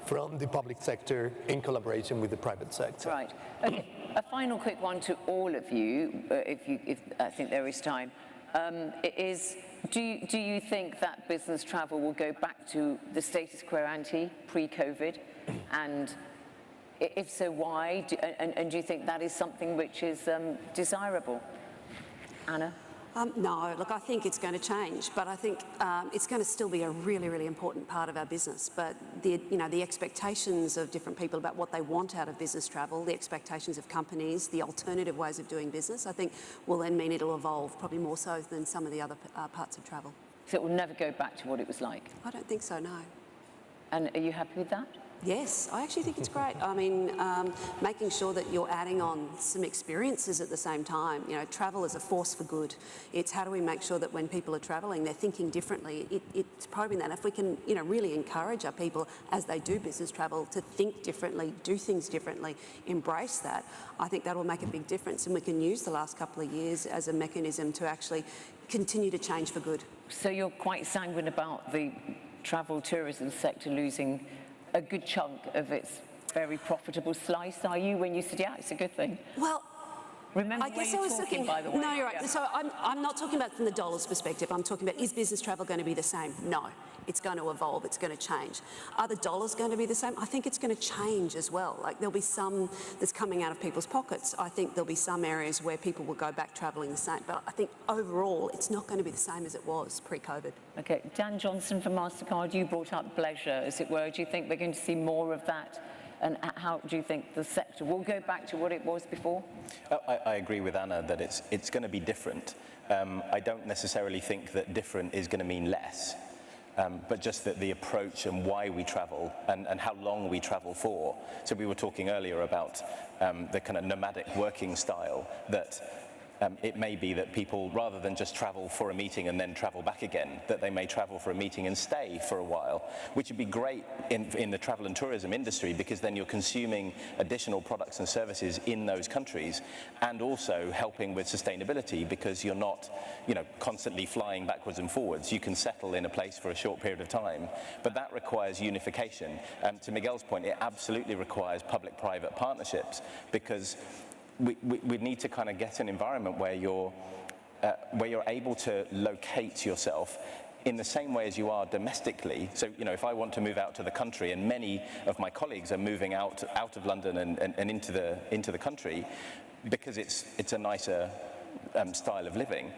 from the public sector in collaboration with the private sector. Right. Okay. A final quick one to all of you, if I think there is time, is do you think that business travel will go back to the status quo ante pre-COVID? And if so, why? And do you think that is something which is desirable? Anna? No, look, I think it's going to change, but I think it's going to still be a really, really important part of our business. But the expectations of different people about what they want out of business travel, the expectations of companies, the alternative ways of doing business, I think will then mean it'll evolve probably more so than some of the other parts of travel. So it will never go back to what it was like? I don't think so, no. And are you happy with that? Yes, I actually think it's great. I mean, making sure that you're adding on some experiences at the same time. You know, travel is a force for good. It's how do we make sure that when people are travelling, they're thinking differently. It's probing that. If we can, really encourage our people as they do business travel to think differently, do things differently, embrace that, I think that will make a big difference. And we can use the last couple of years as a mechanism to actually continue to change for good. So you're quite sanguine about the travel tourism sector losing a good chunk of its very profitable slice, are you, when you said, yeah, it's a good thing? Well, remember I guess where I you're was talking, looking, by the way. No, you're right. Yeah. So I'm not talking about from the dollars perspective. I'm talking about, is business travel going to be the same? No. It's going to evolve. It's going to change. Are the dollars going to be the same? I think it's going to change as well. Like, there'll be some that's coming out of people's pockets. I think there'll be some areas where people will go back travelling the same. But I think overall, it's not going to be the same as it was pre-COVID. Okay. Dan Johnson from MasterCard, you brought up pleasure, as it were. Do you think we're going to see more of that? And how do you think the sector will go back to what it was before? I agree with Anna that it's going to be different. I don't necessarily think that different is going to mean less. but just that the approach and why we travel and how long we travel for. So we were talking earlier about the kind of nomadic working style, that it may be that people, rather than just travel for a meeting and then travel back again, that they may travel for a meeting and stay for a while, which would be great in the travel and tourism industry, because then you're consuming additional products and services in those countries, and also helping with sustainability, because you're not, constantly flying backwards and forwards. You can settle in a place for a short period of time, but that requires unification. To Miguel's point, it absolutely requires public-private partnerships, because we need to kind of get an environment where you're able to locate yourself in the same way as you are domestically. So, if I want to move out to the country, and many of my colleagues are moving out of London and into the country because it's a nicer style of living,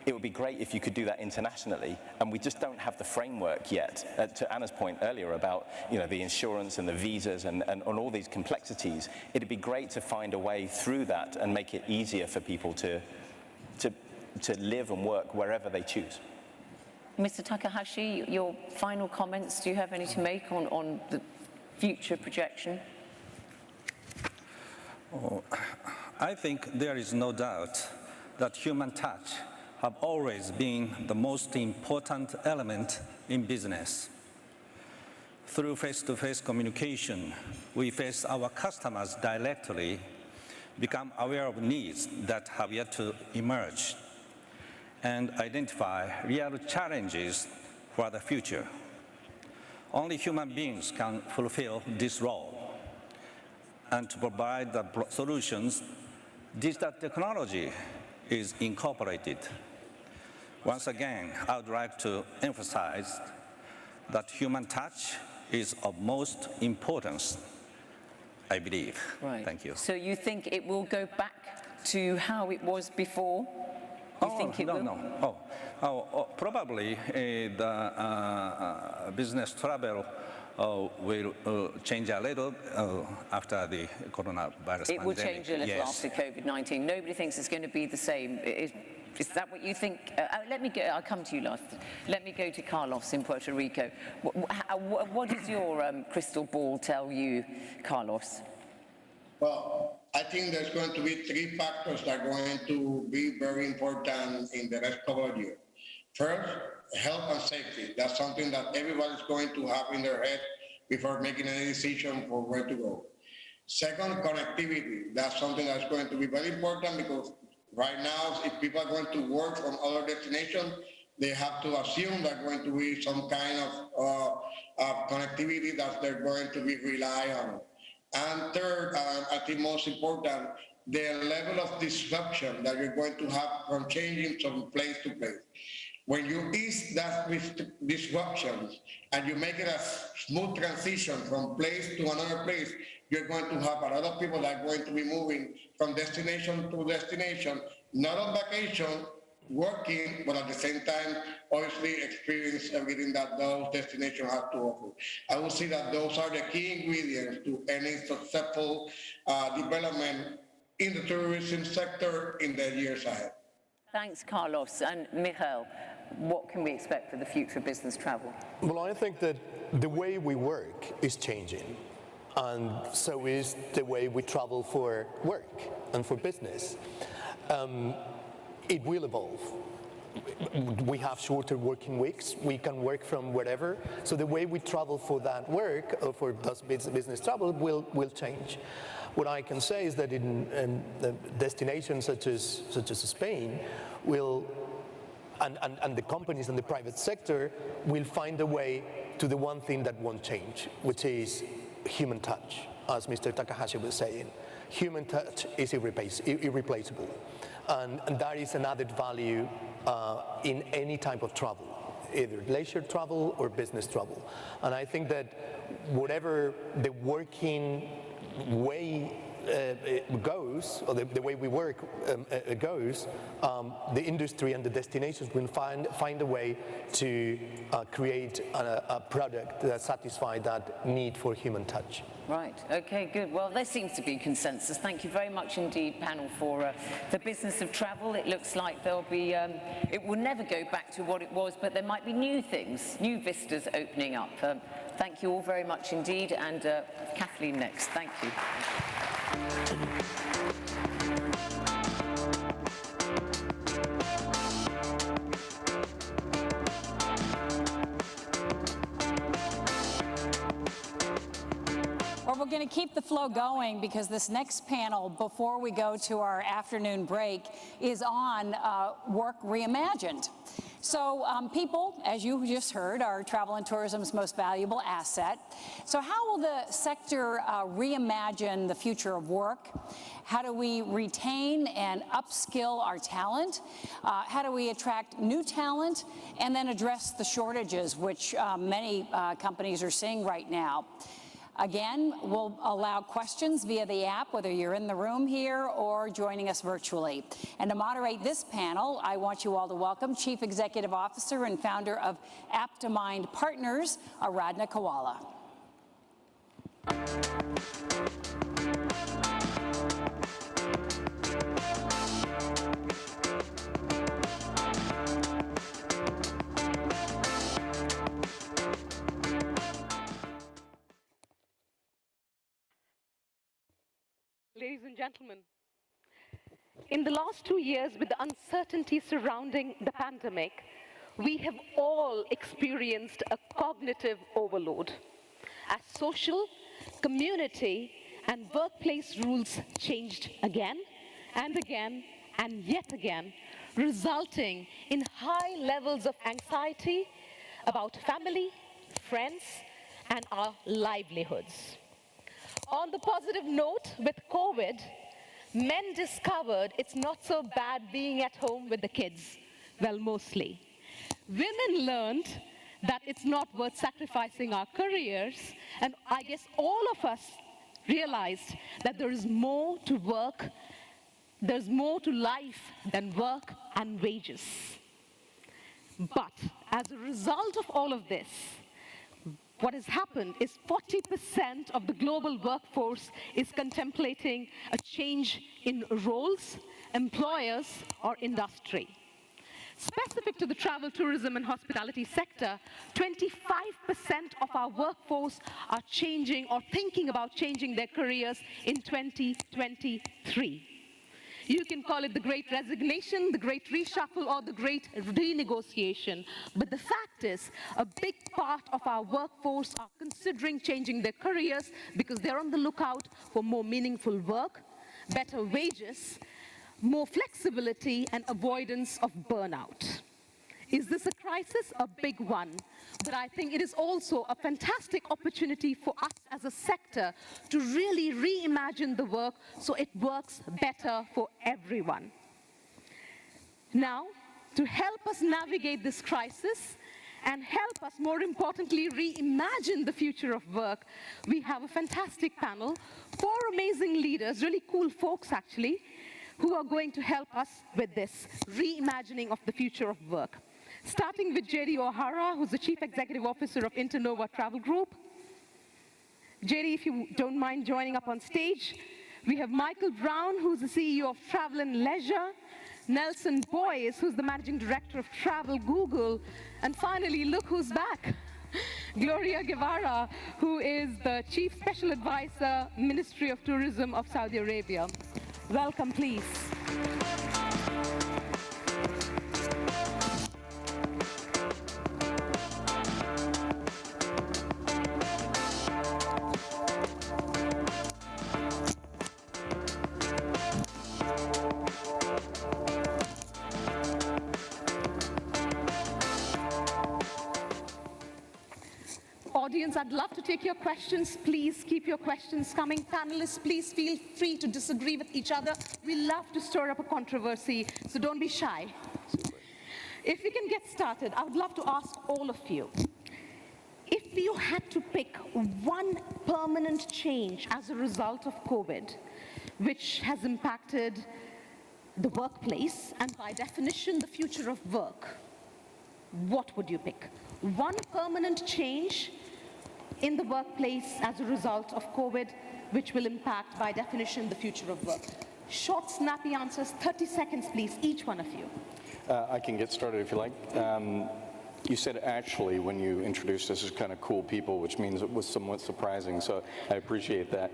it would be great if you could do that internationally, and we just don't have the framework yet. To Anna's point earlier about the insurance and the visas and all these complexities, it'd be great to find a way through that and make it easier for people to live and work wherever they choose. Mr. Takahashi, your final comments, do you have any to make on the future projection? I think there is no doubt that human touch have always been the most important element in business. Through face-to-face communication, we face our customers directly, become aware of needs that have yet to emerge, and identify real challenges for the future. Only human beings can fulfill this role. And to provide the solutions, digital technology is incorporated. Once again, I would like to emphasize that human touch is of most importance, I believe. Right. Thank you. So you think it will go back to how it was before? Probably the business travel will change a little after the coronavirus pandemic. It will change a little Yes. after COVID-19. Nobody thinks it's going to be the same. Is that what you think? I'll come to you last. Let me go to Carlos in Puerto Rico. What does your crystal ball tell you, Carlos? Well, I think there's going to be three factors that are going to be very important in the next couple of years. First, health and safety. That's something that everybody's going to have in their head before making any decision for where to go. Second, connectivity. That's something that's going to be very important, because right now, if people are going to work from other destinations, they have to assume there's going to be some kind of connectivity that they're going to be rely on. And third, I think most important, the level of disruption that you're going to have from changing from place to place. When you ease that disruptions and you make it a smooth transition from place to another place, you're going to have a lot of people that are going to be moving from destination to destination, not on vacation, working, but at the same time, obviously experience everything that those destinations have to offer. I would say that those are the key ingredients to any successful development in the tourism sector in the years ahead. Thanks, Carlos. And Michael, what can we expect for the future of business travel? Well, I think that the way we work is changing, and so is the way we travel for work and for business. It will evolve. We have shorter working weeks. We can work from wherever. So the way we travel for that work, or for business travel, will change. What I can say is that in destinations such as Spain, and the companies and the private sector will find a way to the one thing that won't change, which is human touch, as Mr. Takahashi was saying. Human touch is irreplaceable. And that is an added value in any type of travel, either leisure travel or business travel. And I think that whatever the working way goes, or the way we work goes, the industry and the destinations will find a way to create a product that satisfies that need for human touch. Right, okay, good. Well, there seems to be consensus. Thank you very much indeed, panel, for the business of travel. It looks like there'll be, it will never go back to what it was, but there might be new things, new vistas opening up. Thank you all very much indeed, and Kathleen next. Thank you. Well, we're going to keep the flow going because this next panel, before we go to our afternoon break, is on work reimagined. So people, as you just heard, are travel and tourism's most valuable asset. So how will the sector reimagine the future of work? How do we retain and upskill our talent? How do we attract new talent? And then address the shortages, which many companies are seeing right now. Again, we'll allow questions via the app, whether you're in the room here or joining us virtually. And to moderate this panel, I want you all to welcome Chief Executive Officer and founder of Aptimind Partners, Aradhana Kawala. Ladies and gentlemen, in the last 2 years, with the uncertainty surrounding the pandemic, we have all experienced a cognitive overload as social, community, and workplace rules changed again and again and yet again, resulting in high levels of anxiety about family, friends, and our livelihoods. On the positive note, with COVID, men discovered it's not so bad being at home with the kids. Well, mostly. Women learned that it's not worth sacrificing our careers, and I guess all of us realized that there is more to work, there's more to life than work and wages. But as a result of all of this, what has happened is 40% of the global workforce is contemplating a change in roles, employers, or industry. Specific to the travel, tourism, and hospitality sector, 25% of our workforce are changing or thinking about changing their careers in 2023. You can call it the Great Resignation, the Great Reshuffle, or the Great Renegotiation. But the fact is, a big part of our workforce are considering changing their careers because they're on the lookout for more meaningful work, better wages, more flexibility, and avoidance of burnout. Is this a crisis? A big one. But I think it is also a fantastic opportunity for us as a sector to really reimagine the work so it works better for everyone. Now, to help us navigate this crisis and help us, more importantly, reimagine the future of work, we have a fantastic panel, 4 amazing leaders, really cool folks actually, who are going to help us with this reimagining of the future of work. Starting with JD O'Hara, who's the Chief Executive Officer of Internova Travel Group. JD, if you don't mind joining up on stage. We have Michael Brown, who's the CEO of Travel and Leisure. Nelson Boyce, who's the Managing Director of Travel Google. And finally, look who's back. Gloria Guevara, who is the Chief Special Advisor, Ministry of Tourism of Saudi Arabia. Welcome, please. Audience, I'd love to take your questions. Please keep your questions coming. Panelists, please feel free to disagree with each other. We love to stir up a controversy, so don't be shy. If we can get started, I would love to ask all of you, if you had to pick one permanent change as a result of COVID, which has impacted the workplace and by definition the future of work, what would you pick? One permanent change in the workplace as a result of COVID, which will impact by definition the future of work. Short, snappy answers, 30 seconds please, each one of you. I can get started if you like. You said actually when you introduced us as kind of cool people, which means it was somewhat surprising, so I appreciate that.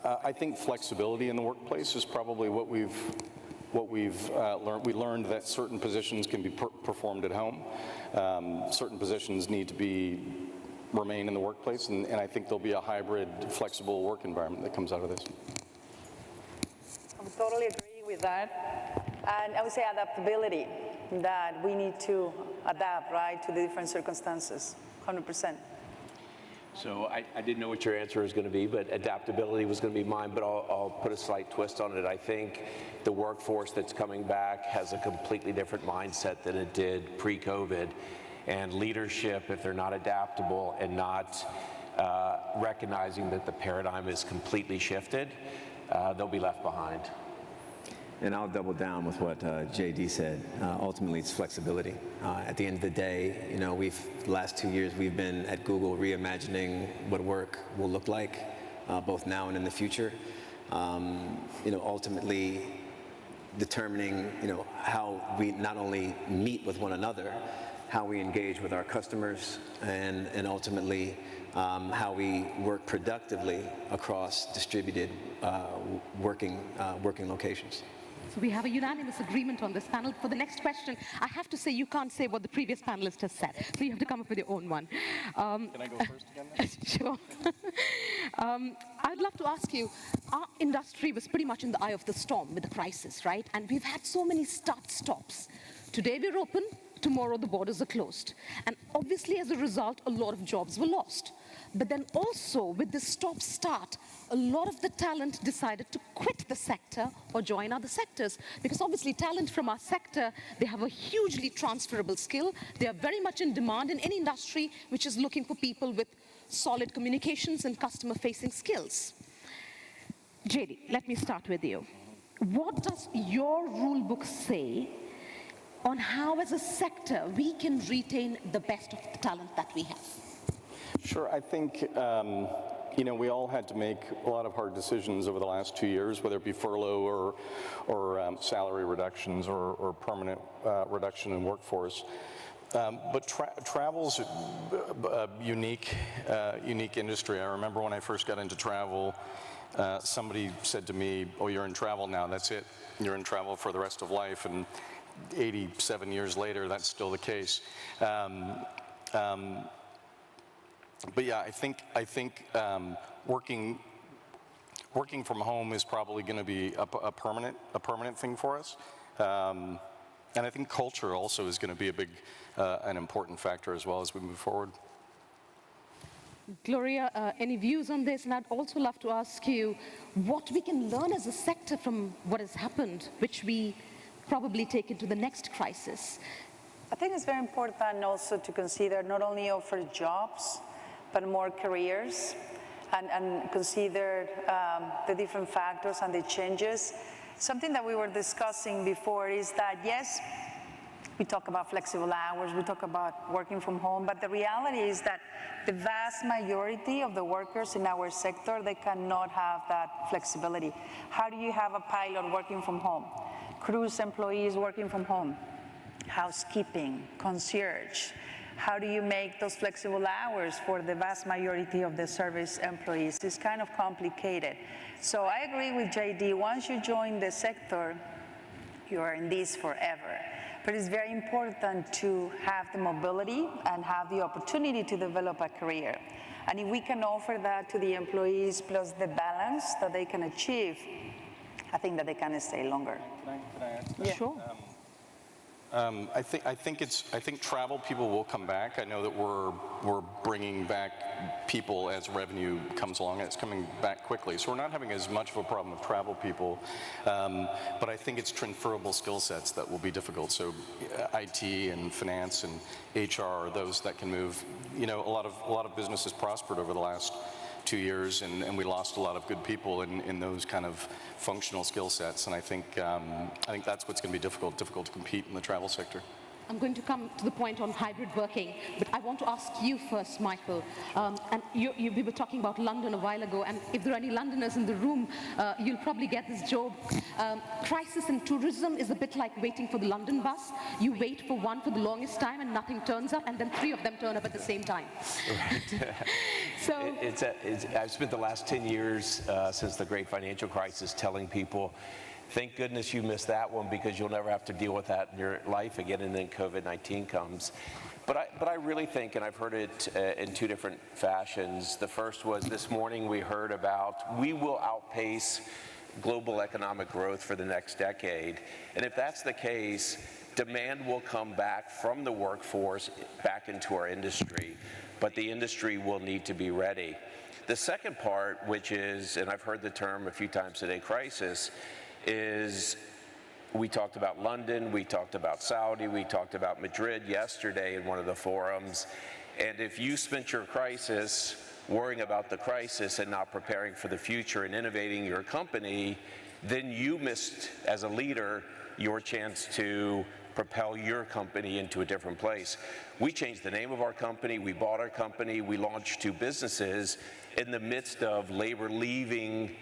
I think flexibility in the workplace is probably what we've learned. We learned that certain positions can be performed at home. Certain positions need to remain in the workplace, and I think there'll be a hybrid, flexible work environment that comes out of this. I would totally agree with that. And I would say adaptability, that we need to adapt, right, to the different circumstances, 100%. So I didn't know what your answer was going to be, but adaptability was going to be mine, but I'll put a slight twist on it. I think the workforce that's coming back has a completely different mindset than it did pre-COVID. And leadership, if they're not adaptable and not recognizing that the paradigm is completely shifted, they'll be left behind. And I'll double down with what JD said. Ultimately, it's flexibility. At the end of the day, the last 2 years we've been at Google reimagining what work will look like, both now and in the future. Ultimately determining, how we not only meet with one another, how we engage with our customers, and ultimately how we work productively across distributed working locations. So we have a unanimous agreement on this panel. For the next question, I have to say you can't say what the previous panelist has said, so you have to come up with your own one. Can I go first again? Sure. I'd love to ask you, our industry was pretty much in the eye of the storm with the crisis, right? And we've had so many start-stops. Today we're open, tomorrow the borders are closed. And obviously as a result, a lot of jobs were lost. But then also with this stop-start, a lot of the talent decided to quit the sector or join other sectors. Because obviously talent from our sector, they have a hugely transferable skill. They are very much in demand in any industry which is looking for people with solid communications and customer-facing skills. JD, let me start with you. What does your rule book say on how as a sector we can retain the best of the talent that we have? Sure, I think, we all had to make a lot of hard decisions over the last 2 years, whether it be furlough or salary reductions or permanent reduction in workforce. But travel's a unique industry. I remember when I first got into travel, somebody said to me, "Oh, you're in travel now, that's it. You're in travel for the rest of life." And 87 years later, that's still the case. But yeah, I think working from home is probably going to be a permanent thing for us, and I think culture also is going to be an important factor as well as we move forward. Gloria, any views on this? And I'd also love to ask you what we can learn as a sector from what has happened, which we probably take into the next crisis. I think it's very important also to consider not only offer jobs, but more careers, and consider the different factors and the changes. Something that we were discussing before is that, yes, we talk about flexible hours, we talk about working from home, but the reality is that the vast majority of the workers in our sector, they cannot have that flexibility. How do you have a pilot working from home? Cruise employees working from home? Housekeeping, concierge? How do you make those flexible hours for the vast majority of the service employees? It's kind of complicated. So I agree with JD, once you join the sector, you are in this forever. But it's very important to have the mobility and have the opportunity to develop a career. And if we can offer that to the employees plus the balance that they can achieve, I think that they can stay longer. Can I add to that? Yeah. Sure. I think travel people will come back. I know that we're bringing back people as revenue comes along, and it's coming back quickly. So we're not having as much of a problem with travel people, but I think it's transferable skill sets that will be difficult. So IT and finance and HR are those that can move. A lot of businesses prospered over the last 2 years, and we lost a lot of good people in those kind of functional skill sets. And I think that's what's going to be difficult to compete in the travel sector. I'm going to come to the point on hybrid working, but I want to ask you first, Michael. And we were talking about London a while ago, and if there are any Londoners in the room, you'll probably get this joke. Crisis in tourism is a bit like waiting for the London bus. You wait for one for the longest time and nothing turns up, and then 3 of them turn up at the same time. Right. So I've spent the last 10 years since the great financial crisis telling people, thank goodness you missed that one, because you'll never have to deal with that in your life again, and then COVID-19 comes. But I really think, and I've heard it in 2 different fashions. The first was this morning we heard about we will outpace global economic growth for the next decade. And if that's the case, demand will come back from the workforce back into our industry, but the industry will need to be ready. The second part, which is, and I've heard the term a few times today, crisis, is we talked about London, we talked about Saudi, we talked about Madrid yesterday in one of the forums. And if you spent your crisis worrying about the crisis and not preparing for the future and innovating your company, then you missed, as a leader, your chance to propel your company into a different place. We changed the name of our company, we bought our company, we launched 2 businesses in the midst of labor leaving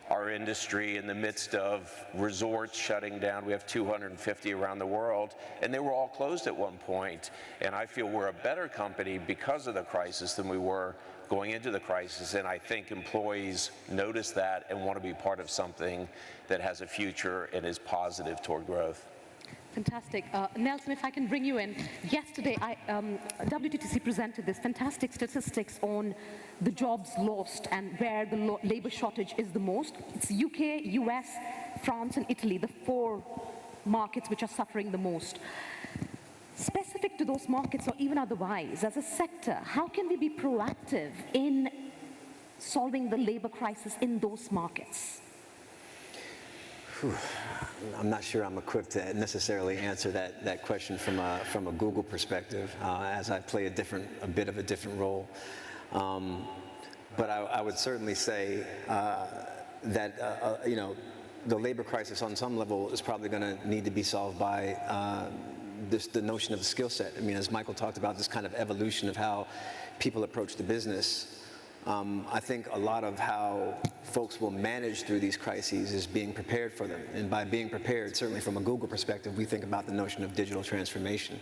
our industry, in the midst of resorts shutting down. We have 250 around the world, and they were all closed at one point. And I feel we're a better company because of the crisis than we were going into the crisis, and I think employees notice that and want to be part of something that has a future and is positive toward growth. Fantastic. Nelson, if I can bring you in. Yesterday, WTTC presented this fantastic statistics on the jobs lost and where the labor shortage is the most. It's UK, US, France, and Italy, the 4 markets which are suffering the most. Specific to those markets, or even otherwise, as a sector, how can we be proactive in solving the labor crisis in those markets? I'm not sure I'm equipped to necessarily answer that question from a Google perspective, as I play a bit of a different role. But I would certainly say that the labor crisis on some level is probably going to need to be solved by the notion of the skill set. I mean, as Michael talked about, this kind of evolution of how people approach the business. I think a lot of how folks will manage through these crises is being prepared for them. And by being prepared, certainly from a Google perspective, we think about the notion of digital transformation.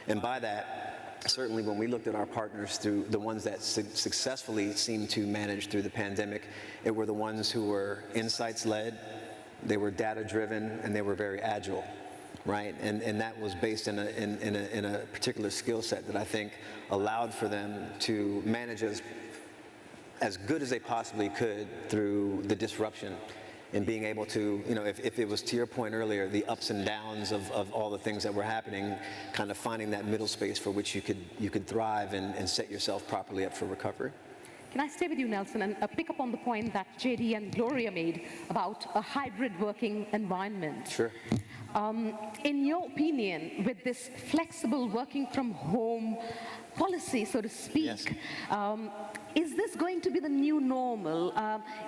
And by that, certainly when we looked at our partners, through the ones that successfully seemed to manage through the pandemic, it were the ones who were insights-led, they were data-driven, and they were very agile. Right, and that was based in a particular skill set that I think allowed for them to manage as good as they possibly could through the disruption, and being able to, if it was to your point earlier, the ups and downs of all the things that were happening, kind of finding that middle space for which you could thrive and set yourself properly up for recovery. Can I stay with you, Nelson, and pick up on the point that JD and Gloria made about a hybrid working environment? Sure. In your opinion, with this flexible working from home policy, so to speak, yes. Is this going to be the new normal?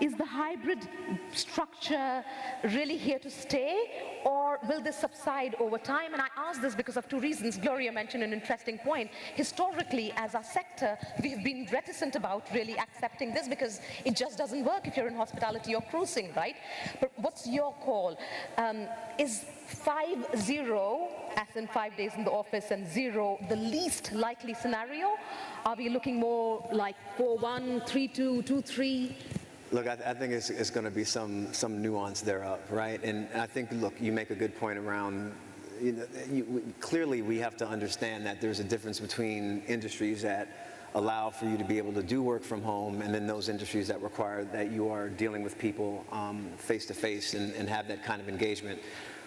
Is the hybrid structure really here to stay, or will this subside over time? And I ask this because of 2 reasons. Gloria mentioned an interesting point. Historically, as a sector, we have been reticent about really accepting this because it just doesn't work if you're in hospitality or cruising, right? But what's your call? Is 5-0, as in 5 days in the office, and 0 the least likely scenario? Are we looking more like 4-1, 3-2, 2-3? Look, I think it's going to be some nuance thereof, right? And I think, look, you make a good point around, clearly we have to understand that there's a difference between industries that allow for you to be able to do work from home, and then those industries that require that you are dealing with people face to face and have that kind of engagement.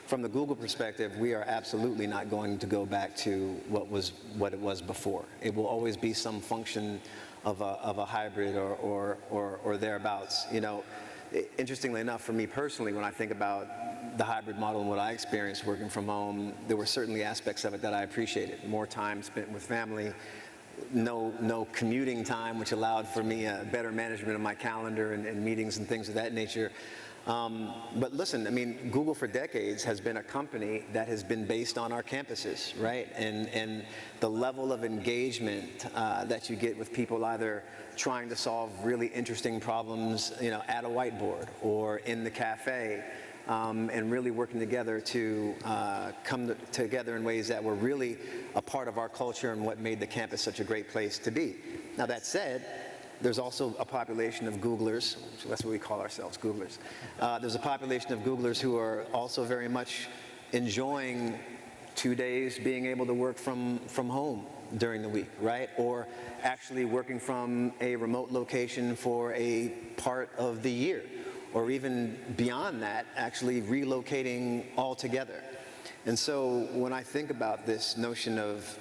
From the Google perspective, we are absolutely not going to go back to what it was before. It will always be some function of a hybrid or thereabouts. Interestingly enough, for me personally, when I think about the hybrid model and what I experienced working from home, there were certainly aspects of it that I appreciated. More time spent with family, no commuting time, which allowed for me a better management of my calendar and meetings and things of that nature. But listen, I mean, Google for decades has been a company that has been based on our campuses, right? And the level of engagement that you get with people either trying to solve really interesting problems, at a whiteboard or in the cafe, and really working together to come together in ways that were really a part of our culture and what made the campus such a great place to be. Now, that said, there's also a population of Googlers, so that's what we call ourselves, Googlers. There's a population of Googlers who are also very much enjoying 2 days being able to work from home during the week, right? Or actually working from a remote location for a part of the year, or even beyond that, actually relocating altogether. And so when I think about this notion of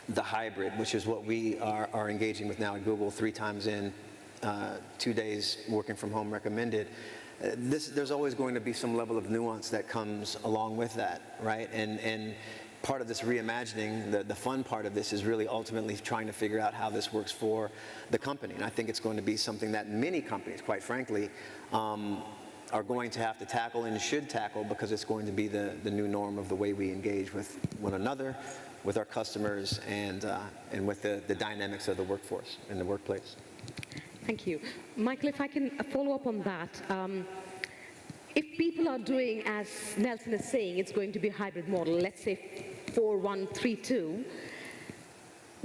the hybrid, which is what we are engaging with now at Google 3 times in, 2 days working from home recommended, there's always going to be some level of nuance that comes along with that, right? And part of this reimagining, the fun part of this is really ultimately trying to figure out how this works for the company. And I think it's going to be something that many companies, quite frankly, are going to have to tackle and should tackle, because it's going to be the new norm of the way we engage with one another, with our customers, and with the dynamics of the workforce in the workplace. Thank you. Michael, if I can follow up on that. If people are doing, as Nelson is saying, it's going to be a hybrid model, let's say 4-1-3-2,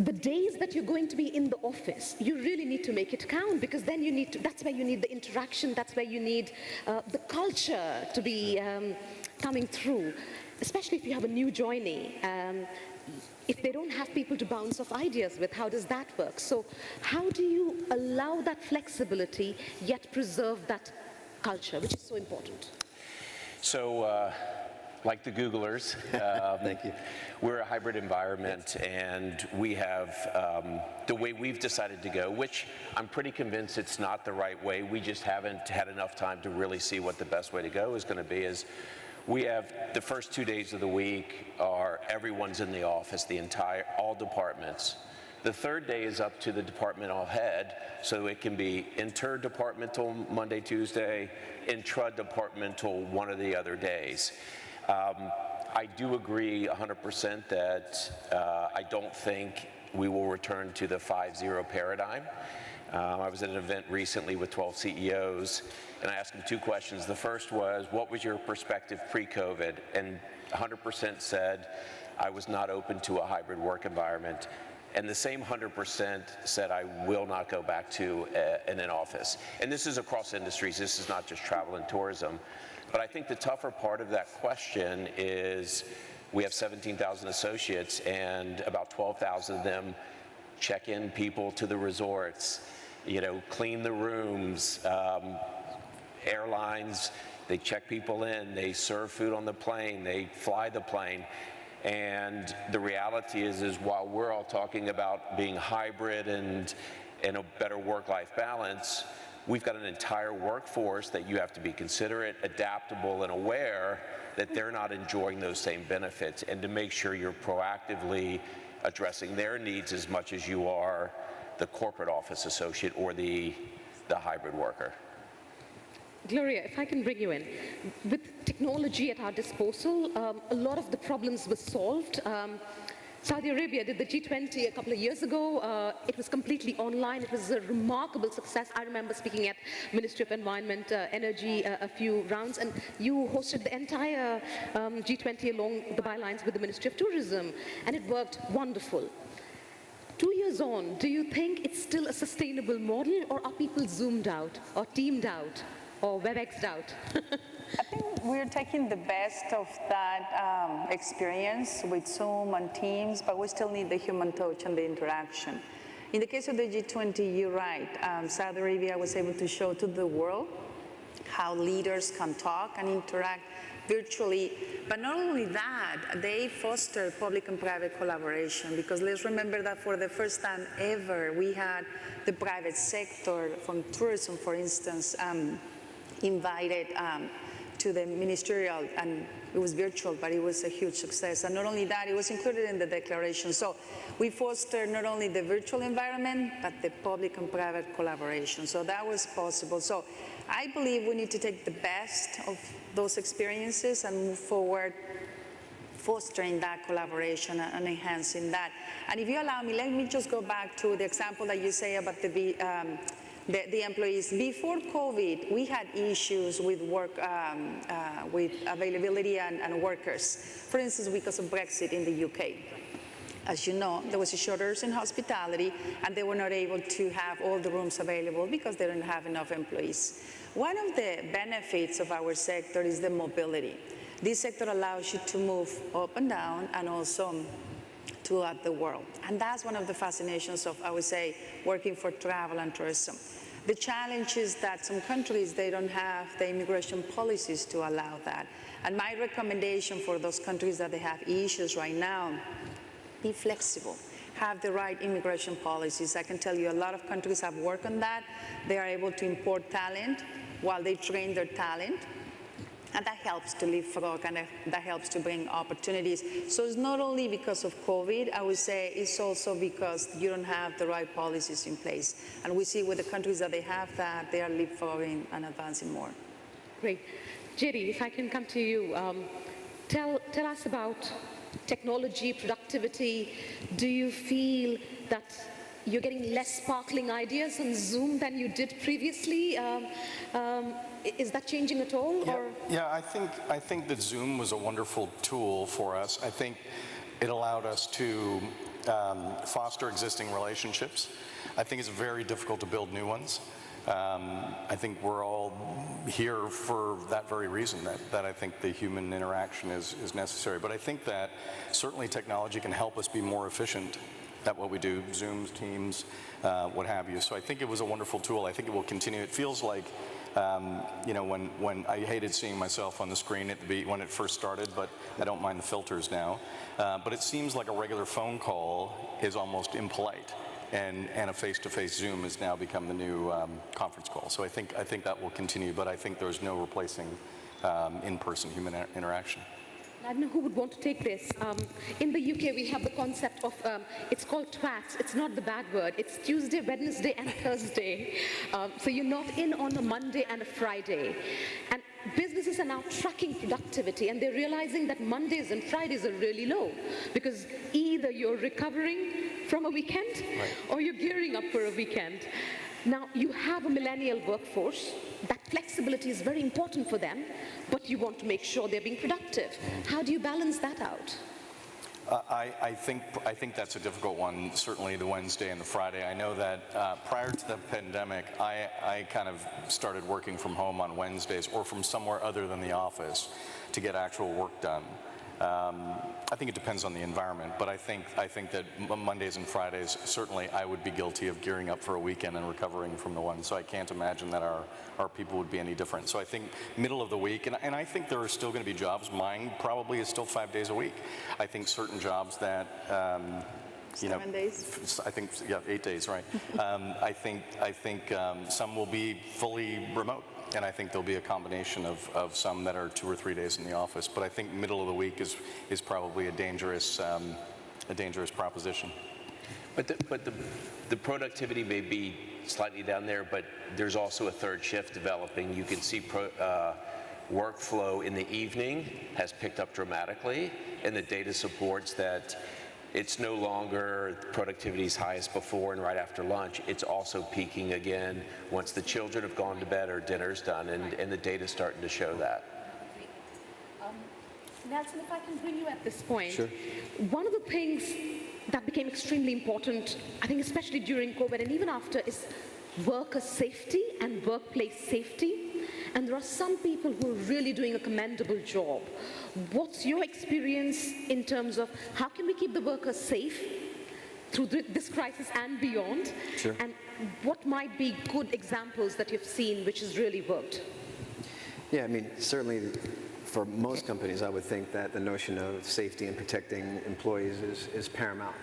the days that you're going to be in the office, you really need to make it count, because then you need to, that's where you need the interaction, that's where you need the culture to be coming through, especially if you have a new joinee. If they don't have people to bounce off ideas with, how does that work? So how do you allow that flexibility yet preserve that culture, which is so important? So, like the Googlers, thank you. We're a hybrid environment, and we have the way we've decided to go, which I'm pretty convinced it's not the right way. We just haven't had enough time to really see what the best way to go is going to be. Is we have the first 2 days of the week are everyone's in the office, all departments. The third day is up to the departmental head, so it can be interdepartmental Monday, Tuesday, intra-departmental one of the other days. I do agree 100% that I don't think we will return to the 5-0 paradigm. I was at an event recently with 12 CEOs, and I asked them 2 questions. The first was, what was your perspective pre-COVID? And 100% said, I was not open to a hybrid work environment. And the same 100% said, I will not go back to an office. And this is across industries. This is not just travel and tourism. But I think the tougher part of that question is we have 17,000 associates, and about 12,000 of them check in people to the resorts, clean the rooms, airlines, they check people in, they serve food on the plane, they fly the plane. And the reality is while we're all talking about being hybrid and a better work-life balance, we've got an entire workforce that you have to be considerate, adaptable, and aware that they're not enjoying those same benefits, and to make sure you're proactively addressing their needs as much as you are the corporate office associate or the hybrid worker. Gloria, if I can bring you in. With technology at our disposal, a lot of the problems were solved. Saudi Arabia did the G20 a couple of years ago. It was completely online. It was a remarkable success. I remember speaking at Ministry of Environment, Energy a few rounds, and you hosted the entire G20 along the bylines with the Ministry of Tourism, and it worked wonderful. 2 years on, do you think it's still a sustainable model, or are people zoomed out, or teamed out, or WebExed out? I think we're taking the best of that experience with Zoom and Teams, but we still need the human touch and the interaction. In the case of the G20, you're right. Saudi Arabia was able to show to the world how leaders can talk and interact virtually. But not only that, they foster public and private collaboration, because let's remember that for the first time ever, we had the private sector from tourism, for instance, invited to the ministerial, and it was virtual, but it was a huge success. And not only that, it was included in the declaration. So we fostered not only the virtual environment, but the public and private collaboration. So that was possible. So I believe we need to take the best of those experiences and move forward, fostering that collaboration and enhancing that. And if you allow me, let me just go back to the example that you say about the employees. Before COVID, we had issues with work, with availability and workers. For instance, because of Brexit in the UK. As you know, there was a shortage in hospitality, and they were not able to have all the rooms available because they didn't have enough employees. One of the benefits of our sector is the mobility. This sector allows you to move up and down and also throughout the world. And that's one of the fascinations of, I would say, working for travel and tourism. The challenge is that some countries, they don't have the immigration policies to allow that. And my recommendation for those countries that they have issues right now, be flexible. Have the right immigration policies. I can tell you a lot of countries have worked on that. They are able to import talent while they train their talent. And that helps to leapfrog, and that helps to bring opportunities. So it's not only because of COVID, I would say it's also because you don't have the right policies in place. And we see with the countries that they have that, they are leapfrogging and advancing more. Great. Jerry, if I can come to you, tell us about technology, productivity. Do you feel that you're getting less sparkling ideas on Zoom than you did previously? Is that changing at all? Yeah, or? yeah, I think that Zoom was a wonderful tool for us. I think it allowed us to foster existing relationships. I think it's very difficult to build new ones. I think we're all here for that very reason, that I think the human interaction is necessary. But I think that certainly technology can help us be more efficient at what we do, Zooms, Teams, what have you. So I think it was a wonderful tool. I think it will continue. It feels like, you know, when I hated seeing myself on the screen when it first started, but I don't mind the filters now. But it seems like a regular phone call is almost impolite. And a face-to-face Zoom has now become the new conference call. So I think that will continue, but I think there's no replacing in-person human interaction. I don't know who would want to take this. In the UK, we have the concept of, it's called twats. It's not the bad word. It's Tuesday, Wednesday, and Thursday. So you're not in on a Monday and a Friday. And businesses are now tracking productivity, and they're realizing that Mondays and Fridays are really low, because either you're recovering from a weekend, or you're gearing up for a weekend. Now, you have a millennial workforce. That flexibility is very important for them, but you want to make sure they're being productive. How do you balance that out? I think that's a difficult one, certainly the Wednesday and the Friday. I know that prior to the pandemic, I kind of started working from home on Wednesdays or from somewhere other than the office to get actual work done. I think it depends on the environment, but I think that Mondays and Fridays, certainly I would be guilty of gearing up for a weekend and recovering from the one, so I can't imagine that our people would be any different. So I think middle of the week, and I think there are still going to be jobs, mine probably is still 5 days a week. I think certain jobs that, you know, 7 days? I think, yeah, 8 days, right. I think some will be fully remote. And I think there'll be a combination of some that are 2 or 3 days in the office. But I think middle of the week is probably a dangerous proposition. But the productivity may be slightly down there, but there's also a third shift developing. You can see workflow in the evening has picked up dramatically, and the data supports that. It's no longer productivity's highest before and right after lunch. It's also peaking again once the children have gone to bed or dinner's done, and the data's starting to show that. Nelson, if I can bring you at this point. Sure. One of the things that became extremely important, I think especially during COVID and even after, is worker safety and workplace safety. And there are some people who are really doing a commendable job. What's your experience in terms of how can we keep the workers safe through this crisis and beyond? Sure. And what might be good examples that you've seen which has really worked? Yeah, I mean, certainly for most companies, I would think that the notion of safety and protecting employees is paramount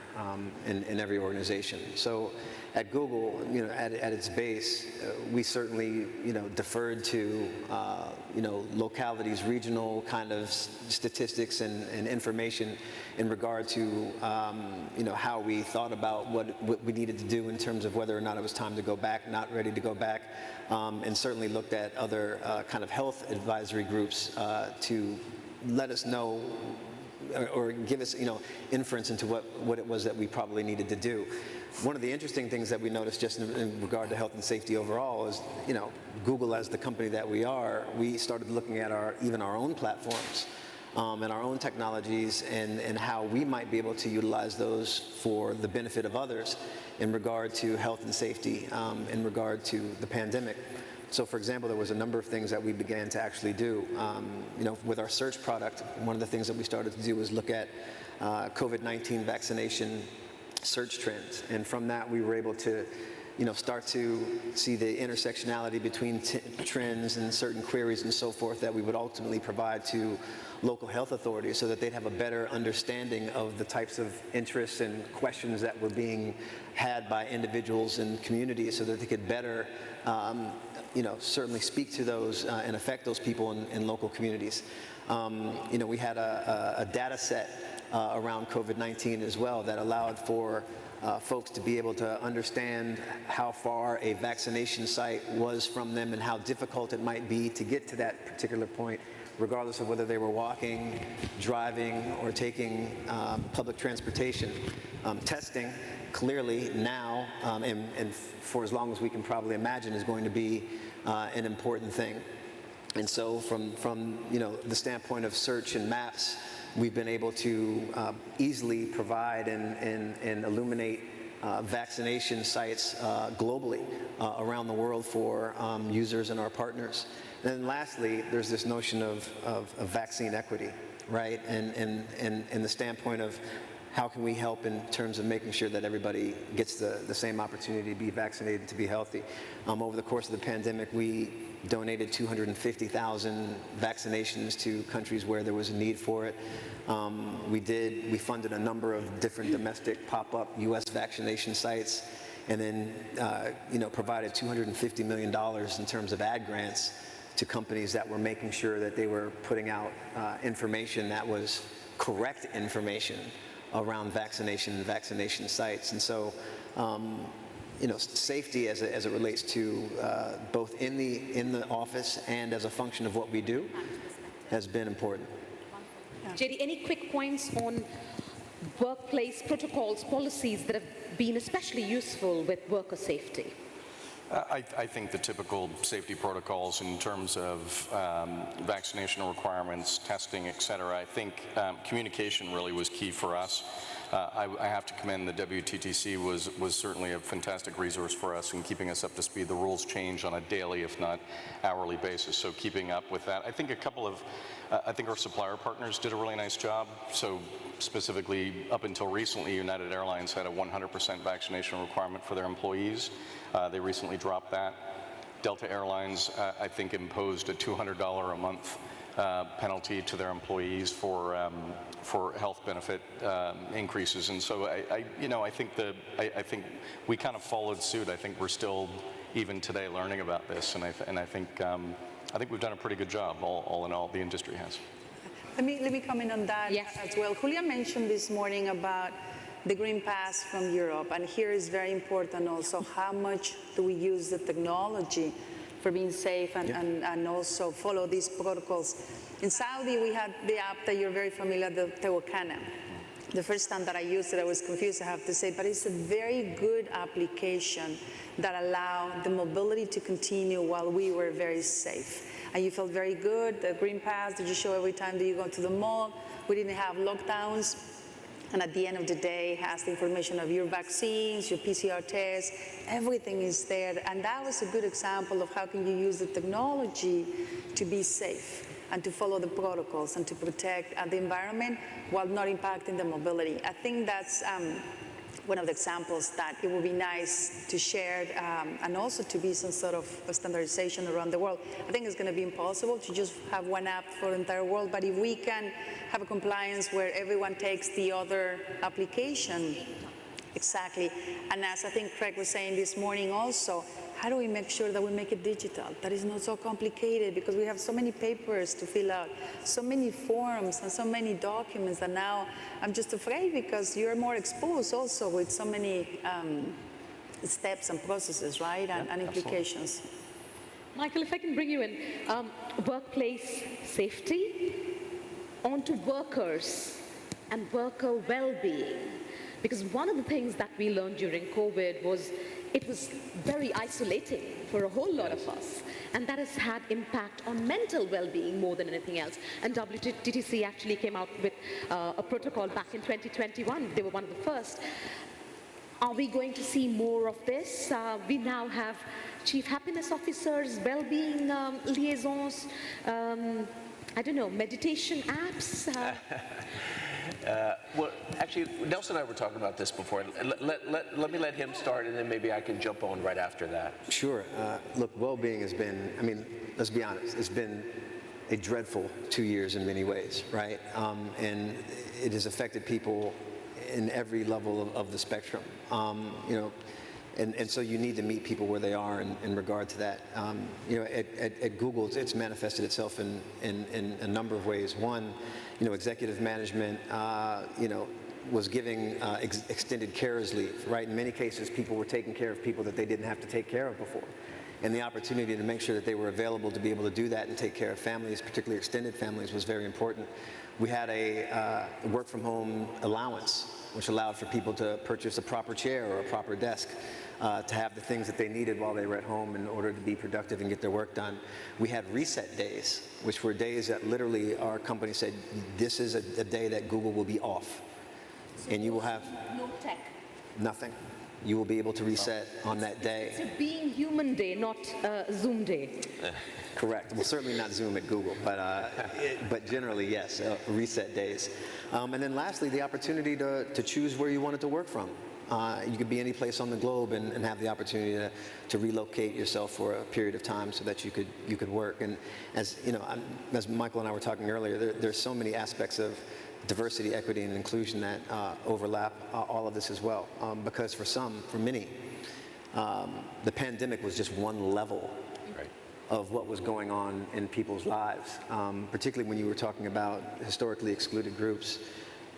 in every organization. So at Google, at its base, we certainly, deferred to, localities, regional kind of statistics and information in regard to, how we thought about what we needed to do in terms of whether or not it was time to go back, not ready to go back, and certainly looked at other kind of health advisory groups to let us know or give us, inference into what it was that we probably needed to do. One of the interesting things that we noticed just in regard to health and safety overall is, Google as the company that we are, we started looking at even our own platforms and our own technologies and how we might be able to utilize those for the benefit of others in regard to health and safety, in regard to the pandemic. So for example, there was a number of things that we began to actually do. With our search product, one of the things that we started to do was look at COVID-19 vaccination search trends. And from that, we were able to start to see the intersectionality between trends and certain queries and so forth that we would ultimately provide to local health authorities so that they'd have a better understanding of the types of interests and questions that were being had by individuals and communities so that they could better certainly speak to those and affect those people in local communities. We had a data set around COVID-19 as well that allowed for folks to be able to understand how far a vaccination site was from them and how difficult it might be to get to that particular point, regardless of whether they were walking, driving, or taking public transportation. Testing, clearly now, and for as long as we can probably imagine, is going to be an important thing. And so from the standpoint of search and maps, we've been able to easily provide and illuminate vaccination sites globally around the world for users and our partners. And then lastly, there's this notion of vaccine equity, right? And the standpoint of how can we help in terms of making sure that everybody gets the same opportunity to be vaccinated, to be healthy. Over the course of the pandemic, we donated 250,000 vaccinations to countries where there was a need for it. We funded a number of different domestic pop-up U.S. vaccination sites, and then provided $250 million in terms of ad grants to companies that were making sure that they were putting out information that was correct information around vaccination and vaccination sites. And so safety as it relates to both in the office and as a function of what we do has been important. Jerry, any quick points on workplace protocols, policies that have been especially useful with worker safety? I think the typical safety protocols in terms of vaccination requirements, testing, et cetera, I think communication really was key for us. I have to commend the WTTC was certainly a fantastic resource for us in keeping us up to speed. The rules change on a daily, if not hourly basis, so keeping up with that. I think I think our supplier partners did a really nice job. So specifically, up until recently, United Airlines had a 100% vaccination requirement for their employees. They recently dropped that. Delta Airlines, I think, imposed a $200 a month penalty to their employees for health benefit increases, and so I think we kind of followed suit. I think we're still even today learning about this, and I think we've done a pretty good job. All in all, the industry has. Let me comment on that as well. Julia mentioned this morning about the Green Pass from Europe, and here is very important also how much do we use the technology for being safe and also follow these protocols. In Saudi, we had the app that you're very familiar, the Tawakana. The first time that I used it, I was confused, I have to say, but it's a very good application that allowed the mobility to continue while we were very safe. And you felt very good. The Green Pass that you show every time that you go to the mall, we didn't have lockdowns. And at the end of the day, it has the information of your vaccines, your PCR tests, everything is there. And that was a good example of how can you use the technology to be safe and to follow the protocols and to protect the environment while not impacting the mobility. I think that's one of the examples that it would be nice to share and also to be some sort of standardization around the world. I think it's going to be impossible to just have one app for the entire world, but if we can have a compliance where everyone takes the other application, exactly. And as I think Craig was saying this morning also, how do we make sure that we make it digital? That is not so complicated because we have so many papers to fill out, so many forms and so many documents that now I'm just afraid because you're more exposed also with so many steps and processes, right? And implications. Michael, if I can bring you in, workplace safety onto workers and worker well-being. Because one of the things that we learned during COVID was it was very isolating for a whole lot of us. And that has had impact on mental well-being more than anything else. And WTTC actually came out with a protocol back in 2021. They were one of the first. Are we going to see more of this? We now have chief happiness officers, well-being liaisons, I don't know, meditation apps. Well, actually, Nelson and I were talking about this before. Let me let him start, and then maybe I can jump on right after that. Sure. Look, well-being has been, I mean, let's be honest, it's been a dreadful 2 years in many ways, right? And it has affected people in every level of the spectrum. You know, and so you need to meet people where they are in regard to that. You know, at Google, it's manifested itself in a number of ways. One, you know, executive management, you know, was giving extended carers leave, right? In many cases, people were taking care of people that they didn't have to take care of before. And the opportunity to make sure that they were available to be able to do that and take care of families, particularly extended families, was very important. We had a work from home allowance, which allowed for people to purchase a proper chair or a proper desk, to have the things that they needed while they were at home in order to be productive and get their work done. We had reset days, which were days that literally our company said, this is a day that Google will be off. And you will have no tech. Nothing. You will be able to reset on that day. It's a being human day, not Zoom day. Correct. Well, certainly not Zoom at Google, but generally, yes, reset days. And then lastly, the opportunity to choose where you wanted to work from. You could be any place on the globe and have the opportunity to relocate yourself for a period of time so that you could work. And as you know, as Michael and I were talking earlier, there's so many aspects of diversity, equity, and inclusion that overlap all of this as well. Because for many, the pandemic was just one level of what was going on in people's lives, particularly when you were talking about historically excluded groups.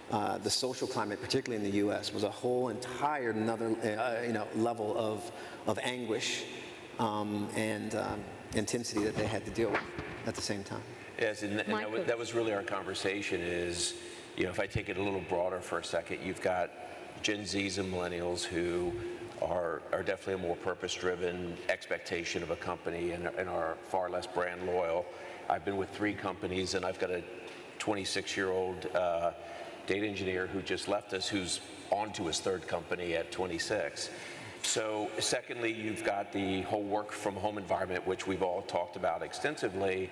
The social climate, particularly in the U.S., was a whole entire another level of anguish and intensity that they had to deal with at the same time. Yes, and that was really our conversation is, you know, if I take it a little broader for a second, you've got Gen Zs and millennials who are definitely a more purpose-driven expectation of a company and are far less brand loyal. I've been with 3 companies, and I've got a 26-year-old data engineer who just left us, who's on to his 3rd company at 26. So secondly, you've got the whole work from home environment, which we've all talked about extensively.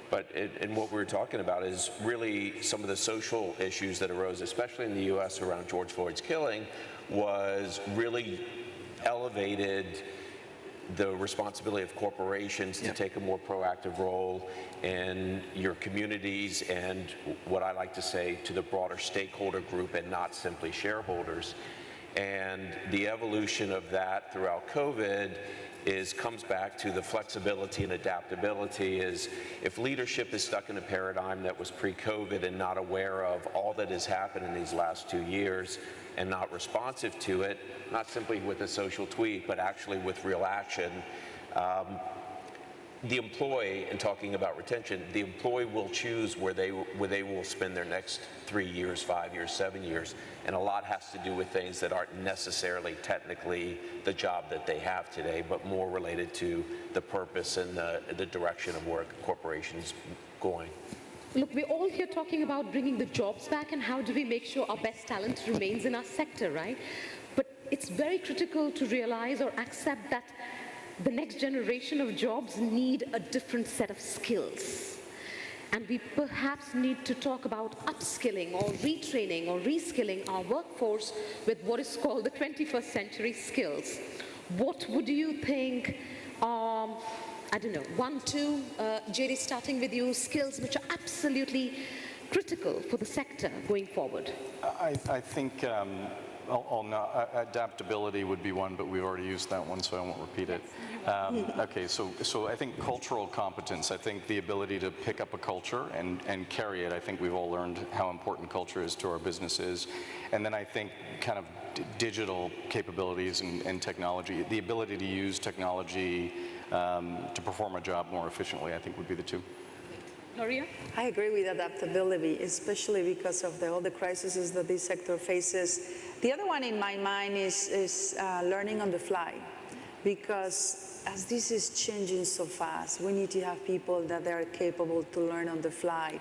But and what we were talking about is really some of the social issues that arose, especially in the U.S. around George Floyd's killing, was really elevated the responsibility of corporations to take a more proactive role in your communities and what I like to say to the broader stakeholder group and not simply shareholders. And the evolution of that throughout COVID comes back to the flexibility and adaptability. Is if leadership is stuck in a paradigm that was pre-COVID and not aware of all that has happened in these last 2 years and not responsive to it, not simply with a social tweet, but actually with real action, the employee, and talking about retention, the employee will choose where they will spend their next 3 years, 5 years, 7 years, and a lot has to do with things that aren't necessarily technically the job that they have today, but more related to the purpose and the direction of where corporations going. Look, we're all here talking about bringing the jobs back and how do we make sure our best talent remains in our sector, right? But it's very critical to realize or accept that the next generation of jobs need a different set of skills. And we perhaps need to talk about upskilling or retraining or reskilling our workforce with what is called the 21st century skills. What would you think are, I don't know, 1, 2, JD, starting with you, skills which are absolutely critical for the sector going forward? I think adaptability would be one, but we've already used that one, so I won't repeat it. Okay, so I think cultural competence, I think the ability to pick up a culture and carry it, I think we've all learned how important culture is to our businesses. And then I think kind of digital capabilities and technology, the ability to use technology to perform a job more efficiently, I think would be the two. Maria? I agree with adaptability, especially because of all the crises that this sector faces. The other one in my mind is learning on the fly, because as this is changing so fast, we need to have people that are capable to learn on the fly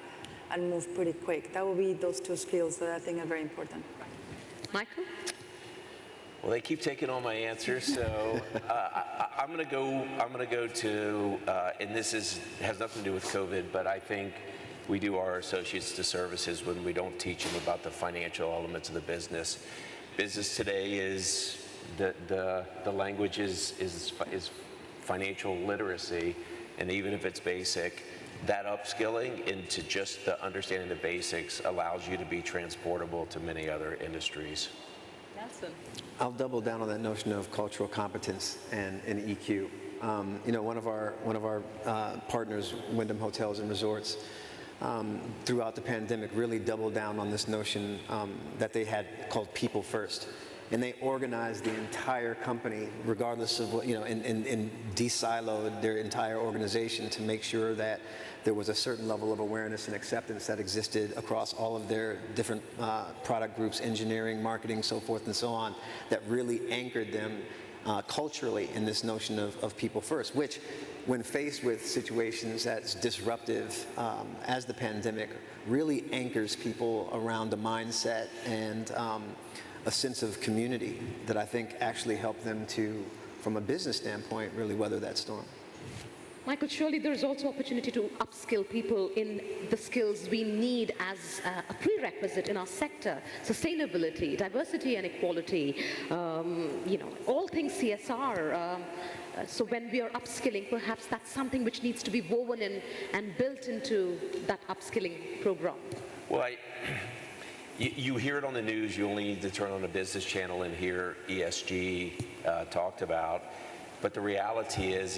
and move pretty quick. That will be those two skills that I think are very important. Michael? Well, they keep taking all my answers, so I'm going to go to, and this has nothing to do with COVID, but I think we do our associates disservices when we don't teach them about the financial elements of the business. Business today is the language is financial literacy, and even if it's basic, that upskilling into just the understanding the basics allows you to be transportable to many other industries. Nelson. I'll double down on that notion of cultural competence and EQ. You know, one of our partners, Wyndham Hotels and Resorts, throughout the pandemic really doubled down on this notion that they had called people first. And they organized the entire company, regardless of what, and de-siloed their entire organization to make sure that there was a certain level of awareness and acceptance that existed across all of their different product groups, engineering, marketing, so forth and so on, that really anchored them culturally in this notion of people first, which, when faced with situations that's disruptive as the pandemic, really anchors people around a mindset and a sense of community that I think actually helped them to, from a business standpoint, really weather that storm. Michael, surely there is also opportunity to upskill people in the skills we need as a prerequisite in our sector: sustainability, diversity and equality, all things CSR. So when we are upskilling, perhaps that's something which needs to be woven in and built into that upskilling program. Well, you hear it on the news. You only need to turn on a business channel and hear ESG talked about. But the reality is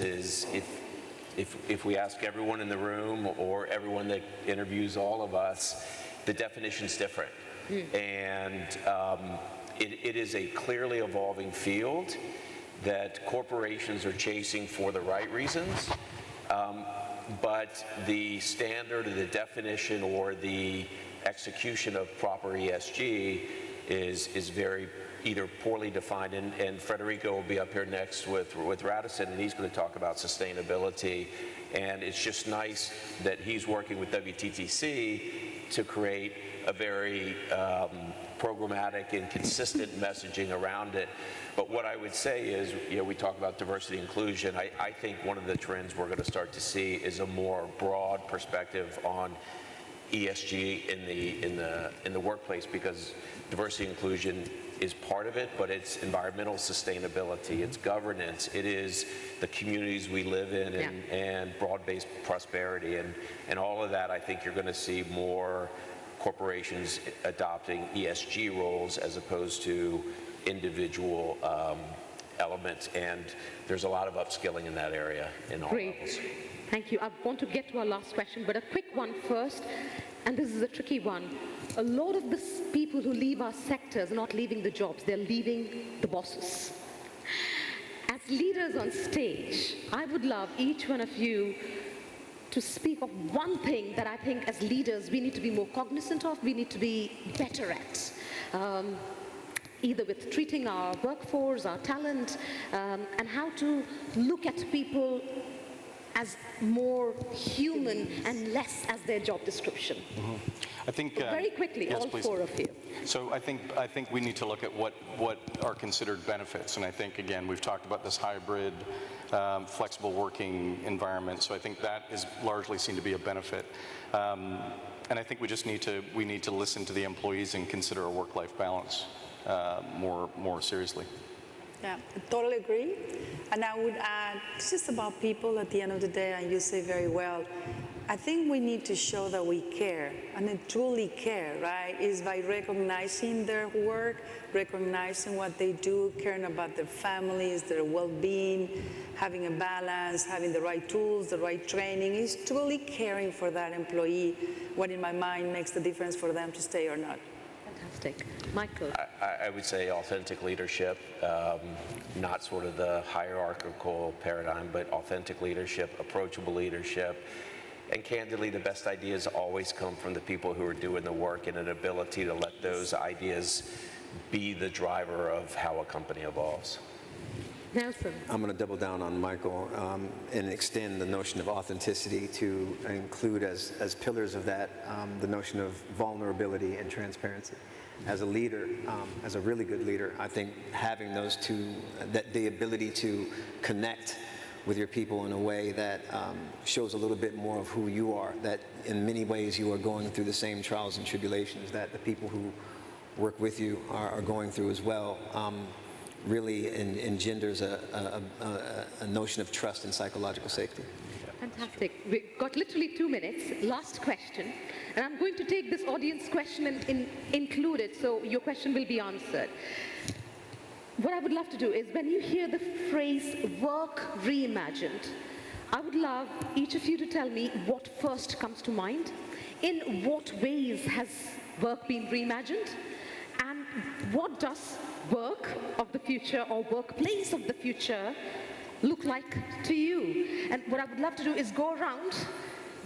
if we ask everyone in the room or everyone that interviews all of us, the definition's different. And it is a clearly evolving field that corporations are chasing for the right reasons. But the standard or the definition or the execution of proper ESG is very either poorly defined, and Federico will be up here next with Radisson, and he's going to talk about sustainability. And it's just nice that he's working with WTTC to create a very programmatic and consistent messaging around it. But what I would say is, we talk about diversity and inclusion. I think one of the trends we're going to start to see is a more broad perspective on ESG in the workplace, because diversity and inclusion is part of it, but it's environmental sustainability, it's governance, it is the communities we live in, and broad-based prosperity, and all of that. I think you're going to see more corporations adopting ESG roles as opposed to individual elements, and there's a lot of upskilling in that area in all levels. Thank you. I want to get to our last question, but a quick one first, and this is a tricky one. A lot of the people who leave our sectors are not leaving the jobs, they're leaving the bosses. As leaders on stage, I would love each one of you to speak of one thing that I think as leaders we need to be more cognizant of, we need to be better at. Either with treating our workforce, our talent, and how to look at people as more human and less as their job description? I think Very quickly, yes, all please. 4 of you. So I think we need to look at what are considered benefits, and I think again we've talked about this hybrid, flexible working environment. So I think that is largely seen to be a benefit, and I think we just need to listen to the employees and consider a work-life balance more seriously. Yeah, I totally agree. And I would add, this is about people at the end of the day, and you say very well. I think we need to show that we care, and they truly care, right? Is by recognizing their work, recognizing what they do, caring about their families, their well-being, having a balance, having the right tools, the right training. Is truly caring for that employee, what in my mind makes the difference for them to stay or not. Fantastic. Michael? I would say authentic leadership, not sort of the hierarchical paradigm, but authentic leadership, approachable leadership. And candidly, the best ideas always come from the people who are doing the work, and an ability to let those ideas be the driver of how a company evolves. Nelson? I'm going to double down on Michael and extend the notion of authenticity to include as pillars of that the notion of vulnerability and transparency. As a leader, as a really good leader, I think having those two, that the ability to connect with your people in a way that shows a little bit more of who you are, that in many ways you are going through the same trials and tribulations that the people who work with you are going through as well, really engenders a notion of trust and psychological safety. Fantastic. We've got literally 2 minutes. Last question. And I'm going to take this audience question and include it, so your question will be answered. What I would love to do is, when you hear the phrase work reimagined, I would love each of you to tell me what first comes to mind. In what ways has work been reimagined? And what does work of the future or workplace of the future look like to you? And what I would love to do is go around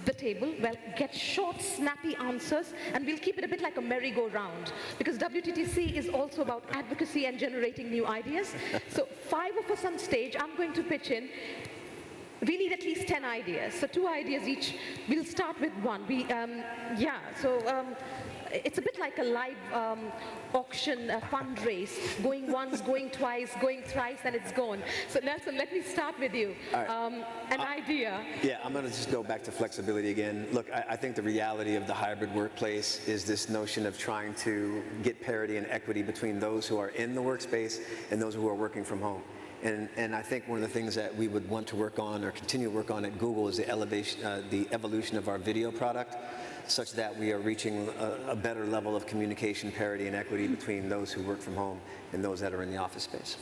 the table, well, get short, snappy answers, and we'll keep it a bit like a merry-go-round, because WTTC is also about advocacy and generating new ideas. So 5 of us on stage, I'm going to pitch in. We need at least 10 ideas, so 2 ideas each. We'll start with 1. It's a bit like a live auction fundraise, going once, going twice, going thrice, and it's gone. So Nelson, let me start with you. Right. An idea. Yeah, I'm going to just go back to flexibility again. Look, I think the reality of the hybrid workplace is this notion of trying to get parity and equity between those who are in the workspace and those who are working from home. And I think one of the things that we would want to work on or continue to work on at Google is the evolution of our video product, such that we are reaching a better level of communication parity and equity between those who work from home and those that are in the office space.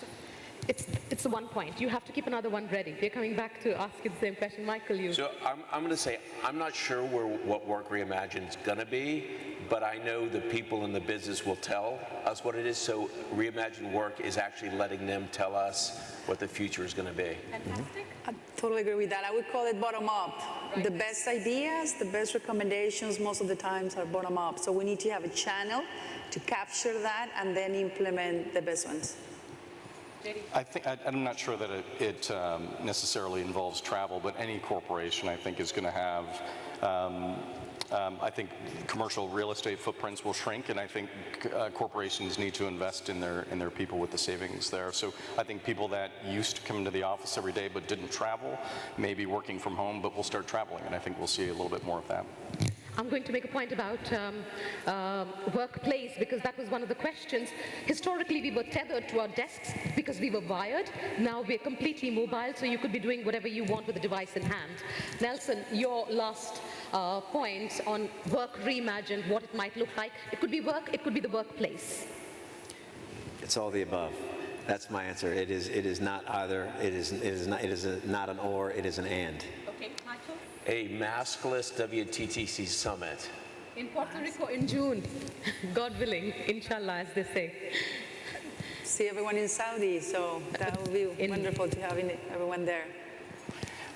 It's the 1 point. You have to keep another 1 ready. We're coming back to ask you the same question. Michael, you. So I'm going to say, I'm not sure what Work Reimagined is going to be, but I know the people in the business will tell us what it is. So Reimagined Work is actually letting them tell us what the future is going to be. Fantastic. I totally agree with that. I would call it bottom-up. Right. The best ideas, the best recommendations, most of the times are bottom-up. So we need to have a channel to capture that and then implement the best ones. I'm not sure that it necessarily involves travel, but any corporation, I think, is going to have. I think commercial real estate footprints will shrink, and I think corporations need to invest in their people with the savings there. So I think people that used to come into the office every day but didn't travel may be working from home, but will start traveling, and I think we'll see a little bit more of that. I'm going to make a point about workplace, because that was one of the questions. Historically, we were tethered to our desks because we were wired. Now we're completely mobile, so you could be doing whatever you want with a device in hand. Nelson, your last point on work reimagined, what it might look like. It could be work, it could be the workplace. It's all the above. That's my answer. It is not either. It is not an or. It is an and. Okay, Michael. A maskless WTTC summit. In Puerto Rico in June, God willing, inshallah, as they say. See everyone in Saudi, so that would be wonderful to have everyone there.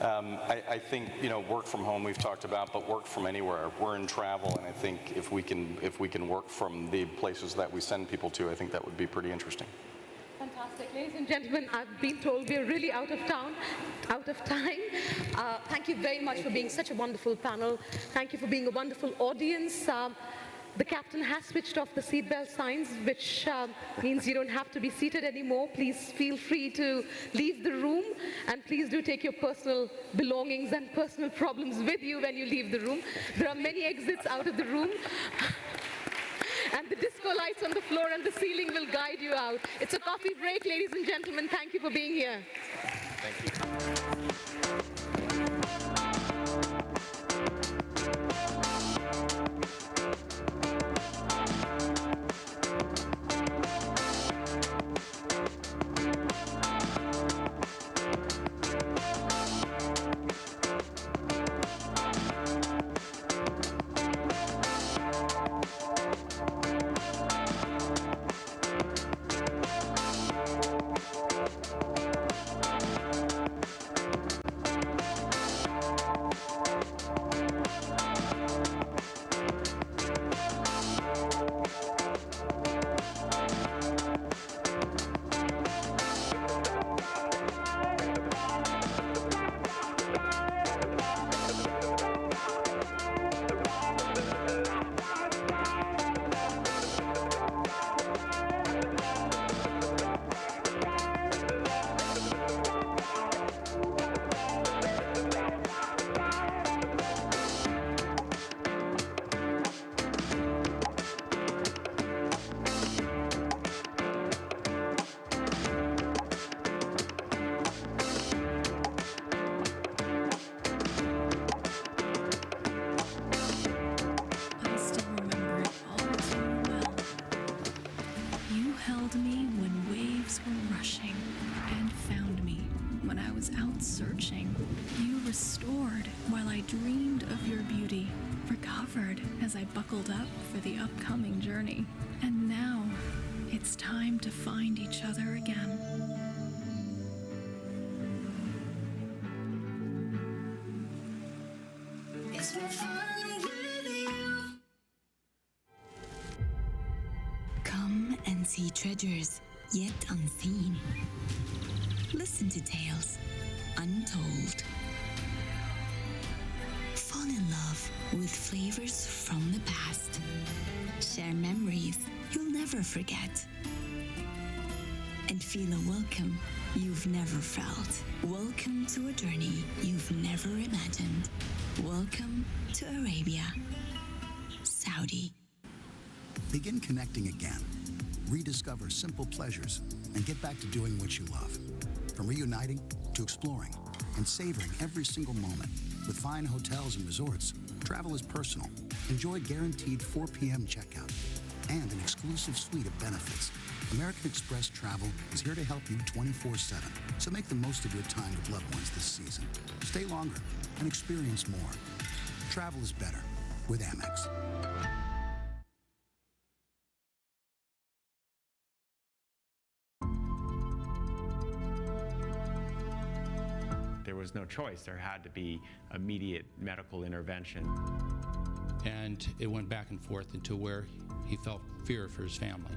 I think, work from home we've talked about, but work from anywhere. We're in travel, and I think if we can work from the places that we send people to, I think that would be pretty interesting. Fantastic. Ladies and gentlemen, I've been told we're really out of time. Thank you very much for being such a wonderful panel. Thank you for being a wonderful audience. The captain has switched off the seatbelt signs, which means you don't have to be seated anymore. Please feel free to leave the room, and please do take your personal belongings and personal problems with you when you leave the room. There are many exits out of the room. And the disco lights on the floor and the ceiling will guide you out. It's a coffee break, ladies and gentlemen. Thank you for being here. Thank you. searching. You restored while I dreamed of your beauty, recovered as I buckled up for the upcoming journey. And now, it's time to find each other again. It's been fun with you. Come and see treasures yet unseen. Listen to tales untold. Fall in love with flavors from the past. Share memories you'll never forget. And feel a welcome you've never felt. Welcome to a journey you've never imagined. Welcome to Arabia, Saudi. Begin connecting again. Rediscover simple pleasures and get back to doing what you love. From reuniting to exploring and savoring every single moment. With fine hotels and resorts, travel is personal. Enjoy guaranteed 4 p.m. checkout and an exclusive suite of benefits. American Express Travel is here to help you 24/7. So make the most of your time with loved ones this season. Stay longer and experience more. Travel is better with Amex. There was no choice. There had to be immediate medical intervention. And it went back and forth into where he felt fear for his family.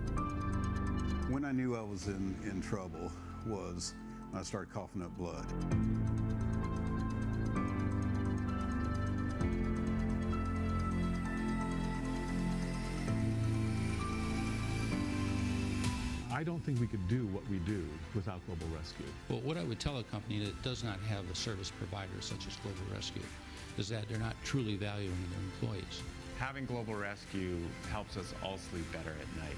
When I knew I was in trouble was when I started coughing up blood. I don't think we could do what we do without Global Rescue. Well, what I would tell a company that does not have a service provider such as Global Rescue is that they're not truly valuing their employees. Having Global Rescue helps us all sleep better at night.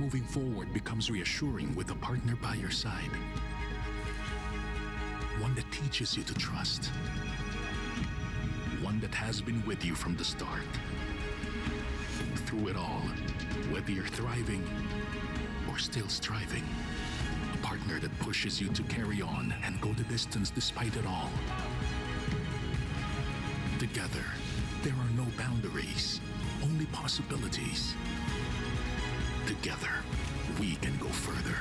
moving forward becomes reassuring with a partner by your side. One that teaches you to trust. One that has been with you from the start. Through it all, whether you're thriving or still striving. A partner that pushes you to carry on and go the distance despite it all. Together, there are no boundaries, only possibilities. Together, we can go further.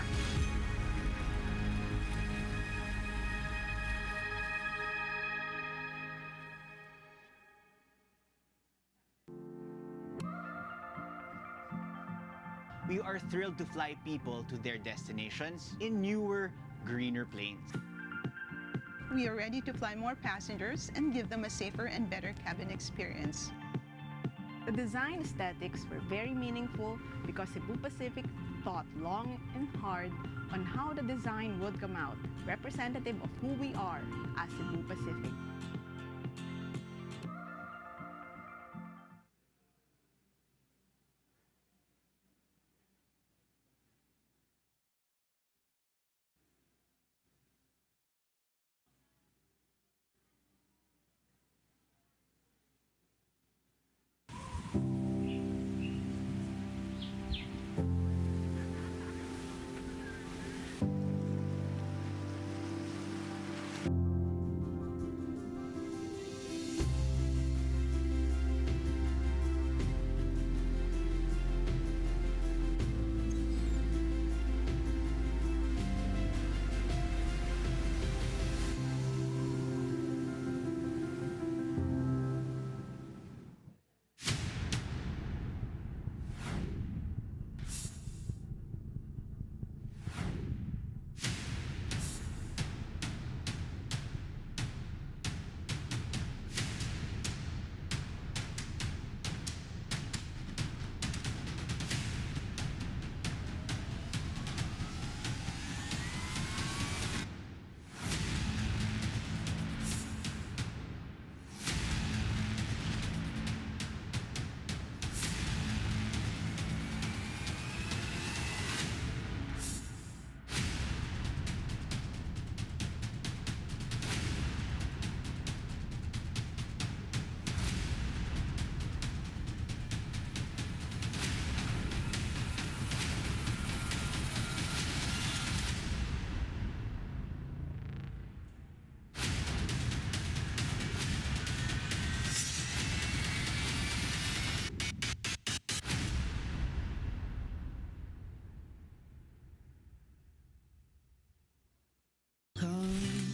We are thrilled to fly people to their destinations in newer, greener planes. We are ready to fly more passengers and give them a safer and better cabin experience. The design aesthetics were very meaningful because Cebu Pacific thought long and hard on how the design would come out, representative of who we are as Cebu Pacific.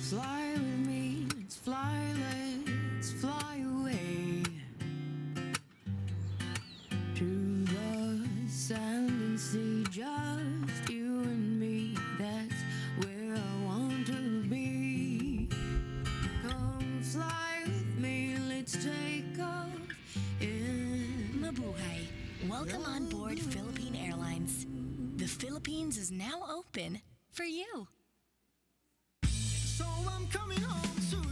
Fly with me, let's fly away to the sand and sea, just you and me, that's where I want to be. Come fly with me, let's take off in Mabuhay. Welcome on board Philippine Airlines. The Philippines is now open for you. So I'm coming home to you.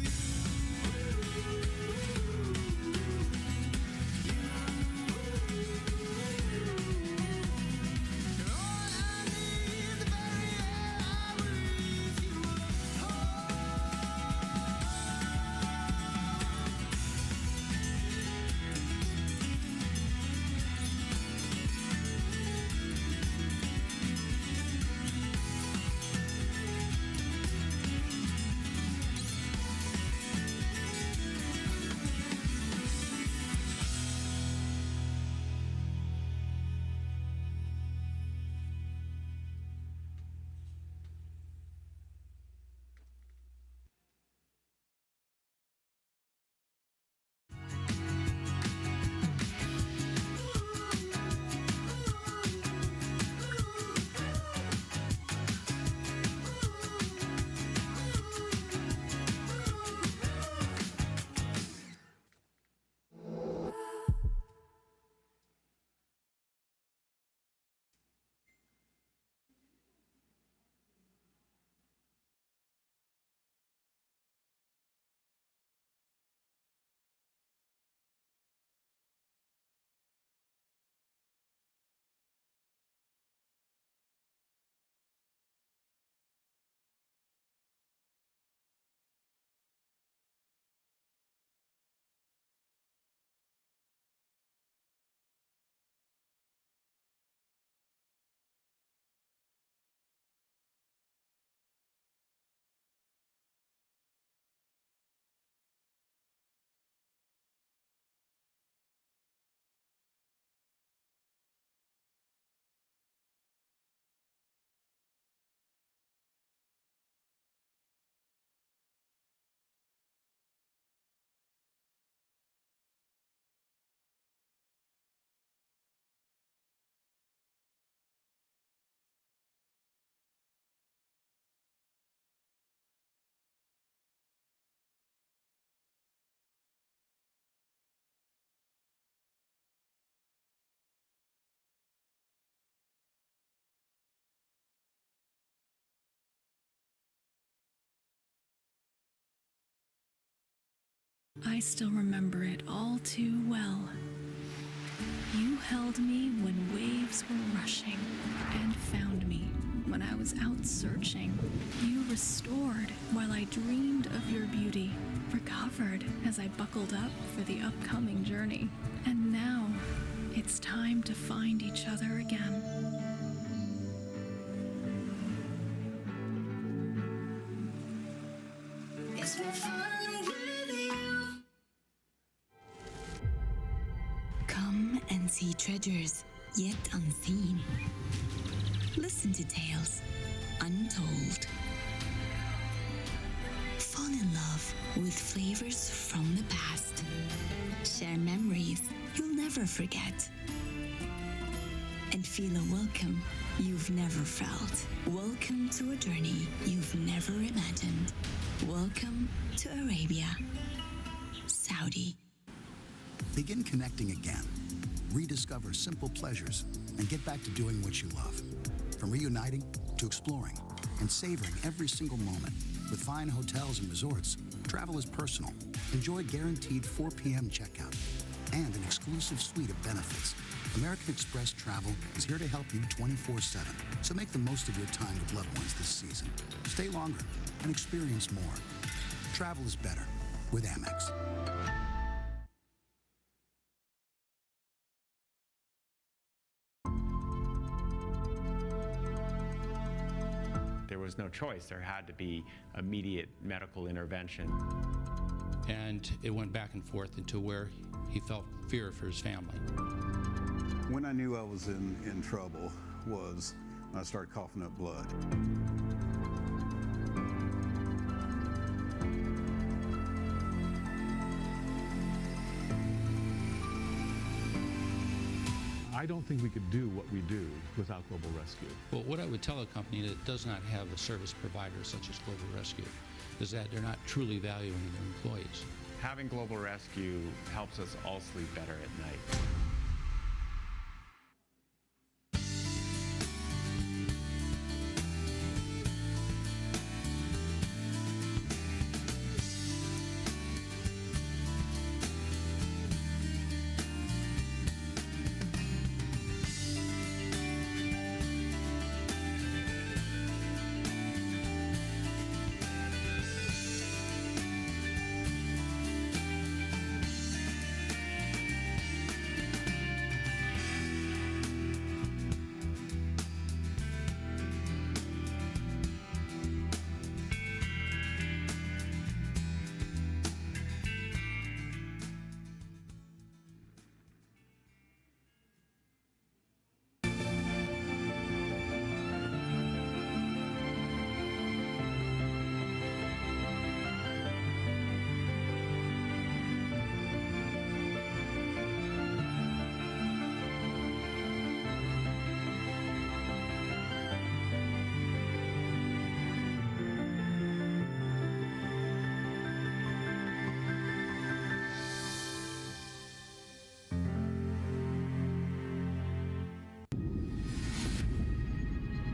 I still remember it all too well. You held me when waves were rushing and found me when I was out searching. You restored while I dreamed of your beauty, recovered as I buckled up for the upcoming journey. And now it's time to find each other again. It's been fun with you. Come and see treasures yet unseen. Listen to tales untold. Fall in love with flavors from the past. Share memories you'll never forget. And feel a welcome you've never felt. Welcome to a journey you've never imagined. Welcome to Arabia, Saudi. Begin connecting again. Rediscover simple pleasures and get back to doing what you love. From reuniting to exploring and savoring every single moment. With fine hotels and resorts, travel is personal. Enjoy guaranteed 4 p.m. checkout and an exclusive suite of benefits. American Express Travel is here to help you 24/7. So make the most of your time with loved ones this season. Stay longer and experience more. Travel is better with Amex. There was no choice. There had to be immediate medical intervention. And it went back and forth into where he felt fear for his family. When I knew I was in trouble was when I started coughing up blood. I don't think we could do what we do without Global Rescue. Well, what I would tell a company that does not have a service provider such as Global Rescue is that they're not truly valuing their employees. Having Global Rescue helps us all sleep better at night.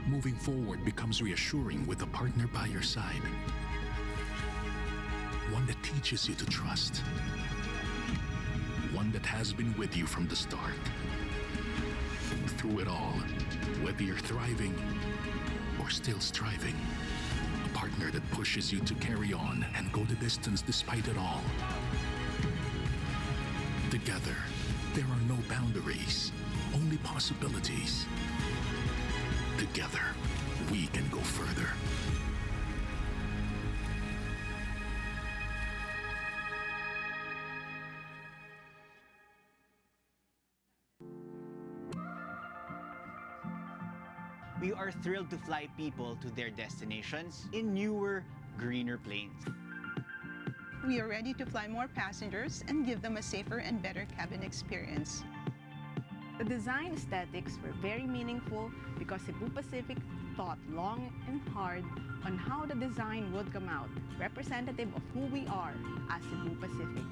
Moving forward becomes reassuring with a partner by your side. One that teaches you to trust. One that has been with you from the start. Through it all, whether you're thriving or still striving. A partner that pushes you to carry on and go the distance despite it all. Together, there are no boundaries, only possibilities. Together, we can go further. We are thrilled to fly people to their destinations in newer, greener planes. We are ready to fly more passengers and give them a safer and better cabin experience. The design aesthetics were very meaningful because Cebu Pacific thought long and hard on how the design would come out, representative of who we are as Cebu Pacific.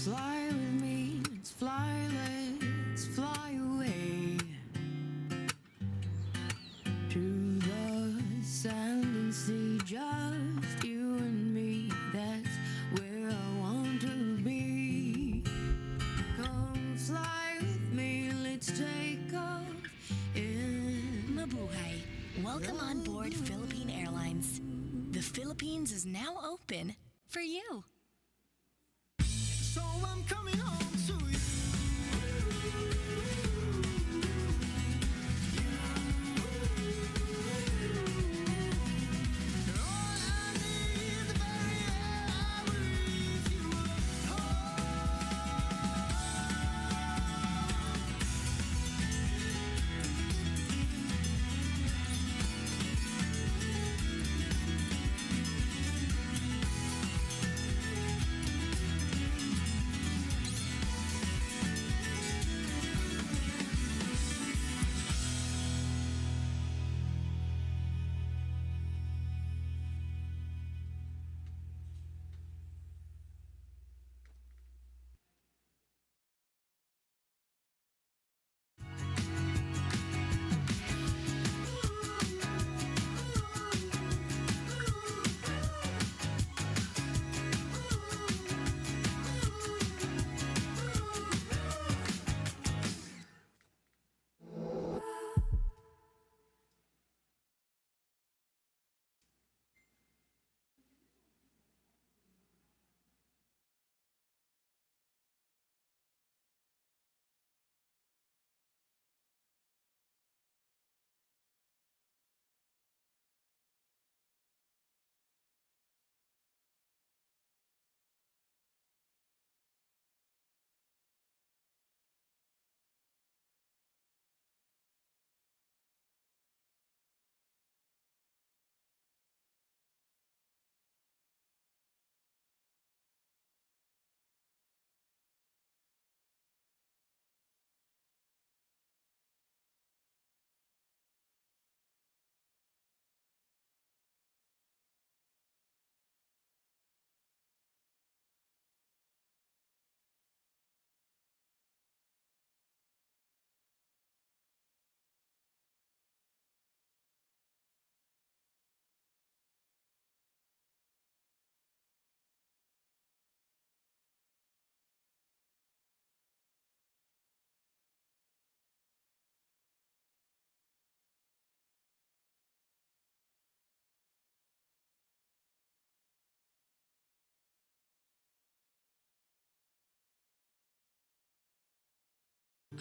fly with me, let's fly away to the sand and sea, just you and me, that's where I want to be. Come fly with me, let's take off in Mabuhay. Welcome on board Philippine Airlines. The Philippines is now open for you. So I'm coming home to you.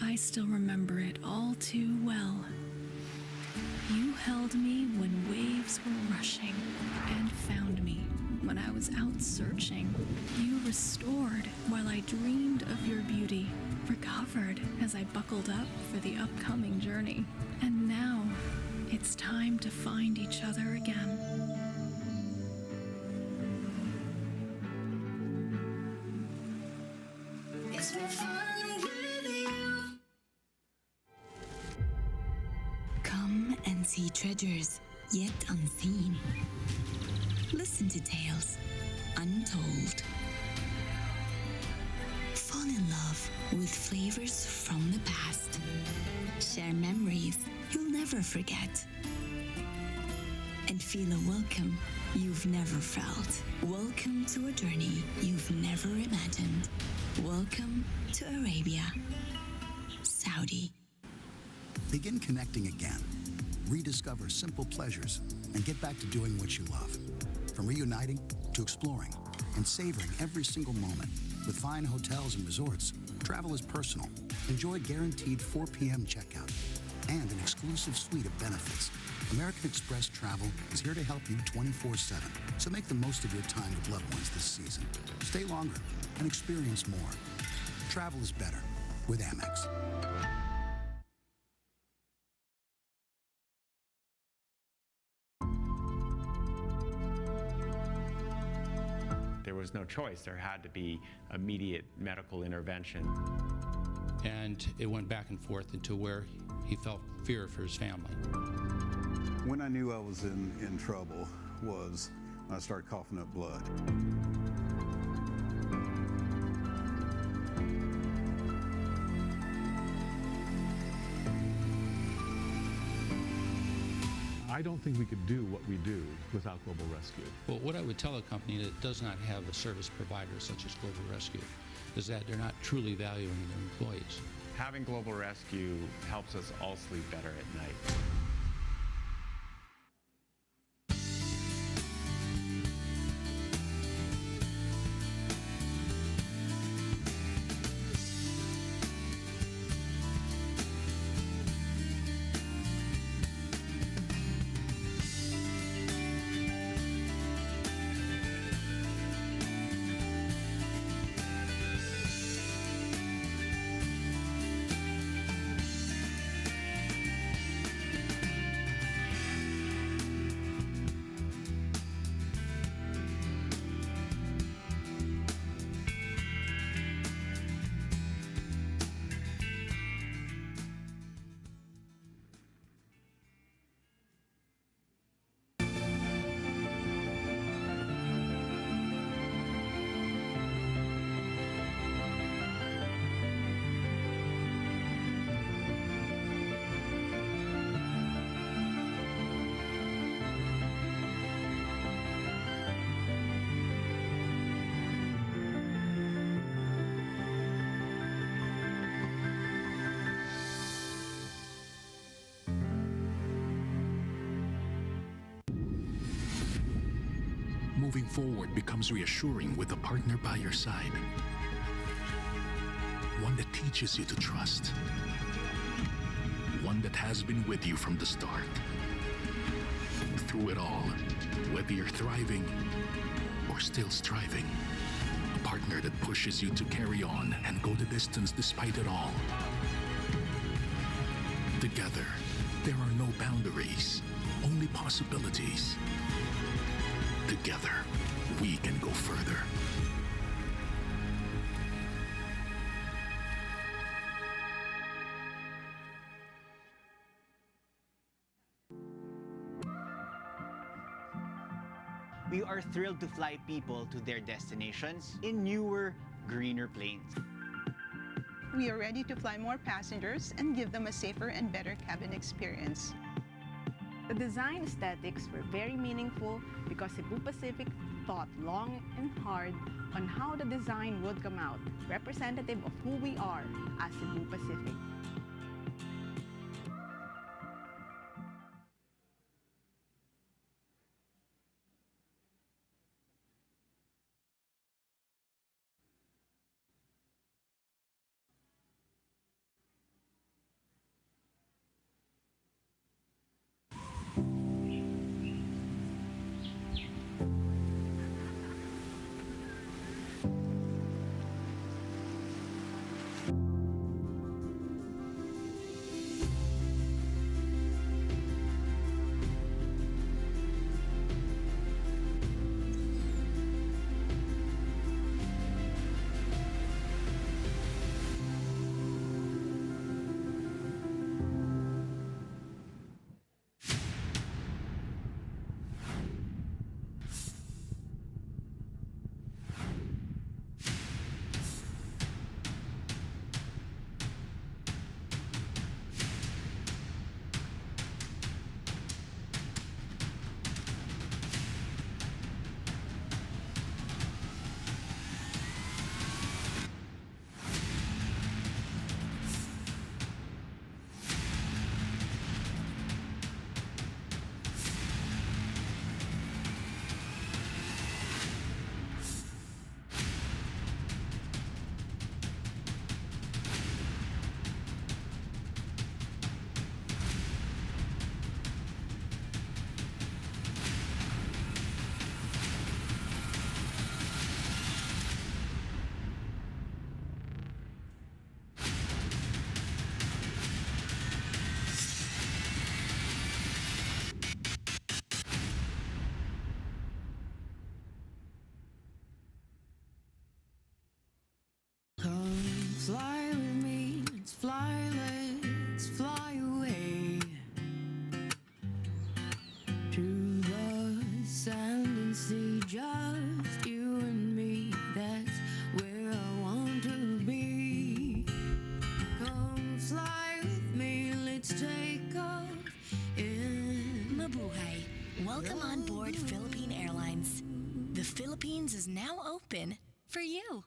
I still remember it all too well. You held me when waves were rushing and found me when I was out searching. You restored while I dreamed of your beauty, recovered as I buckled up for the upcoming journey. And now it's time to find each other again. It's been fun with you. Come and see treasures yet unseen. Listen to tales untold. Fall in love with flavors from the past. Share memories you'll never forget. And feel a welcome you've never felt. Welcome to a journey you've never imagined. Welcome to Arabia, Saudi. Begin connecting again. Rediscover simple pleasures and get back to doing what you love. From reuniting to exploring and savoring every single moment. With fine hotels and resorts, travel is personal. Enjoy guaranteed 4 p.m. checkout and an exclusive suite of benefits. American Express Travel is here to help you 24/7. So make the most of your time with loved ones this season. Stay longer and experience more. Travel is better with Amex. There was no choice. There had to be immediate medical intervention. And it went back and forth into where he felt fear for his family. When I knew I was in trouble was when I started coughing up blood. I don't think we could do what we do without Global Rescue. Well, what I would tell a company that does not have a service provider such as Global Rescue is that they're not truly valuing their employees. Having Global Rescue helps us all sleep better at night. Moving forward becomes reassuring with a partner by your side. One that teaches you to trust. One that has been with you from the start. Through it all, whether you're thriving or still striving. A partner that pushes you to carry on and go the distance despite it all. Together, there are no boundaries, only possibilities. Together, we can go further. We are thrilled to fly people to their destinations in newer, greener planes. We are ready to fly more passengers and give them a safer and better cabin experience. The design aesthetics were very meaningful because Cebu Pacific thought long and hard on how the design would come out, representative of who we are as Cebu Pacific. Fly with me, let's fly away to the sand and sea, just you and me, that's where I want to be. Come fly with me, let's take off in the Mabuhay. Welcome on board Philippine Airlines. The Philippines is now open for you.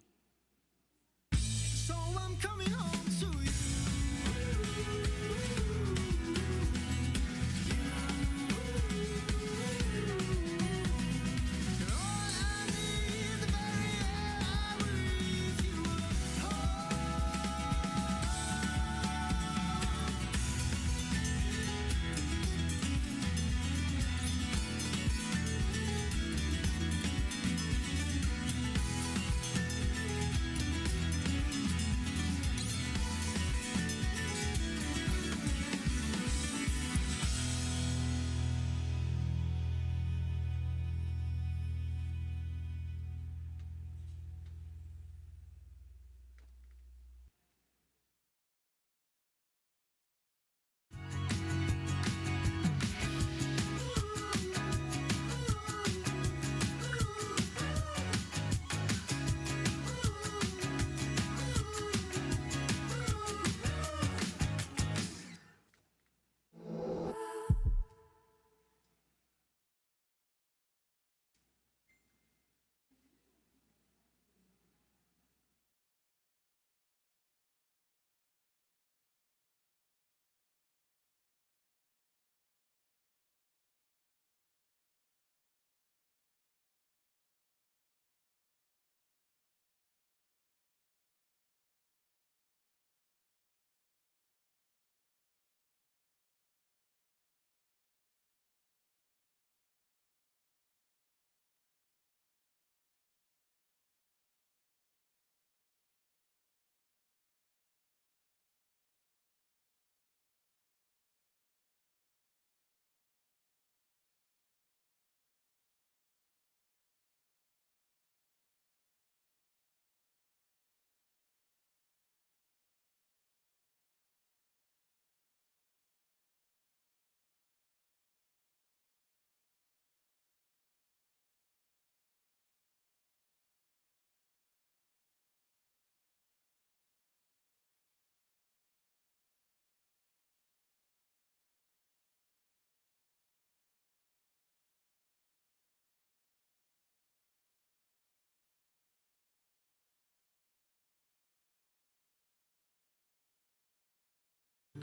So I'm coming home to you.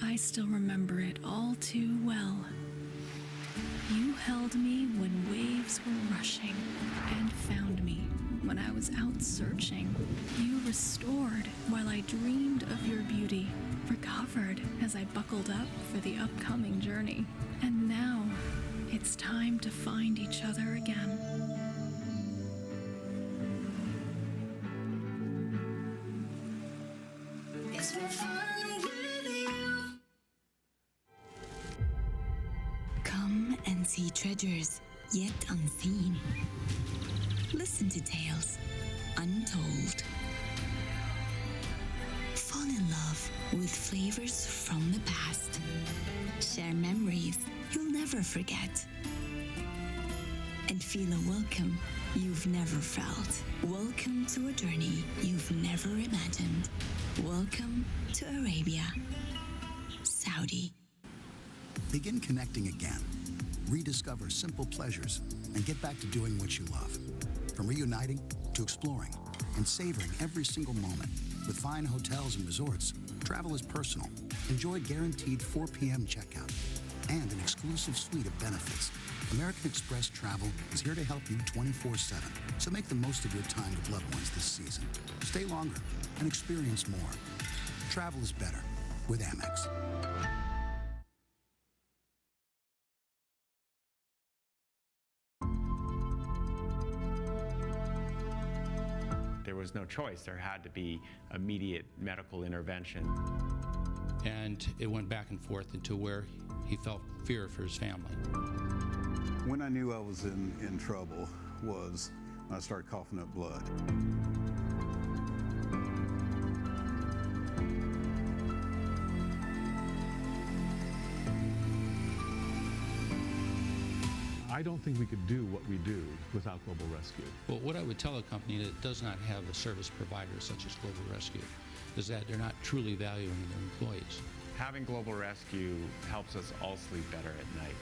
I still remember it all too well. You held me when waves were rushing and found me when I was out searching. You restored while I dreamed of your beauty, recovered as I buckled up for the upcoming journey. And now it's time to find each other again. It's been fun with you. Come and see treasures yet unseen. Listen to tales untold. Fall in love with flavors from the past. Share memories you'll never forget. And feel a welcome you've never felt. Welcome to a journey you've never imagined. Welcome to Arabia, Saudi. Begin connecting again. Rediscover simple pleasures and get back to doing what you love. From reuniting to exploring and savoring every single moment. With fine hotels and resorts, travel is personal. Enjoy guaranteed 4 p.m. checkout and an exclusive suite of benefits. American Express Travel is here to help you 24/7. So make the most of your time with loved ones this season. Stay longer and experience more. Travel is better with Amex. There was no choice. There had to be immediate medical intervention. And it went back and forth into where he felt fear for his family. When I knew I was in trouble was when I started coughing up blood. I don't think we could do what we do without Global Rescue. Well, what I would tell a company that does not have a service provider such as Global Rescue is that they're not truly valuing their employees. Having Global Rescue helps us all sleep better at night.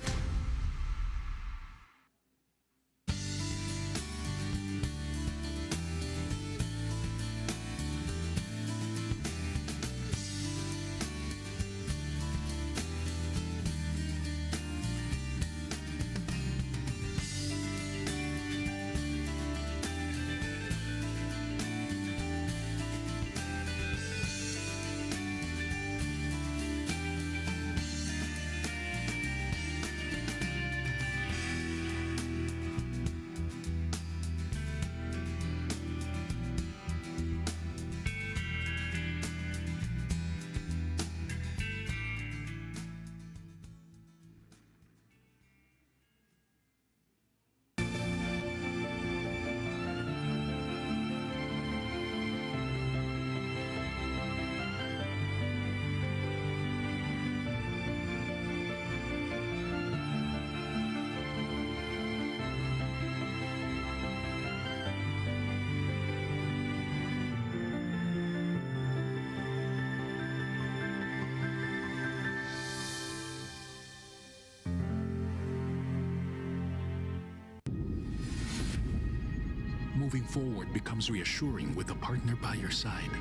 moving forward becomes reassuring with a partner by your side.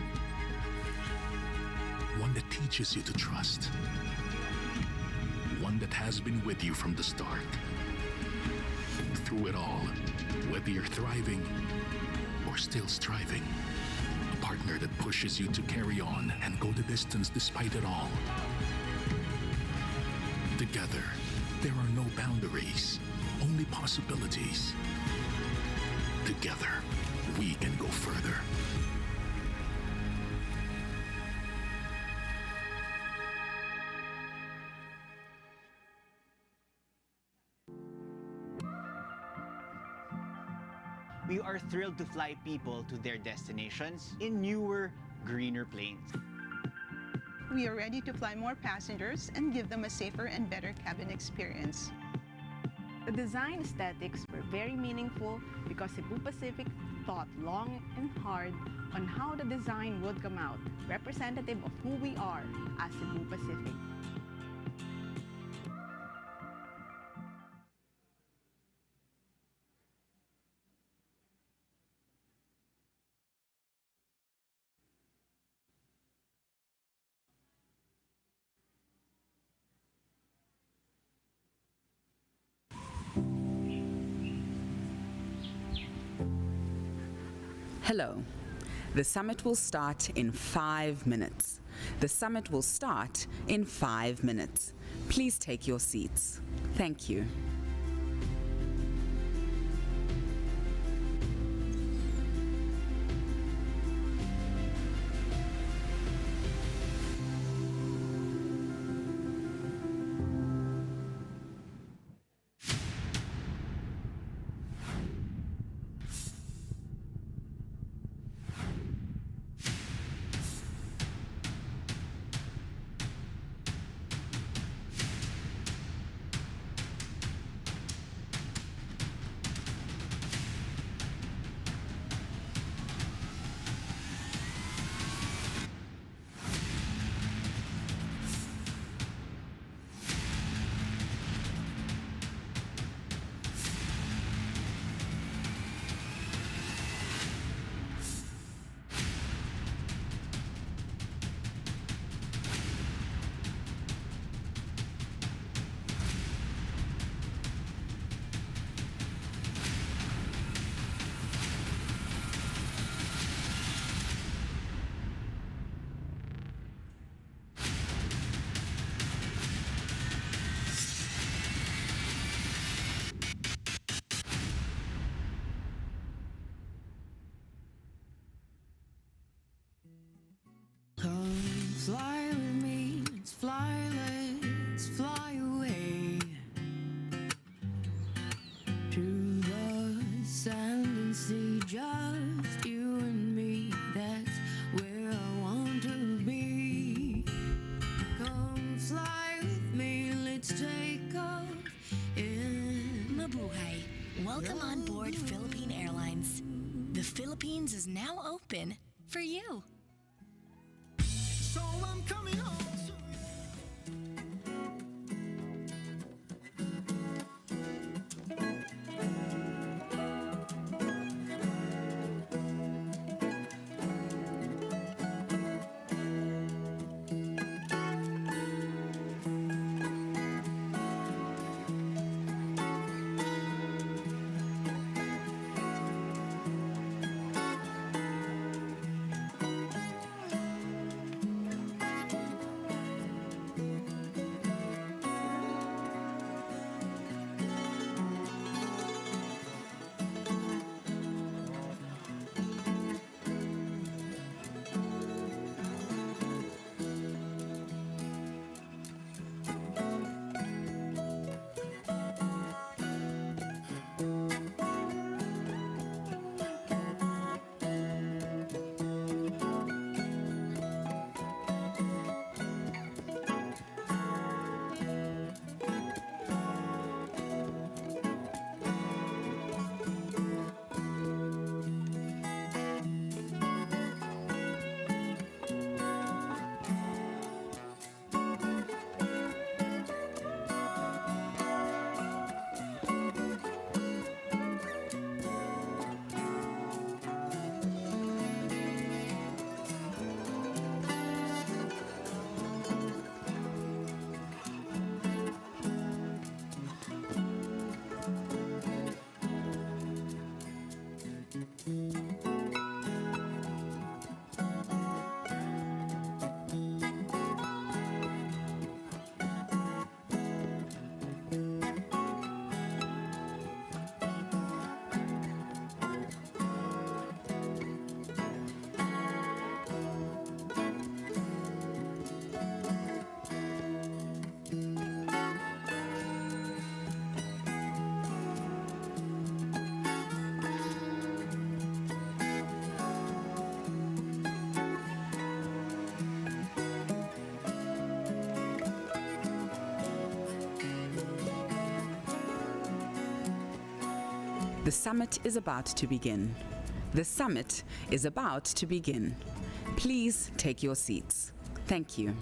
One that teaches you to trust. One that has been with you from the start. Through it all, whether you're thriving or still striving. A partner that pushes you to carry on and go the distance despite it all. Together, there are no boundaries, only possibilities. Together, we can go further. We are thrilled to fly people to their destinations in newer, greener planes. We are ready to fly more passengers and give them a safer and better cabin experience. The design aesthetics were very meaningful because Cebu Pacific thought long and hard on how the design would come out, representative of who we are as Cebu Pacific. Hello. The summit will start in 5 minutes. The summit will start in 5 minutes. Please take your seats. Thank you. Fly with me, let's fly away to the sand and sea, just you and me, that's where I want to be. Come fly with me, let's take off in Mabuhay. Welcome on board Philippine Airlines. The Philippines is now open for you. So I'm coming home to The summit is about to begin. The summit is about to begin. Please take your seats. Thank you.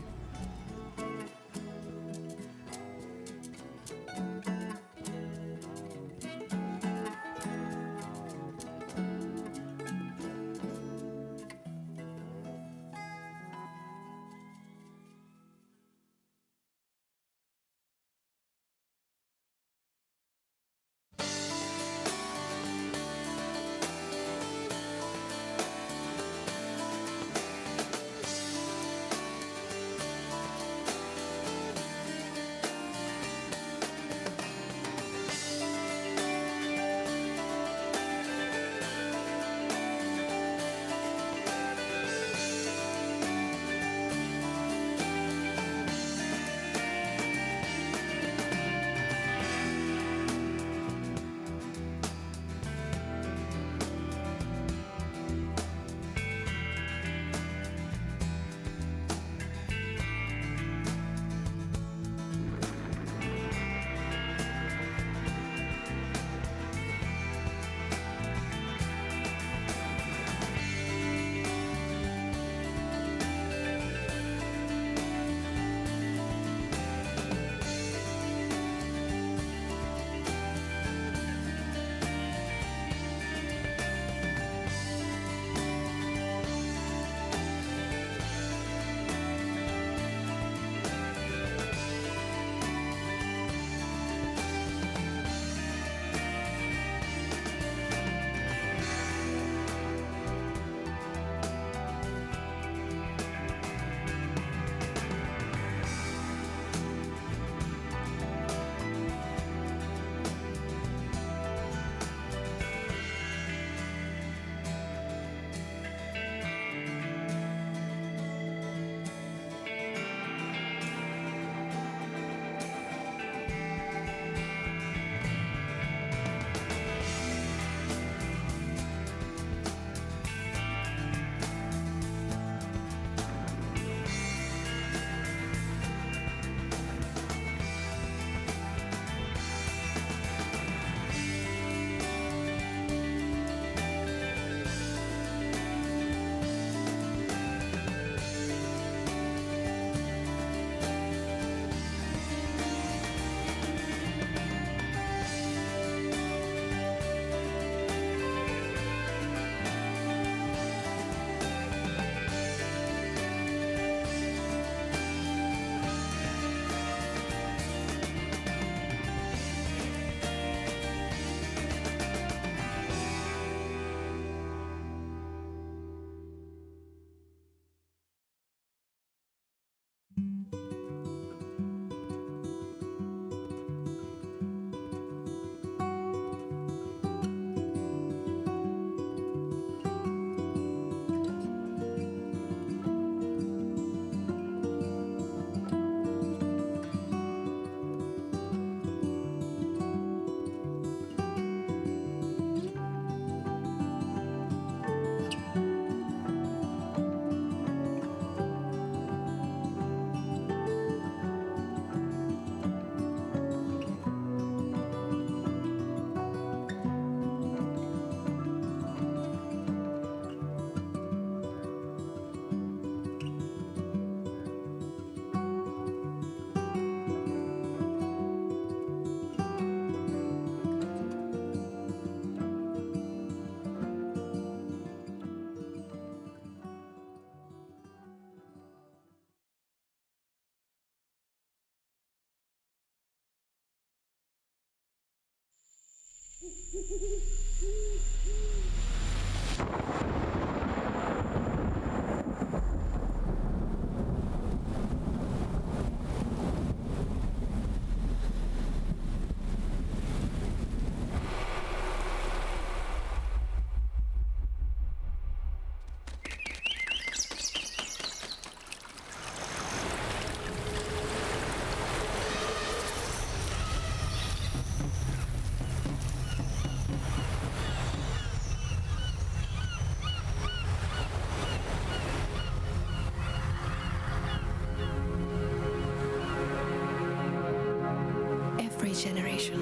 every generation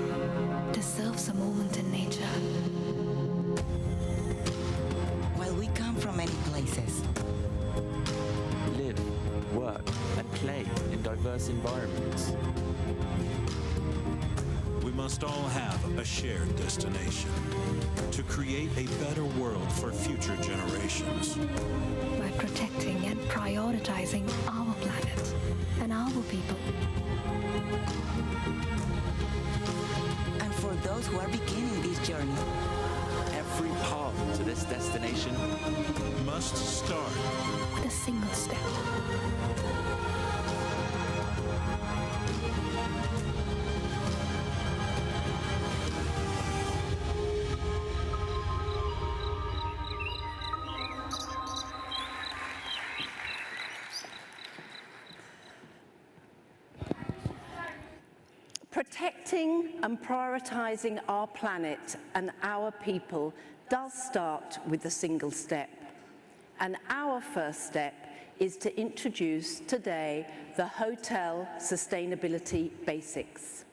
deserves a moment in nature. While we come from many places, live, work, and play in diverse environments, we must all have a shared destination to create a better world for future generations. By protecting and prioritizing our planet and our people. And for those who are beginning this journey, every path to this destination must start with a single step. Protecting and prioritizing our planet and our people does start with a single step. And our first step is to introduce today the Hotel Sustainability Basics.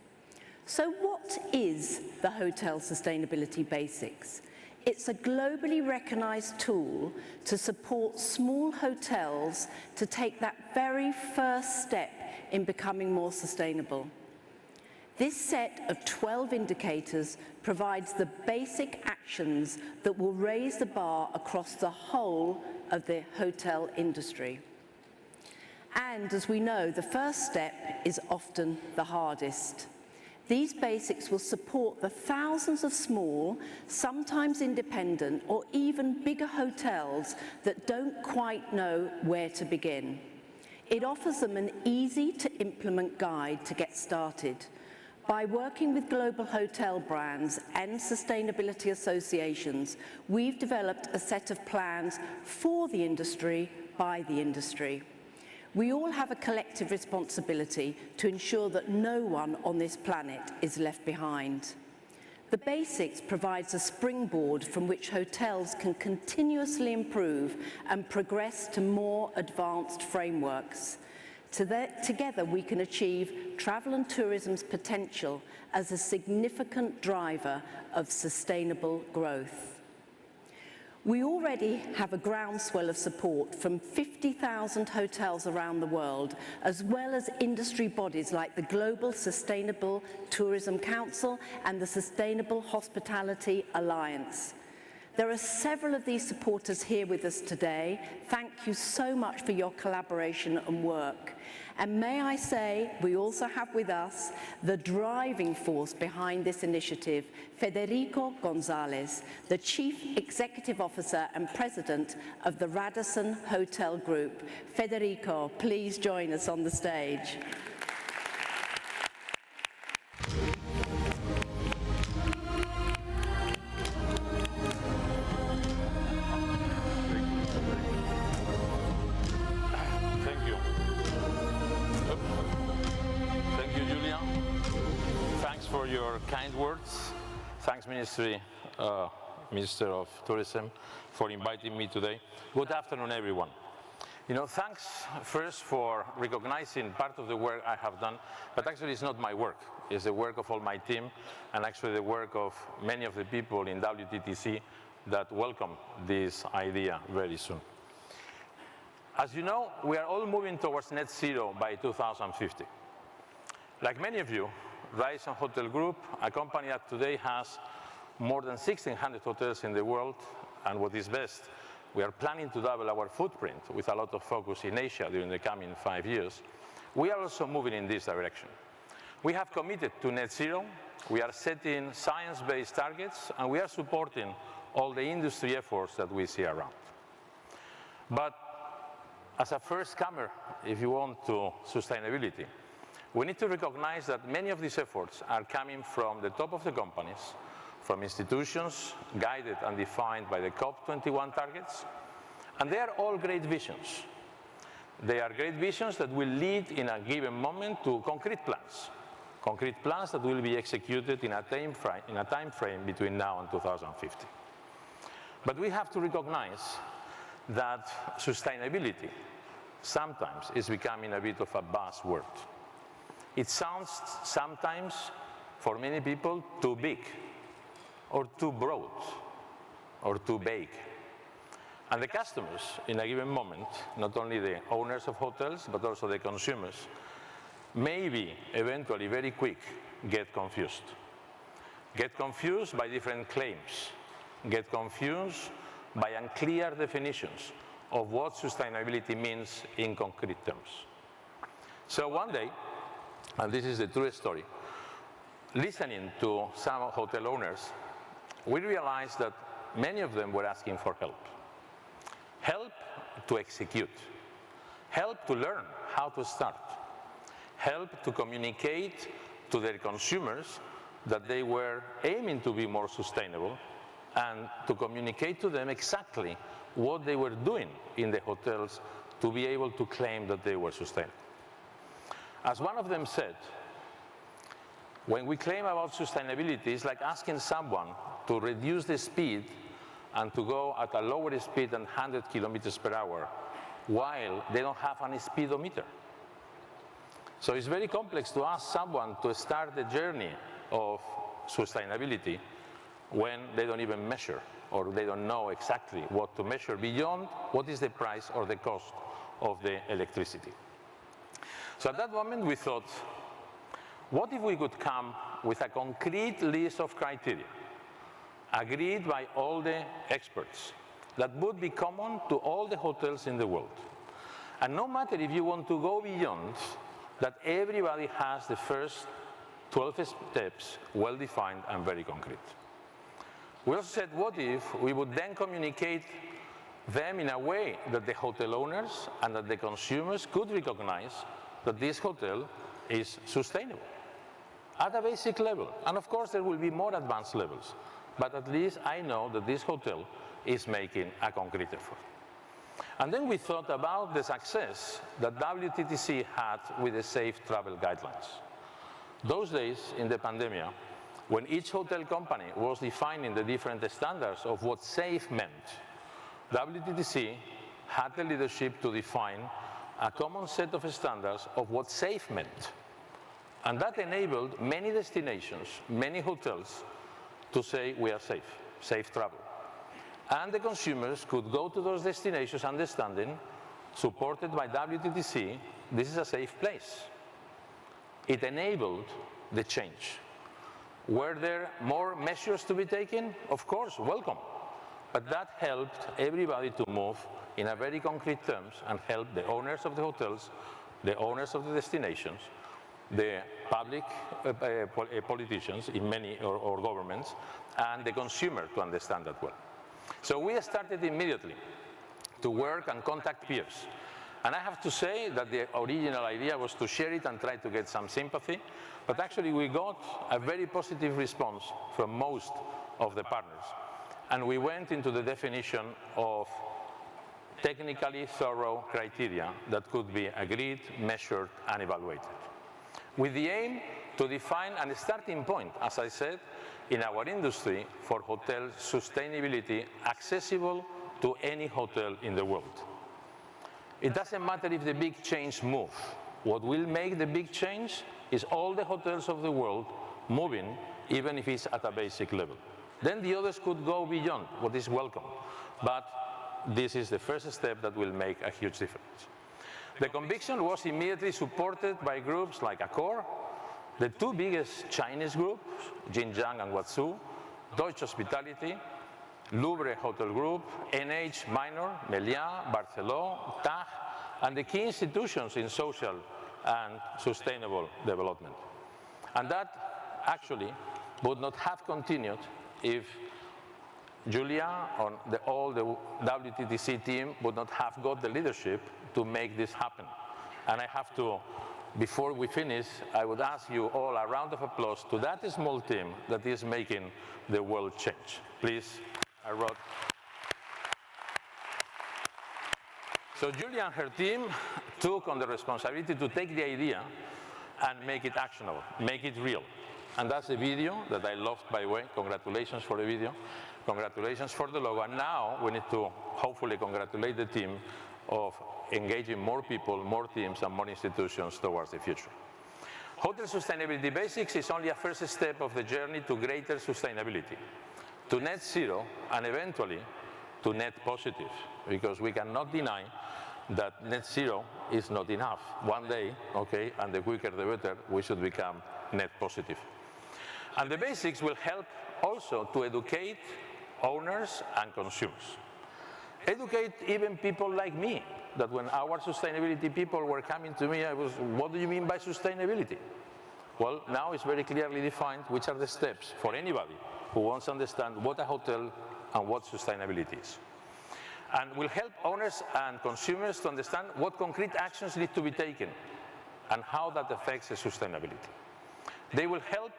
So what is the Hotel Sustainability Basics? It's a globally recognized tool to support small hotels to take that very first step in becoming more sustainable. This set of 12 indicators provides the basic actions that will raise the bar across the whole of the hotel industry. And as we know, the first step is often the hardest. These basics will support the thousands of small, sometimes independent, or even bigger hotels that don't quite know where to begin. It offers them an easy-to-implement guide to get started. By working with global hotel brands and sustainability associations, we've developed a set of plans for the industry by the industry. We all have a collective responsibility to ensure that no one on this planet is left behind. The Basics provides a springboard from which hotels can continuously improve and progress to more advanced frameworks. Together we can achieve travel and tourism's potential as a significant driver of sustainable growth. We already have a groundswell of support from 50,000 hotels around the world, as well as industry bodies like the Global Sustainable Tourism Council and the Sustainable Hospitality Alliance. There are several of these supporters here with us today. Thank you so much for your collaboration and work. And may I say, we also have with us the driving force behind this initiative, Federico Gonzalez, the Chief Executive Officer and President of the Radisson Hotel Group. Federico, please join us on the stage. Kind words. Thanks, Minister of Tourism, for inviting me today. Good afternoon, everyone. Thanks first for recognizing part of the work I have done, but actually it's not my work. It's the work of all my team, and actually the work of many of the people in WTTC that welcome this idea very soon. As you know, we are all moving towards net zero by 2050. Like many of you, Radisson Hotel Group, a company that today has more than 1,600 hotels in the world, and what is best, we are planning to double our footprint with a lot of focus in Asia during the coming 5 years. We are also moving in this direction. We have committed to net zero, we are setting science-based targets, and we are supporting all the industry efforts that we see around. But as a first comer, if you want, to sustainability, we need to recognize that many of these efforts are coming from the top of the companies, from institutions guided and defined by the COP21 targets, and they are all great visions. They are great visions that will lead in a given moment to concrete plans that will be executed in a time frame between now and 2050. But we have to recognize that sustainability sometimes is becoming a bit of a buzzword. It sounds sometimes for many people, too big, or too broad, or too vague. And the customers, in a given moment, not only the owners of hotels, but also the consumers, maybe eventually very quick get confused. Get confused by different claims. Get confused by unclear definitions of what sustainability means in concrete terms. So one day, and this is the true story, listening to some hotel owners, we realized that many of them were asking for help. Help to execute. Help to learn how to start. Help to communicate to their consumers that they were aiming to be more sustainable, and to communicate to them exactly what they were doing in the hotels to be able to claim that they were sustainable. As one of them said, when we claim about sustainability, it's like asking someone to reduce the speed and to go at a lower speed than 100 kilometers per hour while they don't have any speedometer. So it's very complex to ask someone to start the journey of sustainability when they don't even measure, or they don't know exactly what to measure beyond what is the price or the cost of the electricity. So at that moment we thought, what if we could come with a concrete list of criteria agreed by all the experts that would be common to all the hotels in the world? And no matter if you want to go beyond, that everybody has the first 12 steps well defined and very concrete. We also said, what if we would then communicate them in a way that the hotel owners and that the consumers could recognize that this hotel is sustainable at a basic level. And of course there will be more advanced levels, but at least I know that this hotel is making a concrete effort. And then we thought about the success that WTTC had with the safe travel guidelines. Those days in the pandemic, when each hotel company was defining the different standards of what safe meant, WTTC had the leadership to define a common set of standards of what safe meant. And that enabled many destinations, many hotels, to say we are safe, safe travel. And the consumers could go to those destinations understanding, supported by WTTC, this is a safe place. It enabled the change. Were there more measures to be taken? Of course, welcome. But that helped everybody to move in a very concrete terms and help the owners of the hotels, the owners of the destinations, the public politicians in many or governments, and the consumer to understand that well. So we started immediately to work and contact peers. And I have to say that the original idea was to share it and try to get some sympathy, but actually we got a very positive response from most of the partners. And we went into the definition of technically thorough criteria that could be agreed, measured, and evaluated, with the aim to define a starting point, as I said, in our industry for hotel sustainability accessible to any hotel in the world. It doesn't matter if the big change moves. What will make the big change is all the hotels of the world moving, even if it's at a basic level. Then the others could go beyond what is welcome. But this is the first step that will make a huge difference. The conviction was immediately supported by groups like Accor, the two biggest Chinese groups, Jinjiang and Huazhu, Deutsche Hospitality, Louvre Hotel Group, NH Minor, Meliá, Barceló, TAG, and the key institutions in social and sustainable development. And that actually would not have continued if Julia and all the WTTC team would not have got the leadership to make this happen. And I have to, before we finish, I would ask you all a round of applause to that small team that is making the world change. Please, I wrote. So Julia and her team took on the responsibility to take the idea and make it actionable, make it real. And that's the video that I loved, by the way. Congratulations for the video. Congratulations for the logo. And now we need to hopefully congratulate the team of engaging more people, more teams, and more institutions towards the future. Hotel Sustainability Basics is only a first step of the journey to greater sustainability, to net zero, and eventually to net positive, because we cannot deny that net zero is not enough. One day, okay, and the quicker the better, we should become net positive. And the basics will help also to educate owners and consumers. Educate even people like me, that when our sustainability people were coming to me, I was, what do you mean by sustainability? Well, now it's very clearly defined which are the steps for anybody who wants to understand what a hotel and what sustainability is. And will help owners and consumers to understand what concrete actions need to be taken and how that affects the sustainability. They will help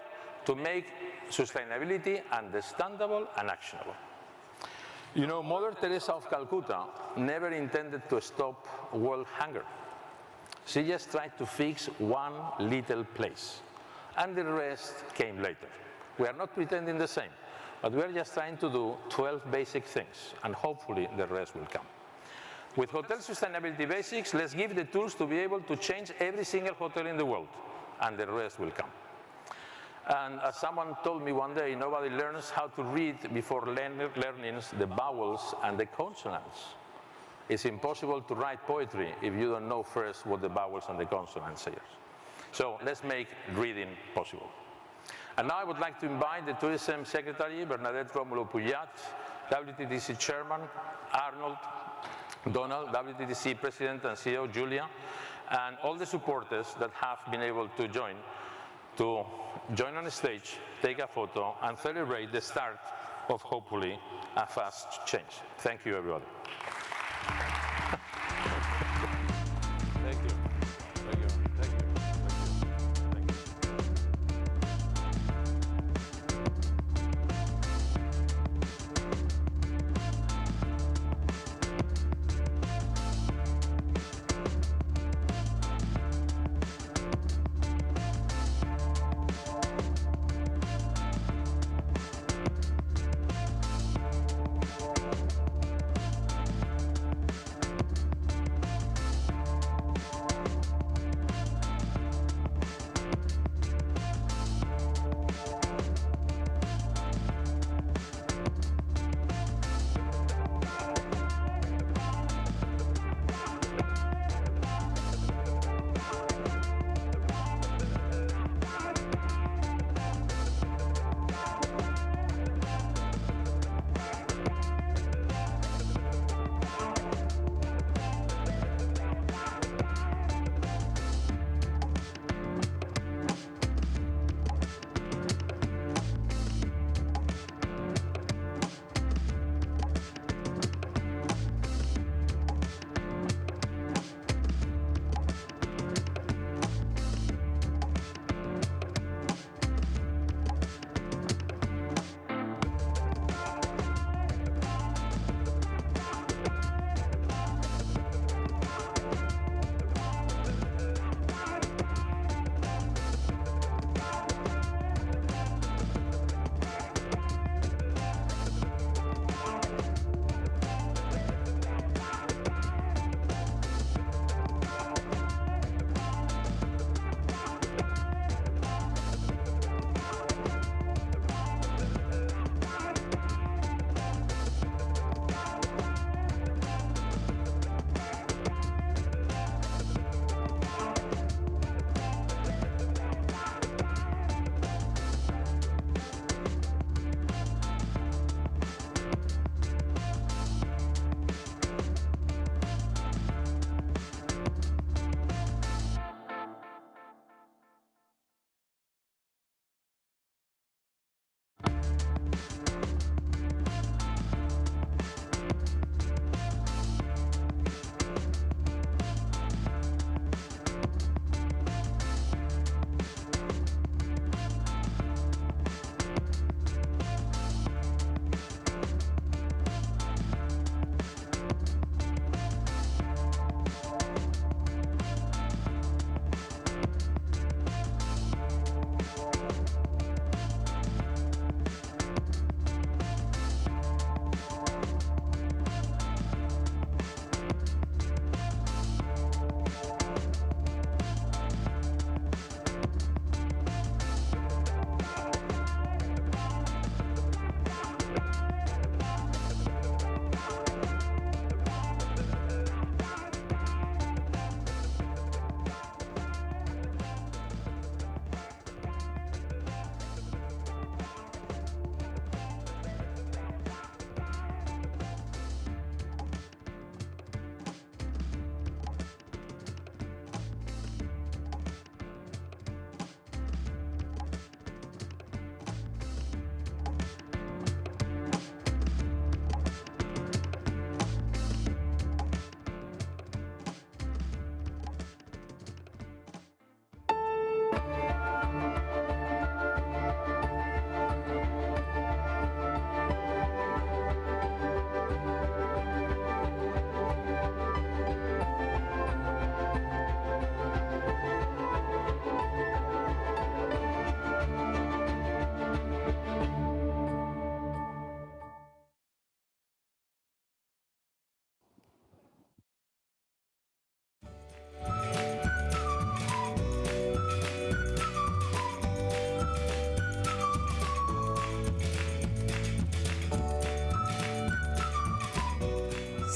to make sustainability understandable and actionable. You know, Mother Teresa of Calcutta never intended to stop world hunger. She just tried to fix one little place, and the rest came later. We are not pretending the same, but we are just trying to do 12 basic things, and hopefully the rest will come. With Hotel Sustainability Basics, let's give the tools to be able to change every single hotel in the world, and the rest will come. And as someone told me one day, nobody learns how to read before learning the vowels and the consonants. It's impossible to write poetry if you don't know first what the vowels and the consonants say. So let's make reading possible. And now I would like to invite the Tourism Secretary, Bernadette Romulo-Puyat, WTTC Chairman, Arnold, Donald, WTTC President and CEO, Julia, and all the supporters that have been able to join on the stage, take a photo, and celebrate the start of hopefully a fast change. Thank you, everybody. Thank you. Thank you. Thank you. Thank you.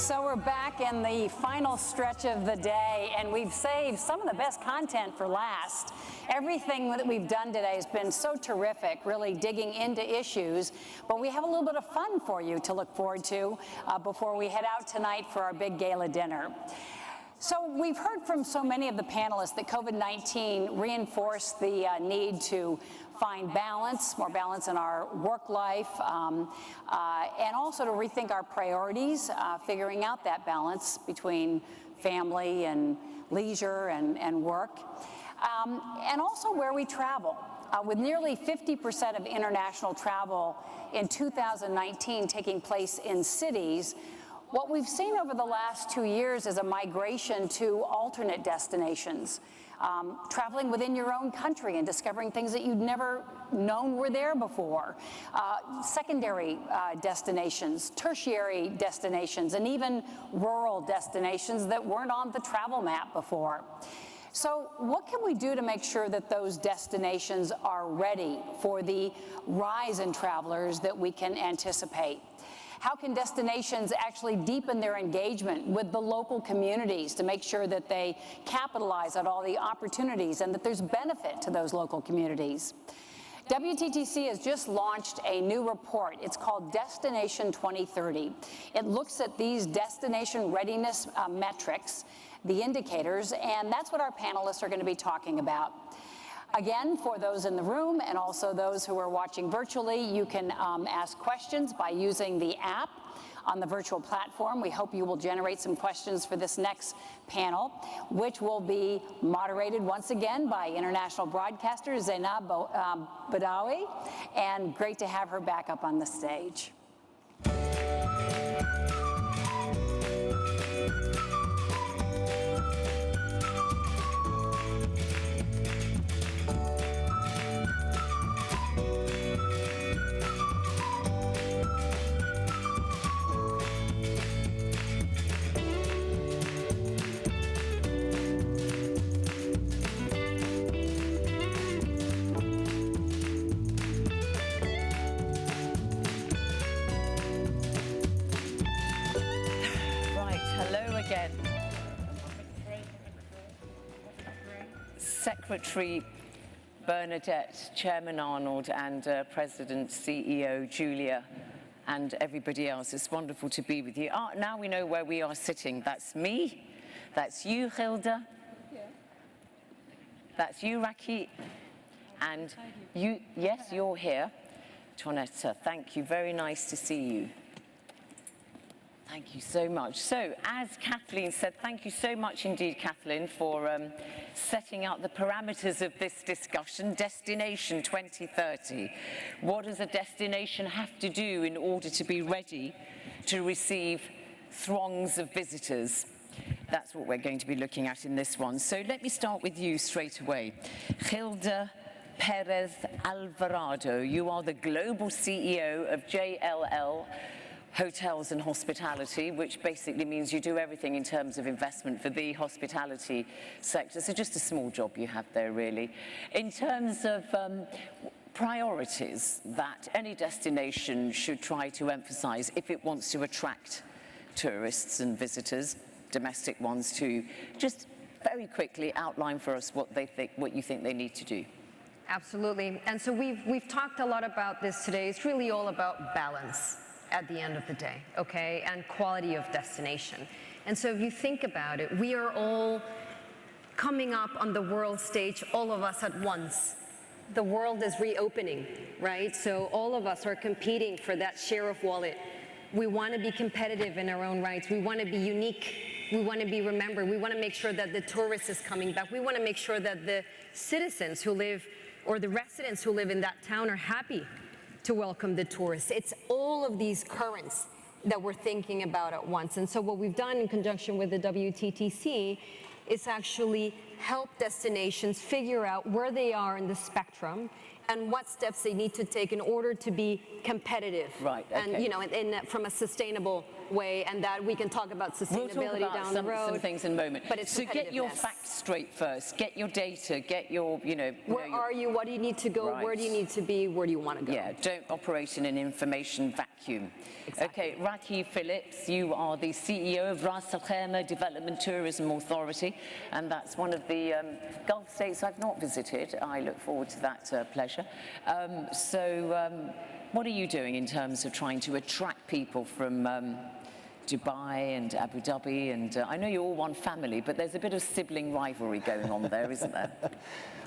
So we're back in the final stretch of the day, and we've saved some of the best content for last. Everything that we've done today has been so terrific, really digging into issues, but we have a little bit of fun for you to look forward to before we head out tonight for our big gala dinner. So we've heard from so many of the panelists that COVID-19 reinforced the need to find balance, more balance in our work life, and also to rethink our priorities, figuring out that balance between family and leisure and work, and also where we travel. With nearly 50% of international travel in 2019 taking place in cities, what we've seen over the last 2 years is a migration to alternate destinations. Traveling within your own country and discovering things that you'd never known were there before. Secondary destinations, tertiary destinations, and even rural destinations that weren't on the travel map before. So what can we do to make sure that those destinations are ready for the rise in travelers that we can anticipate? How can destinations actually deepen their engagement with the local communities to make sure that they capitalize on all the opportunities and that there's benefit to those local communities? WTTC has just launched a new report. It's called Destination 2030. It looks at these destination readiness metrics, the indicators, and that's what our panelists are going to be talking about. Again, for those in the room and also those who are watching virtually, you can ask questions by using the app on the virtual platform. We hope you will generate some questions for this next panel, which will be moderated once again by international broadcaster Zainab Badawi, and great to have her back up on the stage. Secretary Bernadette, Chairman Arnold, and President CEO Julia, and everybody else. It's wonderful to be with you. Now we know where we are sitting. That's me. That's you, Hilda. That's you, Raki. And you, yes, you're here. Tonetta, thank you. Very nice to see you. Thank you so much. So, as Kathleen said, thank you so much indeed, Kathleen, for setting out the parameters of this discussion, Destination 2030. What does a destination have to do in order to be ready to receive throngs of visitors? That's what we're going to be looking at in this one. So let me start with you straight away. Hilda Perez Alvarado, you are the global CEO of JLL Hotels and Hospitality, which basically means you do everything in terms of investment for the hospitality sector. So just a small job you have there, really. In terms of priorities that any destination should try to emphasize if it wants to attract tourists and visitors, domestic ones too, just very quickly outline for us what you think they need to do. Absolutely. And so we've talked a lot about this today. It's really all about balance at the end of the day, okay, and quality of destination. And so if you think about it, we are all coming up on the world stage, all of us at once. The world is reopening, right? So all of us are competing for that share of wallet. We want to be competitive in our own rights. We want to be unique. We want to be remembered. We want to make sure that the tourist is coming back. We want to make sure that the citizens who live, or the residents who live in that town, are happy to welcome the tourists. It's all of these currents that we're thinking about at once. And so what we've done in conjunction with the WTTC is actually help destinations figure out where they are in the spectrum and what steps they need to take in order to be competitive. Right. Okay. And, you know, from a sustainable way, and that we can talk about sustainability we'll talk about down the road. some things in a moment. But it's so get your competitiveness. facts straight first. Get your data. Get your, Where are you? What do you need to go? Right. Where do you need to be? Where do you want to go? Yeah, don't operate in an information vacuum. Exactly. Okay, Raki Phillips, you are the CEO of Ras Al Khaimah Development Tourism Authority, and that's one of the Gulf states I've not visited. I look forward to that pleasure. What are you doing in terms of trying to attract people from Dubai and Abu Dhabi? And I know you're all one family, but there's a bit of sibling rivalry going on there, isn't there?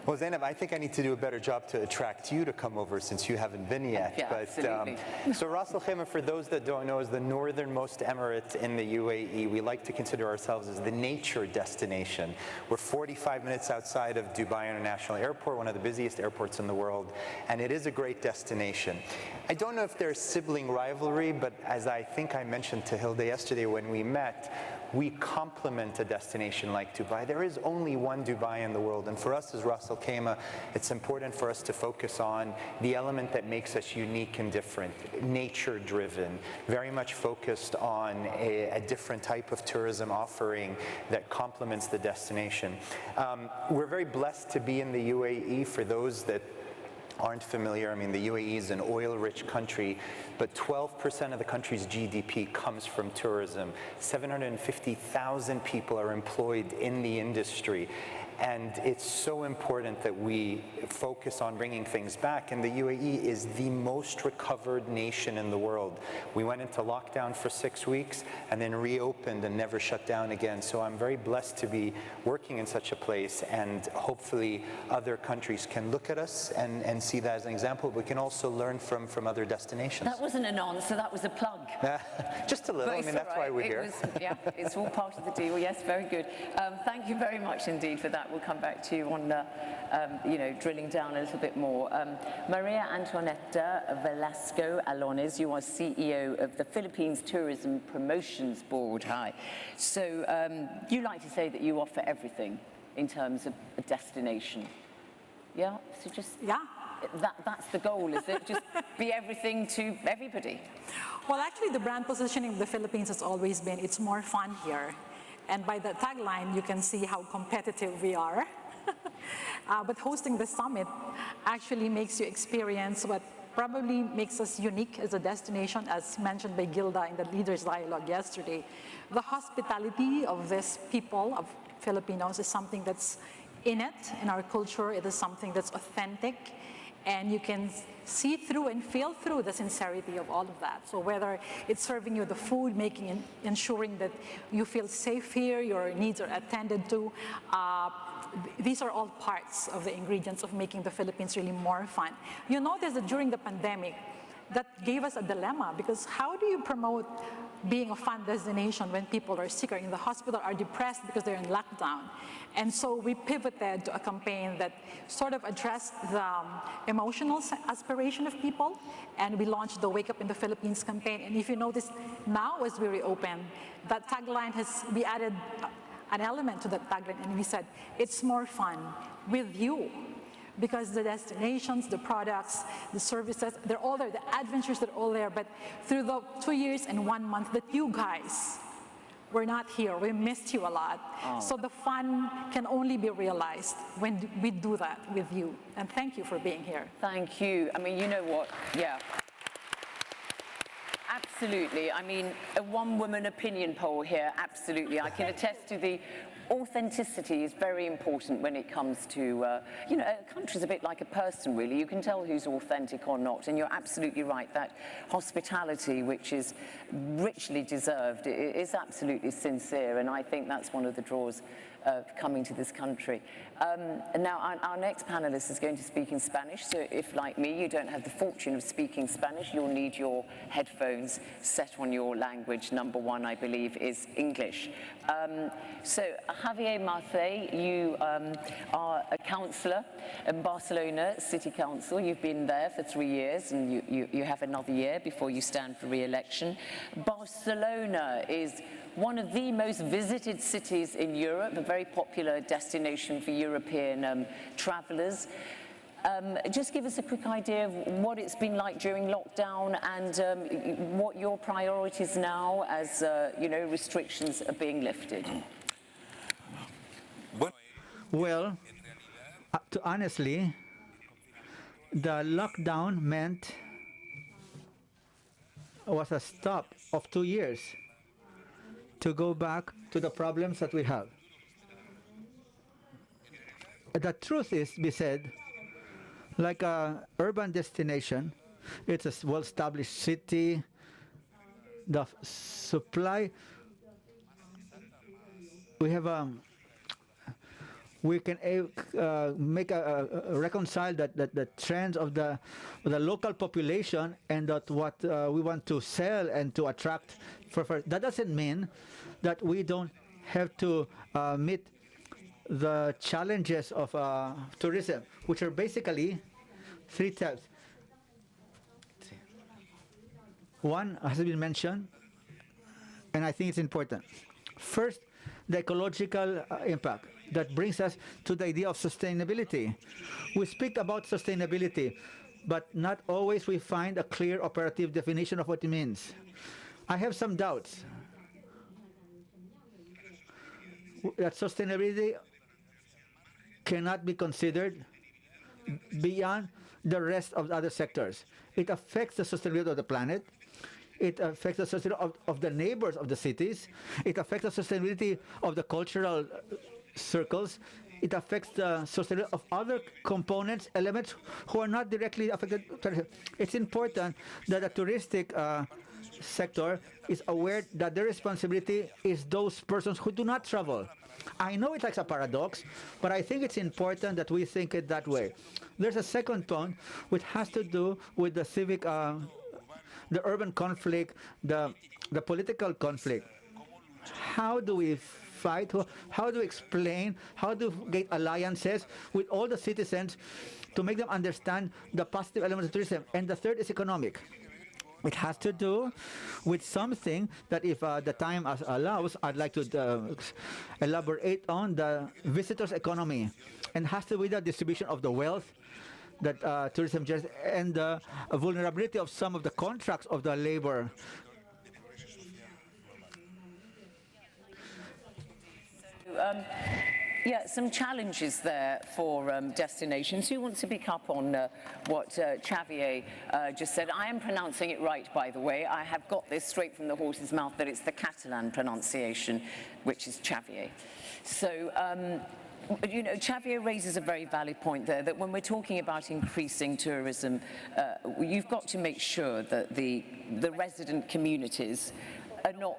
Well, Zainab, I think I need to do a better job to attract you to come over since you haven't been yet. Yeah, absolutely. So Ras Al Khaimah, for those that don't know, is the northernmost emirate in the UAE. We like to consider ourselves as the nature destination. We're 45 minutes outside of Dubai International Airport, one of the busiest airports in the world, and it is a great destination. I don't know if there's sibling rivalry, but as I think I mentioned to Hilda yesterday when we met, we complement a destination like Dubai. There is only one Dubai in the world, and for us as Ras Al Khaimah, it's important for us to focus on the element that makes us unique and different, nature-driven, very much focused on a different type of tourism offering that complements the destination. We're very blessed to be in the UAE. For those that aren't familiar, I mean, the UAE is an oil-rich country, but 12% of the country's GDP comes from tourism. 750,000 people are employed in the industry. And it's so important that we focus on bringing things back. And the UAE is the most recovered nation in the world. We went into lockdown for 6 weeks and then reopened and never shut down again. So I'm very blessed to be working in such a place, and hopefully other countries can look at us and see that as an example. We can also learn from other destinations. That wasn't an answer, that was a plug. Just a little, I mean, that's why we're here. Yeah, it's all part of the deal. Yes, very good. Thank you very much indeed for that. We'll come back to you on, drilling down a little bit more. Maria Antonieta Velasco Alones, you are CEO of the Philippines Tourism Promotions Board. Hi. So you like to say that you offer everything in terms of a destination. Yeah? So just... Yeah. That's the goal, is it? Just be everything to everybody. Well, actually, the brand positioning of the Philippines has always been, it's more fun here. And by the tagline, you can see how competitive we are. But hosting the summit actually makes you experience what probably makes us unique as a destination, as mentioned by Gilda in the Leaders Dialogue yesterday. The hospitality of these people, of Filipinos, is something that's in our culture. It is something that's authentic. And you can see through and feel through the sincerity of all of that. So whether it's serving you the food, ensuring that you feel safe here, your needs are attended to, these are all parts of the ingredients of making the Philippines really more fun. You notice that during the pandemic, that gave us a dilemma, because how do you promote being a fun destination when people are sick or in the hospital, are depressed because they're in lockdown? And so we pivoted to a campaign that sort of addressed the emotional aspiration of people, and we launched the Wake Up in the Philippines campaign. And if you notice now as we reopen, that tagline we added an element to that tagline, and we said, it's more fun with you. Because the destinations, the products, the services, they're all there, the adventures, they're all there. But through the 2 years and 1 month that you guys were not here, we missed you a lot. Oh. So the fun can only be realized when we do that with you. And thank you for being here. Thank you. I mean, you know what? Yeah. Absolutely. I mean, a one-woman opinion poll here, absolutely. I can attest to the authenticity is very important when it comes to, a country's a bit like a person, really. You can tell who's authentic or not, and you're absolutely right. That hospitality, which is richly deserved, is absolutely sincere, and I think that's one of the draws of coming to this country. Now, our next panelist is going to speak in Spanish, so if, like me, you don't have the fortune of speaking Spanish, you'll need your headphones set on your language. Number one, I believe, is English. So, Javier Marce, you are a councillor in Barcelona City Council. You've been there for 3 years, and you have another year before you stand for re-election. Barcelona is one of the most visited cities in Europe, a very popular destination for European travellers. Just give us a quick idea of what it's been like during lockdown and what your priorities now as, restrictions are being lifted. Well, honestly, the lockdown meant was a stop of 2 years to go back to the problems that we have. The truth is, be said, like a urban destination, it's a well-established city. The supply, we have we can make reconcile that the trends of the local population and that what we want to sell and to attract. That doesn't mean that we don't have to meet the challenges of tourism, which are basically 3 types. One has been mentioned, and I think it's important. First, the ecological impact. That brings us to the idea of sustainability. We speak about sustainability, but not always we find a clear operative definition of what it means. I have some doubts that sustainability cannot be considered beyond the rest of the other sectors. It affects the sustainability of the planet. It affects the sustainability of the neighbors of the cities. It affects the sustainability of the cultural circles. It affects the sustainability of other components, elements who are not directly affected. It's important that the touristic sector is aware that their responsibility is those persons who do not travel. I know it's like a paradox, but I think it's important that we think it that way. There's a second point which has to do with the civic, the urban conflict, the political conflict. How do we fight? How do we explain? How do we get alliances with all the citizens to make them understand the positive elements of tourism? And the third is economic. It has to do with something that, if the time allows, I'd like to elaborate on the visitors' economy, and has to do with the distribution of the wealth that tourism generates and the vulnerability of some of the contracts of the labor. Yeah, some challenges there for destinations. Who wants to pick up on what Xavier just said? I am pronouncing it right, by the way. I have got this straight from the horse's mouth that it's the Catalan pronunciation, which is Xavier. So, Xavier raises a very valid point there, that when we're talking about increasing tourism, you've got to make sure that the resident communities are not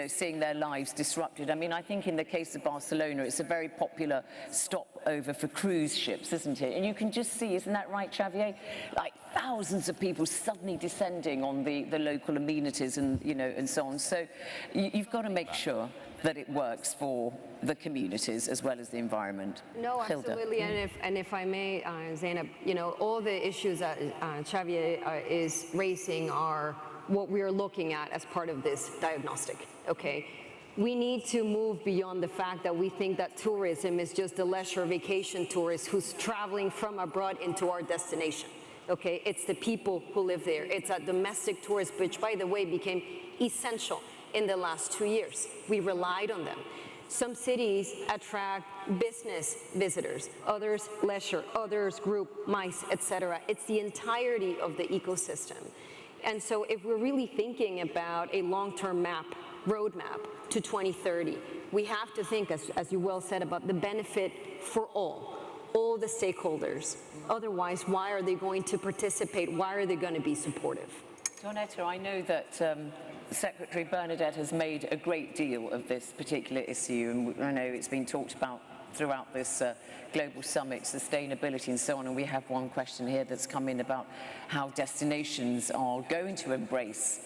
seeing their lives disrupted. I mean, I think in the case of Barcelona, it's a very popular stopover for cruise ships, isn't it? And you can just see, isn't that right, Xavier? Like thousands of people suddenly descending on the local amenities and, and so on. So you've got to make sure that it works for the communities as well as the environment. No, absolutely. And if I may, Zainab, all the issues that Xavier is raising are what we're looking at as part of this diagnostic, okay? We need to move beyond the fact that we think that tourism is just a leisure vacation tourist who's traveling from abroad into our destination, okay? It's the people who live there. It's a domestic tourist, which, by the way, became essential in the last 2 years. We relied on them. Some cities attract business visitors, others leisure, others group, MICE, etc. It's the entirety of the ecosystem. And so if we're really thinking about a long-term roadmap to 2030, we have to think, as you well said, about the benefit for all the stakeholders. Otherwise, why are they going to participate? Why are they going to be supportive? Donetta, I know that Secretary Bernadette has made a great deal of this particular issue, and I know it's been talked about throughout this global summit, sustainability and so on, and we have one question here that's come in about how destinations are going to embrace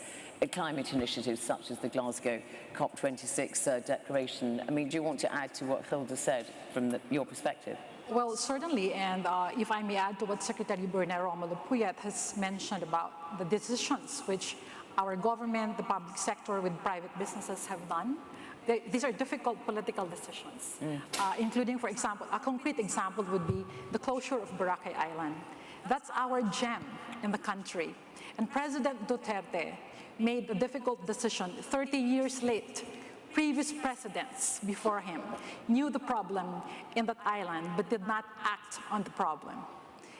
climate initiatives such as the Glasgow COP26 declaration. I mean, do you want to add to what Hilda said from your perspective? Well, certainly, and if I may add to what Secretary Bernadette Romulo-Puyat has mentioned about the decisions which our government, the public sector with private businesses have done, these are difficult political decisions, including, for example, a concrete example would be the closure of Boracay Island. That's our gem in the country. And President Duterte made a difficult decision 30 years late. Previous presidents before him knew the problem in that island but did not act on the problem.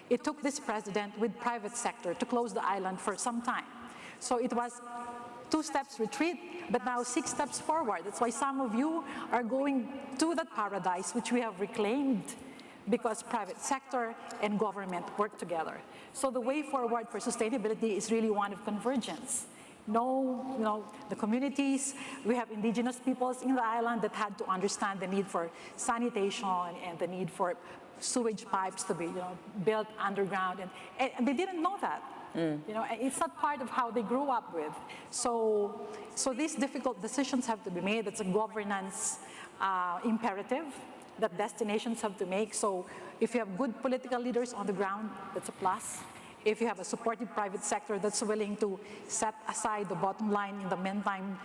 It took this president with private sector to close the island for some time. So it was 2 steps retreat, but now 6 steps forward. That's why some of you are going to that paradise which we have reclaimed because private sector and government work together. So the way forward for sustainability is really one of convergence. The communities, we have indigenous peoples in the island that had to understand the need for sanitation and the need for sewage pipes to be built underground, and they didn't know that. It's not part of how they grew up with. So these difficult decisions have to be made. It's a governance imperative that destinations have to make. So if you have good political leaders on the ground, that's a plus. If you have a supportive private sector that's willing to set aside the bottom line in the meantime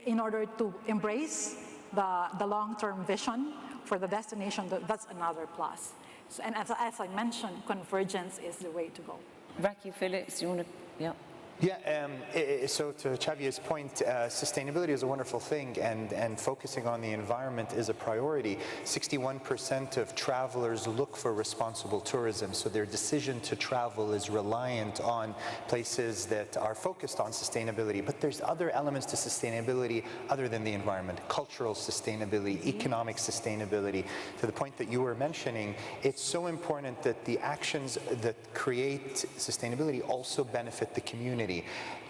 in order to embrace the long-term vision for the destination, that's another plus. So, and as I mentioned, convergence is the way to go. Raki, Phillips, you want to, yeah. Yeah, so to Xavier's point, sustainability is a wonderful thing, and focusing on the environment is a priority. 61% of travelers look for responsible tourism, so their decision to travel is reliant on places that are focused on sustainability. But there's other elements to sustainability other than the environment: cultural sustainability, economic sustainability. To the point that you were mentioning, it's so important that the actions that create sustainability also benefit the community.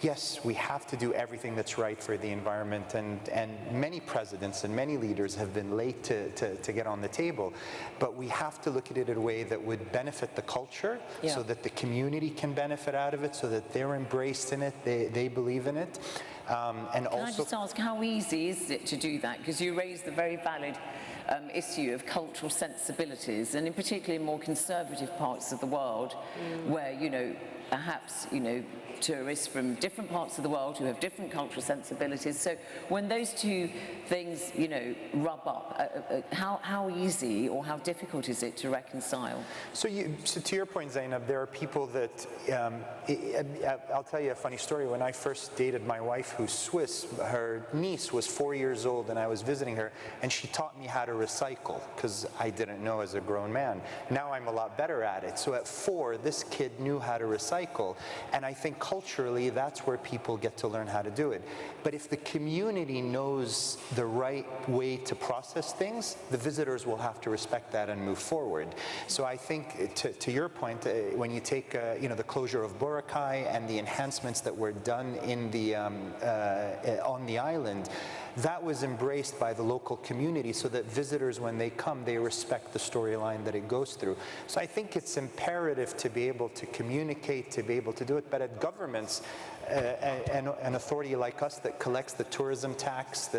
Yes, we have to do everything that's right for the environment, and many presidents and many leaders have been late to get on the table, but we have to look at it in a way that would benefit the culture, so that the community can benefit out of it, so that they're embraced in it, they believe in it. And Can I just ask, how easy is it to do that? Because you raised the very valid issue of cultural sensibilities, and in particularly more conservative parts of the world, where, perhaps, tourists from different parts of the world who have different cultural sensibilities. So when those two things, rub up, how easy or how difficult is it to reconcile? So to your point, Zainab, there are people that, I'll tell you a funny story. When I first dated my wife, who's Swiss, her niece was 4 years old, and I was visiting her, and she taught me how to recycle, because I didn't know as a grown man. Now I'm a lot better at it. So at 4, this kid knew how to recycle, and I think culturally, that's where people get to learn how to do it. But if the community knows the right way to process things, the visitors will have to respect that and move forward. So I think, to your point, when you take the closure of Boracay and the enhancements that were done in the on the island, that was embraced by the local community, so that visitors, when they come, they respect the storyline that it goes through. So I think it's imperative to be able to communicate, to be able to do it. But at governments, an authority like us that collects the tourism tax,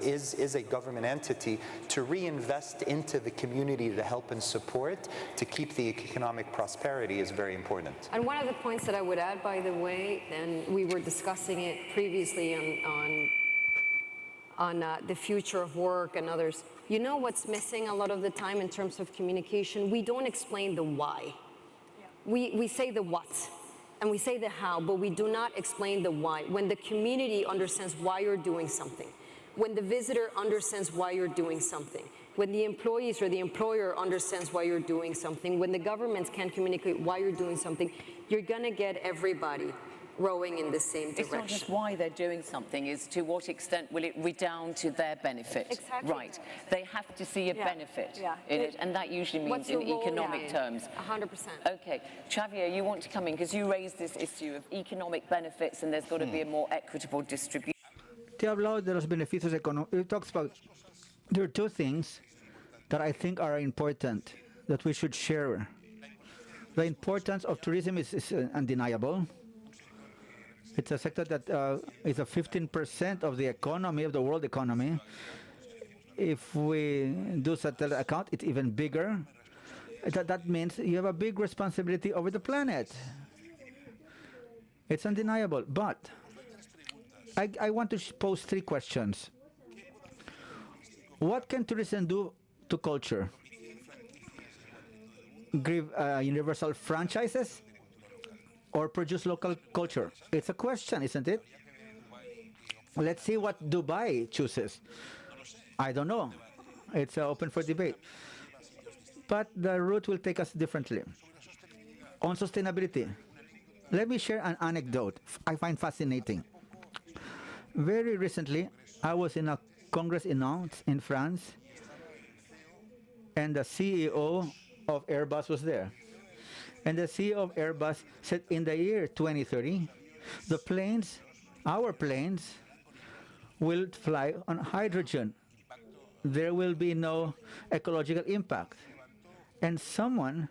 is a government entity, to reinvest into the community to help and support, to keep the economic prosperity is very important. And one of the points that I would add, by the way, and we were discussing it previously on the future of work and others, what's missing a lot of the time in terms of communication? We don't explain the why. We say the what, and we say the how, but we do not explain the why. When the community understands why you're doing something, when the visitor understands why you're doing something, when the employees or the employer understands why you're doing something, when the governments can communicate why you're doing something, you're gonna get everybody rowing in the same direction. It's not just why they're doing something, is to what extent will it redound to their benefit. Exactly. Right. They have to see a benefit in it, and that usually means in economic terms. 100%. Okay. Xavier, you want to come in, because you raised this issue of economic benefits, and there's got to be a more equitable distribution. Te hablo de los beneficios económicos. It talks about, there are 2 things that I think are important that we should share. The importance of tourism is undeniable. It's a sector that is a 15% of the economy, of the world economy. If we do such an account, it's even bigger. That means you have a big responsibility over the planet. It's undeniable. But I want to pose 3 questions. What can tourism do to culture? Give universal franchises or produce local culture? It's a question, isn't it? Let's see what Dubai chooses. I don't know. It's open for debate. But the route will take us differently. On sustainability, let me share an anecdote I find fascinating. Very recently, I was in a Congress in Nantes in France, and the CEO of Airbus was there. And the CEO of Airbus said in the year 2030, the planes, our planes, will fly on hydrogen. There will be no ecological impact. And someone,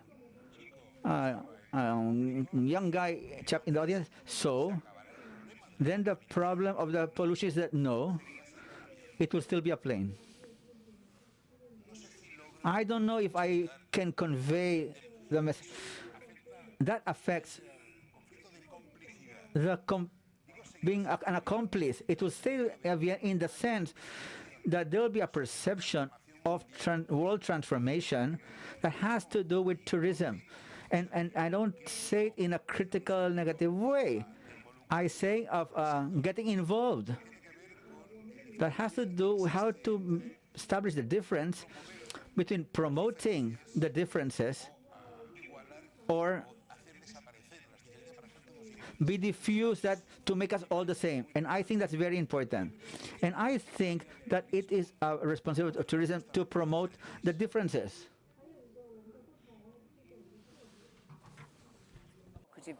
young guy, chap in the audience, so then the problem of the pollution is that no, it will still be a plane. I don't know if I can convey the message. That affects the being an accomplice. It will still be in the sense that there will be a perception of world transformation that has to do with tourism. And I don't say it in a critical, negative way. I say of getting involved. That has to do with how to establish the difference between promoting the differences or be diffused that to make us all the same. And I think that's very important. And I think that it is a responsibility of tourism to promote the differences.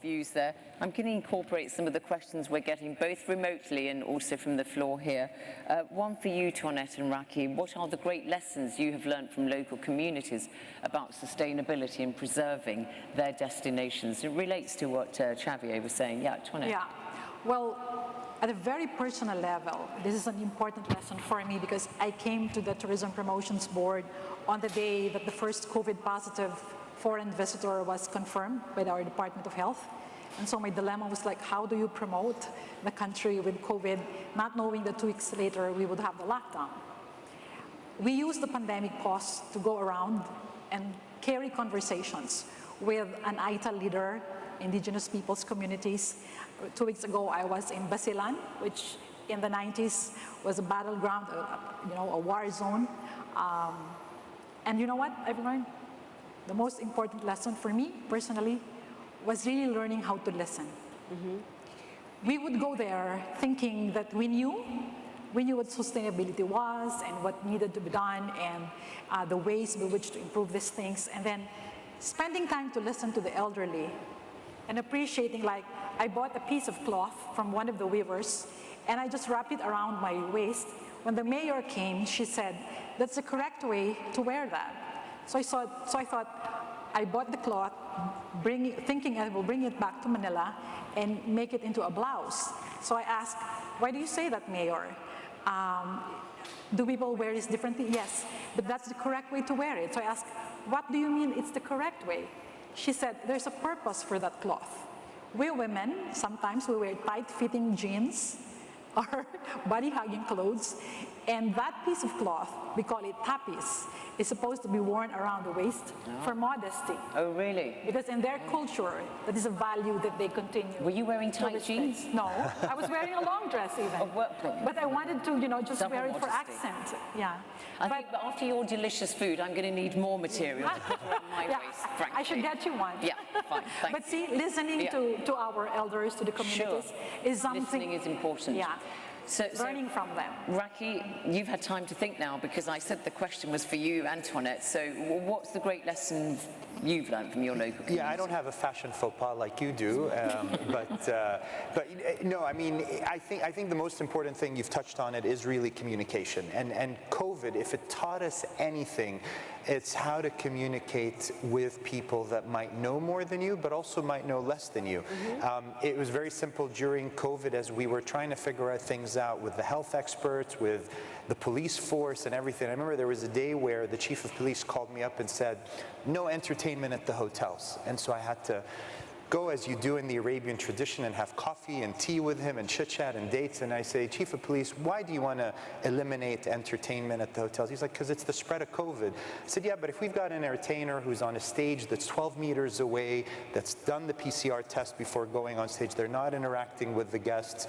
Views there. I'm going to incorporate some of the questions we're getting both remotely and also from the floor here. One for you, Toinette and Raki. What are the great lessons you have learned from local communities about sustainability and preserving their destinations? It relates to what Xavier was saying. Yeah, Toinette. Yeah. Well, at a very personal level, this is an important lesson for me because I came to the Tourism Promotions Board on the day that the first COVID positive foreign visitor was confirmed by our Department of Health. And so my dilemma was like, how do you promote the country with COVID, not knowing that 2 weeks later we would have the lockdown? We used the pandemic pause to go around and carry conversations with an AITA leader, indigenous peoples communities. 2 weeks ago, I was in Basilan, which in the 90s was a battleground, a war zone. And you know what I've learned? The most important lesson for me, personally, was really learning how to listen. Mm-hmm. We would go there thinking that we knew what sustainability was and what needed to be done and the ways by which to improve these things. And then spending time to listen to the elderly and appreciating, like, I bought a piece of cloth from one of the weavers and I just wrapped it around my waist. When the mayor came, she said, that's the correct way to wear that. So I thought, I bought the cloth, thinking I will bring it back to Manila and make it into a blouse. So I asked, why do you say that, Mayor? Do people wear this differently? Yes, but that's the correct way to wear it. So I asked, what do you mean it's the correct way? She said, there's a purpose for that cloth. We women, sometimes we wear tight-fitting jeans or body-hugging clothes, and that piece of cloth, we call it tapis, is supposed to be worn around the waist for modesty. Oh, really? Because in their culture, that is a value that they continue. Were you wearing tight jeans? No, I was wearing a long dress even. But I wanted to, just double wear it for modesty. accent. Yeah. I think after your delicious food, I'm going to need more material to put around my waist, frankly. I should get you one. Yeah, fine, thank But see, listening to our elders, to the communities, is something. Listening is important. Yeah. So learning from them. Raki, you've had time to think now because I said the question was for you, Antoinette. So what's the great lesson you've learned from your local community? Yeah, I don't have a fashion faux pas like you do, but no, I mean, I think the most important thing, you've touched on it, is really communication. And COVID, if it taught us anything, it's how to communicate with people that might know more than you, but also might know less than you. Mm-hmm. It was very simple during COVID as we were trying to figure out things out with the health experts, with the police force and everything. I remember there was a day where the chief of police called me up and said, no entertainment at the hotels. And so I had to go as you do in the Arabian tradition and have coffee and tea with him and chit-chat and dates. And I say, Chief of Police, why do you want to eliminate entertainment at the hotels? He's like, because it's the spread of COVID. I said, yeah, but if we've got an entertainer who's on a stage that's 12 meters away, that's done the PCR test before going on stage, they're not interacting with the guests,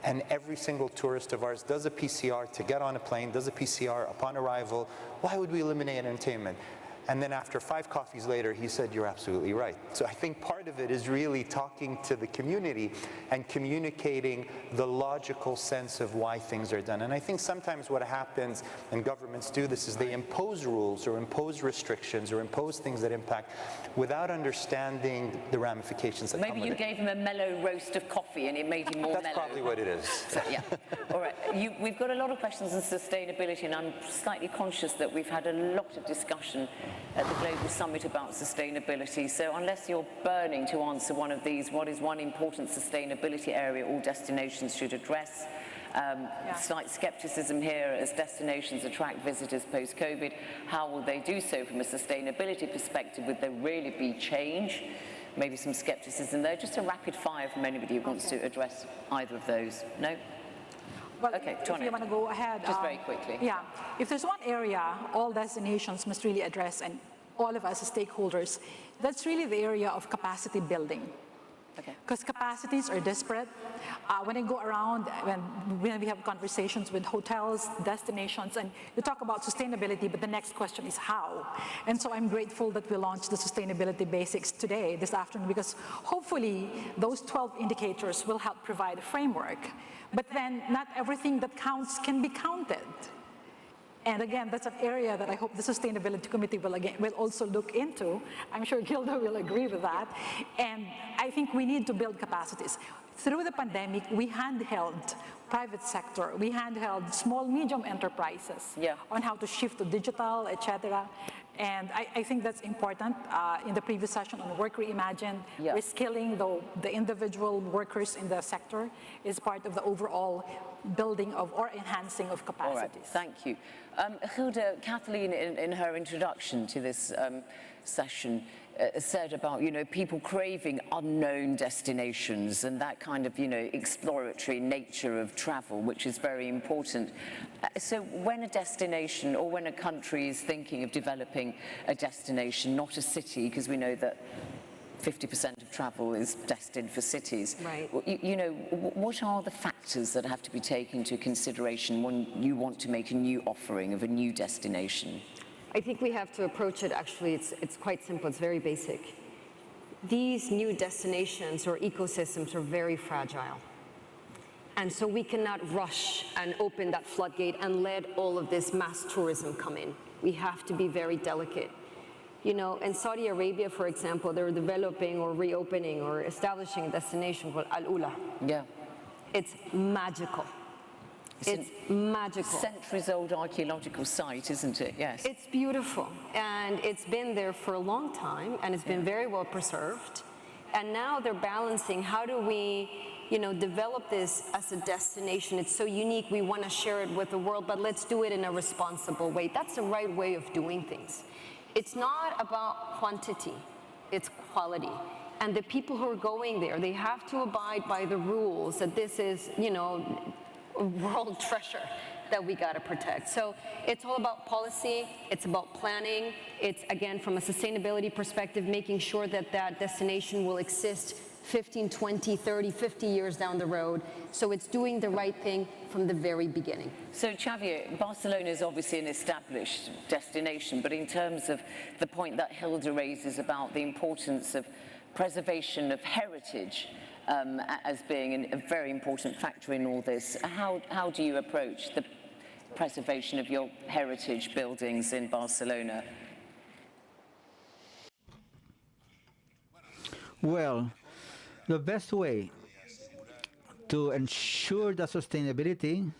and every single tourist of ours does a PCR to get on a plane, does a PCR upon arrival, why would we eliminate entertainment? And then after 5 coffees later, he said, you're absolutely right. So I think part of it is really talking to the community and communicating the logical sense of why things are done. And I think sometimes what happens, and governments do this, is they impose rules or impose restrictions or impose things that impact without understanding the ramifications that come Maybe with you it. gave him a mellow roast of coffee and it made him more mellow. That's probably what it is. So, yeah. All right. We've got a lot of questions on sustainability, and I'm slightly conscious that we've had a lot of discussion at the Global Summit about sustainability. So unless you're burning to answer one of these, what is one important sustainability area all destinations should address? Slight skepticism here as destinations attract visitors post-COVID. How will they do so from a sustainability perspective? Would there really be change? Maybe some skepticism there. Just a rapid fire from anybody who wants to address either of those. No? Well, okay, if you want to go ahead. Just very quickly. Yeah. If there's one area all destinations must really address, and all of us as stakeholders, that's really the area of capacity building. Because capacities are disparate. When I go around, when we have conversations with hotels, destinations, and you talk about sustainability, but the next question is how. And so I'm grateful that we launched the Sustainability Basics today, this afternoon, because hopefully those 12 indicators will help provide a framework. But then not everything that counts can be counted. And again, that's an area that I hope the Sustainability Committee will also look into. I'm sure Gilda will agree with that. And I think we need to build capacities. Through the pandemic, we handheld private sector, we handheld small, medium enterprises on how to shift to digital, etc. And I think that's important. In the previous session on Work Reimagined, reskilling the individual workers in the sector is part of the overall building of or enhancing of capacities. All right, thank you. Gilda, Kathleen, in her introduction to this session, said about, people craving unknown destinations and that kind of, exploratory nature of travel, which is very important. So when a destination or when a country is thinking of developing a destination, not a city, because we know that 50% of travel is destined for cities. Right. What are the factors that have to be taken into consideration when you want to make a new offering of a new destination? I think we have to approach it, actually, it's quite simple, it's very basic. These new destinations or ecosystems are very fragile. And so we cannot rush and open that floodgate and let all of this mass tourism come in. We have to be very delicate. In Saudi Arabia, for example, they're developing or reopening or establishing a destination called Al-Ula. Yeah. It's magical. It's magical. Centuries-old archaeological site, isn't it? Yes. It's beautiful, and it's been there for a long time, and it's been very well preserved. And now they're balancing, how do we, develop this as a destination? It's so unique, we want to share it with the world, but let's do it in a responsible way. That's the right way of doing things. It's not about quantity, it's quality. And the people who are going there, they have to abide by the rules that this is, a world treasure that we got to protect. So it's all about policy, it's about planning, it's, again, from a sustainability perspective, making sure that that destination will exist 15, 20, 30, 50 years down the road. So it's doing the right thing from the very beginning. So Xavier, Barcelona is obviously an established destination, but in terms of the point that Hilda raises about the importance of preservation of heritage as being a very important factor in all this, how do you approach the preservation of your heritage buildings in Barcelona? Well, the best way to ensure the sustainability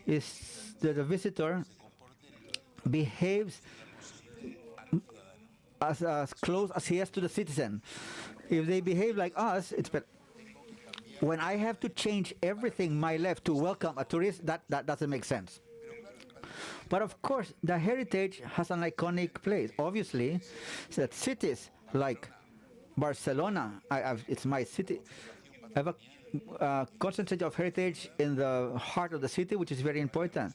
is that the visitor behaves as close as he is to the citizen. If they behave like us, it's better. When I have to change everything my left to welcome a tourist, that doesn't make sense. But of course, the heritage has an iconic place. Obviously, so that cities like Barcelona, it's my city. I have a concentration of heritage in the heart of the city, which is very important.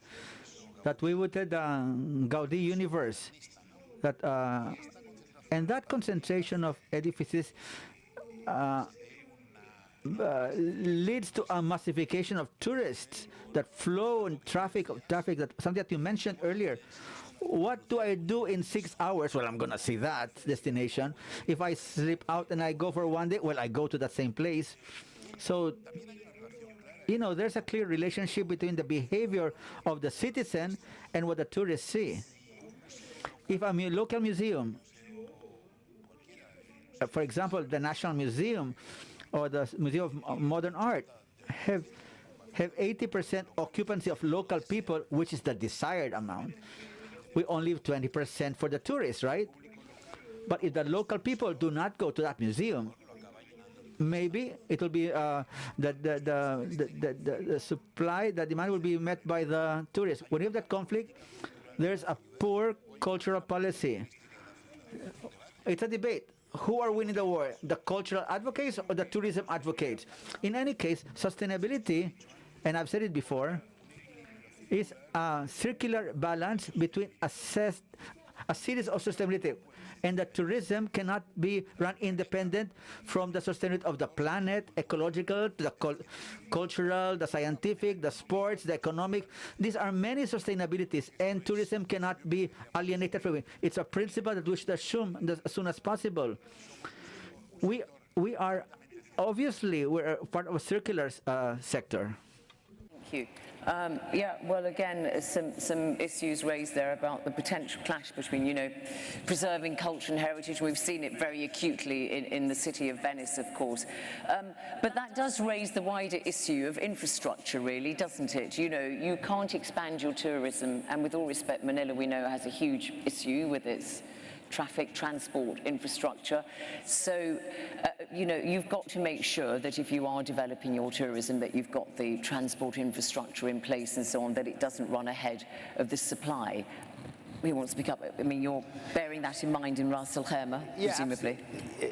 That we would the Gaudi universe, and that concentration of edifices leads to a massification of tourists that flow and traffic, that something that you mentioned earlier. What do I do in 6 hours? Well, I'm going to see that destination. If I slip out and I go for one day, well, I go to that same place. So, there's a clear relationship between the behavior of the citizen and what the tourists see. If a local museum, for example, the National Museum or the Museum of Modern Art, have 80% occupancy of local people, which is the desired amount, we only leave 20% for the tourists, right? But if the local people do not go to that museum, maybe it will be the supply, the demand will be met by the tourists. When you have that conflict, there's a poor cultural policy. It's a debate. Who are winning the war? The cultural advocates or the tourism advocates? In any case, sustainability, and I've said it before, is a circular balance between a series of sustainability. And the tourism cannot be run independent from the sustainability of the planet, ecological, the cultural, the scientific, the sports, the economic. These are many sustainabilities, and tourism cannot be alienated from it. It's a principle that we should assume as soon as possible. We are, obviously, we're part of a circular sector. Thank you. Yeah, well, again, some issues raised there about the potential clash between, preserving culture and heritage. We've seen it very acutely in the city of Venice, of course. But that does raise the wider issue of infrastructure, really, doesn't it? You can't expand your tourism, and with all respect, Manila, we know, has a huge issue with its traffic, transport, infrastructure. So, you've got to make sure that if you are developing your tourism, that you've got the transport infrastructure in place and so on, that it doesn't run ahead of the supply. Who wants to pick up? I mean, you're bearing that in mind in Ras Al Khaimah, presumably.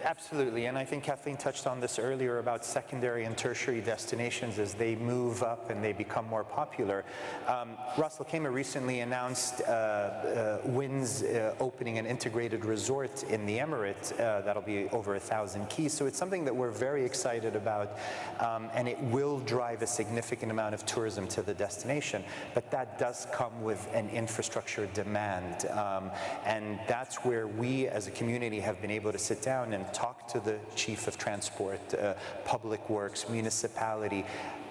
Absolutely, and I think Kathleen touched on this earlier about secondary and tertiary destinations as they move up and they become more popular. Ras Al Khaimah recently announced WIN's opening an integrated resort in the Emirate that'll be over 1,000 keys. So it's something that we're very excited about, and it will drive a significant amount of tourism to the destination. But that does come with an infrastructure demand. And that's where we as a community have been able to sit down and talk to the chief of transport, public works, municipality,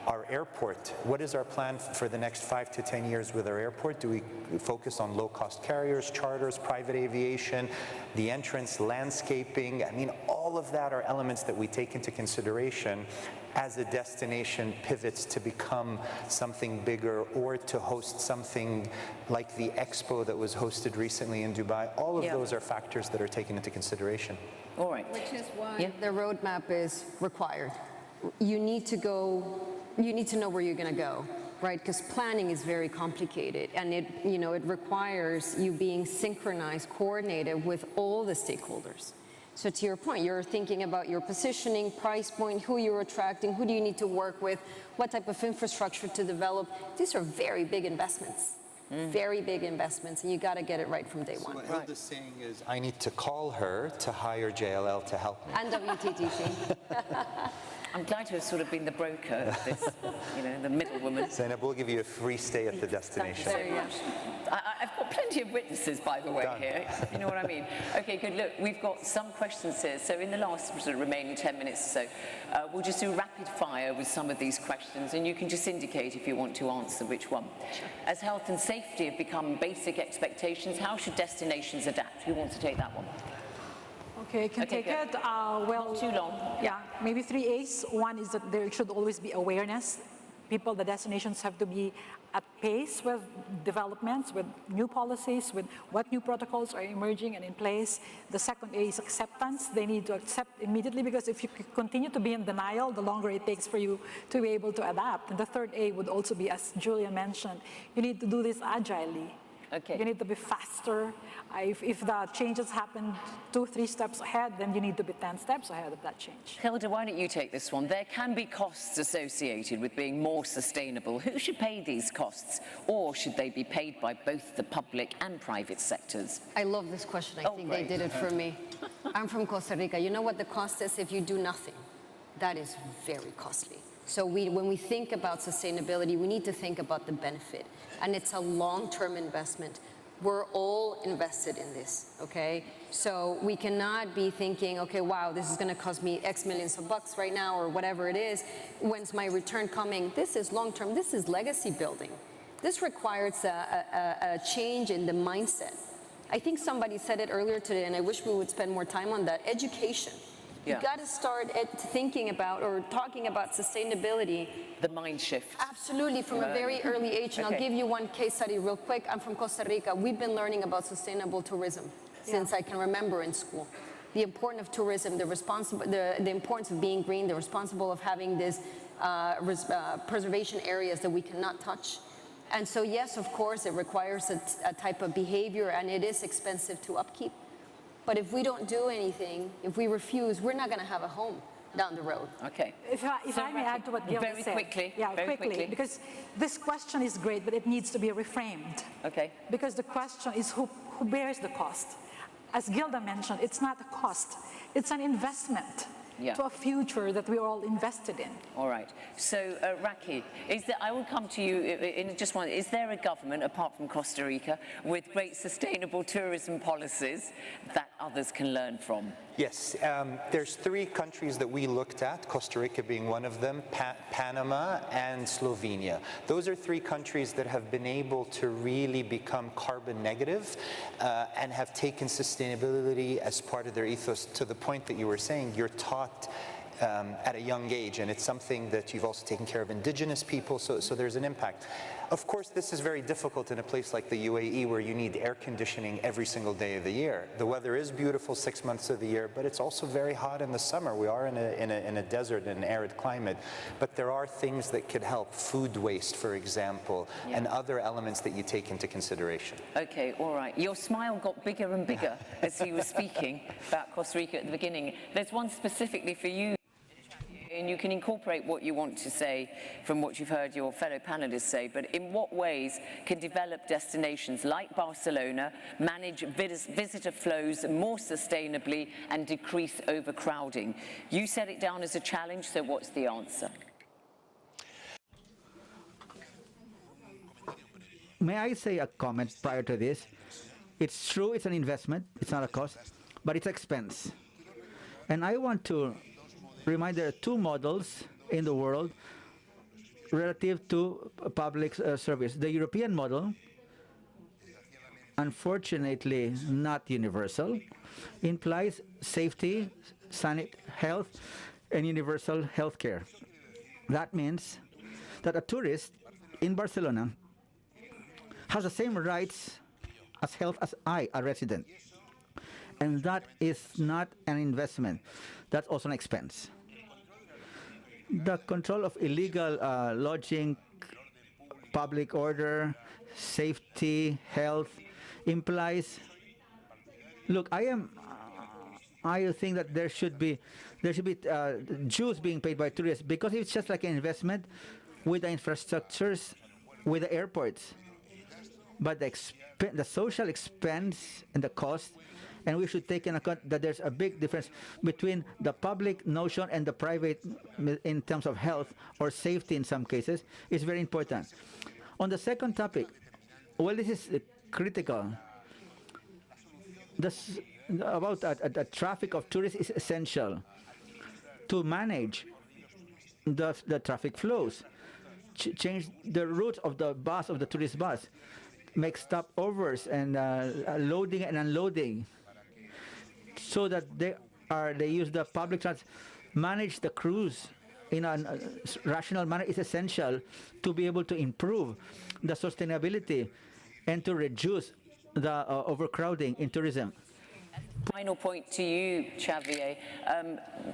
our airport. What is our plan for the next 5 to 10 years with our airport? Do we focus on low-cost carriers, charters, private aviation, the entrance, landscaping? I mean, all of that are elements that we take into consideration as a destination pivots to become something bigger or to host something like the expo that was hosted recently in Dubai. All of those are factors that are taken into consideration. All right. Which is why the roadmap is required. You need to know where you're going to go, right? Because planning is very complicated, and it requires you being synchronized, coordinated with all the stakeholders. So to your point, you're thinking about your positioning, price point, who you're attracting, who do you need to work with, what type of infrastructure to develop. These are very big investments, very big investments, and you got to get it right from day one. What Hilda's saying is, I need to call her to hire JLL to help me. And WTTC. I'm glad to have sort of been the broker of this, the middlewoman. Zainab, we'll give you a free stay at the destination. Thank you very much. I've got plenty of witnesses, by the way, here. You know what I mean? Okay, good. Look, we've got some questions here. So in the last sort of remaining 10 minutes or so, we'll just do rapid fire with some of these questions, and you can just indicate if you want to answer which one. As health and safety have become basic expectations, how should destinations adapt? Who wants to take that one? Okay, I can take it. Well, not too long. Yeah, maybe 3 A's. One is that there should always be awareness. People, the destinations have to be at pace with developments, with new policies, with what new protocols are emerging and in place. The second A is acceptance. They need to accept immediately, because if you continue to be in denial, the longer it takes for you to be able to adapt. And the third A would also be, as Julia mentioned, you need to do this agilely. Okay. You need to be faster. If the changes happen 2-3 steps ahead, then you need to be 10 steps ahead of that change. Hilda, why don't you take this one? There can be costs associated with being more sustainable. Who should pay these costs? Or should they be paid by both the public and private sectors? I love this question. I think great. they did it for me. I'm from Costa Rica. You know what the cost is if you do nothing? That is very costly. So when we think about sustainability, we need to think about the benefit. And it's a long-term investment. We're all invested in this, okay? So we cannot be thinking, okay, wow, this is gonna cost me X millions of bucks right now or whatever it is. When's my return coming? This is long-term, this is legacy building. This requires a change in the mindset. I think somebody said it earlier today, and I wish we would spend more time on that, education. Yeah. You've got to start thinking about or talking about sustainability. The mind shift. Absolutely, from a very early age. And Okay. I'll give you one case study real quick. I'm from Costa Rica. We've been learning about sustainable tourism since I can remember in school. The importance of tourism, the importance of being green, the responsible of having these preservation areas that we cannot touch. And so yes, of course, it requires a type of behavior, and it is expensive to upkeep. But if we don't do anything, if we refuse, we're not going to have a home down the road. Okay. If I may add to what Gil Very said. quickly. Yeah, very quickly. Because this question is great, but it needs to be reframed. Okay. Because the question is who bears the cost? As Gilda mentioned, it's not a cost. It's an investment to a future that we're all invested in. All right. So, Raki, I will come to you in just one. Is there a government, apart from Costa Rica, with great sustainable tourism policies that others can learn from? Yes, there's 3 countries that we looked at, Costa Rica being one of them, Panama and Slovenia. Those are 3 countries that have been able to really become carbon negative and have taken sustainability as part of their ethos, to the point that you were saying, you're taught at a young age, and it's something that you've also taken care of indigenous people, so there's an impact. Of course, this is very difficult in a place like the UAE, where you need air conditioning every single day of the year. The weather is beautiful 6 months of the year, but it's also very hot in the summer. We are in a desert, an arid climate, but there are things that could help. Food waste, for example, and other elements that you take into consideration. Okay, all right. Your smile got bigger and bigger as you were speaking about Costa Rica at the beginning. There's one specifically for you, and you can incorporate what you want to say from what you've heard your fellow panelists say, but in what ways can developed destinations like Barcelona manage visitor flows more sustainably and decrease overcrowding? You set it down as a challenge, so what's the answer? May I say a comment prior to this? It's true, it's an investment, it's not a cost, but it's expense. And I want to remind there are 2 models in the world relative to public service. The European model, unfortunately not universal, implies safety, health, and universal health care. That means that a tourist in Barcelona has the same rights as health as I, a resident. And that is not an investment. That's also an expense. The control of illegal lodging, public order, safety, health implies. Look, I think that there should be dues being paid by tourists, because it's just like an investment with the infrastructures, with the airports. But the social expense and the cost, and we should take into account that there's a big difference between the public notion and the private in terms of health or safety in some cases, is very important. On the second topic, well, this is critical. About the traffic of tourists is essential to manage the traffic flows, change the route of the bus, of the tourist bus, make stopovers and loading and unloading, so that they use the public transit, manage the crews in a rational manner is essential to be able to improve the sustainability and to reduce the overcrowding in tourism. Final point to you, Xavier.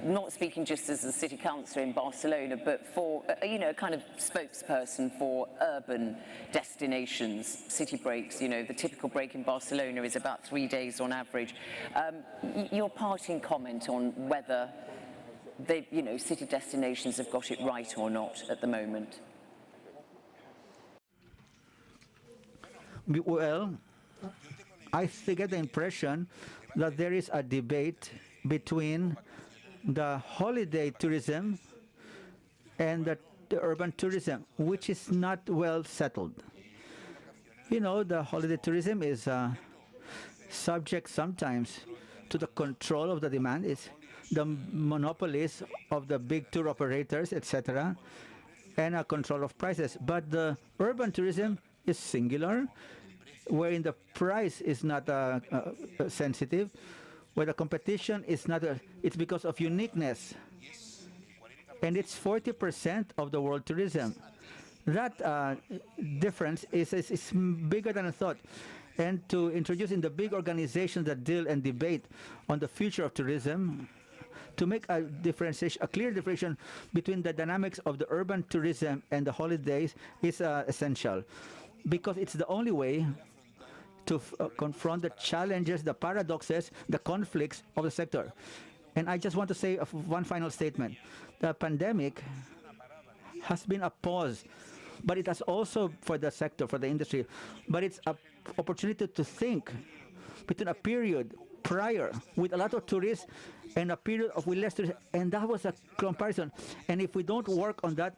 Not speaking just as a city councillor in Barcelona, but for, a kind of spokesperson for urban destinations, city breaks. The typical break in Barcelona is about 3 days on average. Your parting comment on whether city destinations have got it right or not at the moment? Well, I get the impression that there is a debate between the holiday tourism and the urban tourism, which is not well settled. The holiday tourism is subject sometimes to the control of the demand, is the monopolies of the big tour operators, etc., and a control of prices. But the urban tourism is singular, wherein the price is not sensitive, where the competition is not, it's because of uniqueness. And it's 40% of the world tourism. That difference is bigger than I thought. And to introduce in the big organizations that deal and debate on the future of tourism, to make a differentiation, a clear differentiation between the dynamics of the urban tourism and the holidays is essential, because it's the only way to confront the challenges, the paradoxes, the conflicts of the sector. And I just want to say one final statement. The pandemic has been a pause, but it has also, for the sector, for the industry, but it's an opportunity to think between a period prior with a lot of tourists and a period of with less tourists, and that was a comparison. And if we don't work on that,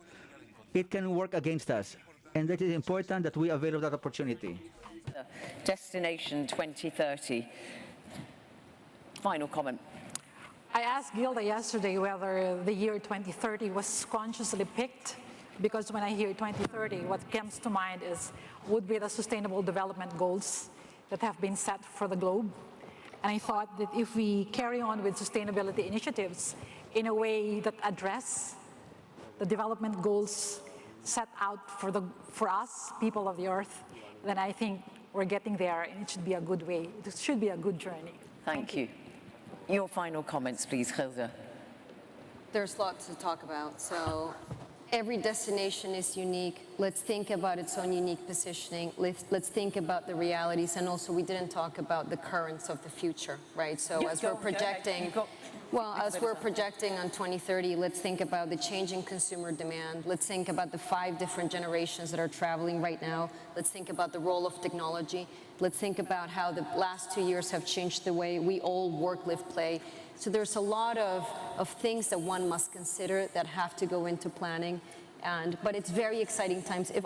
it can work against us. And that is important that we avail of that opportunity. Destination 2030. Final comment. I asked Gilda yesterday whether the year 2030 was consciously picked, because when I hear 2030, what comes to mind would be the Sustainable Development Goals that have been set for the globe. And I thought that if we carry on with sustainability initiatives in a way that address the development goals set out for us, people of the earth, then I think we're getting there, and it should be a good way. It should be a good journey. Thank you. Your final comments, please, Gilda. There's lots to talk about. So every destination is unique. Let's think about its own unique positioning. Let's think about the realities, and also we didn't talk about the currents of the future, right? So as we're projecting, as we're projecting on 2030, let's think about the changing consumer demand. Let's think about the 5 different generations that are traveling right now. Let's think about the role of technology. Let's think about how the last 2 years have changed the way we all work, live, play. So there's a lot of things that one must consider that have to go into planning. But it's very exciting times. If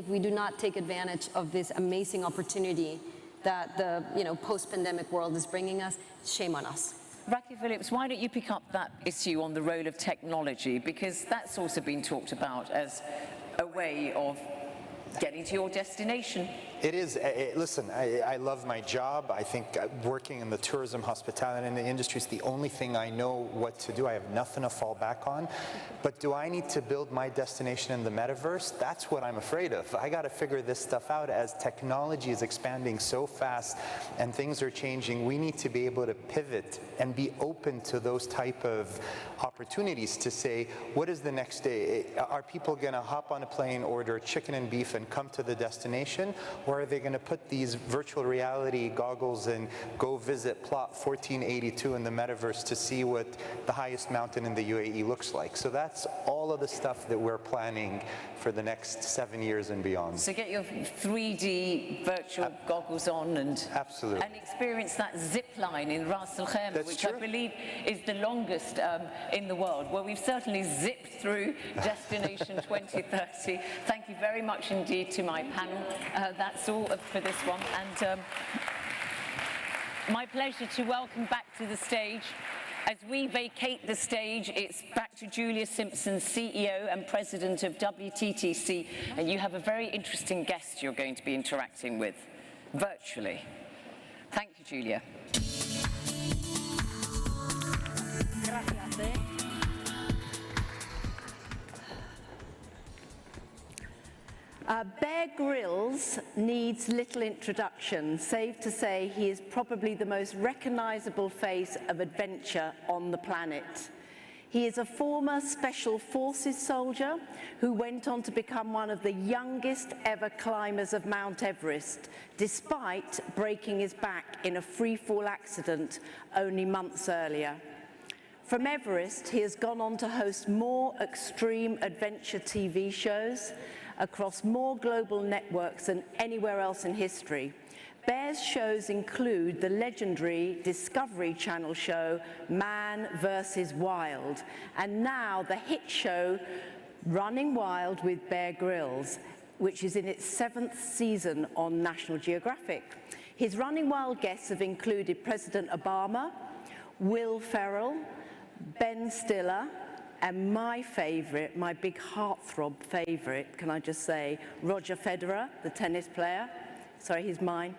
we do not take advantage of this amazing opportunity that the post-pandemic world is bringing us, shame on us. Raquel Phillips, why don't you pick up that issue on the role of technology, because that's also been talked about as a way of getting to your destination. It is. Listen, I love my job. I think working in the tourism, hospitality, and the industry is the only thing I know what to do. I have nothing to fall back on. But do I need to build my destination in the metaverse? That's what I'm afraid of. I got to figure this stuff out. As technology is expanding so fast and things are changing, we need to be able to pivot and be open to those type of opportunities to say, what is the next day? Are people going to hop on a plane, order chicken and beef, and come to the destination? Or are they going to put these virtual reality goggles and go visit plot 1482 in the metaverse to see what the highest mountain in the UAE looks like? So that's all of the stuff that we're planning for the next 7 years and beyond. So get your 3D virtual goggles on and absolutely, and experience that zip line in Ras Al Khaimah, which I believe is the longest in the world. Well, we've certainly zipped through Destination 2030. Thank you very much indeed to my panel. That's all for this one. And my pleasure to welcome back to the stage. As we vacate the stage, it's back to Julia Simpson, CEO and President of WTTC, and you have a very interesting guest you're going to be interacting with virtually. Thank you, Julia. Bear Grylls needs little introduction, save to say he is probably the most recognizable face of adventure on the planet. He is a former Special Forces soldier who went on to become one of the youngest ever climbers of Mount Everest, despite breaking his back in a free-fall accident only months earlier. From Everest, he has gone on to host more extreme adventure TV shows across more global networks than anywhere else in history. Bear's shows include the legendary Discovery Channel show Man vs. Wild, and now the hit show Running Wild with Bear Grylls, which is in its 7th season on National Geographic. His Running Wild guests have included President Obama, Will Ferrell, Ben Stiller, and my favorite, my big heartthrob favorite, can I just say, Roger Federer, the tennis player. Sorry, he's mine.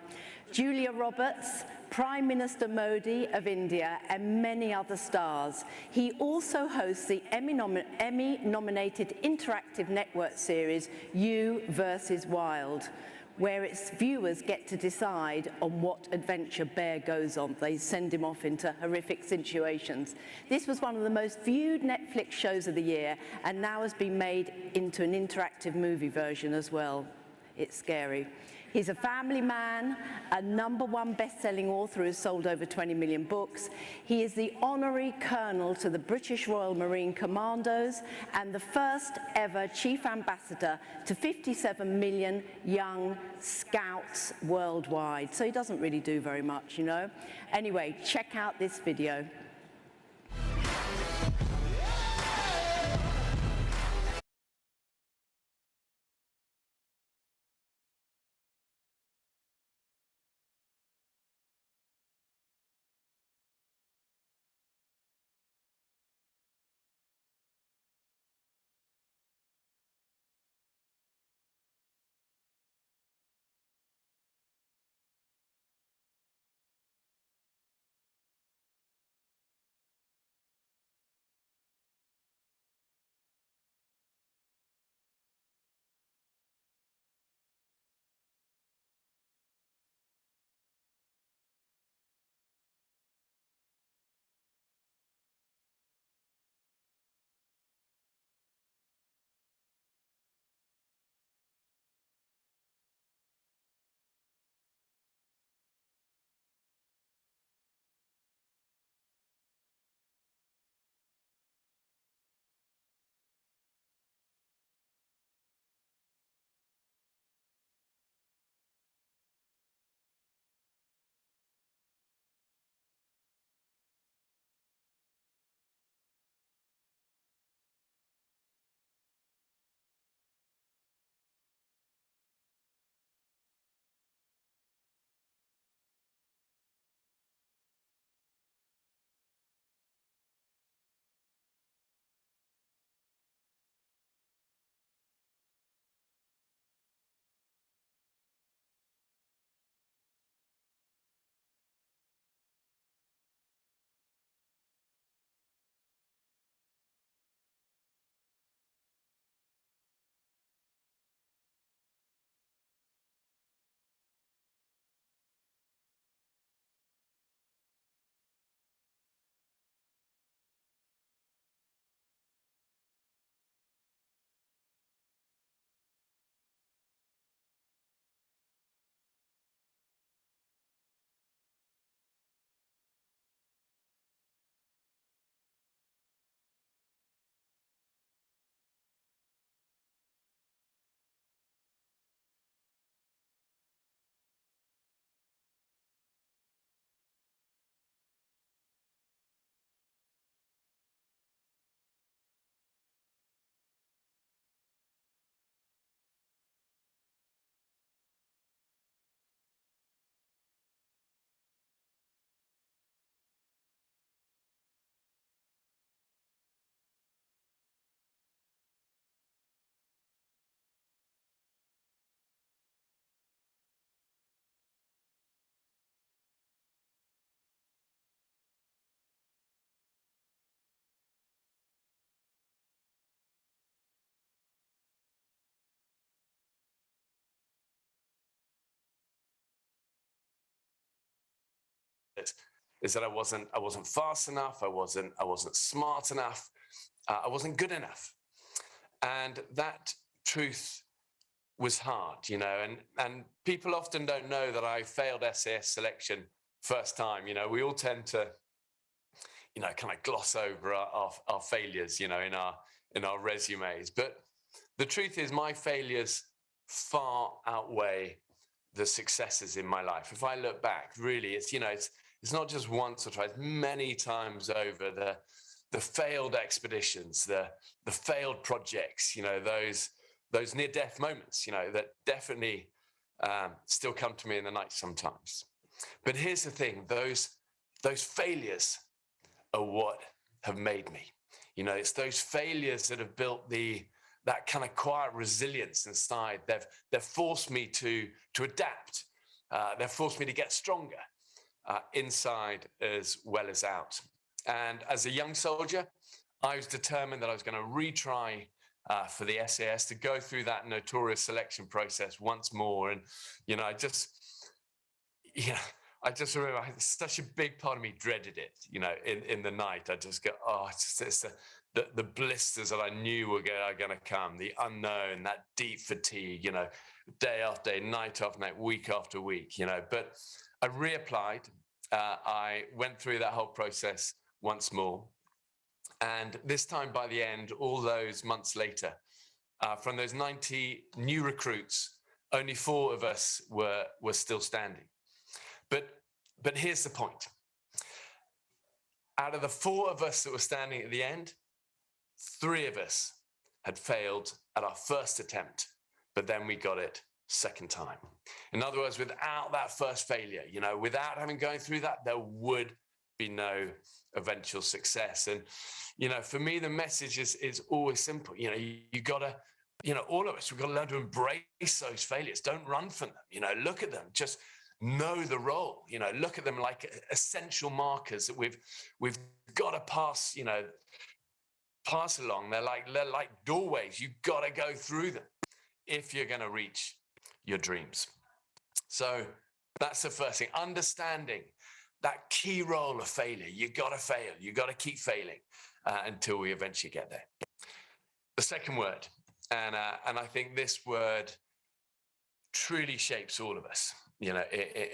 Julia Roberts, Prime Minister Modi of India, and many other stars. He also hosts the Emmy-nominated interactive network series, You vs. Wild, where its viewers get to decide on what adventure Bear goes on. They send him off into horrific situations. This was one of the most viewed Netflix shows of the year, and now has been made into an interactive movie version as well. It's scary. He's a family man, a #1 best-selling author who's sold over 20 million books. He is the honorary colonel to the British Royal Marine Commandos and the first ever chief ambassador to 57 million young scouts worldwide. So he doesn't really do very much, you know. Anyway, check out this video. that I wasn't fast enough, I wasn't smart enough, I wasn't good enough. And that truth was hard, you know, and people often don't know that I failed SAS selection first time. You know, we all tend to, you know, kind of gloss over our failures, you know, in our resumes. But the truth is my failures far outweigh the successes in my life. If I look back, really, it's, you know, it's not just once or twice, many times over, the failed expeditions, the failed projects, you know, those near-death moments, you know, that definitely still come to me in the night sometimes. But here's the thing, those failures are what have made me. You know, it's those failures that have built that kind of quiet resilience inside. They've forced me to adapt. They've forced me to get stronger, inside as well as out. And as a young soldier, I was determined that I was going to retry for the SAS, to go through that notorious selection process once more. And, you know, I just remember such a big part of me dreaded it, you know, in the night. I just go, oh, it's the blisters that I knew were going to come, the unknown, that deep fatigue, you know, day after day, night after night, week after week, you know. But I reapplied. I went through that whole process once more. And this time, by the end, all those months later, from those 90 new recruits, only 4 of us were still standing. But here's the point. Out of the 4 of us that were standing at the end, 3 of us had failed at our first attempt, but then we got it second time. In other words, without that first failure, you know, without having gone through that, there would be no eventual success. And, you know, for me, the message is always simple. You know, you gotta, you know, all of us, we've got to learn to embrace those failures. Don't run from them. You know, look at them. Just know the role. You know, look at them like essential markers that we've got to pass. You know, pass along. They're like doorways. You've got to go through them if you're going to reach your dreams. So that's the first thing. Understanding that key role of failure. You got to fail. You got to keep failing until we eventually get there. The second word, and I think this word truly shapes all of us. You know,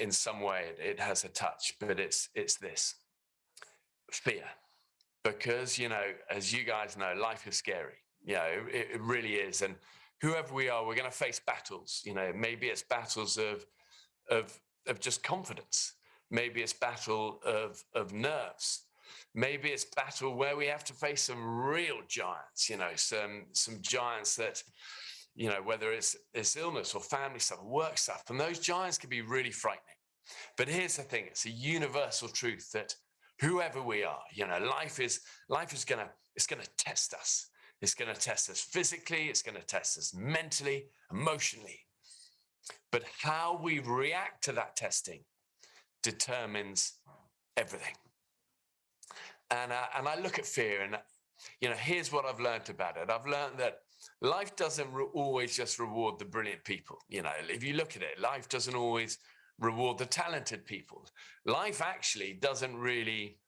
in some way, it has a touch, but it's this: fear. Because, you know, as you guys know, life is scary. You know, it really is. And whoever we are, we're going to face battles. You know, maybe it's battles of just confidence. Maybe it's battle of nerves. Maybe it's battle where we have to face some real giants, you know, some giants that, you know, whether it's illness or family stuff, work stuff, and those giants can be really frightening. But here's the thing, it's a universal truth that whoever we are, you know, life is gonna test us. It's gonna test us physically, it's gonna test us mentally, emotionally. But how we react to that testing determines everything. And I look at fear, and, you know, here's what I've learned about it. I've learned that life doesn't always just reward the brilliant people. You know, if you look at it, life doesn't always reward the talented people. Life actually doesn't really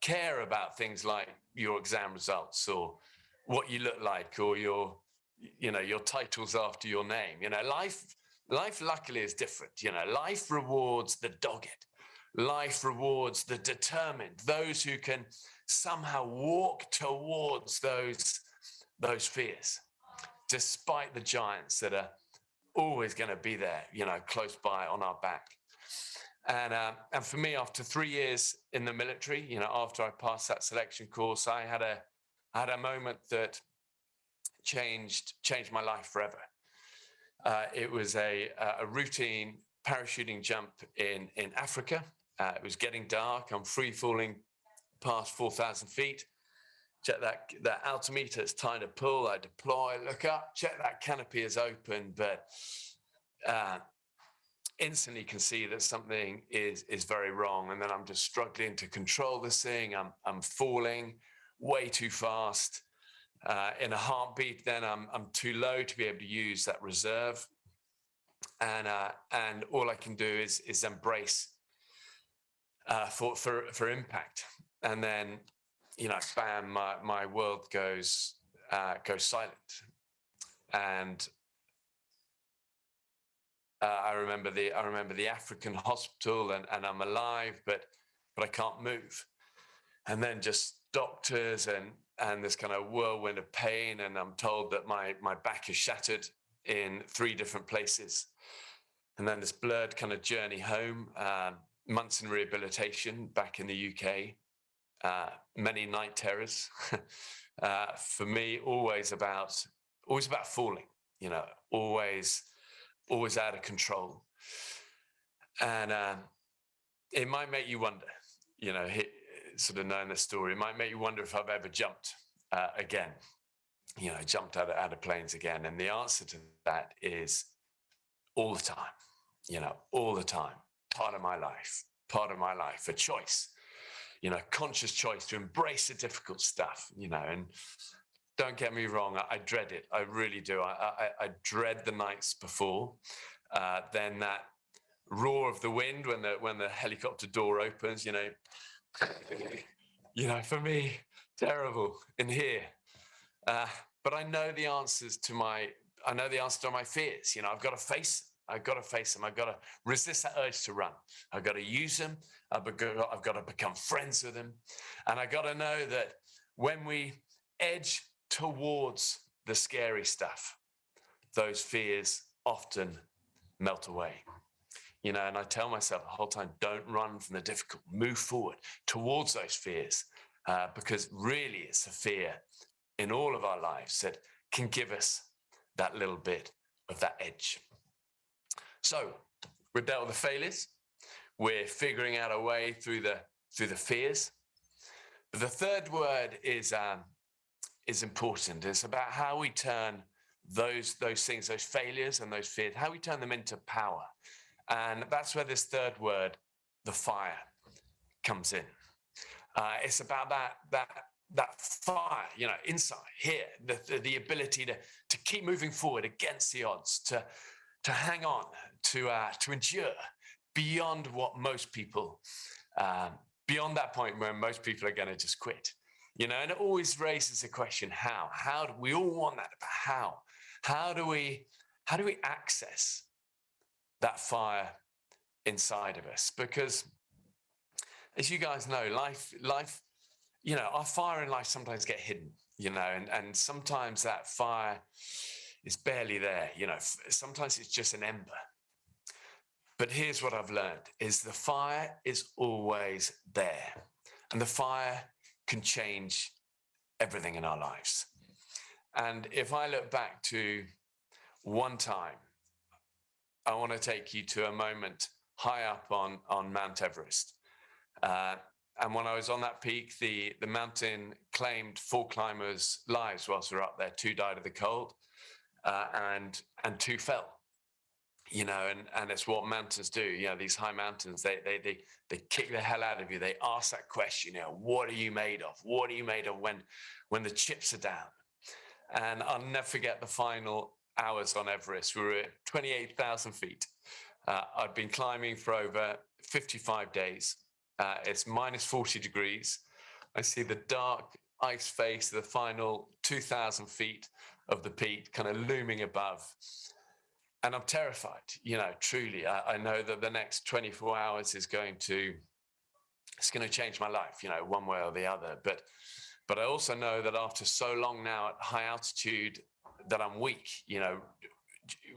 care about things like your exam results or what you look like or your titles after your name. You know, life luckily is different. You know, life rewards the dogged. Life rewards the determined, those who can somehow walk towards those fears, despite the giants that are always going to be there, you know, close by on our back. And for me, after 3 years in the military, you know, after I passed that selection course, I had a moment that changed my life forever. It was a routine parachuting jump in Africa. It was getting dark. I'm free falling past 4,000 feet. Check that altimeter, it's time to pull. I deploy, look up, check that canopy is open, but instantly can see that something is very wrong. And then I'm just struggling to control this thing. I'm falling way too fast. In a heartbeat, then I'm too low to be able to use that reserve. And all I can do is embrace for impact. And then, bam, my world goes silent. And I remember the African hospital, and I'm alive, but I can't move. And then just doctors and this kind of whirlwind of pain, and I'm told that my back is shattered in 3 different places. And then this blurred kind of journey home, months in rehabilitation back in the UK, many night terrors. For me, always about falling, always out of control. And it might make you wonder, sort of knowing the story, it might make you wonder if I've ever jumped again, jumped out of planes again. And the answer to that is all the time, all the time. Part of my life, a choice, conscious choice to embrace the difficult stuff, and don't get me wrong, I dread it. I really do. I dread the nights before. Then that roar of the wind when the helicopter door opens, for me, terrible in here. But I know the answers to my fears. I've got to face them. I've got to resist that urge to run. I've got to use them. I've got to become friends with them. And I've got to know that when we edge towards the scary stuff, those fears often melt away. And I tell myself the whole time, don't run from the difficult, move forward towards those fears, because really it's a fear in all of our lives that can give us that little bit of that edge. So we've dealt with the failures. We're figuring out a way through the fears. But the third word is important. It's about how we turn those things, those failures and those fears, how we turn them into power. And that's where this third word, the fire, comes in. It's about that fire, inside here, the ability to keep moving forward against the odds, to hang on, to endure beyond what most people, beyond that point where most people are going to just quit. And it always raises the question, how? How do we all want that? But how do we access that fire inside of us? Because as you guys know, life, our fire in life sometimes get hidden, and sometimes that fire is barely there. Sometimes it's just an ember. But here's what I've learned is the fire is always there, and the fire can change everything in our lives. And if I look back to one time, I want to take you to a moment high up on Mount Everest. And when I was on that peak, the mountain claimed 4 climbers' lives whilst we were up there. 2 died of the cold, and 2 fell. And it's what mountains do. These high mountains, they kick the hell out of you. They ask that question, what are you made of? What are you made of when the chips are down? And I'll never forget the final hours on Everest. We were at 28,000 feet. I'd been climbing for over 55 days. It's minus 40 degrees. I see the dark ice face of the final 2,000 feet of the peak kind of looming above. And I'm terrified, truly. I know that the next 24 hours is going to change my life, one way or the other. But I also know that after so long now at high altitude that I'm weak,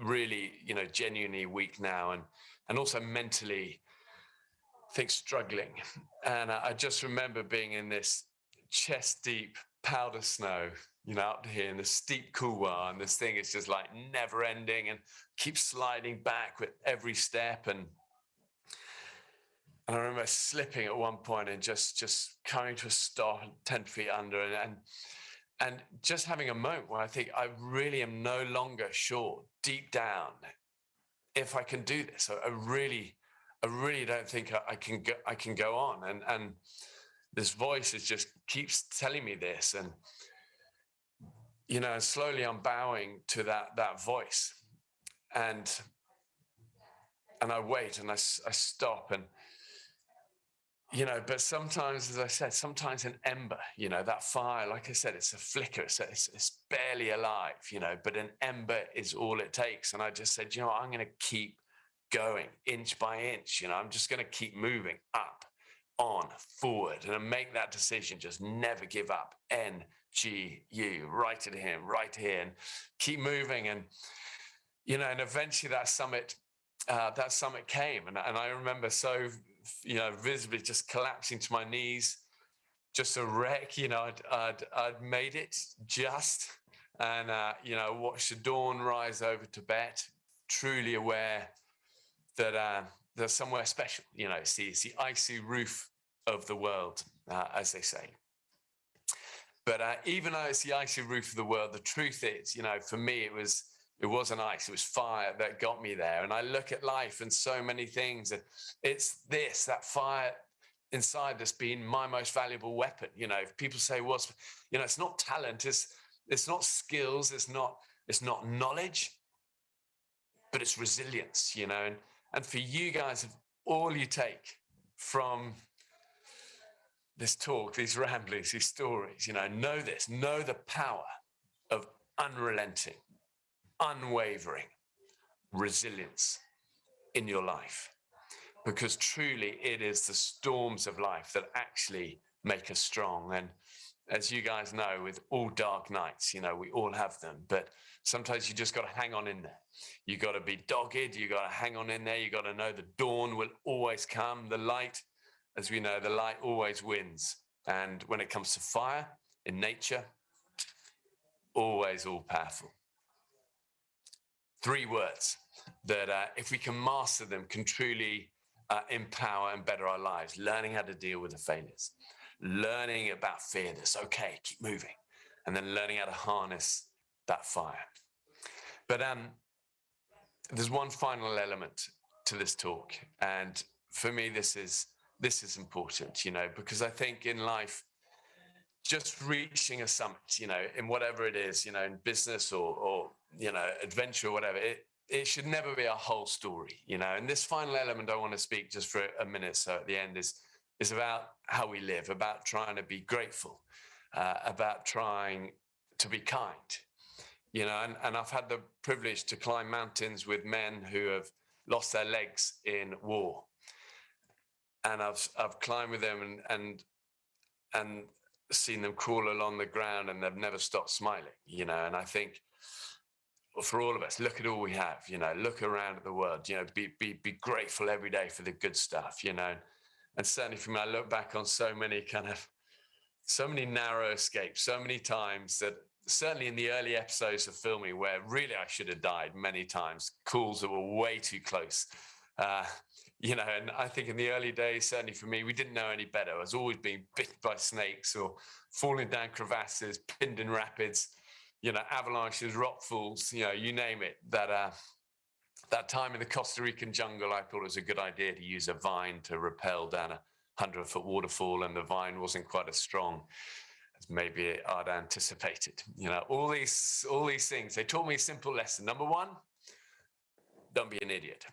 really, genuinely weak now, and also mentally, I think, struggling. And I just remember being in this chest deep powder snow, up here in the steep couloir, and this thing is just like never ending and keeps sliding back with every step. And I remember slipping at one point and just coming to a stop 10 feet under, and just having a moment where I think I really am no longer sure deep down if I can do this. I really don't think I can go on. And this voice just keeps telling me this, and slowly I'm bowing to that voice, and I wait and I stop, and you know, but sometimes, as I said, sometimes an ember, you know, that fire, like I said, it's a flicker, it's barely alive, you know, but an ember is all it takes. And I just said, you know what, I'm going to keep going inch by inch, you know, I'm just going to keep moving up, on, forward, and I make that decision, just never give up, NGU, right to him, right here, and keep moving. And, you know, and eventually that summit came. And I remember so, you know, visibly just collapsing to my knees, just a wreck, you know, I'd made it just, and, you know, watched the dawn rise over Tibet, truly aware that there's somewhere special, you know, it's the icy roof of the world, as they say. But even though it's the icy roof of the world, the truth is, you know, for me, it wasn't ice, it was fire that got me there. And I look at life and so many things, and it's that fire inside that's been my most valuable weapon. You know, if people say, you know, it's not talent, it's not skills, it's not knowledge, but it's resilience, you know. And for you guys, if all you take from this talk, these ramblings, these stories, you know the power of unrelenting, unwavering resilience in your life, because truly it is the storms of life that actually make us strong. And as you guys know, with all dark nights, you know, we all have them, but sometimes you just got to hang on in there. You got to be dogged, you got to hang on in there, you got to know the dawn will always come. The light, as we know, the light always wins. And when it comes to fire in nature, always all powerful. 3 words that if we can master them can truly empower and better our lives. Learning how to deal with the failures, learning about fear, that's okay, keep moving, and then learning how to harness that fire. But there's one final element to this talk, and for me this is important, you know, because I think in life, just reaching a summit, you know, in whatever it is, you know, in business or you know, adventure or whatever, it should never be a whole story, you know. And this final element I want to speak just for a minute, so at the end, is about how we live, about trying to be grateful, about trying to be kind, you know. And I've had the privilege to climb mountains with men who have lost their legs in war, and I've climbed with them and seen them crawl along the ground, and they've never stopped smiling, you know. And I think, for all of us, look at all we have, you know, look around at the world, you know, be grateful every day for the good stuff, you know. And certainly for me, I look back on so many narrow escapes, so many times that, certainly in the early episodes of filming, where really I should have died many times, calls that were way too close, you know. And I think in the early days, certainly for me, we didn't know any better. I was always being bitten by snakes or falling down crevasses, pinned in rapids, you know, avalanches, rock falls, you know, you name it. That time in the Costa Rican jungle, I thought it was a good idea to use a vine to rappel down a 100-foot waterfall, and the vine wasn't quite as strong as maybe I'd anticipated. You know, all these things, they taught me a simple lesson. Number 1, don't be an idiot.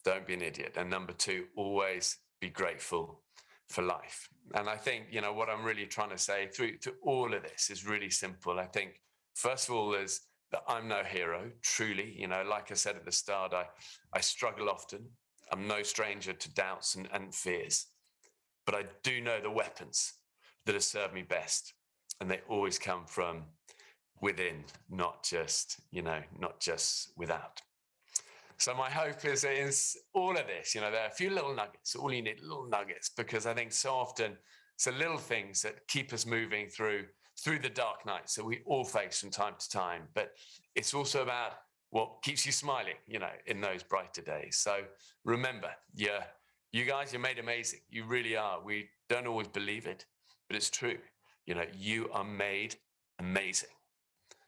Don't be an idiot. And number 2, always be grateful for life. And I think, you know, what I'm really trying to say through to all of this is really simple. I think, first of all, is that I'm no hero, truly. You know, like I said at the start, I struggle often. I'm no stranger to doubts and fears. But I do know the weapons that have served me best. And they always come from within, not just, you know, not just without. So my hope is in all of this, you know, there are a few little nuggets, all you need, little nuggets, because I think so often it's the little things that keep us moving through the dark nights that we all face from time to time. But it's also about what keeps you smiling, you know, in those brighter days. So remember, you guys, you're made amazing. You really are. We don't always believe it, but it's true. You know, you are made amazing.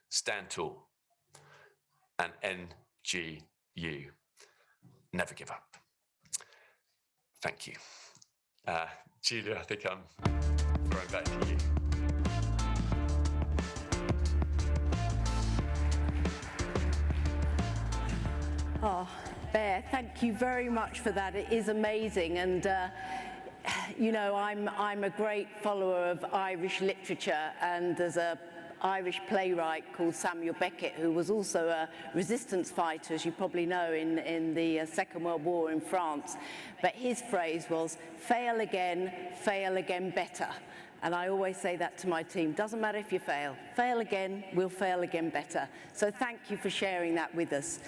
Stand tall. And NGU. Never give up. Thank you. Julia, I think I'm throwing back to you. Oh, Bear, thank you very much for that. It is amazing. And, you know, I'm a great follower of Irish literature, and there's a Irish playwright called Samuel Beckett, who was also a resistance fighter, as you probably know, in the Second World War in France. But his phrase was, fail again better. And I always say that to my team, doesn't matter if you fail again, we'll fail again better. So thank you for sharing that with us.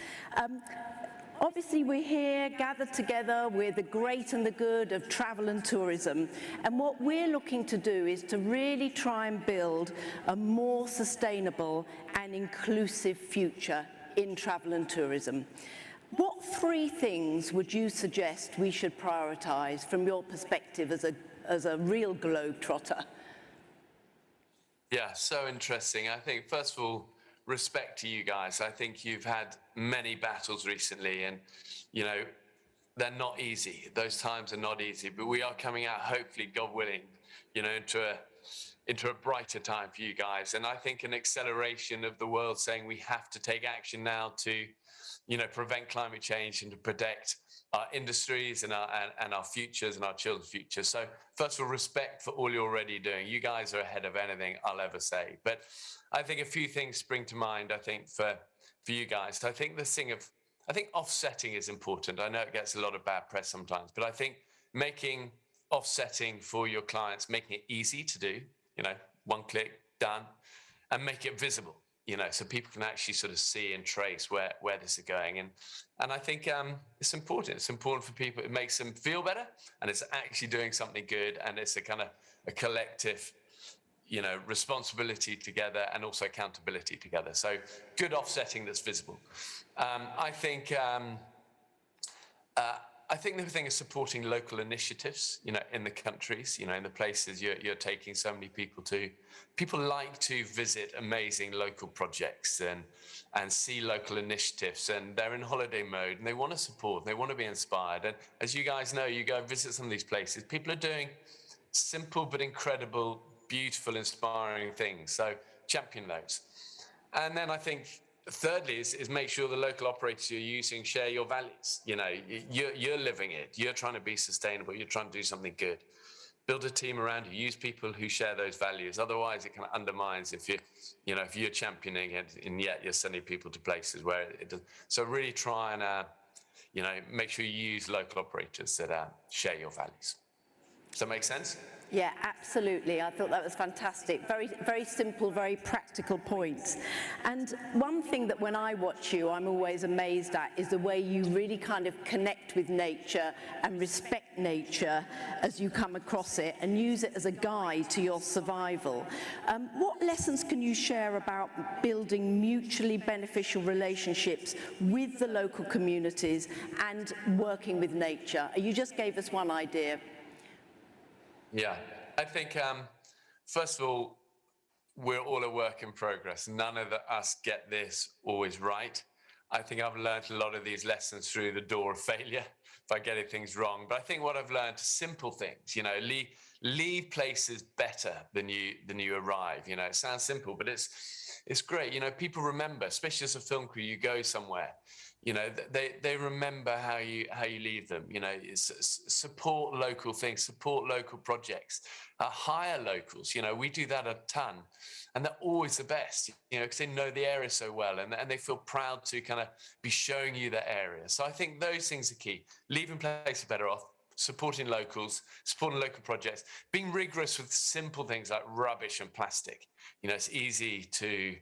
Obviously, we're here gathered together with the great and the good of travel and tourism. And what we're looking to do is to really try and build a more sustainable and inclusive future in travel and tourism. What 3 things would you suggest we should prioritize from your perspective as a real globetrotter? Yeah, so interesting. I think, first of all, respect to you guys. I think you've had many battles recently, and, you know, they're not easy. Those times are not easy, but we are coming out, hopefully, God willing, you know, into a brighter time for you guys. And I think an acceleration of the world saying we have to take action now to, you know, prevent climate change and to protect our industries and our futures and our children's futures. So first of all, respect for all you're already doing. You guys are ahead of anything I'll ever say. But I think a few things spring to mind, I think, for you guys. I think I think offsetting is important. I know it gets a lot of bad press sometimes, but I think making offsetting for your clients, making it easy to do, you know, one click, done, and make it visible, you know, so people can actually sort of see and trace where this is going. And I think it's important. It's important for people. It makes them feel better, and it's actually doing something good, and it's a kind of a collective, you know, responsibility together and also accountability together. So good offsetting that's visible. I think the thing is supporting local initiatives, you know, in the countries, you know, in the places you're taking so many people to. People like to visit amazing local projects and see local initiatives, and they're in holiday mode and they want to support, they want to be inspired. And as you guys know, you go visit some of these places, people are doing simple but incredible, beautiful, inspiring things. So champion those. And then I think thirdly is make sure the local operators you're using share your values. You know, you're living it. You're trying to be sustainable. You're trying to do something good. Build a team around you. Use people who share those values. Otherwise, it kind of undermines if you're championing it and yet you're sending people to places where it doesn't. So really try and you know, make sure you use local operators that share your values. Does that make sense? Yeah, absolutely. I thought that was fantastic. Very, very simple, very practical points. And one thing that when I watch you, I'm always amazed at is the way you really kind of connect with nature and respect nature as you come across it and use it as a guide to your survival. What lessons can you share about building mutually beneficial relationships with the local communities and working with nature? You just gave us one idea. Yeah, I think, first of all, we're all a work in progress. None of us get this always right. I think I've learned a lot of these lessons through the door of failure by getting things wrong. But I think what I've learned, simple things, you know, leave places better than you arrive. You know, it sounds simple, but it's great. You know, people remember, especially as a film crew, you go somewhere, you know, they remember how you leave them. You know, support local things, support local projects, hire locals. You know, we do that a ton, and they're always the best. You know, because they know the area so well, and they feel proud to kind of be showing you the area. So I think those things are key. Leaving places better off, supporting locals, supporting local projects, being rigorous with simple things like rubbish and plastic. You know, it's easy to,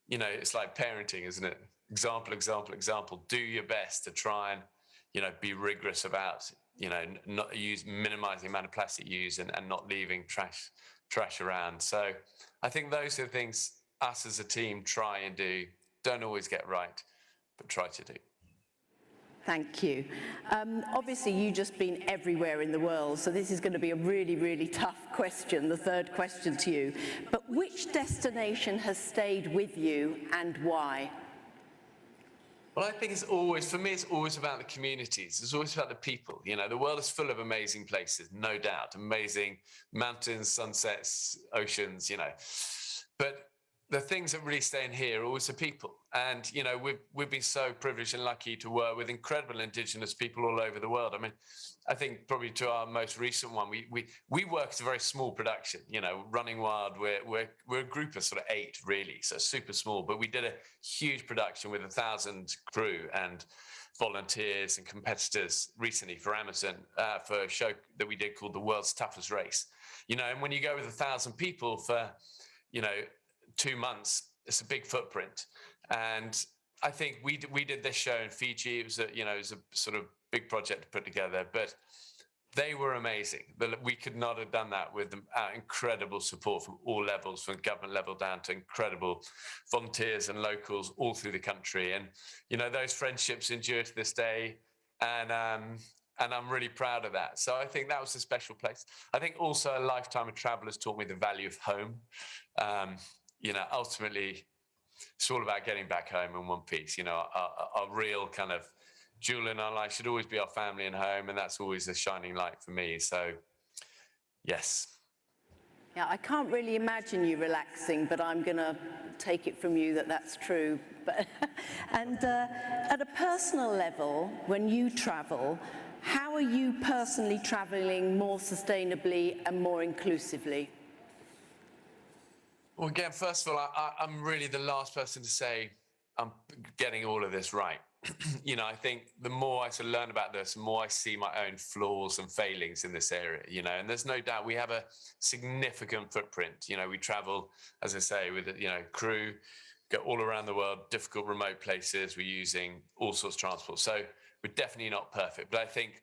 you know, it's like parenting, isn't it? Example, example, example. Do your best to try and, you know, be rigorous about, you know, not minimizing the amount of plastic used and not leaving trash around. So I think those are the things us as a team try and do. Don't always get right, but try to do. Thank you. Obviously, you've just been everywhere in the world, so this is going to be a really, really tough question, the third question to you. But which destination has stayed with you and why? Well, I think it's always, for me, it's always about the communities. It's always about the people. You know, the world is full of amazing places, no doubt. Amazing mountains, sunsets, oceans, you know. But the things that really stay in here are always the people. And, you know, we've been so privileged and lucky to work with incredible Indigenous people all over the world. I mean, I think probably to our most recent one, we work as a very small production, you know, Running Wild, we're a group of sort of 8 really, so super small, but we did a huge production with 1,000 crew and volunteers and competitors recently for Amazon for a show that we did called The World's Toughest Race. You know, and when you go with 1,000 people for, you know, 2 months, it's a big footprint. And I think we did this show in Fiji. It was it was a sort of big project to put together, but they were amazing. We could not have done that with incredible support from all levels, from government level down to incredible volunteers and locals all through the country. And, you know, those friendships endure to this day. And I'm really proud of that. So I think that was a special place. I think also a lifetime of travel has taught me the value of home. You know, ultimately, it's all about getting back home in one piece. You know, our real kind of jewel in our life should always be our family and home, and that's always a shining light for me. So, yes. Yeah, I can't really imagine you relaxing, but I'm going to take it from you that that's true. But and at a personal level, when you travel, how are you personally traveling more sustainably and more inclusively? Well, again, first of all, I'm really the last person to say I'm getting all of this right. You know, I think the more I sort of learn about this, the more I see my own flaws and failings in this area, you know, and there's no doubt we have a significant footprint. You know, we travel, as I say, with, you know, crew, go all around the world, difficult remote places. We're using all sorts of transport. So we're definitely not perfect. But I think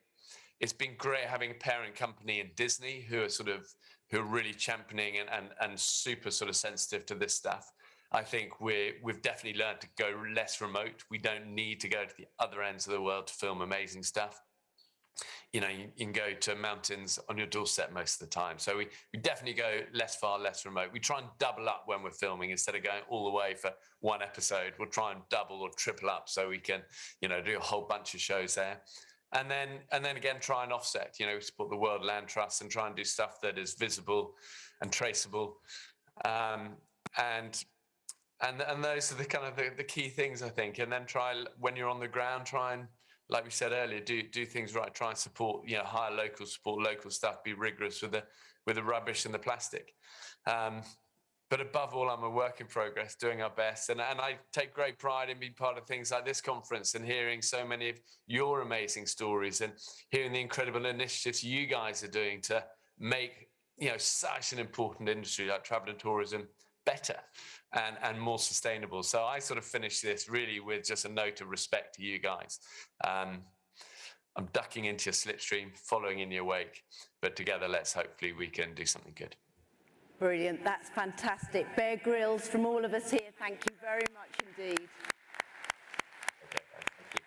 it's been great having a parent company in Disney who are really championing and super sort of sensitive to this stuff. I think we've definitely learned to go less remote. We don't need to go to the other ends of the world to film amazing stuff. You know, you can go to mountains on your doorstep most of the time. So we definitely go less far, less remote. We try and double up when we're filming instead of going all the way for one episode. We'll try and double or triple up so we can, you know, do a whole bunch of shows there. And then again, try and offset. You know, we support the World Land Trust and try and do stuff that is visible and traceable. And those are the kind of the key things, I think. And then when you're on the ground, try and, like we said earlier, do things right. Try and support, you know, hire local, support local stuff. Be rigorous with the rubbish and the plastic. But above all, I'm a work in progress, doing our best. And I take great pride in being part of things like this conference and hearing so many of your amazing stories and hearing the incredible initiatives you guys are doing to make, you know, such an important industry like travel and tourism better and more sustainable. So I sort of finish this really with just a note of respect to you guys. I'm ducking into your slipstream, following in your wake, but together, hopefully we can do something good. Brilliant, that's fantastic. Bear Grylls, from all of us here, thank you very much indeed. Okay, thank you.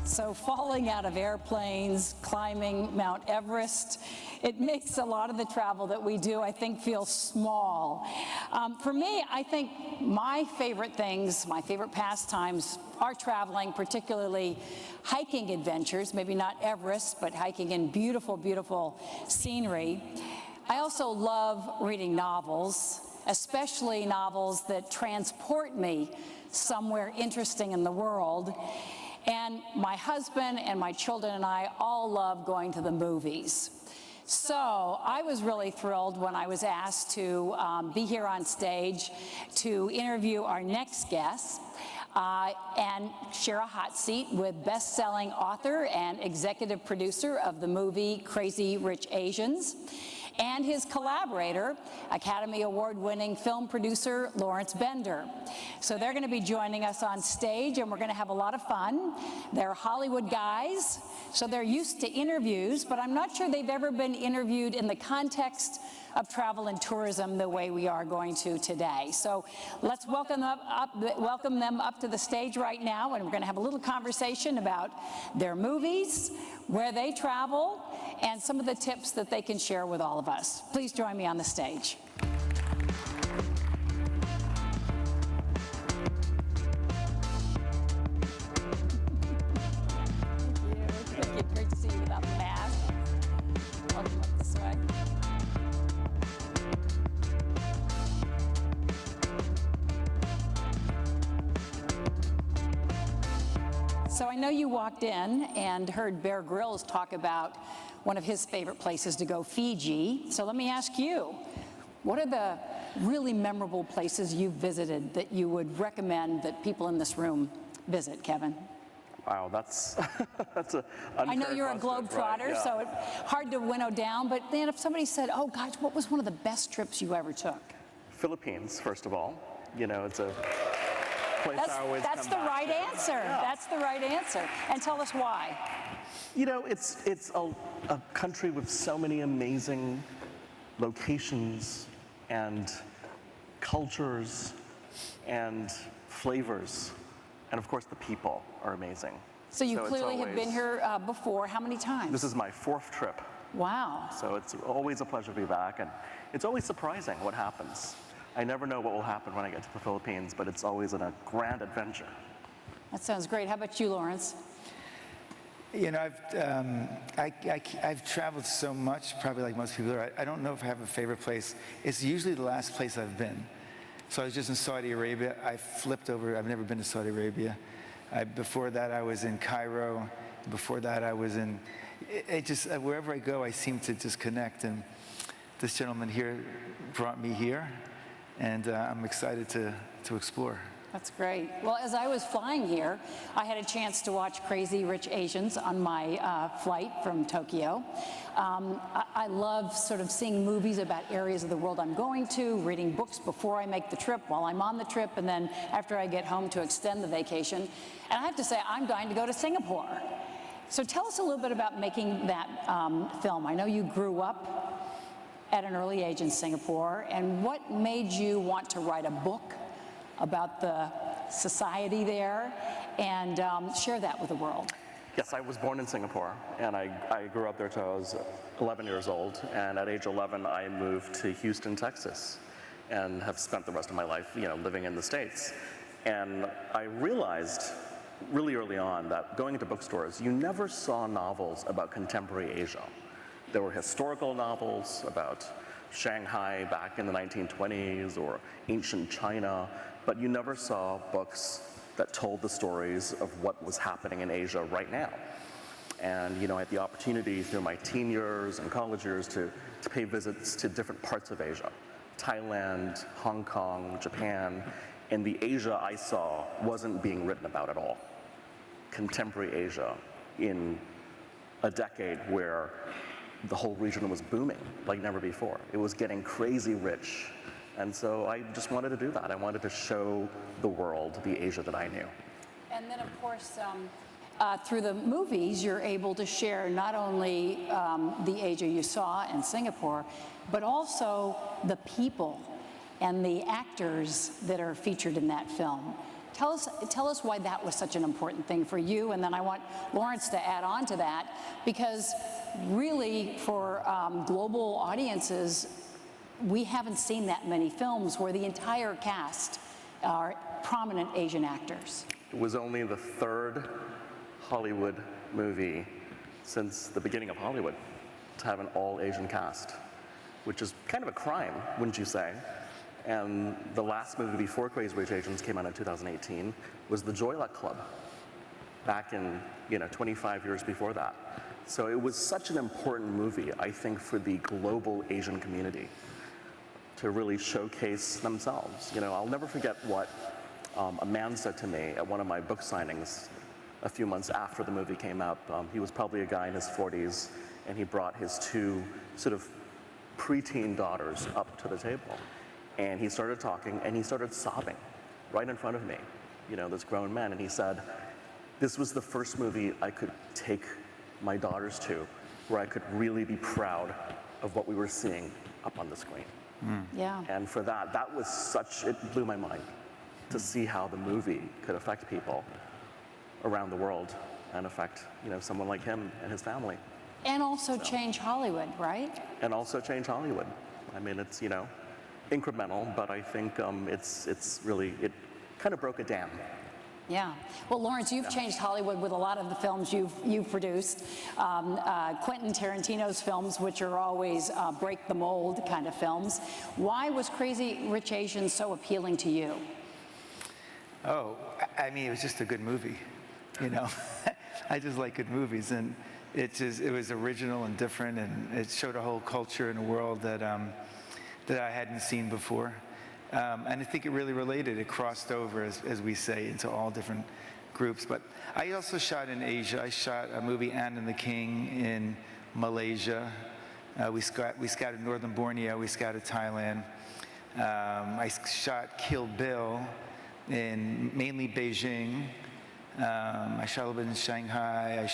So falling out of airplanes, climbing Mount Everest, it makes a lot of the travel that we do, I think, feel small. For me, I think my favorite things, my favorite pastimes are traveling, particularly hiking adventures, maybe not Everest, but hiking in beautiful, beautiful scenery. I also love reading novels, especially novels that transport me somewhere interesting in the world. And my husband and my children and I all love going to the movies. So I was really thrilled when I was asked to be here on stage to interview our next guest and share a hot seat with best-selling author and executive producer of the movie Crazy Rich Asians, and his collaborator, Academy Award-winning film producer Lawrence Bender. So they're going to be joining us on stage, and we're going to have a lot of fun. They're Hollywood guys, So they're used to interviews, but I'm not sure they've ever been interviewed in the context of travel and tourism the way we are going to today. So let's welcome them up to the stage right now, and we're going to have a little conversation about their movies, where they travel, and some of the tips that they can share with all of us. Please join me on the stage. Great to see you without the mask. Welcome up this way. So I know you walked in and heard Bear Grylls talk about one of his favorite places to go, Fiji. So let me ask you, what are the really memorable places you've visited that you would recommend that people in this room visit, Kevin? Wow, that's a. I know you're a globetrotter, right? Yeah. so it's hard to winnow down, but then if somebody said, oh gosh, what was one of the best trips you ever took? Philippines, first of all. You know, it's a place I always That's come the back right to. answer. Yeah. That's the right answer. And tell us why. You know, it's a country with so many amazing locations and cultures and flavors. And of course, the people are amazing. So you clearly have been here before. How many times? This is my 4th trip. Wow. So it's always a pleasure to be back, and it's always surprising what happens. I never know what will happen when I get to the Philippines, but it's always a grand adventure. That sounds great. How about you, Lawrence? You know, I've traveled so much, probably like most people. I don't know if I have a favorite place. It's usually the last place I've been. So I was just in Saudi Arabia. I flipped over. I've never been to Saudi Arabia. Before that, I was in Cairo. Before that, I was in. Wherever I go, I seem to just connect. And this gentleman here brought me here, and I'm excited to explore. That's great. Well, as I was flying here, I had a chance to watch Crazy Rich Asians on my flight from Tokyo. I love sort of seeing movies about areas of the world I'm going to, reading books before I make the trip, while I'm on the trip, and then after I get home to extend the vacation. And I have to say, I'm dying to go to Singapore. So tell us a little bit about making that film. I know you grew up at an early age in Singapore, and what made you want to write a book about the society there and share that with the world? Yes, I was born in Singapore, and I grew up there till I was 11 years old, and at age 11 I moved to Houston, Texas, and have spent the rest of my life, you know, living in the States. And I realized really early on that going into bookstores, you never saw novels about contemporary Asia. There were historical novels about Shanghai back in the 1920s or ancient China, but you never saw books that told the stories of what was happening in Asia right now. And you know, I had the opportunity through my teen years and college years to pay visits to different parts of Asia, Thailand, Hong Kong, Japan, and the Asia I saw wasn't being written about at all. Contemporary Asia in a decade where the whole region was booming like never before. It was getting crazy rich. And so I just wanted to do that. I wanted to show the world the Asia that I knew. And then, of course, through the movies, you're able to share not only the Asia you saw in Singapore, but also the people and the actors that are featured in that film. Tell us why that was such an important thing for you, and then I want Lawrence to add on to that, because really for global audiences, we haven't seen that many films where the entire cast are prominent Asian actors. It was only the 3rd Hollywood movie since the beginning of Hollywood to have an all-Asian cast, which is kind of a crime, wouldn't you say? And the last movie before Crazy Rich Asians came out in 2018 was The Joy Luck Club, back in 25 years before that. So it was such an important movie, I think, for the global Asian community to really showcase themselves. You know, I'll never forget what a man said to me at one of my book signings a few months after the movie came out. He was probably a guy in his 40s, and he brought his 2 sort of preteen daughters up to the table. And he started talking, and he started sobbing right in front of me, you know, this grown man. And he said, this was the first movie I could take my daughters too, where I could really be proud of what we were seeing up on the screen. Yeah. And for that, it blew my mind to see how the movie could affect people around the world and affect, someone like him and his family. And also change Hollywood, right? And also change Hollywood. I mean, it's, incremental, but I think it's really, it kind of broke a dam. Yeah. Well, Lawrence, you've changed Hollywood with a lot of the films you've produced. Quentin Tarantino's films, which are always break the mold kind of films. Why was Crazy Rich Asians so appealing to you? Oh, I mean, it was just a good movie, I just like good movies, and it was original and different, and it showed a whole culture and a world that I hadn't seen before. And I think it really related. It crossed over, as we say, into all different groups. But I also shot in Asia. I shot a movie, Anne and the King, in Malaysia. We scouted northern Borneo. We scouted Thailand. I shot Kill Bill in mainly Beijing. I shot a little bit in Shanghai.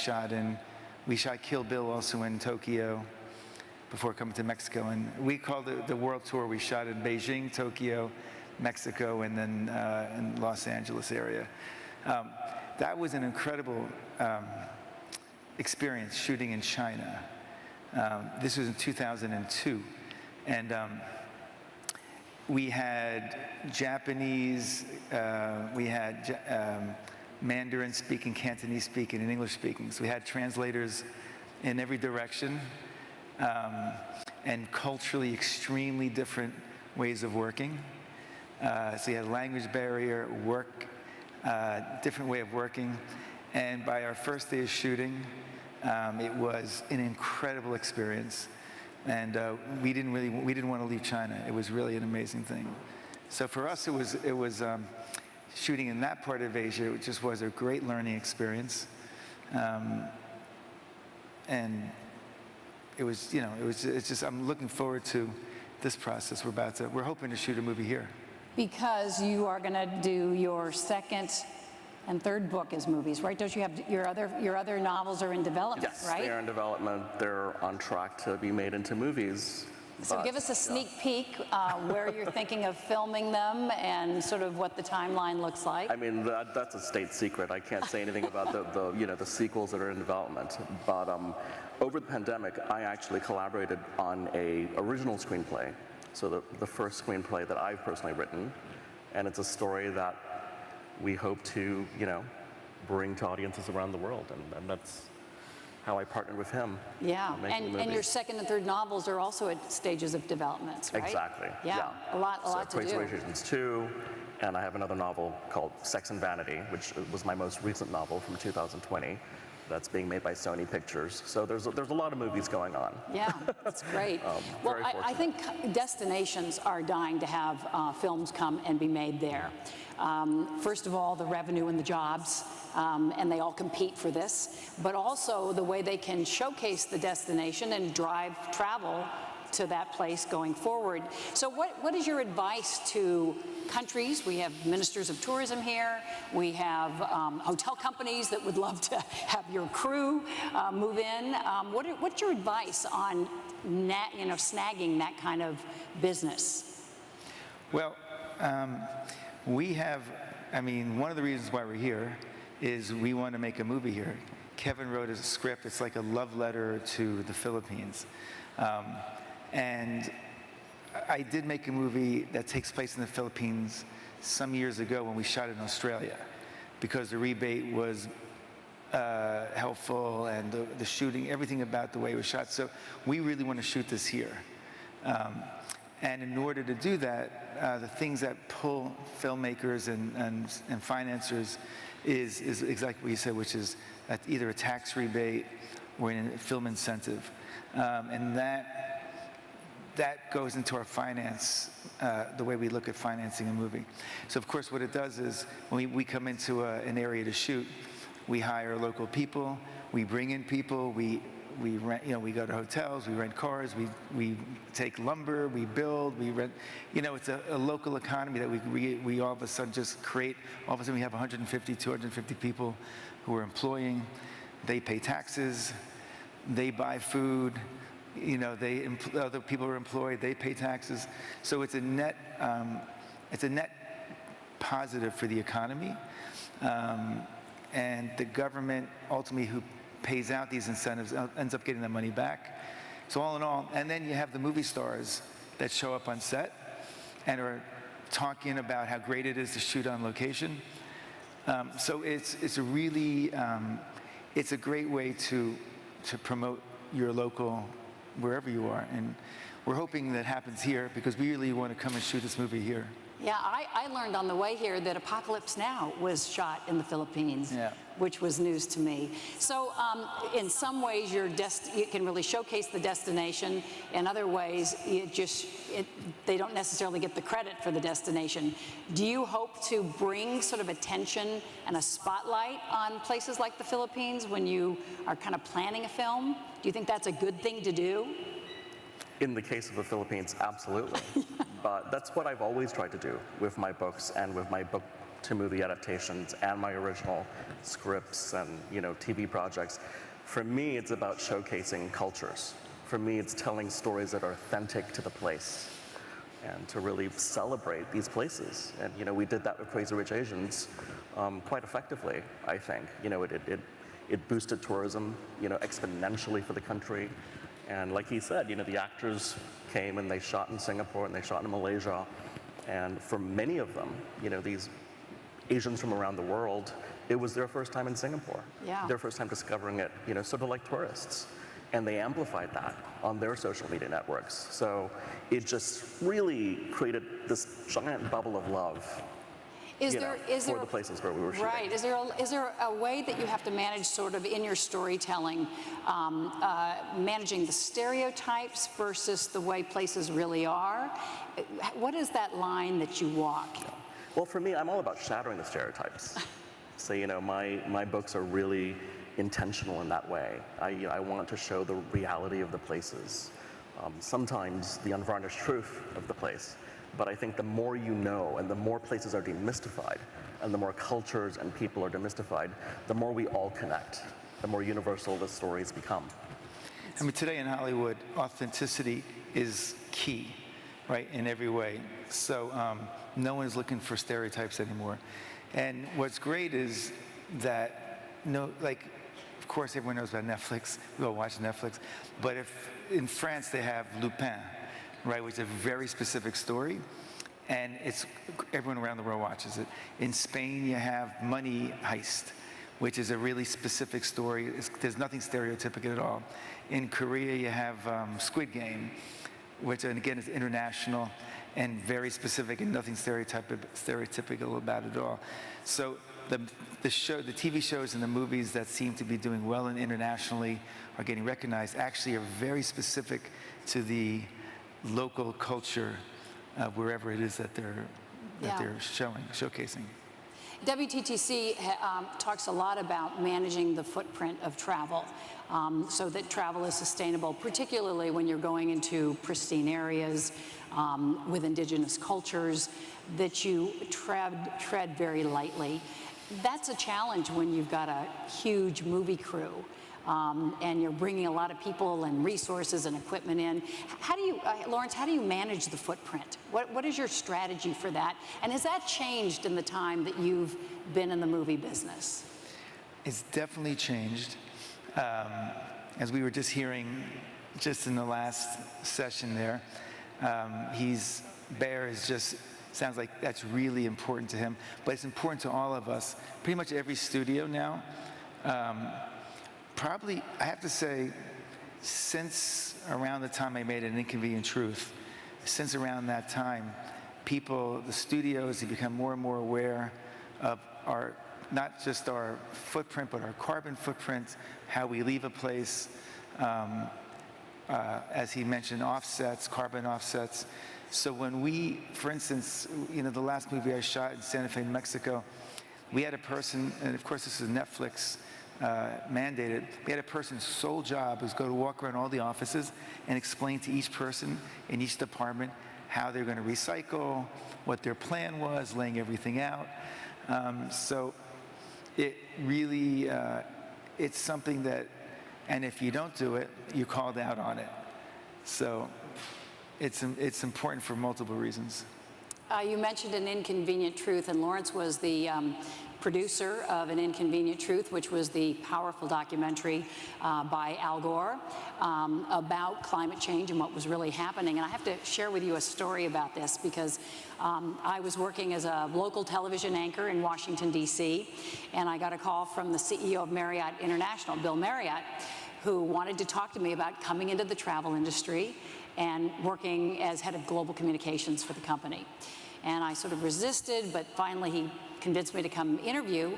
We shot Kill Bill also in Tokyo before coming to Mexico. And we called it the world tour. We shot in Beijing, Tokyo, Mexico, and then in Los Angeles area. That was an incredible experience shooting in China. This was in 2002. And we had Japanese, we had Mandarin speaking, Cantonese speaking, and English speaking. So we had translators in every direction, and culturally extremely different ways of working. So you had language barrier, different way of working. And by our first day of shooting, it was an incredible experience. And we didn't want to leave China. It was really an amazing thing. So for us, it was shooting in that part of Asia. It just was a great learning experience. And it's just, I'm looking forward to this process. We're hoping to shoot a movie here. Because you are going to do your second and third book as movies, right? Don't you have your other novels are in development, yes, right? Yes, they are in development. They're on track to be made into movies. So give us a sneak peek where you're thinking of filming them and sort of what the timeline looks like. I mean, that's a state secret. I can't say anything about the sequels that are in development. But over the pandemic, I actually collaborated on a original screenplay. So the first screenplay that I've personally written, and it's a story that we hope to, bring to audiences around the world, and that's how I partnered with him. Yeah, and your second and third novels are also at stages of development, right? Exactly. Yeah. A lot to do. Crazy Rich Asians 2, and I have another novel called Sex and Vanity, which was my most recent novel from 2020. That's being made by Sony Pictures. So there's a lot of movies going on. Yeah, that's great. Well, I think destinations are dying to have films come and be made there. First of all, the revenue and the jobs, and they all compete for this, but also the way they can showcase the destination and drive travel to that place going forward. So what is your advice to countries? We have ministers of tourism here. We have hotel companies that would love to have your crew move in. What's your advice on snagging that kind of business? Well, one of the reasons why we're here is we want to make a movie here. Kevin wrote a script. It's like a love letter to the Philippines. And I did make a movie that takes place in the Philippines some years ago when we shot in Australia, because the rebate was helpful, and the shooting, everything about the way it was shot. So we really want to shoot this here. And in order to do that, the things that pull filmmakers and financiers is exactly what you said, which is either a tax rebate or a film incentive. And that goes into our finance, the way we look at financing a movie. So of course what it does is when we come into an area to shoot, we hire local people, we bring in people, we rent, we go to hotels, we rent cars, we take lumber, we build, we rent, it's a local economy that we all of a sudden just create. All of a sudden we have 150, 250 people who are employing, they pay taxes, they buy food, other people are employed, they pay taxes. So it's a net positive for the economy. And the government, ultimately, who pays out these incentives, ends up getting the money back. So all in all, and then you have the movie stars that show up on set and are talking about how great it is to shoot on location. So it's a really, it's a great way to promote your local, wherever you are. And we're hoping that happens here because we really want to come and shoot this movie here. Yeah, I learned on the way here that Apocalypse Now was shot in the Philippines, which was news to me. So in some ways, you can really showcase the destination. In other ways, they don't necessarily get the credit for the destination. Do you hope to bring sort of attention and a spotlight on places like the Philippines when you are kind of planning a film? Do you think that's a good thing to do? In the case of the Philippines, absolutely. But that's what I've always tried to do with my books and with my book-to-movie adaptations and my original scripts and TV projects. For me, it's about showcasing cultures. For me, it's telling stories that are authentic to the place and to really celebrate these places. And we did that with Crazy Rich Asians quite effectively, I think. It boosted tourism exponentially for the country. And like he said, the actors came and they shot in Singapore and they shot in Malaysia. And for many of them, these Asians from around the world, it was their first time in Singapore. Yeah. Their first time discovering it, sort of like tourists. And they amplified that on their social media networks. So it just really created this giant bubble of love. For the places where we were shooting. Right. Is there a way that you have to manage sort of in your storytelling, managing the stereotypes versus the way places really are? What is that line that you walk? Well, for me, I'm all about shattering the stereotypes. So, my books are really intentional in that way. I want to show the reality of the places, sometimes the unvarnished truth of the place. But I think the more you know and the more places are demystified and the more cultures and people are demystified, the more we all connect, the more universal the stories become. I mean, today in Hollywood, authenticity is key, right, in every way. So no one is looking for stereotypes anymore. And what's great is that, of course, everyone knows about Netflix. We all watch Netflix. But if in France they have Lupin, right, which is a very specific story, and everyone around the world watches it. In Spain, you have Money Heist, which is a really specific story. There's nothing stereotypical at all. In Korea, you have Squid Game, which, and again, is international and very specific and nothing stereotypical about it at all. So the TV shows and the movies that seem to be doing well and internationally are getting recognized actually are very specific to the local culture wherever it is that they're showcasing. WTTC talks a lot about managing the footprint of travel so that travel is sustainable, particularly when you're going into pristine areas with indigenous cultures that you tread very lightly. That's a challenge when you've got a huge movie crew. And you're bringing a lot of people and resources and equipment in. How do you, Lawrence, how do you manage the footprint? What is your strategy for that? And has that changed in the time that you've been in the movie business? It's definitely changed. As we were just hearing just in the last session there, Bear is just, sounds like that's really important to him, but it's important to all of us. Pretty much every studio now, probably, I have to say, since around the time I made An Inconvenient Truth, since around that time, the studios have become more and more aware of not just our footprint, but our carbon footprint, how we leave a place, as he mentioned, offsets, carbon offsets. So when for instance, the last movie I shot in Santa Fe, Mexico, we had a person, and of course this is Netflix, mandated, we had a person's sole job was go to walk around all the offices and explain to each person in each department how they're going to recycle, what their plan was, laying everything out. So it really, it's something that And if you don't do it, you're called out on it. So it's important for multiple reasons. You mentioned An Inconvenient Truth, and Lawrence was the producer of An Inconvenient Truth, which was the powerful documentary by Al Gore about climate change and what was really happening. And I have to share with you a story about this because I was working as a local television anchor in Washington, D.C., and I got a call from the CEO of Marriott International, Bill Marriott, who wanted to talk to me about coming into the travel industry and working as head of global communications for the company. And I sort of resisted, but finally he convinced me to come interview.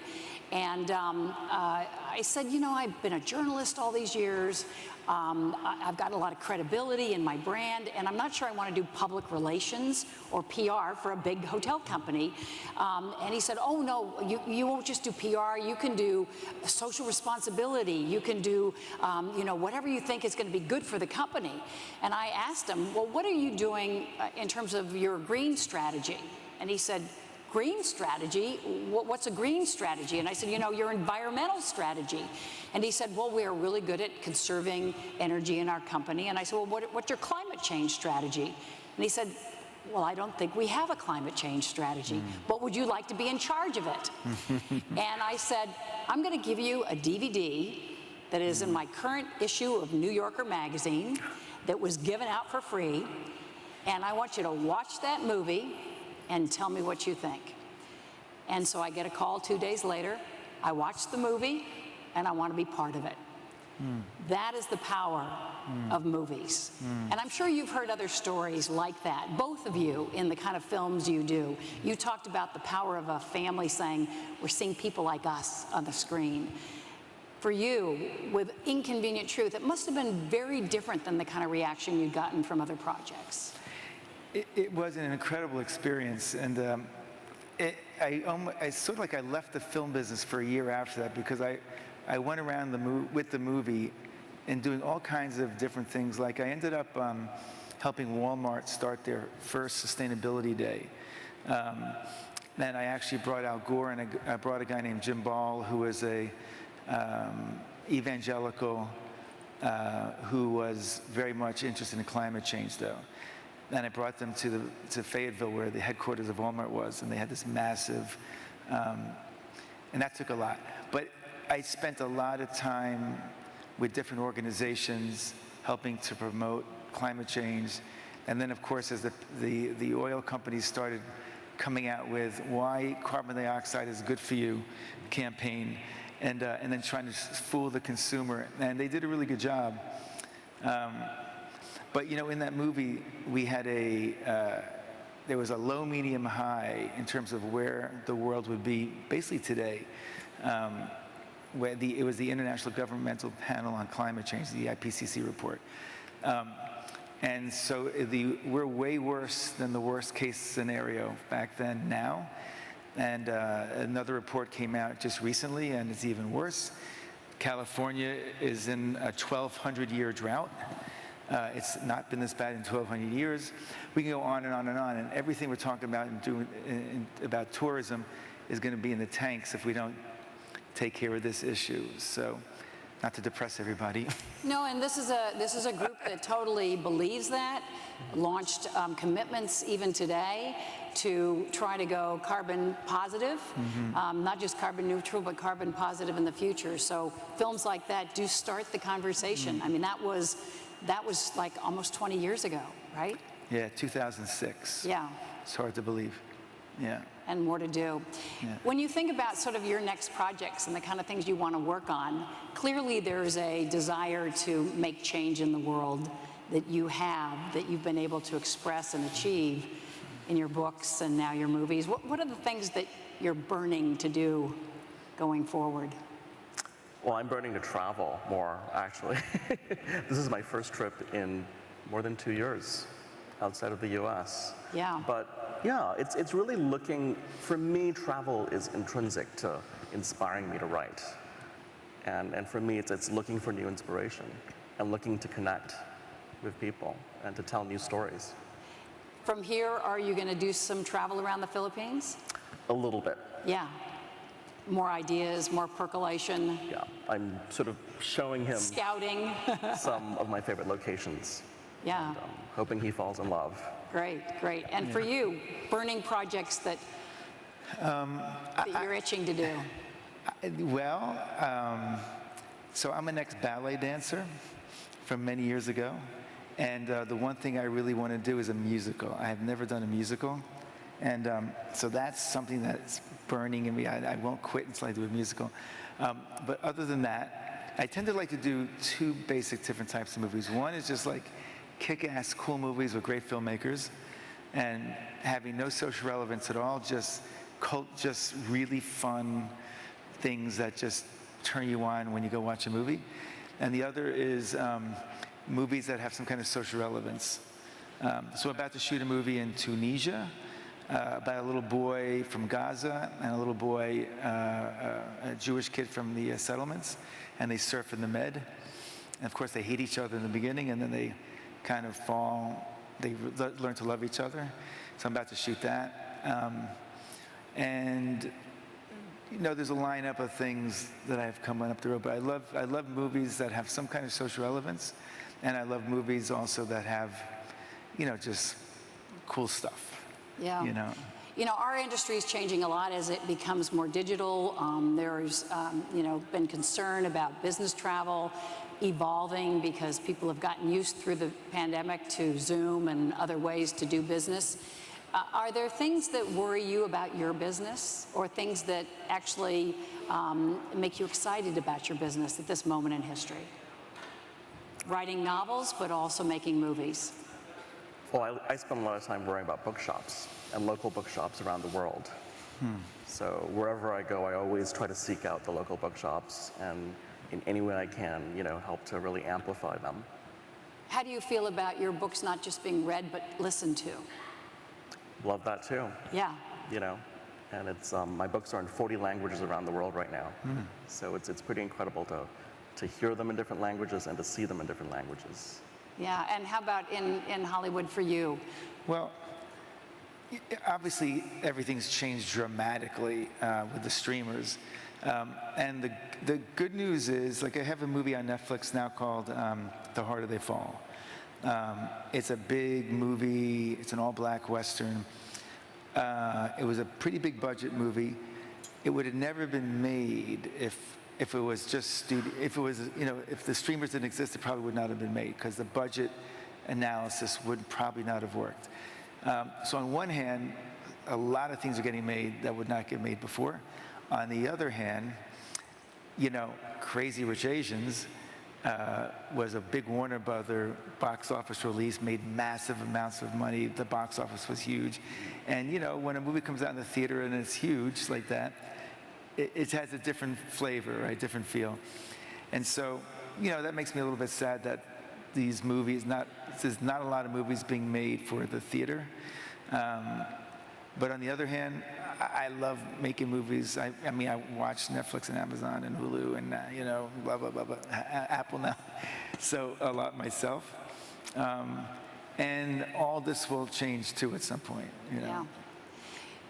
And I said, you know, I've been a journalist all these years. I've got a lot of credibility in my brand, and I'm not sure I want to do public relations or PR for a big hotel company. And he said, oh, no, you won't just do PR. You can do social responsibility. You can do, you know, whatever you think is going to be good for the company. And I asked him, well, what are you doing in terms of your green strategy? And he said, green strategy? What's a green strategy? And I said, you know, your environmental strategy. And he said, well, we are really good at conserving energy in our company. And I said, well, what's your climate change strategy? And he said, well, I don't think we have a climate change strategy, but would you like to be in charge of it? And I said, I'm going to give you a DVD that is in my current issue of New Yorker magazine that was given out for free, and I want you to watch that movie and tell me what you think. And so I get a call 2 days later. I watched the movie, and I want to be part of it. That is the power of movies. And I'm sure you've heard other stories like that, both of you, in the kind of films you do. You talked about the power of a family saying, we're seeing people like us on the screen. For you, with Inconvenient Truth, it must have been very different than the kind of reaction you'd gotten from other projects. It was an incredible experience, and I sort of like I left the film business for a year after that because I went around with the movie and doing all kinds of different things. Like I ended up helping Walmart start their first sustainability day. Then I actually brought Al Gore, and I brought a guy named Jim Ball, who was a evangelical who was very much interested in climate change, though. And I brought them to Fayetteville, where the headquarters of Walmart was, and they had this massive, and that took a lot. But I spent a lot of time with different organizations helping to promote climate change. And then, of course, as the oil companies started coming out with why carbon dioxide is good for you campaign, and then trying to fool the consumer. And they did a really good job. But, you know, in that movie, we had there was a low, medium, high in terms of where the world would be basically today. Where it was the International Governmental Panel on Climate Change, the IPCC report. And so we're way worse than the worst case scenario back then now. And another report came out just recently, and it's even worse. California is in a 1,200-year drought. It's not been this bad in 1,200 years. We can go on and on and on, and everything we're talking about and doing about tourism is going to be in the tanks if we don't take care of this issue. So, not to depress everybody. No, and this is a group that totally believes that, launched commitments even today to try to go carbon positive, not just carbon neutral, but carbon positive in the future. So films like that do start the conversation. I mean, that was like almost 20 years ago, right? Yeah, 2006. Yeah. It's hard to believe. Yeah. And more to do. Yeah. When you think about sort of your next projects and the kind of things you want to work on, clearly there's a desire to make change in the world that you've been able to express and achieve in your books and now your movies. What are the things that you're burning to do going forward? Well, I'm burning to travel more, actually. This is my first trip in more than 2 years outside of the US. Yeah. But yeah, it's really looking, for me, travel is intrinsic to inspiring me to write. And for me, it's looking for new inspiration and looking to connect with people and to tell new stories. From here, are you going to do some travel around the Philippines? A little bit. Yeah. More ideas, more percolation. Yeah, I'm sort of showing him Scouting. some of my favorite locations. Yeah. And, hoping he falls in love. Great, great. And for you, burning projects that, that you're itching to do. So I'm an ex-ballet dancer from many years ago. And the one thing I really want to do is a musical. I have never done a musical. And so that's something that's burning in me. I won't quit until I do a musical. But other than that, I tend to like to do two basic different types of movies. One is just like kick-ass cool movies with great filmmakers and having no social relevance at all, just really fun things that just turn you on when you go watch a movie. And the other is movies that have some kind of social relevance. So I'm about to shoot a movie in Tunisia about a little boy from Gaza and a little boy, a Jewish kid from the settlements, and they surf in the Med. And of course they hate each other in the beginning, and then they kind of they learn to love each other. So I'm about to shoot that. And you know, there's a lineup of things that I have coming up the road, but I love movies that have some kind of social relevance, and I love movies also that have, you know, just cool stuff. Yeah. You know, our industry is changing a lot as it becomes more digital. There's, you know, been concern about business travel evolving because people have gotten used through the pandemic to Zoom and other ways to do business. Are there things that worry you about your business, or things that actually make you excited about your business at this moment in history? Writing novels, but also making movies. Well, I spend a lot of time worrying about bookshops and local bookshops around the world. So wherever I go, I always try to seek out the local bookshops and in any way I can, you know, help to really amplify them. How do you feel about your books not just being read, but listened to? Love that too. Yeah. You know, and it's my books are in 40 languages around the world right now. So it's pretty incredible to hear them in different languages and to see them in different languages. Yeah, and how about in Hollywood for you? Well, obviously everything's changed dramatically with the streamers. And the good news is, like, I have a movie on Netflix now called The Harder They Fall. It's a big movie. It's an all-black Western. It was a pretty big budget movie. It would have never been made if it was just if the streamers didn't exist, it probably would not have been made, because the budget analysis would probably not have worked. So on one hand, a lot of things are getting made that would not get made before. On the other hand, you know, Crazy Rich Asians was a big Warner Brother box office release, made massive amounts of money. The box office was huge. And, you know, when a movie comes out in the theater and it's huge like that, it has a different flavor, right? Different feel. And so, you know, that makes me a little bit sad that these movies, there's not a lot of movies being made for the theater. But on the other hand, I love making movies. I mean, I watch Netflix and Amazon and Hulu and, you know, blah, blah, blah, blah, Apple now. So a lot myself. And all this will change too at some point, you know. Yeah.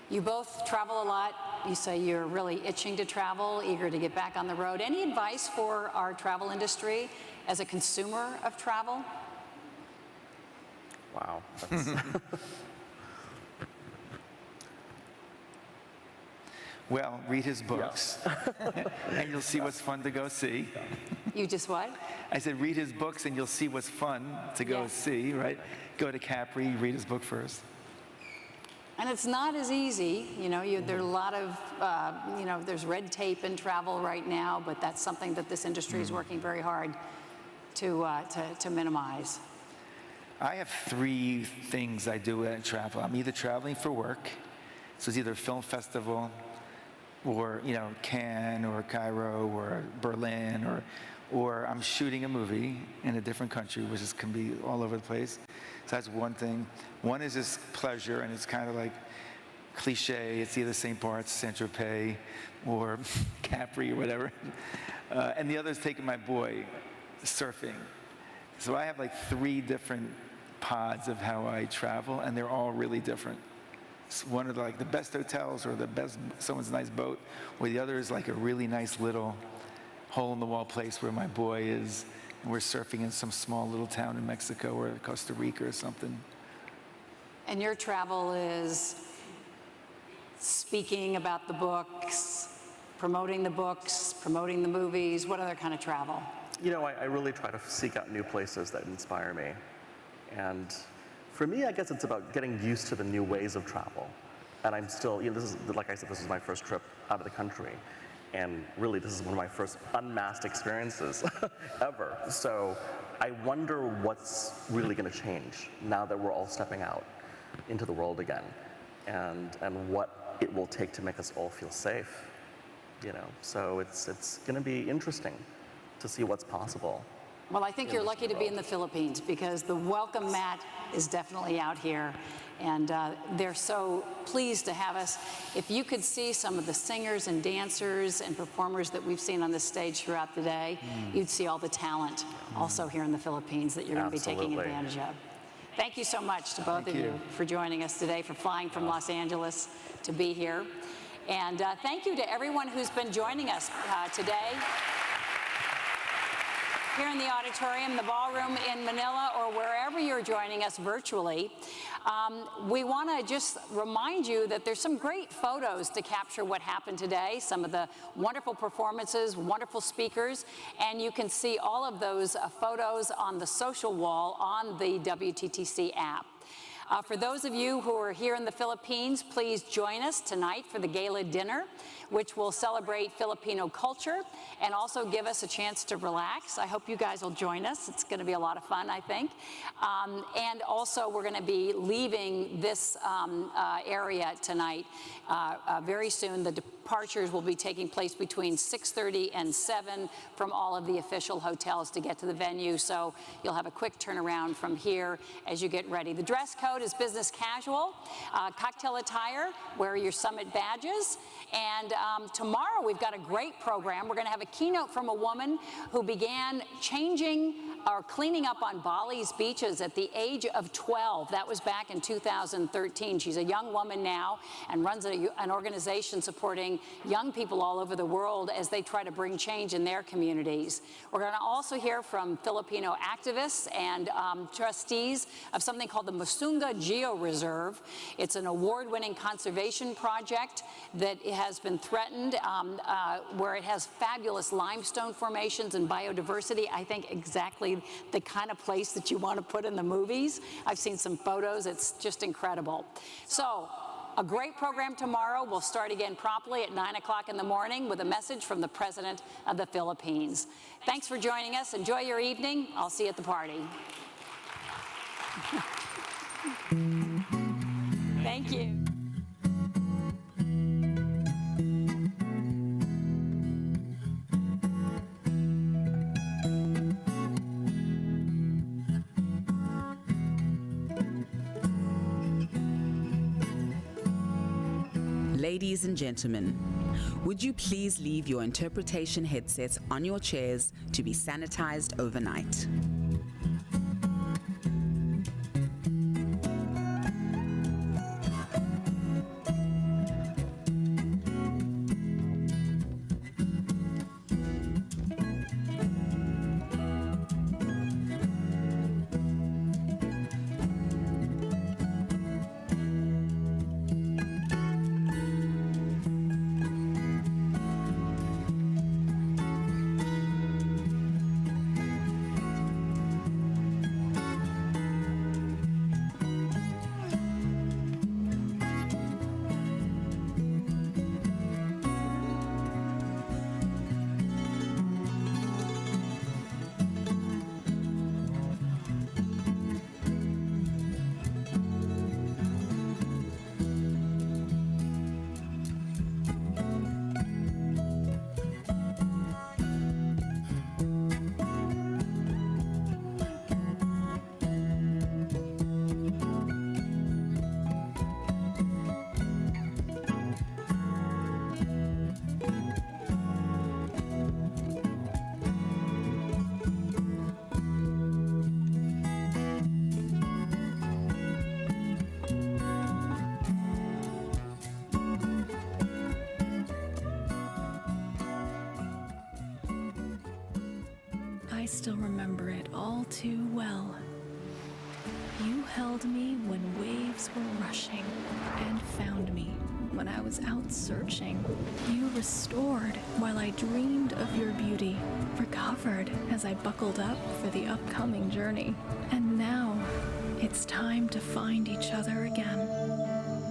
You both travel a lot. You say you're really itching to travel, eager to get back on the road. Any advice for our travel industry as a consumer of travel? Wow. Well, read his books, and you'll see what's fun to go see. You just what? I said read his books, and you'll see what's fun to go see, right? Go to Capri, read his book first. And it's not as easy, you know, there are a lot of, you know, there's red tape in travel right now, but that's something that this industry is working very hard to minimize. I have 3 things I do when I travel. I'm either traveling for work, so it's either a film festival, or, you know, Cannes or Cairo or Berlin, or I'm shooting a movie in a different country, which can be all over the place. So that's one thing. One is just pleasure, and it's kind of like cliche. It's either St. Bart's, Saint-Tropez, or Capri or whatever. And the other is taking my boy surfing. So I have like 3 different pods of how I travel, and they're all really different. one of the best hotels or the best someone's nice boat, where the other is like a really nice little hole-in-the-wall place where my boy is, and we're surfing in some small little town in Mexico or Costa Rica or something. And your travel is speaking about the books, promoting the movies. What other kind of travel? You know, I really try to seek out new places that inspire me. And for me, I guess it's about getting used to the new ways of travel. And I'm still, this is, like I said, this is my first trip out of the country. And really, this is one of my first unmasked experiences ever. So I wonder what's really going to change now that we're all stepping out into the world again, and what it will take to make us all feel safe. So it's going to be interesting to see what's possible. Well, I think you're lucky to be in the Philippines, because the welcome mat is definitely out here, and they're so pleased to have us. If you could see some of the singers and dancers and performers that we've seen on the stage throughout the day, you'd see all the talent also here in the Philippines that you're going to be taking advantage of. Thank you so much to both of you for joining us today, for flying from Los Angeles to be here. And thank you to everyone who's been joining us today here in the auditorium, the ballroom in Manila, or wherever you're joining us virtually. We want to just remind you that there's some great photos to capture what happened today, some of the wonderful performances, wonderful speakers, and you can see all of those photos on the social wall on the WTTC app. For those of you who are here in the Philippines, please join us tonight for the gala dinner, which will celebrate Filipino culture and also give us a chance to relax. I hope you guys will join us. It's going to be a lot of fun, I think. And also, we're going to be leaving this area tonight very soon. The departures will be taking place between 6:30 and 7 from all of the official hotels to get to the venue. So you'll have a quick turnaround from here as you get ready. The dress code is business casual, cocktail attire, wear your summit badges. And tomorrow we've got a great program. We're going to have a keynote from a woman who began changing or cleaning up on Bali's beaches at the age of 12. That was back in 2013. She's a young woman now and runs an organization supporting young people all over the world as they try to bring change in their communities. We're going to also hear from Filipino activists and trustees of something called the Musunga Geo Reserve. It's an award-winning conservation project that has been threatened, where it has fabulous limestone formations and biodiversity. I think exactly the kind of place that you want to put in the movies. I've seen some photos. It's just incredible. So, a great program tomorrow. We'll start again promptly at 9 o'clock in the morning with a message from the President of the Philippines. Thanks for joining us. Enjoy your evening. I'll see you at the party. Thank you. Ladies and gentlemen, would you please leave your interpretation headsets on your chairs to be sanitized overnight? I still remember it all too well. You held me when waves were rushing and found me when I was out searching. You restored while I dreamed of your beauty, recovered as I buckled up for the upcoming journey. And now it's time to find each other again.